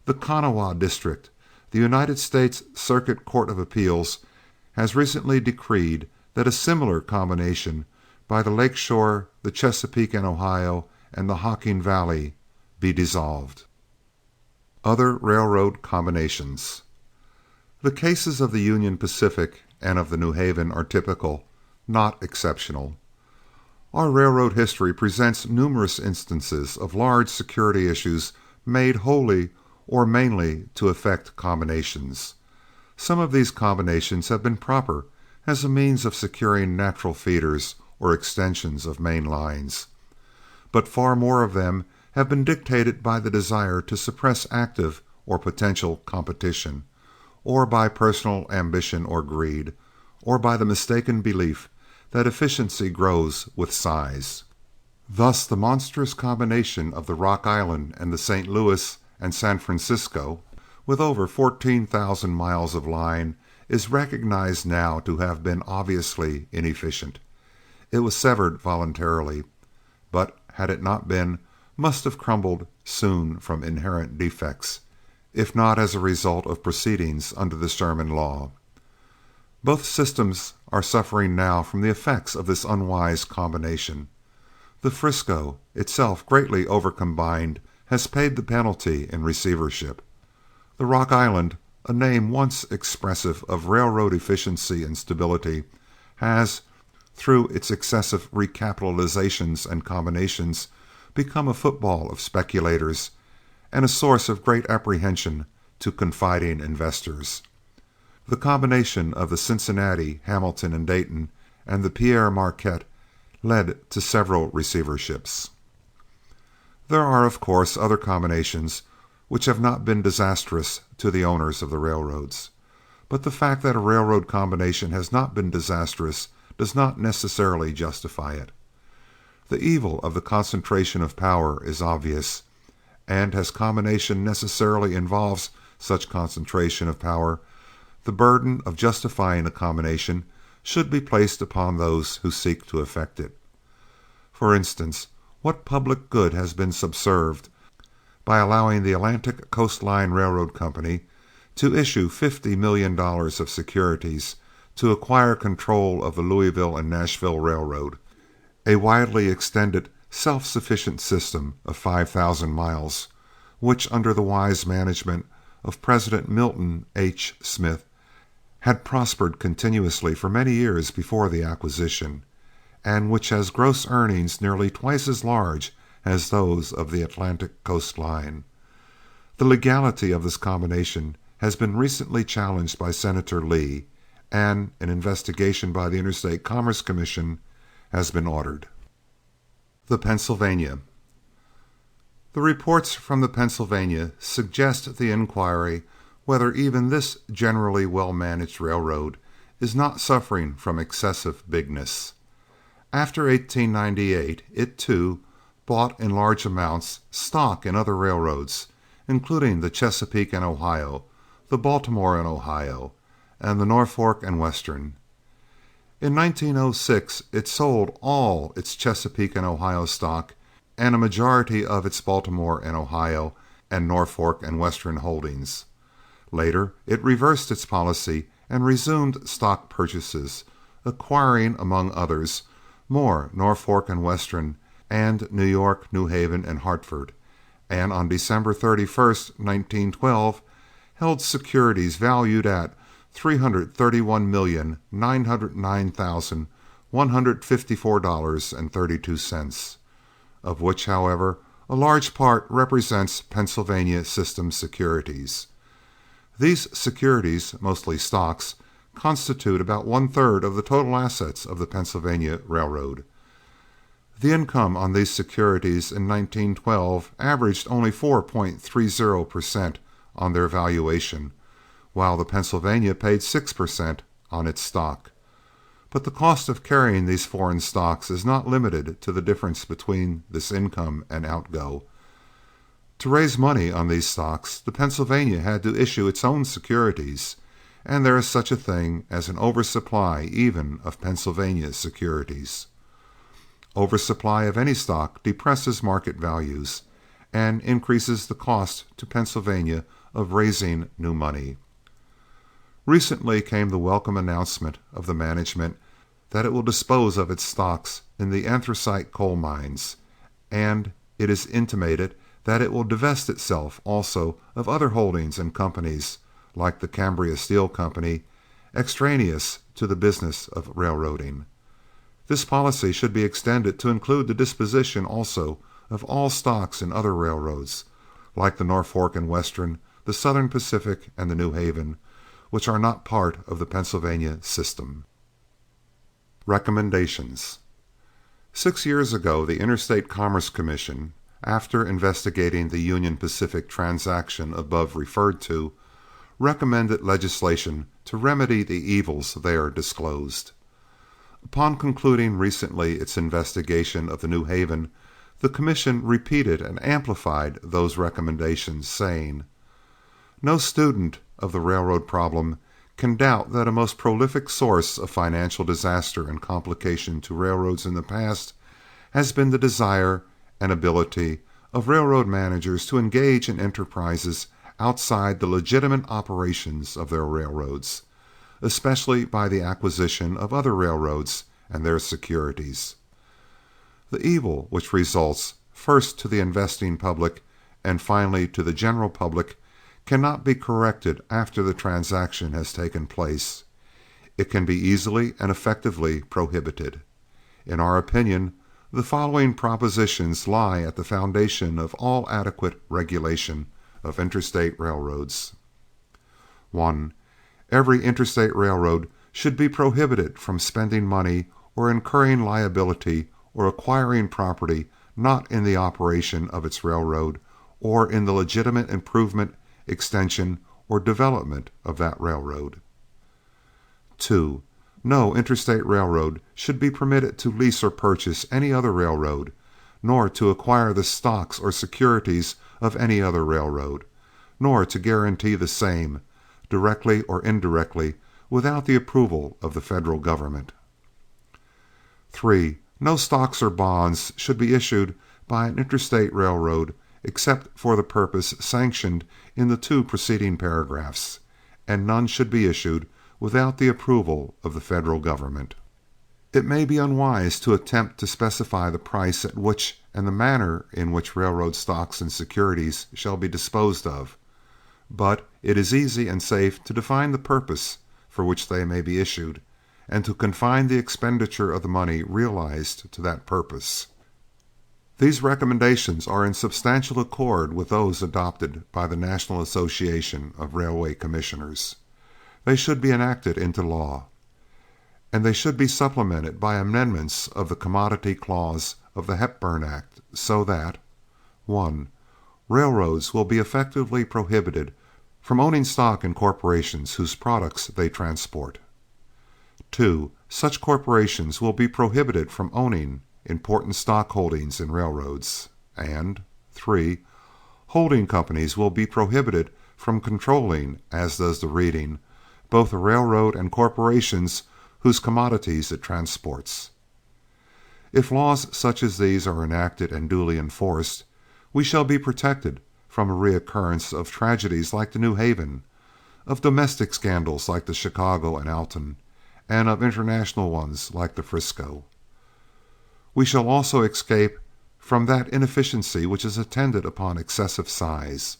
the Kanawha District, the United States Circuit Court of Appeals has recently decreed that a similar combination by the Lake Shore, the Chesapeake and Ohio, and the Hocking Valley be dissolved. Other railroad combinations. The cases of the Union Pacific and of the New Haven are typical, not exceptional. Our railroad history presents numerous instances of large security issues made wholly or mainly to effect combinations. Some of these combinations have been proper as a means of securing natural feeders or extensions of main lines, but far more of them have been dictated by the desire to suppress active or potential competition, or by personal ambition or greed, or by the mistaken belief that efficiency grows with size. Thus, the monstrous combination of the Rock Island and the St. Louis and San Francisco, with over 14,000 miles of line, is recognized now to have been obviously inefficient. It was severed voluntarily, but had it not been, must have crumbled soon from inherent defects, if not as a result of proceedings under the Sherman Law. Both systems are suffering now from the effects of this unwise combination. The Frisco, itself greatly overcombined, has paid the penalty in receivership. The Rock Island, a name once expressive of railroad efficiency and stability, has, through its excessive recapitalizations and combinations, become a football of speculators and a source of great apprehension to confiding investors. The combination of the Cincinnati, Hamilton and Dayton, and the Pierre Marquette led to several receiverships. There are, of course, other combinations which have not been disastrous to the owners of the railroads. But the fact that a railroad combination has not been disastrous does not necessarily justify it. The evil of the concentration of power is obvious, and as combination necessarily involves such concentration of power, the burden of justifying a combination should be placed upon those who seek to effect it. For instance, what public good has been subserved by allowing the Atlantic Coast Line Railroad Company to issue $50 million of securities to acquire control of the Louisville and Nashville Railroad, a widely extended, self-sufficient system of 5,000 miles, which under the wise management of President Milton H. Smith had prospered continuously for many years before the acquisition, and which has gross earnings nearly twice as large as those of the Atlantic Coast Line. The legality of this combination has been recently challenged by Senator Lee, and an investigation by the Interstate Commerce Commission has been ordered. The Pennsylvania. The reports from the Pennsylvania suggest the inquiry whether even this generally well-managed railroad is not suffering from excessive bigness. After 1898, it too bought in large amounts stock in other railroads, including the Chesapeake and Ohio, the Baltimore and Ohio, and the Norfolk and Western. In 1906, it sold all its Chesapeake and Ohio stock and a majority of its Baltimore and Ohio and Norfolk and Western holdings. Later, it reversed its policy and resumed stock purchases, acquiring, among others, more Norfolk and Western and New York, New Haven, and Hartford, and on December 31st, 1912, held securities valued at $331,909,154.32, of which, however, a large part represents Pennsylvania System securities. These securities, mostly stocks, constitute about one-third of the total assets of the Pennsylvania Railroad. The income on these securities in 1912 averaged only 4.30% on their valuation, while the Pennsylvania paid 6% on its stock. But the cost of carrying these foreign stocks is not limited to the difference between this income and outgo. To raise money on these stocks, the Pennsylvania had to issue its own securities, and there is such a thing as an oversupply even of Pennsylvania securities. Oversupply of any stock depresses market values and increases the cost to Pennsylvania of raising new money. Recently came the welcome announcement of the management that it will dispose of its stocks in the anthracite coal mines, and it is intimated that it will divest itself also of other holdings in companies like the Cambria Steel Company, extraneous to the business of railroading. This policy should be extended to include the disposition also of all stocks in other railroads, like the Norfolk and Western, the Southern Pacific, and the New Haven, which are not part of the Pennsylvania system. Recommendations. 6 years ago, the Interstate Commerce Commission, after investigating the Union Pacific transaction above referred to, recommended legislation to remedy the evils there disclosed. Upon concluding recently its investigation of the New Haven, the Commission repeated and amplified those recommendations, saying, "No student of the railroad problem can doubt that a most prolific source of financial disaster and complication to railroads in the past has been the desire and ability of railroad managers to engage in enterprises outside the legitimate operations of their railroads, especially by the acquisition of other railroads and their securities. The evil which results first to the investing public and finally to the general public cannot be corrected after the transaction has taken place. It can be easily and effectively prohibited. In our opinion, the following propositions lie at the foundation of all adequate regulation of interstate railroads. 1. Every interstate railroad should be prohibited from spending money or incurring liability or acquiring property not in the operation of its railroad or in the legitimate improvement, extension, or development of that railroad. 2. No interstate railroad should be permitted to lease or purchase any other railroad, nor to acquire the stocks or securities of any other railroad, nor to guarantee the same, directly or indirectly, without the approval of the federal government. 3. No stocks or bonds should be issued by an interstate railroad except for the purpose sanctioned in the 2 preceding paragraphs, and none should be issued without the approval of the federal government. It may be unwise to attempt to specify the price at which and the manner in which railroad stocks and securities shall be disposed of, but it is easy and safe to define the purpose for which they may be issued, and to confine the expenditure of the money realized to that purpose. These recommendations are in substantial accord with those adopted by the National Association of Railway Commissioners. They should be enacted into law, and they should be supplemented by amendments of the Commodity Clause of the Hepburn Act so that 1. Railroads will be effectively prohibited from owning stock in corporations whose products they transport. 2. Such corporations will be prohibited from owning important stock holdings in railroads. And 3. Holding companies will be prohibited from controlling, as does the reading, both a railroad and corporations whose commodities it transports. If laws such as these are enacted and duly enforced, we shall be protected from a reoccurrence of tragedies like the New Haven, of domestic scandals like the Chicago and Alton, and of international ones like the Frisco. We shall also escape from that inefficiency which is attendant upon excessive size.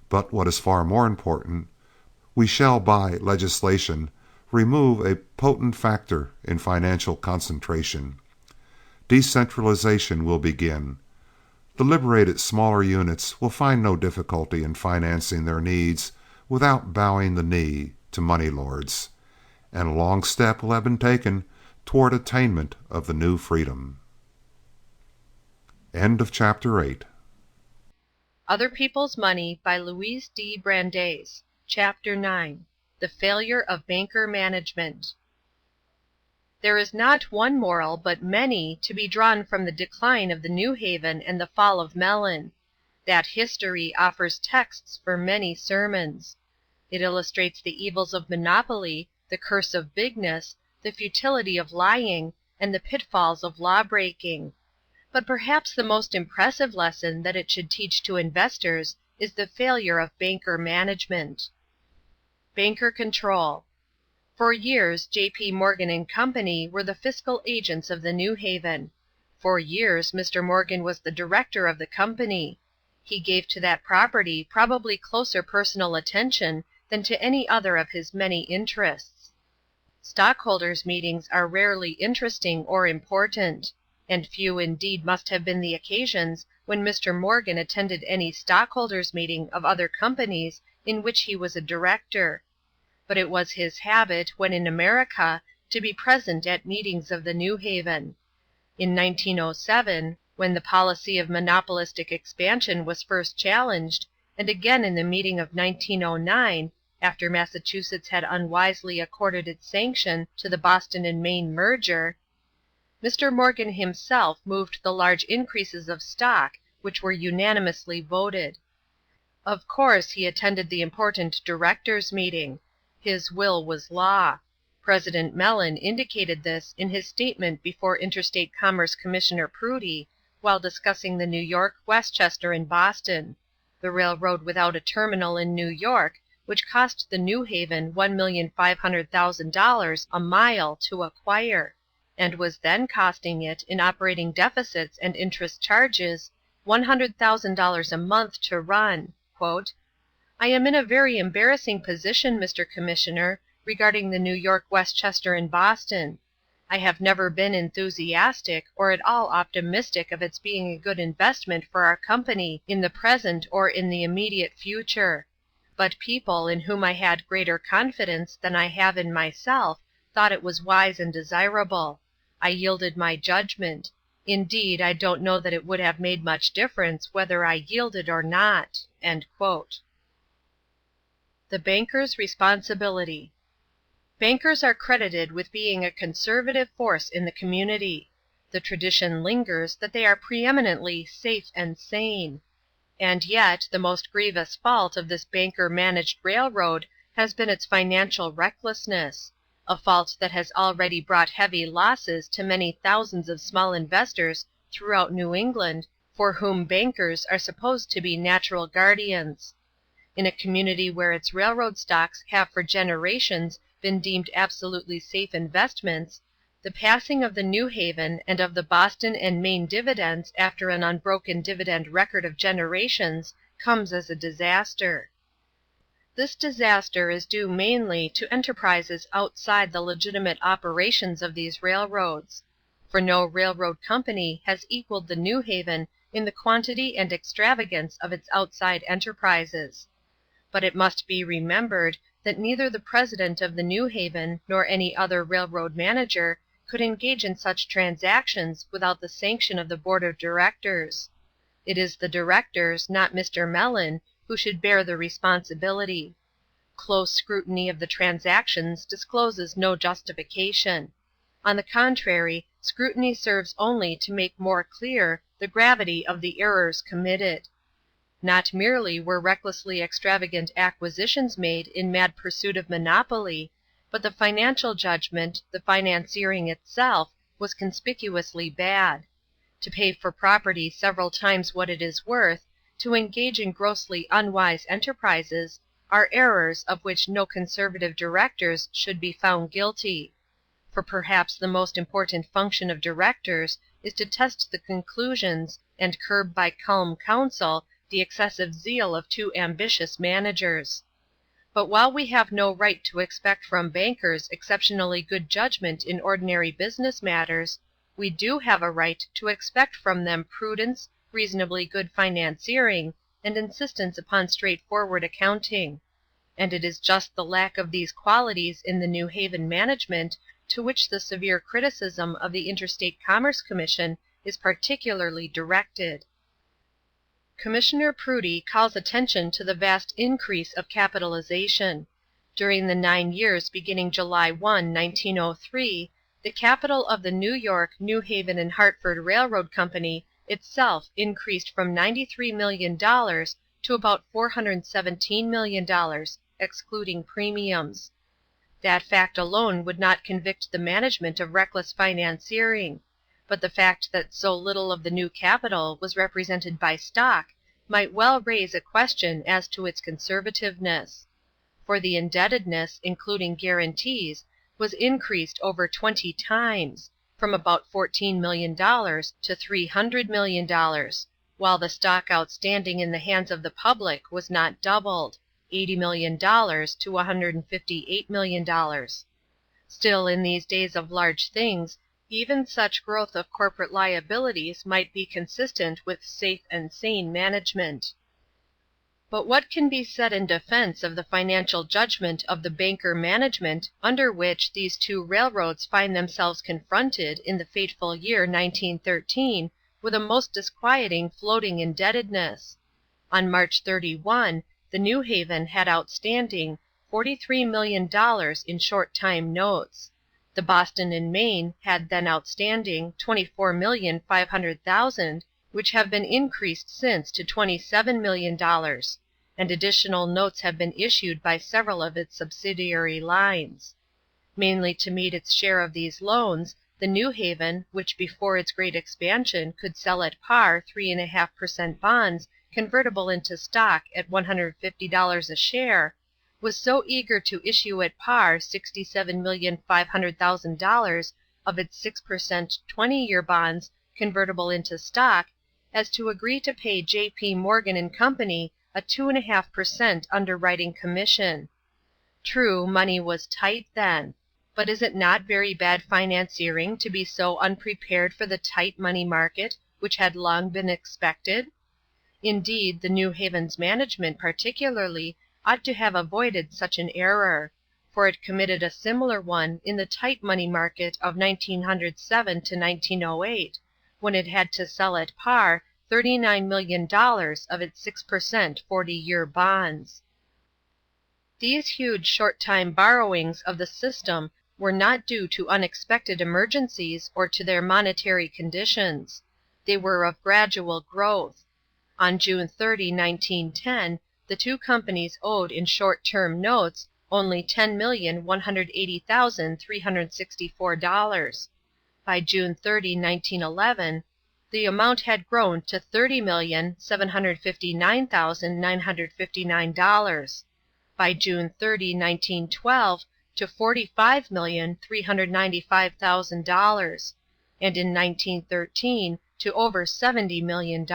But what is far more important, we shall by legislation remove a potent factor in financial concentration. Decentralization will begin. The liberated smaller units will find no difficulty in financing their needs without bowing the knee to money lords, and a long step will have been taken toward attainment of the new freedom. End of Chapter 8. Other People's Money by Louis Brandeis. Chapter 9. The Failure of Banker Management. There is not one moral, but many, to be drawn from the decline of the New Haven and the fall of Mellon. That history offers texts for many sermons. It illustrates the evils of monopoly, the curse of bigness, the futility of lying, and the pitfalls of law-breaking. But perhaps the most impressive lesson that it should teach to investors is the failure of banker management. Banker control. For years J.P. Morgan & Company were the fiscal agents of the New Haven. For years Mr. Morgan was the director of the company. He gave to that property probably closer personal attention than to any other of his many interests. Stockholders' meetings are rarely interesting or important, and few indeed must have been the occasions when Mr. Morgan attended any stockholders' meeting of other companies in which he was a director. But it was his habit, when in America, to be present at meetings of the New Haven. In 1907, when the policy of monopolistic expansion was first challenged, and again in the meeting of 1909, after Massachusetts had unwisely accorded its sanction to the Boston and Maine merger, Mr. Morgan himself moved the large increases of stock which were unanimously voted. Of course he attended the important directors' meeting. His will was law. President Mellon indicated this in his statement before Interstate Commerce Commissioner Prudy while discussing the New York, Westchester and Boston, the railroad without a terminal in New York, which cost the New Haven $1,500,000 a mile to acquire, and was then costing it, in operating deficits and interest charges, $100,000 a month to run. I am in a very embarrassing position, Mr. Commissioner, regarding the New York, Westchester and Boston. I have never been enthusiastic or at all optimistic of its being a good investment for our company in the present or in the immediate future. But people in whom I had greater confidence than I have in myself thought it was wise and desirable. I yielded my judgment. Indeed, I don't know that it would have made much difference whether I yielded or not." The banker's responsibility. Bankers are credited with being a conservative force in the community. The tradition lingers that they are preeminently safe and sane. And yet the most grievous fault of this banker-managed railroad has been its financial recklessness, a fault that has already brought heavy losses to many thousands of small investors throughout New England, for whom bankers are supposed to be natural guardians. In a community where its railroad stocks have for generations been deemed absolutely safe investments, the passing of the New Haven and of the Boston and Maine dividends after an unbroken dividend record of generations comes as a disaster. This disaster is due mainly to enterprises outside the legitimate operations of these railroads. For no railroad company has equaled the New Haven in the quantity and extravagance of its outside enterprises. But it must be remembered that neither the president of the New Haven nor any other railroad manager could engage in such transactions without the sanction of the board of directors. It is the directors, not Mr. Mellon, who should bear the responsibility. Close scrutiny of the transactions discloses no justification. On the contrary, scrutiny serves only to make more clear the gravity of the errors committed. Not merely were recklessly extravagant acquisitions made in mad pursuit of monopoly, but the financial judgment, the financiering itself, was conspicuously bad. To pay for property several times what it is worth, to engage in grossly unwise enterprises, are errors of which no conservative directors should be found guilty. For perhaps the most important function of directors is to test the conclusions and curb by calm counsel the excessive zeal of too ambitious managers. But while we have no right to expect from bankers exceptionally good judgment in ordinary business matters, we do have a right to expect from them prudence, reasonably good financiering, and insistence upon straightforward accounting. And it is just the lack of these qualities in the New Haven management to which the severe criticism of the Interstate Commerce Commission is particularly directed. Commissioner Prudy calls attention to the vast increase of capitalization. During the 9 years beginning July 1, 1903, the capital of the New York, New Haven and Hartford Railroad Company itself increased from $93 million to about $417 million, excluding premiums. That fact alone would not convict the management of reckless financiering, but the fact that so little of the new capital was represented by stock might well raise a question as to its conservativeness. for the indebtedness, including guarantees, was increased over 20 times, from about $14 million to $300 million, while the stock outstanding in the hands of the public was not doubled, $80 million to $158 million. Still, in these days of large things, even such growth of corporate liabilities might be consistent with safe and sane management. But what can be said in defense of the financial judgment of the banker management under which these two railroads find themselves confronted in the fateful year 1913 with a most disquieting floating indebtedness? On March 31, the New Haven had outstanding $43 million in short-time notes. The Boston and Maine had then outstanding $24,500,000, which have been increased since to $27 million, and additional notes have been issued by several of its subsidiary lines. Mainly to meet its share of these loans, the New Haven, which before its great expansion could sell at par 3.5% bonds convertible into stock at $150 a share, was so eager to issue at par $67,500,000 of its 6% 20-year bonds convertible into stock as to agree to pay J.P. Morgan & Company a 2.5% underwriting commission. True, money was tight then, but is it not very bad financiering to be so unprepared for the tight money market which had long been expected? Indeed, the New Haven's management particularly ought to have avoided such an error, for it committed a similar one in the tight money market of 1907 to 1908, when it had to sell at par $39 million of its 6% 40-year bonds. These huge short-time borrowings of the system were not due to unexpected emergencies or to their monetary conditions. They were of gradual growth. On June 30, 1910, the two companies owed in short-term notes only $10,180,364. By June 30, 1911, the amount had grown to $30,759,959. By June 30, 1912, to $45,395,000, and in 1913 to over $70 million.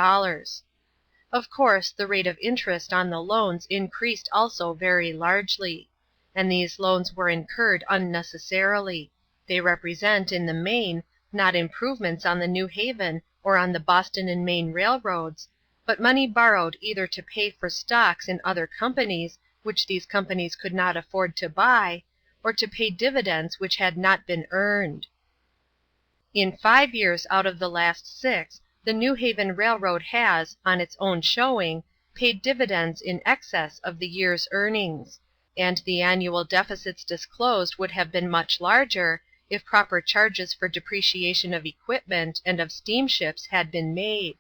Of course, the rate of interest on the loans increased also very largely, and these loans were incurred unnecessarily. They represent, in the main, not improvements on the New Haven or on the Boston and Maine railroads, but money borrowed either to pay for stocks in other companies which these companies could not afford to buy, or to pay dividends which had not been earned. In 5 years out of the last 6, the New Haven Railroad has, on its own showing, paid dividends in excess of the year's earnings, and the annual deficits disclosed would have been much larger if proper charges for depreciation of equipment and of steamships had been made.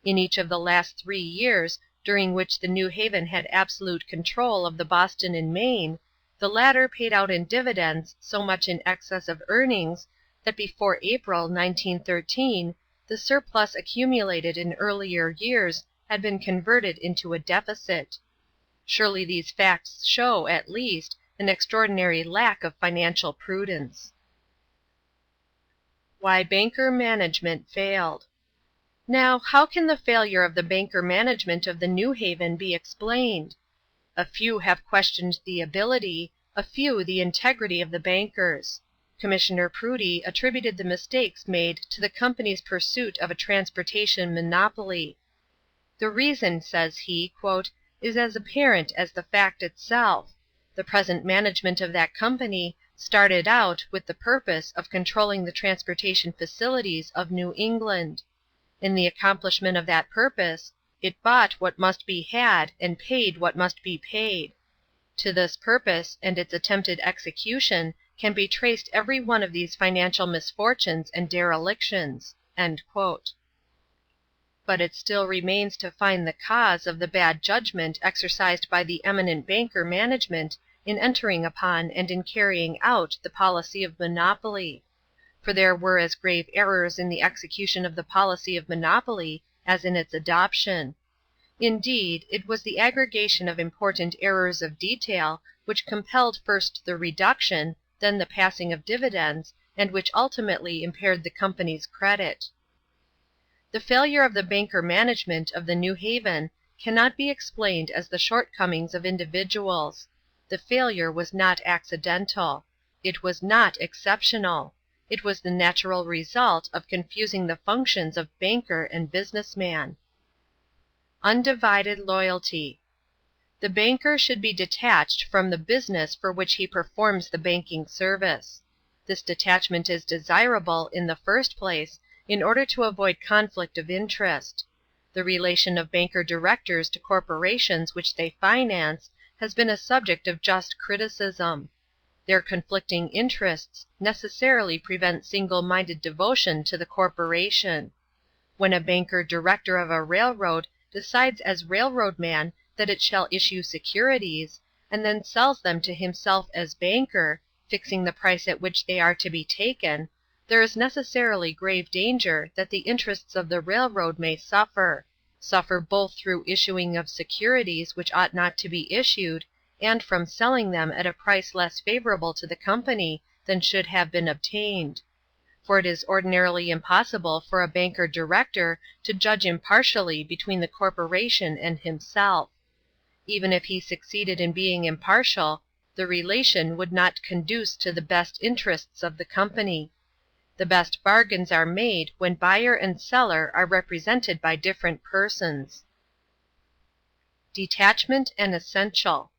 In each of the last 3 years, during which the New Haven had absolute control of the Boston and Maine, the latter paid out in dividends so much in excess of earnings that before April, 1913, the surplus accumulated in earlier years had been converted into a deficit. Surely these facts show, at least, an extraordinary lack of financial prudence. Why banker management failed. Now, how can the failure of the banker management of the New Haven be explained? A few have questioned the ability, a few the integrity of the bankers. Commissioner Prudy attributed the mistakes made to the company's pursuit of a transportation monopoly. The reason, says he, "is as apparent as the fact itself. The present management of that company started out with the purpose of controlling the transportation facilities of New England. In the accomplishment of that purpose, it bought what must be had and paid what must be paid. To this purpose and its attempted execution can be traced every one of these financial misfortunes and derelictions." But it still remains to find the cause of the bad judgment exercised by the eminent banker management in entering upon and in carrying out the policy of monopoly. For there were as grave errors in the execution of the policy of monopoly as in its adoption. Indeed, it was the aggregation of important errors of detail which compelled first the reduction, then the passing of dividends, and which ultimately impaired the company's credit. The failure of the banker management of the New Haven cannot be explained as the shortcomings of individuals. The failure was not accidental. It was not exceptional. It was the natural result of confusing the functions of banker and businessman. Undivided loyalty. The banker should be detached from the business for which he performs the banking service. This detachment is desirable, in the first place, in order to avoid conflict of interest. The relation of banker directors to corporations which they finance has been a subject of just criticism. Their conflicting interests necessarily prevent single-minded devotion to the corporation. When a banker director of a railroad decides as railroad man that it shall issue securities, and then sells them to himself as banker, fixing the price at which they are to be taken, there is necessarily grave danger that the interests of the railroad may suffer both through issuing of securities which ought not to be issued, and from selling them at a price less favorable to the company than should have been obtained. For it is ordinarily impossible for a banker director to judge impartially between the corporation and himself. Even if he succeeded in being impartial, the relation would not conduce to the best interests of the company. The best bargains are made when buyer and seller are represented by different persons. Detachment and essential.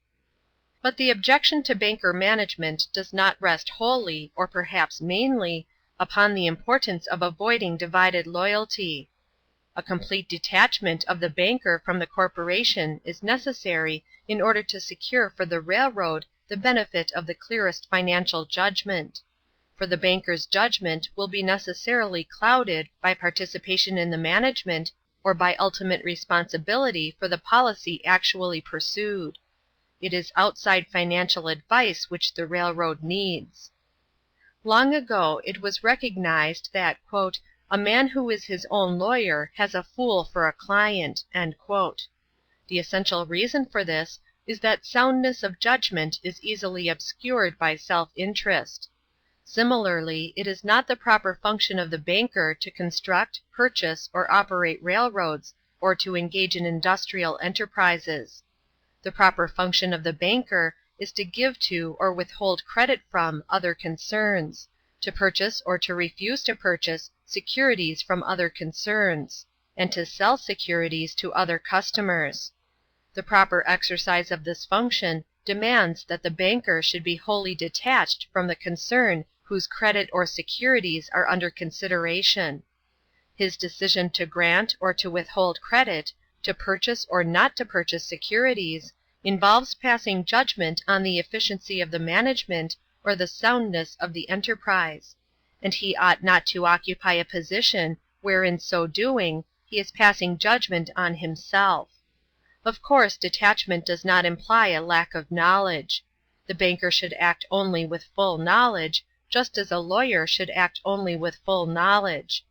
But the objection to banker management does not rest wholly, or perhaps mainly, upon the importance of avoiding divided loyalty. A complete detachment of the banker from the corporation is necessary in order to secure for the railroad the benefit of the clearest financial judgment. For the banker's judgment will be necessarily clouded by participation in the management or by ultimate responsibility for the policy actually pursued. It is outside financial advice which the railroad needs. Long ago it was recognized that "a man who is his own lawyer has a fool for a client." The essential reason for this is that soundness of judgment is easily obscured by self-interest. Similarly, it is not the proper function of the banker to construct, purchase, or operate railroads, or to engage in industrial enterprises. The proper function of the banker is to give to or withhold credit from other concerns, to purchase or to refuse to purchase securities from other concerns, and to sell securities to other customers. The proper exercise of this function demands that the banker should be wholly detached from the concern whose credit or securities are under consideration. His decision to grant or to withhold credit, to purchase or not to purchase securities, involves passing judgment on the efficiency of the management or the soundness of the enterprise, and he ought not to occupy a position where in so doing he is passing judgment on himself. Of course, detachment does not imply a lack of knowledge. The banker should act only with full knowledge, just as a lawyer should act only with full knowledge.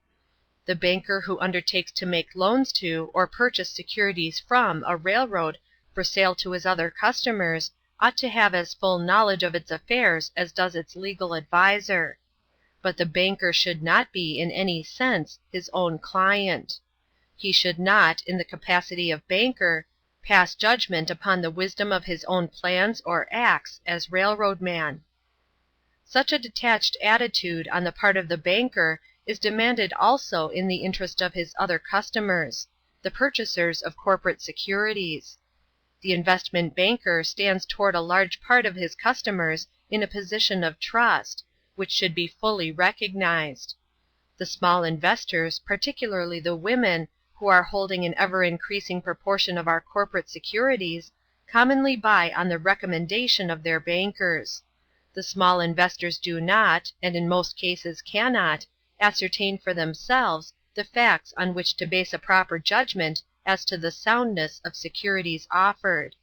The banker who undertakes to make loans to or purchase securities from a railroad for sale to his other customers ought to have as full knowledge of its affairs as does its legal adviser. But the banker should not be, in any sense, his own client. He should not, in the capacity of banker, pass judgment upon the wisdom of his own plans or acts as railroad man. Such a detached attitude on the part of the banker is demanded also in the interest of his other customers, the purchasers of corporate securities. The investment banker stands toward a large part of his customers in a position of trust, which should be fully recognized. The small investors, particularly the women, who are holding an ever-increasing proportion of our corporate securities, commonly buy on the recommendation of their bankers. The small investors do not, and in most cases cannot, ascertain for themselves the facts on which to base a proper judgment as to the soundness of securities offered.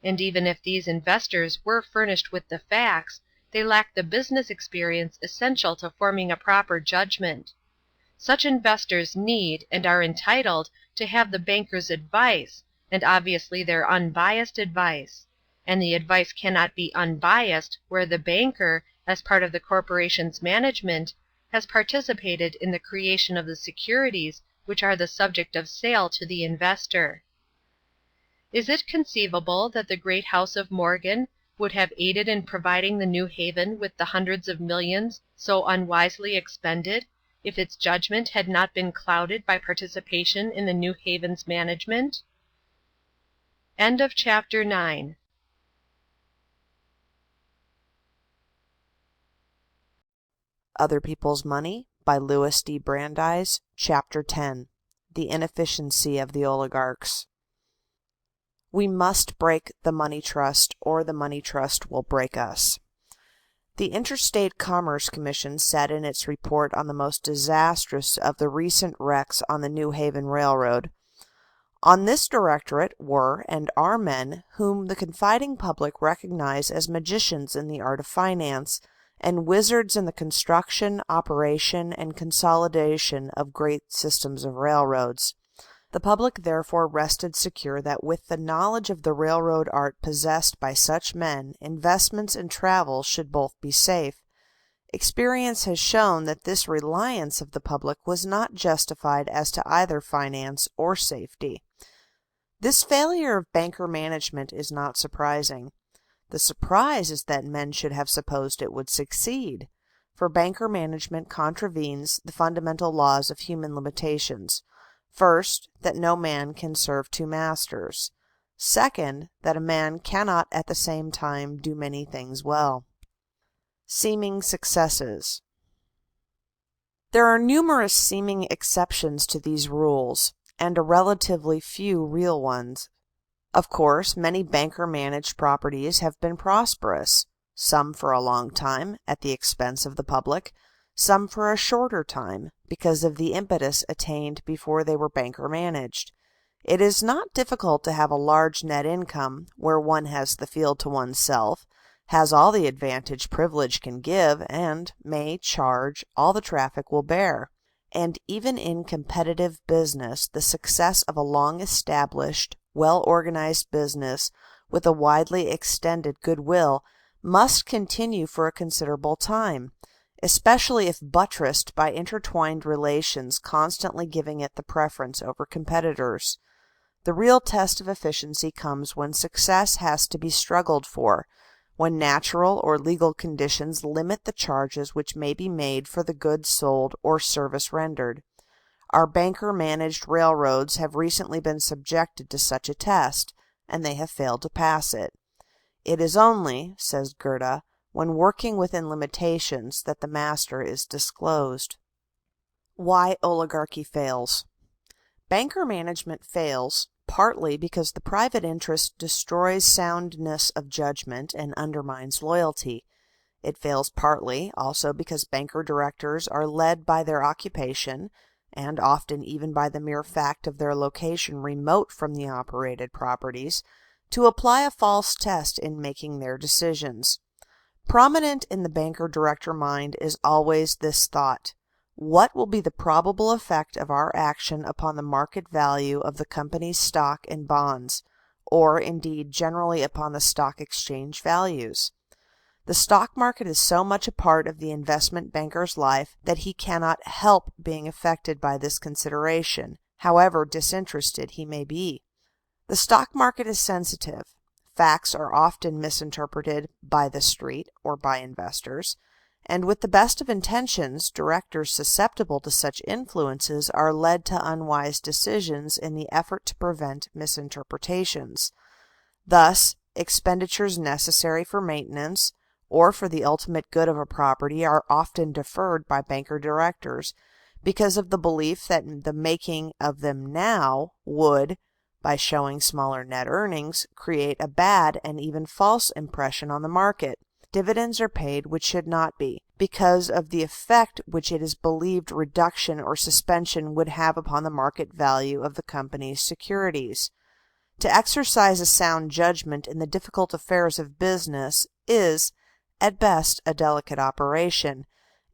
And even if these investors were furnished with the facts, they lack the business experience essential to forming a proper judgment. Such investors need, and are entitled, to have the banker's advice, and obviously their unbiased advice. and the advice cannot be unbiased where the banker, as part of the corporation's management, has participated in the creation of the securities which are the subject of sale to the investor. Is it conceivable that the great house of Morgan would have aided in providing the New Haven with the hundreds of millions so unwisely expended, if its judgment had not been clouded by participation in the New Haven's management? End of chapter 9. Other People's Money by Louis D. Brandeis, Chapter 10. The Inefficiency of the Oligarchs. We must break the money trust, or the money trust will break us. The Interstate Commerce Commission said in its report on the most disastrous of the recent wrecks on the New Haven Railroad, "On this directorate were and are men whom the confiding public recognize as magicians in the art of finance, and wizards in the construction, operation, and consolidation of great systems of railroads. The public therefore rested secure that with the knowledge of the railroad art possessed by such men, investments and travel should both be safe. Experience has shown that this reliance of the public was not justified as to either finance or safety. This failure of banker management is not surprising. The surprise is that men should have supposed it would succeed, for banker management contravenes the fundamental laws of human limitations. First, that no man can serve two masters. Second, that a man cannot at the same time do many things well. Seeming successes. There are numerous seeming exceptions to these rules, and a relatively few real ones. Of course, many banker-managed properties have been prosperous, some for a long time, at the expense of the public, some for a shorter time, because of the impetus attained before they were banker-managed. It is not difficult to have a large net income, where one has the field to oneself, has all the advantage privilege can give, and may charge all the traffic will bear. And even in competitive business, the success of a long-established, well-organized business with a widely extended goodwill must continue for a considerable time, especially if buttressed by intertwined relations constantly giving it the preference over competitors. The real test of efficiency comes when success has to be struggled for, when natural or legal conditions limit the charges which may be made for the goods sold or service rendered. Our banker-managed railroads have recently been subjected to such a test, and they have failed to pass it. It is only, says Goethe, when working within limitations that the master is disclosed. Why oligarchy fails. Banker management fails, partly because the private interest destroys soundness of judgment and undermines loyalty. It fails partly, also, because banker directors are led by their occupation, and often even by the mere fact of their location remote from the operated properties, to apply a false test in making their decisions. Prominent in the banker-director mind is always this thought: what will be the probable effect of our action upon the market value of the company's stock and bonds, or indeed generally upon the stock exchange values? The stock market is so much a part of the investment banker's life that he cannot help being affected by this consideration, however disinterested he may be. The stock market is sensitive. Facts are often misinterpreted by the street or by investors, and with the best of intentions, directors susceptible to such influences are led to unwise decisions in the effort to prevent misinterpretations. Thus, expenditures necessary for maintenance, or for the ultimate good of a property, are often deferred by banker directors, because of the belief that the making of them now would, by showing smaller net earnings, create a bad and even false impression on the market. Dividends are paid which should not be, because of the effect which it is believed reduction or suspension would have upon the market value of the company's securities. To exercise a sound judgment in the difficult affairs of business is, at best, a delicate operation,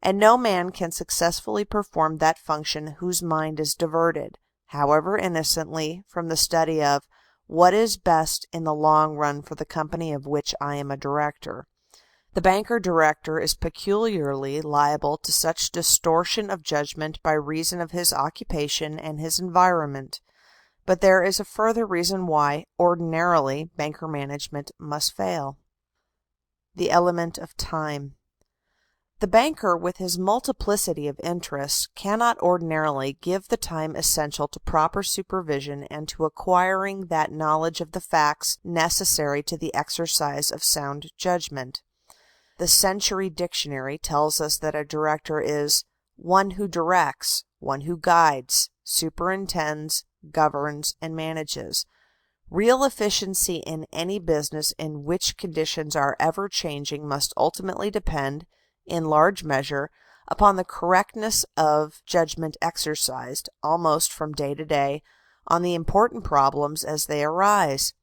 and no man can successfully perform that function whose mind is diverted, however innocently, from the study of what is best in the long run for the company of which I am a director. The banker-director is peculiarly liable to such distortion of judgment by reason of his occupation and his environment. But there is a further reason why, ordinarily, banker management must fail. The element of time. The banker, with his multiplicity of interests, cannot ordinarily give the time essential to proper supervision and to acquiring that knowledge of the facts necessary to the exercise of sound judgment. The Century Dictionary tells us that a director is one who directs, one who guides, superintends, governs, and manages. Real efficiency in any business in which conditions are ever changing must ultimately depend, in large measure, upon the correctness of judgment exercised, almost from day to day, on the important problems as they arise.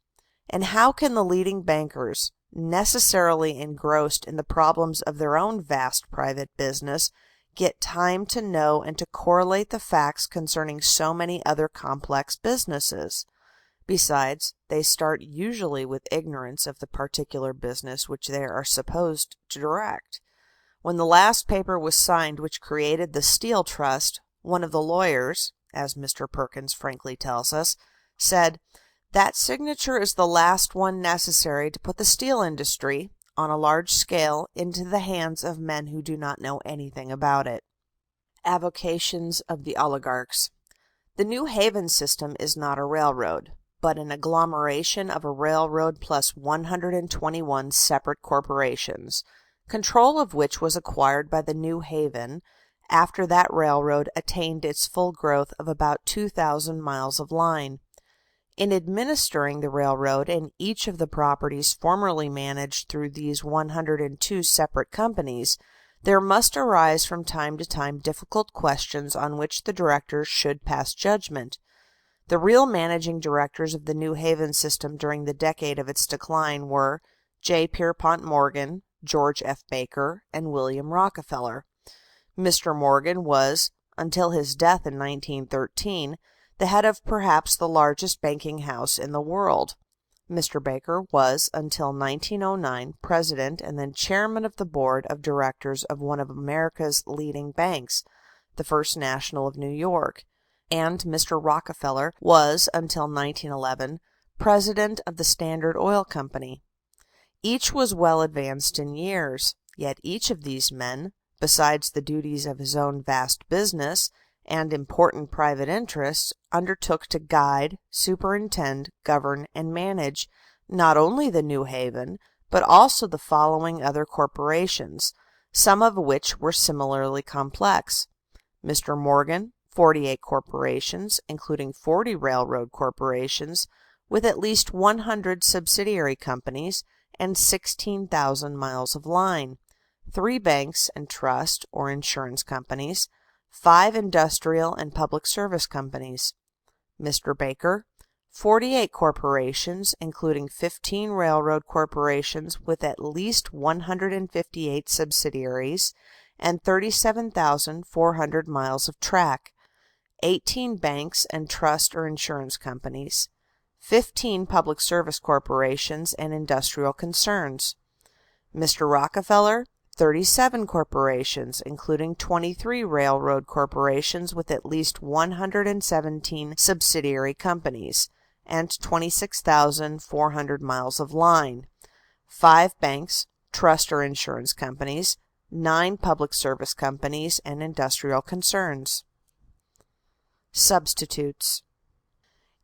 And how can the leading bankers, necessarily engrossed in the problems of their own vast private business, get time to know and to correlate the facts concerning so many other complex businesses? Besides, they start usually with ignorance of the particular business which they are supposed to direct. When the last paper was signed which created the Steel Trust, one of the lawyers, as Mr. Perkins frankly tells us, said, "That signature is the last one necessary to put the steel industry, on a large scale, into the hands of men who do not know anything about it." Avocations of the oligarchs. The New Haven system is not a railroad, but an agglomeration of a railroad plus 121 separate corporations, control of which was acquired by the New Haven after that railroad attained its full growth of about 2,000 miles of line. In administering the railroad and each of the properties formerly managed through these 102 separate companies, there must arise from time to time difficult questions on which the directors should pass judgment. The real managing directors of the New Haven system during the decade of its decline were J. Pierpont Morgan, George F. Baker, and William Rockefeller. Mr. Morgan was, until his death in 1913, the head of perhaps the largest banking house in the world. Mr. Baker was, until 1909, president and then chairman of the board of directors of one of America's leading banks, the First National of New York, and Mr. Rockefeller was, until 1911, president of the Standard Oil Company. Each was well advanced in years, yet each of these men, besides the duties of his own vast business and important private interests, undertook to guide, superintend, govern, and manage not only the New Haven, but also the following other corporations, some of which were similarly complex: Mr. Morgan, 48 corporations, including 40 railroad corporations, with at least 100 subsidiary companies and 16,000 miles of line, 3 banks and trust or insurance companies, 5 industrial and public service companies. Mr. Baker, 48 corporations, including 15 railroad corporations with at least 158 subsidiaries and 37,400 miles of track, 18 banks and trust or insurance companies, 15 public service corporations and industrial concerns. Mr. Rockefeller, 37 corporations, including 23 railroad corporations with at least 117 subsidiary companies, and 26,400 miles of line, 5 banks, trust or insurance companies, 9 public service companies, and industrial concerns. Substitutes.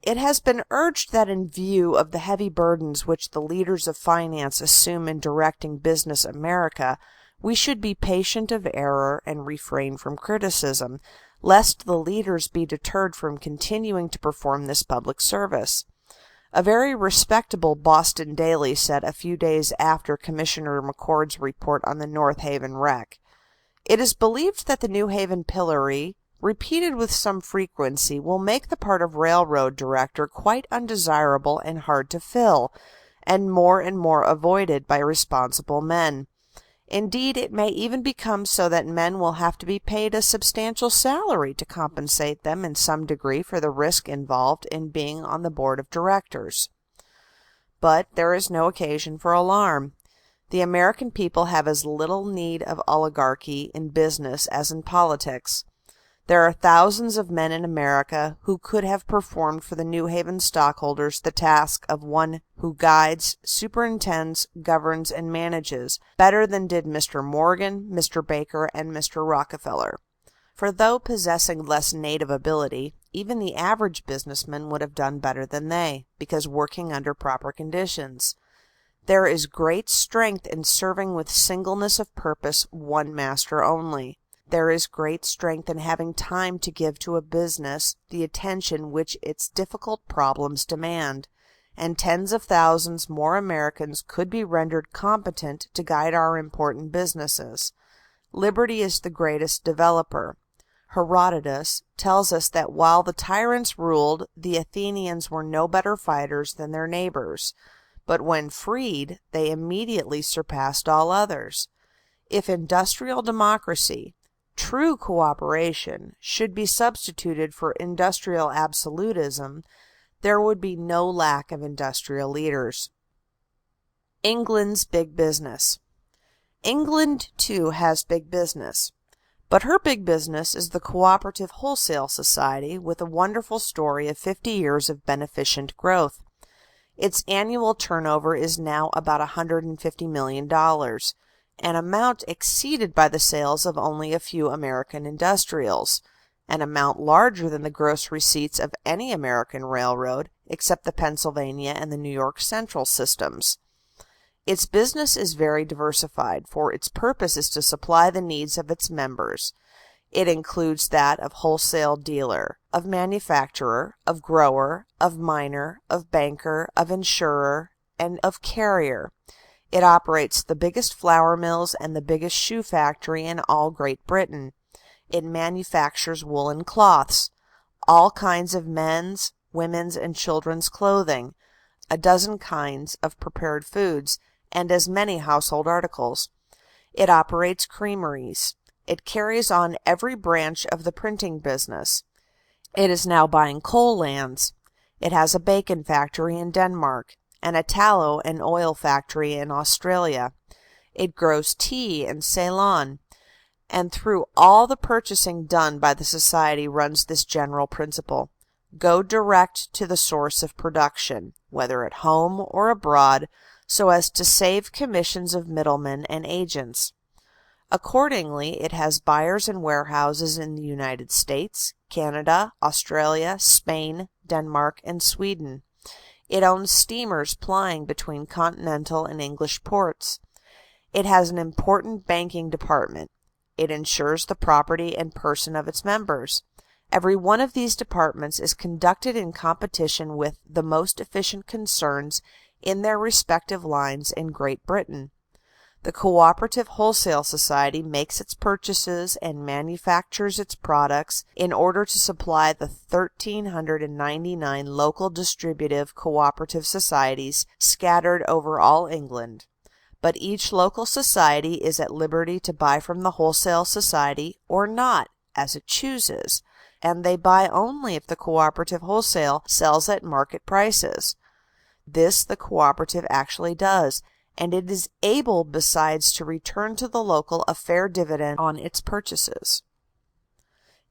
It has been urged that in view of the heavy burdens which the leaders of finance assume in directing business America, we should be patient of error and refrain from criticism, lest the leaders be deterred from continuing to perform this public service. A very respectable Boston daily said a few days after Commissioner McCord's report on the North Haven wreck, "It is believed that the New Haven pillory, repeated with some frequency, will make the part of railroad director quite undesirable and hard to fill, and more avoided by responsible men. Indeed, it may even become so that men will have to be paid a substantial salary to compensate them in some degree for the risk involved in being on the board of directors. But there is no occasion for alarm. The American people have as little need of oligarchy in business as in politics. There are thousands of men in America who could have performed for the New Haven stockholders the task of one who guides, superintends, governs, and manages better than did Mr. Morgan, Mr. Baker, and Mr. Rockefeller. For though possessing less native ability, even the average businessman would have done better than they, because working under proper conditions. There is great strength in serving with singleness of purpose one master only. There is great strength in having time to give to a business the attention which its difficult problems demand, and tens of thousands more Americans could be rendered competent to guide our important businesses. Liberty is the greatest developer. Herodotus tells us that while the tyrants ruled, the Athenians were no better fighters than their neighbors, but when freed, they immediately surpassed all others. If industrial democracy, true cooperation, should be substituted for industrial absolutism, there would be no lack of industrial leaders. England's big business. England, too, has big business. But her big business is the Cooperative Wholesale Society, with a wonderful story of 50 years of beneficent growth. Its annual turnover is now about $150 million, an amount exceeded by the sales of only a few American industrials, an amount larger than the gross receipts of any American railroad, except the Pennsylvania and the New York Central systems. Its business is very diversified, for its purpose is to supply the needs of its members. It includes that of wholesale dealer, of manufacturer, of grower, of miner, of banker, of insurer, and of carrier. It operates the biggest flour mills and the biggest shoe factory in all Great Britain. It manufactures woolen cloths, all kinds of men's, women's, and children's clothing, a dozen kinds of prepared foods, and as many household articles. It operates creameries. It carries on every branch of the printing business. It is now buying coal lands. It has a bacon factory in Denmark, and a tallow and oil factory in Australia. It grows tea in Ceylon. And through all the purchasing done by the society runs this general principle: go direct to the source of production, whether at home or abroad, so as to save commissions of middlemen and agents. Accordingly, it has buyers and warehouses in the United States, Canada, Australia, Spain, Denmark, and Sweden. It owns steamers plying between continental and English ports. It has an important banking department. It insures the property and person of its members. Every one of these departments is conducted in competition with the most efficient concerns in their respective lines in Great Britain. The Cooperative Wholesale Society makes its purchases and manufactures its products in order to supply the 1,399 local distributive cooperative societies scattered over all England. But each local society is at liberty to buy from the Wholesale Society or not, as it chooses, and they buy only if the cooperative wholesale sells at market prices. This the cooperative actually does, and it is able besides to return to the local a fair dividend on its purchases.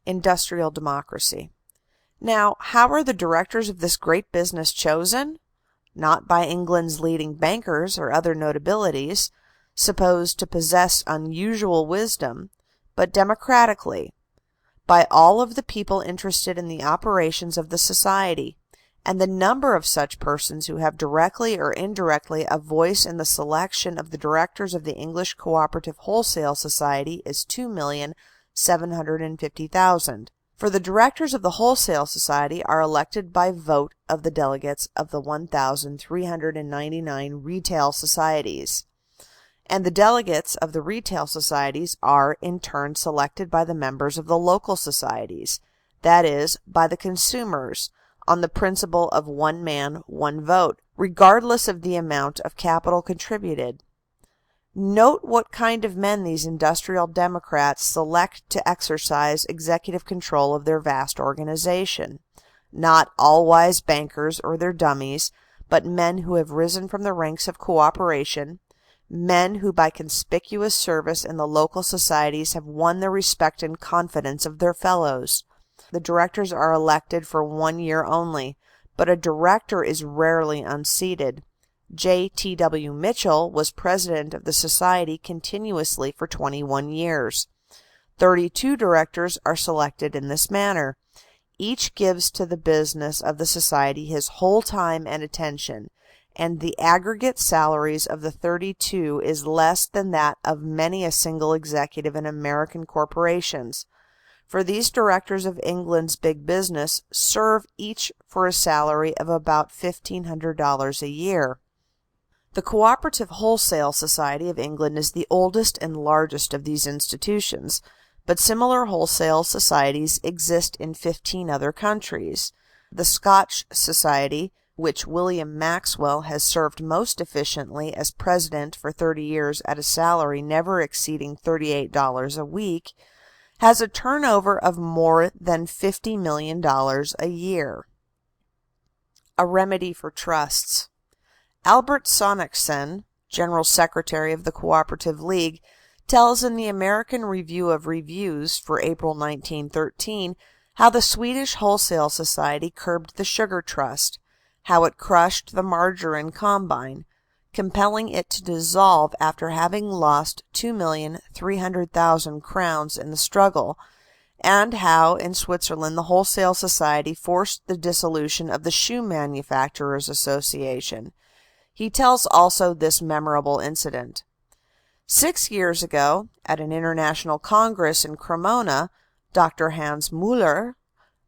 Industrial democracy. Now, how are the directors of this great business chosen? Not by England's leading bankers or other notabilities, supposed to possess unusual wisdom, but democratically, by all of the people interested in the operations of the society, and the number of such persons who have directly or indirectly a voice in the selection of the directors of the English Cooperative Wholesale Society is 2,750,000. For the directors of the Wholesale Society are elected by vote of the delegates of the 1,399 retail societies, and the delegates of the retail societies are in turn selected by the members of the local societies, that is, by the consumers, on the principle of one man, one vote, regardless of the amount of capital contributed. Note what kind of men these industrial democrats select to exercise executive control of their vast organization. Not all-wise bankers or their dummies, but men who have risen from the ranks of cooperation, men who by conspicuous service in the local societies have won the respect and confidence of their fellows. The directors are elected for 1 year only, but a director is rarely unseated. J. T. W. Mitchell was president of the society continuously for 21 years. 32 directors are selected in this manner. Each gives to the business of the society his whole time and attention, and the aggregate salaries of the 32 is less than that of many a single executive in American corporations. For these directors of England's big business serve each for a salary of about $1,500 a year. The Cooperative Wholesale Society of England is the oldest and largest of these institutions, but similar wholesale societies exist in 15 other countries. The Scotch Society, which William Maxwell has served most efficiently as president for 30 years at a salary never exceeding $38 a week, has a turnover of more than $50 million a year. A remedy for trusts. Albert Sonicson, General Secretary of the Cooperative League, tells in the American Review of Reviews for April 1913 how the Swedish Wholesale Society curbed the Sugar Trust, how it crushed the Margarine Combine, compelling it to dissolve after having lost 2,300,000 crowns in the struggle, and how in Switzerland the Wholesale Society forced the dissolution of the Shoe Manufacturers' Association. He tells also this memorable incident. 6 years ago, at an international congress in Cremona, Dr. Hans Müller,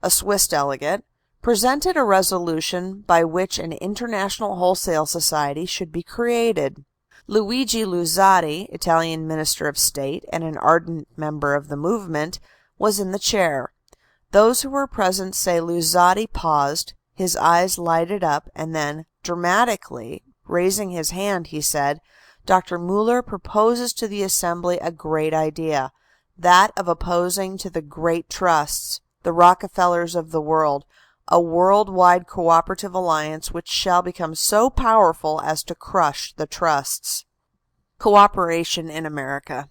a Swiss delegate, presented a resolution by which an international wholesale society should be created. Luigi Luzzati, Italian Minister of State and an ardent member of the movement, was in the chair. Those who were present say Luzzati paused, his eyes lighted up, and then, dramatically, raising his hand, he said, "Dr. Müller proposes to the Assembly a great idea, that of opposing to the great trusts, the Rockefellers of the world, a world-wide cooperative alliance which shall become so powerful as to crush the trusts." Cooperation in America.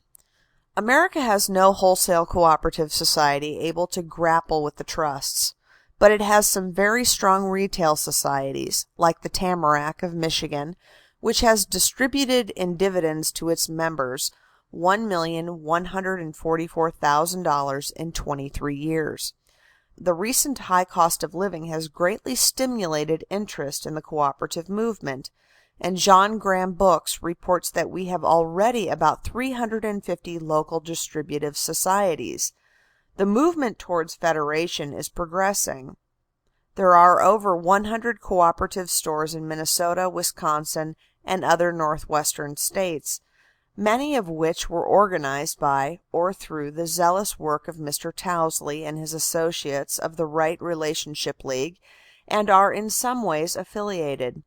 America has no wholesale cooperative society able to grapple with the trusts, but it has some very strong retail societies, like the Tamarack of Michigan, which has distributed in dividends to its members $1,144,000 in 23 years. The recent high cost of living has greatly stimulated interest in the cooperative movement, and John Graham Books reports that we have already about 350 local distributive societies. The movement towards federation is progressing. There are over 100 cooperative stores in Minnesota, Wisconsin, and other northwestern states, many of which were organized by or through the zealous work of Mr. Tousley and his associates of the Right Relationship League, and are in some ways affiliated.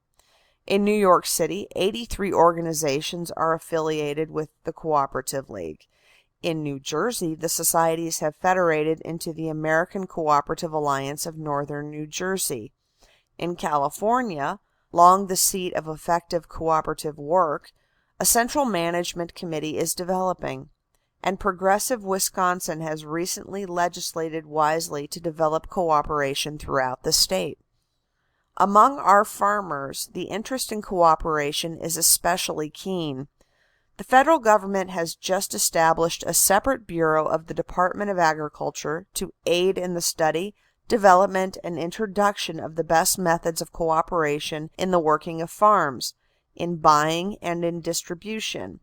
In New York City, 83 organizations are affiliated with the Cooperative League. In New Jersey, the societies have federated into the American Cooperative Alliance of Northern New Jersey. In California, long the seat of effective cooperative work, a central management committee is developing, and progressive Wisconsin has recently legislated wisely to develop cooperation throughout the state. Among our farmers, the interest in cooperation is especially keen. The federal government has just established a separate bureau of the Department of Agriculture to aid in the study, development, and introduction of the best methods of cooperation in the working of farms, in buying and in distribution,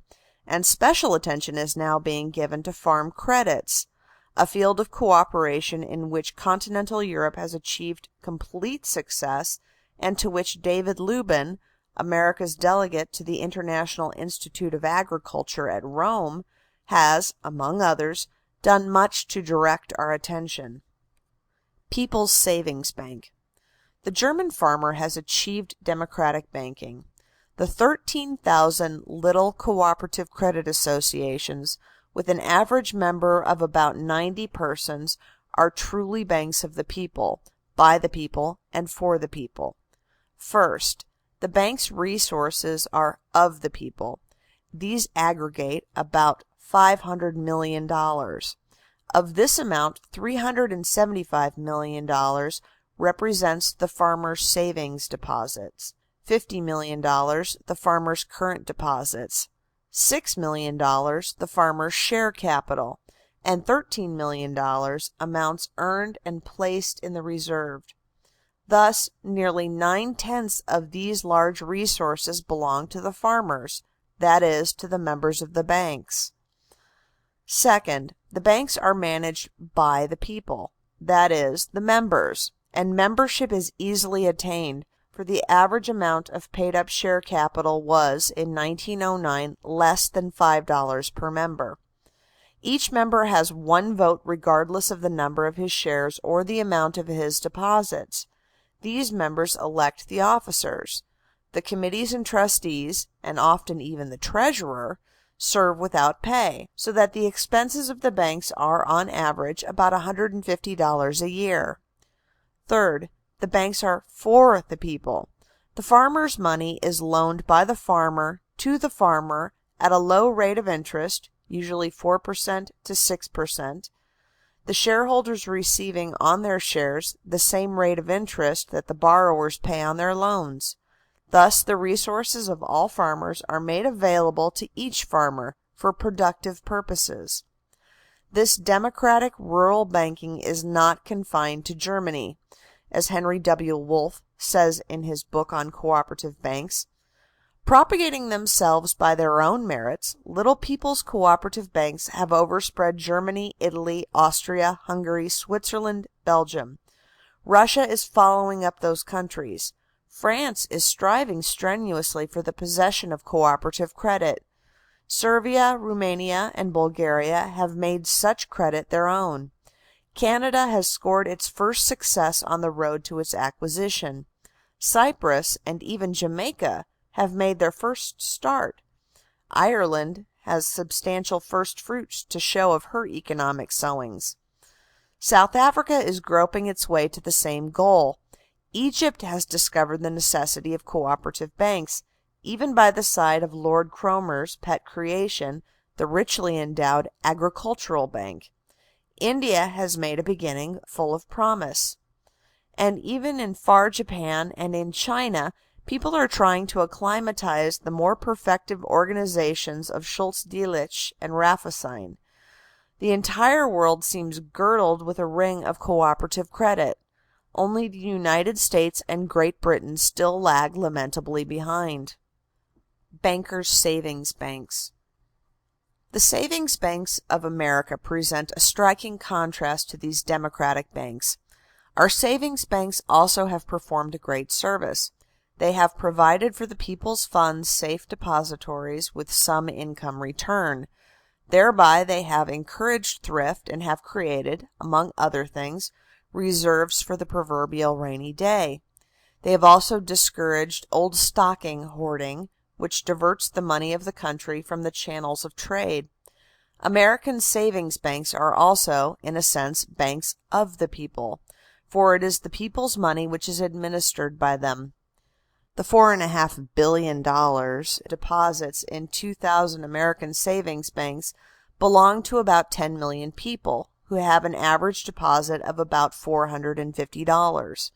and special attention is now being given to farm credits, a field of cooperation in which continental Europe has achieved complete success, and to which David Lubin, America's delegate to the International Institute of Agriculture at Rome, has, among others, done much to direct our attention. People's Savings Bank. The German farmer has achieved democratic banking. The 13,000 little cooperative credit associations, with an average member of about 90 persons, are truly banks of the people, by the people, and for the people. First, the bank's resources are of the people. These aggregate about $500 million. Of this amount, $375 million represents the farmers' savings deposits, $50 million the farmers' current deposits, $6 million the farmers' share capital, and $13 million amounts earned and placed in the reserve. Thus, nearly 9/10 of these large resources belong to the farmers, that is, to the members of the banks. Second, the banks are managed by the people, that is, the members, and membership is easily attained, for the average amount of paid-up share capital was, in 1909, less than $5 per member. Each member has one vote regardless of the number of his shares or the amount of his deposits. These members elect the officers. The committees and trustees, and often even the treasurer, serve without pay, so that the expenses of the banks are on average about $150 a year. Third, the banks are for the people. The farmer's money is loaned by the farmer to the farmer at a low rate of interest, usually 4% to 6%, the shareholders receiving on their shares the same rate of interest that the borrowers pay on their loans. Thus, the resources of all farmers are made available to each farmer for productive purposes. This democratic rural banking is not confined to Germany. As Henry W. Wolff says in his book on cooperative banks, propagating themselves by their own merits, little people's cooperative banks have overspread Germany, Italy, Austria, Hungary, Switzerland, Belgium. Russia is following up those countries. France is striving strenuously for the possession of cooperative credit. Serbia, Romania, and Bulgaria have made such credit their own. Canada has scored its first success on the road to its acquisition. Cyprus and even Jamaica have made their first start. Ireland has substantial first fruits to show of her economic sowings. South Africa is groping its way to the same goal. Egypt has discovered the necessity of cooperative banks, even by the side of Lord Cromer's pet creation, the richly endowed Agricultural Bank. India has made a beginning full of promise. And even in far Japan and in China, people are trying to acclimatize the more perfective organizations of Schultz-Delitzsch and Raffaellein. The entire world seems girdled with a ring of cooperative credit. Only the United States and Great Britain still lag lamentably behind. Bankers' savings banks. The savings banks of America present a striking contrast to these democratic banks. Our savings banks also have performed a great service. They have provided for the people's funds safe depositories with some income return. Thereby they have encouraged thrift and have created, among other things, reserves for the proverbial rainy day. They have also discouraged old stocking hoarding, which diverts the money of the country from the channels of trade. American savings banks are also, in a sense, banks of the people, for it is the people's money which is administered by them. The $4.5 billion deposits in 2,000 American savings banks belong to about 10 million people, who have an average deposit of about $450.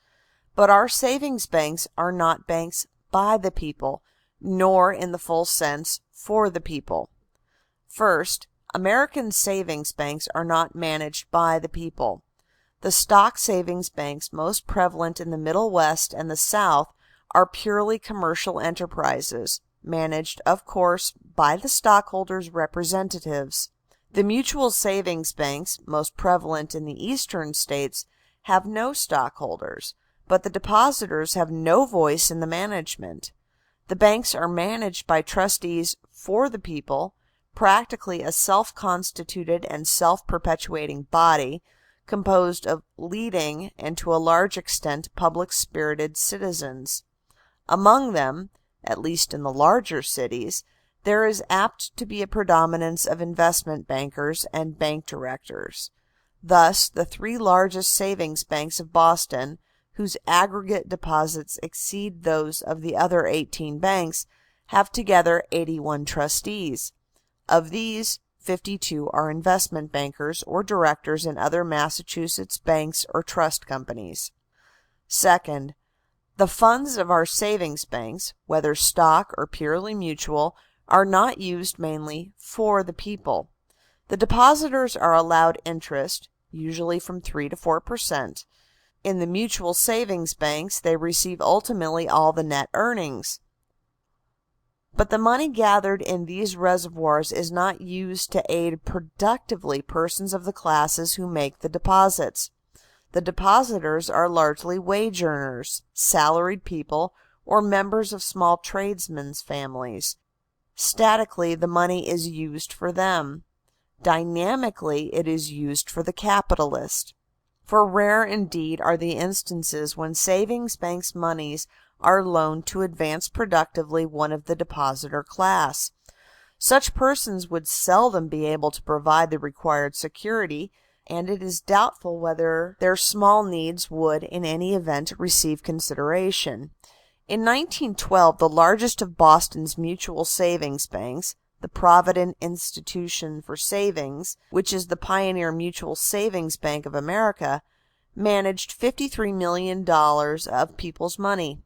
But our savings banks are not banks by the people, nor in the full sense for the people. First, American savings banks are not managed by the people. The stock savings banks most prevalent in the Middle West and the South are purely commercial enterprises, managed, of course, by the stockholders' representatives. The mutual savings banks, most prevalent in the Eastern states, have no stockholders, but the depositors have no voice in the management. The banks are managed by trustees for the people, practically a self-constituted and self-perpetuating body, composed of leading and to a large extent public-spirited citizens. Among them, at least in the larger cities, there is apt to be a predominance of investment bankers and bank directors. Thus, the three largest savings banks of Boston, whose aggregate deposits exceed those of the other 18 banks, have together 81 trustees. Of these, 52 are investment bankers or directors in other Massachusetts banks or trust companies. Second, the funds of our savings banks, whether stock or purely mutual, are not used mainly for the people. The depositors are allowed interest, usually from 3 to 4%. In the mutual savings banks, they receive ultimately all the net earnings. But the money gathered in these reservoirs is not used to aid productively persons of the classes who make the deposits. The depositors are largely wage earners, salaried people, or members of small tradesmen's families. Statically, the money is used for them. Dynamically, it is used for the capitalist. For rare indeed are the instances when savings banks' monies are loaned to advance productively one of the depositor class. Such persons would seldom be able to provide the required security, and it is doubtful whether their small needs would in any event receive consideration. In 1912, the largest of Boston's mutual savings banks, the Provident Institution for Savings, which is the pioneer Mutual Savings Bank of America, managed $53 million of people's money.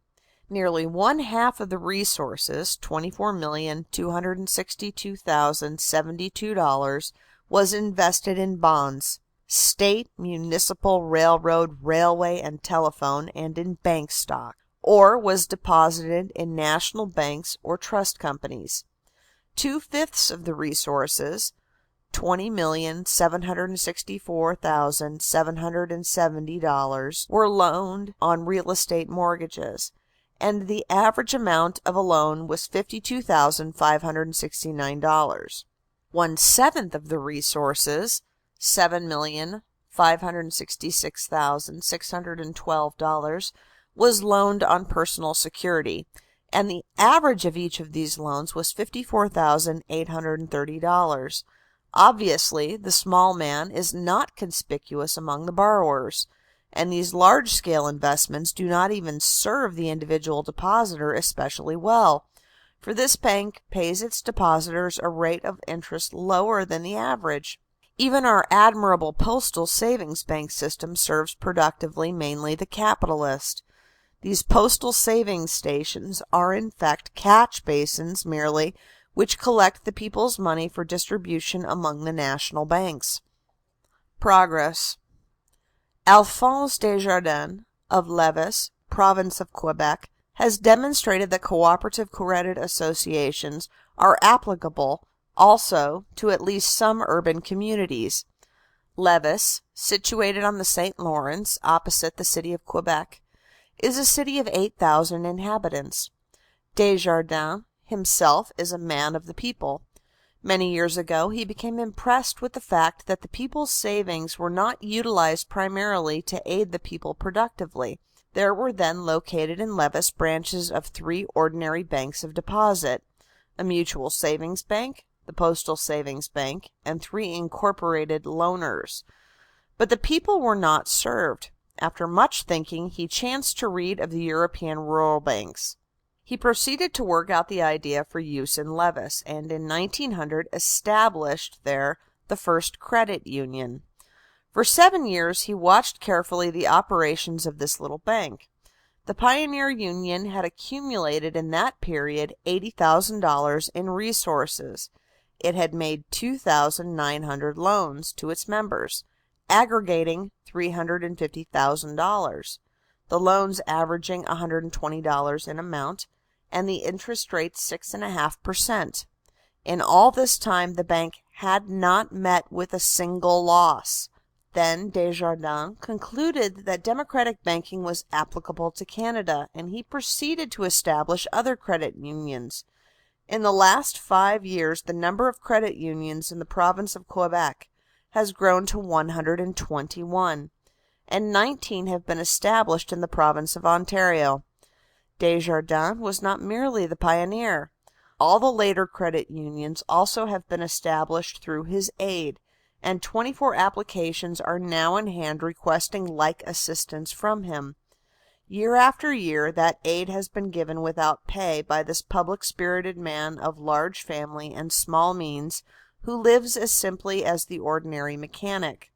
Nearly one half of the resources, $24,262,072, was invested in bonds, state, municipal, railroad, railway, and telephone, and in bank stock, or was deposited in national banks or trust companies. 2/5 of the resources, $20,764,770, were loaned on real estate mortgages, and the average amount of a loan was $52,569. 1/7 of the resources, $7,566,612, was loaned on personal security, and the average of each of these loans was $54,830. Obviously, the small man is not conspicuous among the borrowers, and these large-scale investments do not even serve the individual depositor especially well, for this bank pays its depositors a rate of interest lower than the average. Even our admirable postal savings bank system serves productively mainly the capitalist. These postal savings stations are in fact catch basins merely, which collect the people's money for distribution among the national banks. Progress. Alphonse Desjardins, of Lévis, province of Quebec, has demonstrated that cooperative credit associations are applicable also to at least some urban communities. Lévis, situated on the St. Lawrence, opposite the city of Quebec, is a city of 8,000 inhabitants. Desjardins himself is a man of the people. Many years ago he became impressed with the fact that the people's savings were not utilized primarily to aid the people productively. There were then located in Lévis branches of 3 ordinary banks of deposit, a mutual savings bank, the postal savings bank, and 3 incorporated loaners. But the people were not served. After much thinking, he chanced to read of the European rural banks. He proceeded to work out the idea for use in Lévis, and in 1900 established there the first credit union. For 7 years he watched carefully the operations of this little bank. The Pioneer Union had accumulated in that period $80,000 in resources. It had made 2,900 loans to its members, aggregating $350,000, the loans averaging $120 in amount, and the interest rate 6.5%. In all this time the bank had not met with a single loss. Then Desjardins concluded that democratic banking was applicable to Canada, and he proceeded to establish other credit unions. In the last 5 years the number of credit unions in the province of Quebec has grown to 121, and 19 have been established in the province of Ontario. Desjardins was not merely the pioneer. All the later credit unions also have been established through his aid, and 24 applications are now in hand requesting like assistance from him. Year after year, that aid has been given without pay by this public-spirited man of large family and small means, who lives as simply as the ordinary mechanic.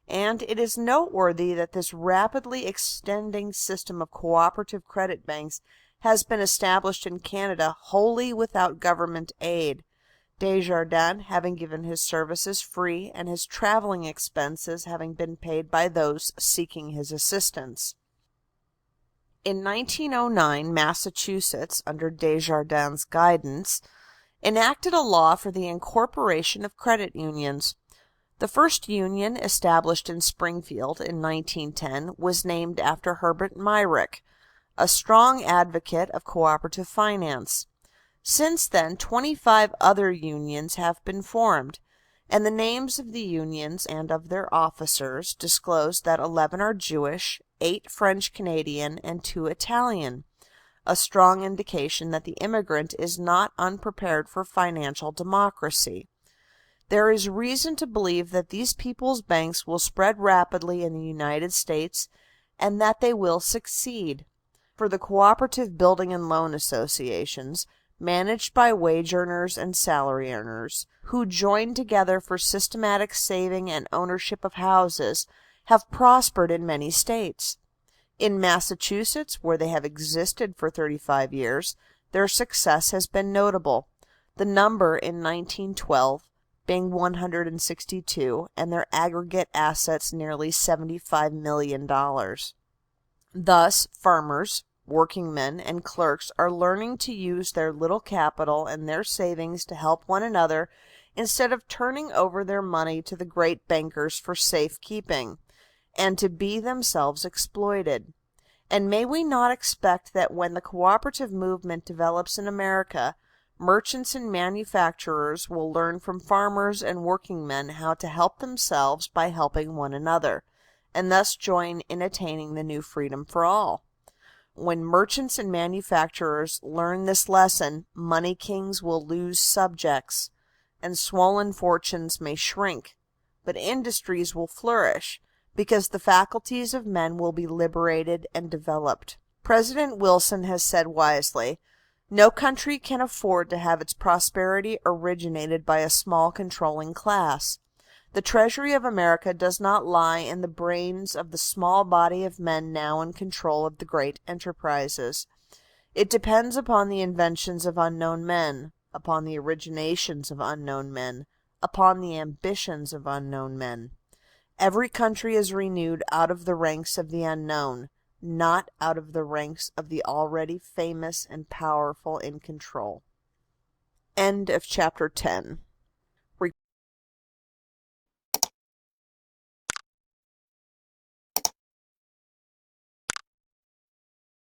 And it is noteworthy that this rapidly extending system of cooperative credit banks has been established in Canada wholly without government aid, Desjardins having given his services free and his traveling expenses having been paid by those seeking his assistance. In 1909, Massachusetts, under Desjardins' guidance, enacted a law for the incorporation of credit unions. The first union, established in Springfield in 1910, was named after Herbert Myrick, a strong advocate of cooperative finance. Since then, 25 other unions have been formed, and the names of the unions and of their officers disclose that 11 are Jewish, 8 French-Canadian, and 2 Italian, a strong indication that the immigrant is not unprepared for financial democracy. There is reason to believe that these people's banks will spread rapidly in the United States and that they will succeed. For the cooperative building and loan associations, managed by wage earners and salary earners, who join together for systematic saving and ownership of houses, have prospered in many states. In Massachusetts, where they have existed for 35 years, their success has been notable, the number in 1912 being 162, and their aggregate assets nearly $75 million. Thus, farmers, workingmen, and clerks are learning to use their little capital and their savings to help one another instead of turning over their money to the great bankers for safekeeping, and to be themselves exploited. And may we not expect that when the cooperative movement develops in America, merchants and manufacturers will learn from farmers and workingmen how to help themselves by helping one another, and thus join in attaining the new freedom for all? When merchants and manufacturers learn this lesson, money kings will lose subjects, and swollen fortunes may shrink, but industries will flourish, because the faculties of men will be liberated and developed. President Wilson has said wisely, "No country can afford to have its prosperity originated by a small controlling class. The treasury of America does not lie in the brains of the small body of men now in control of the great enterprises. It depends upon the inventions of unknown men, upon the originations of unknown men, upon the ambitions of unknown men. Every country is renewed out of the ranks of the unknown, not out of the ranks of the already famous and powerful in control." End of chapter 10.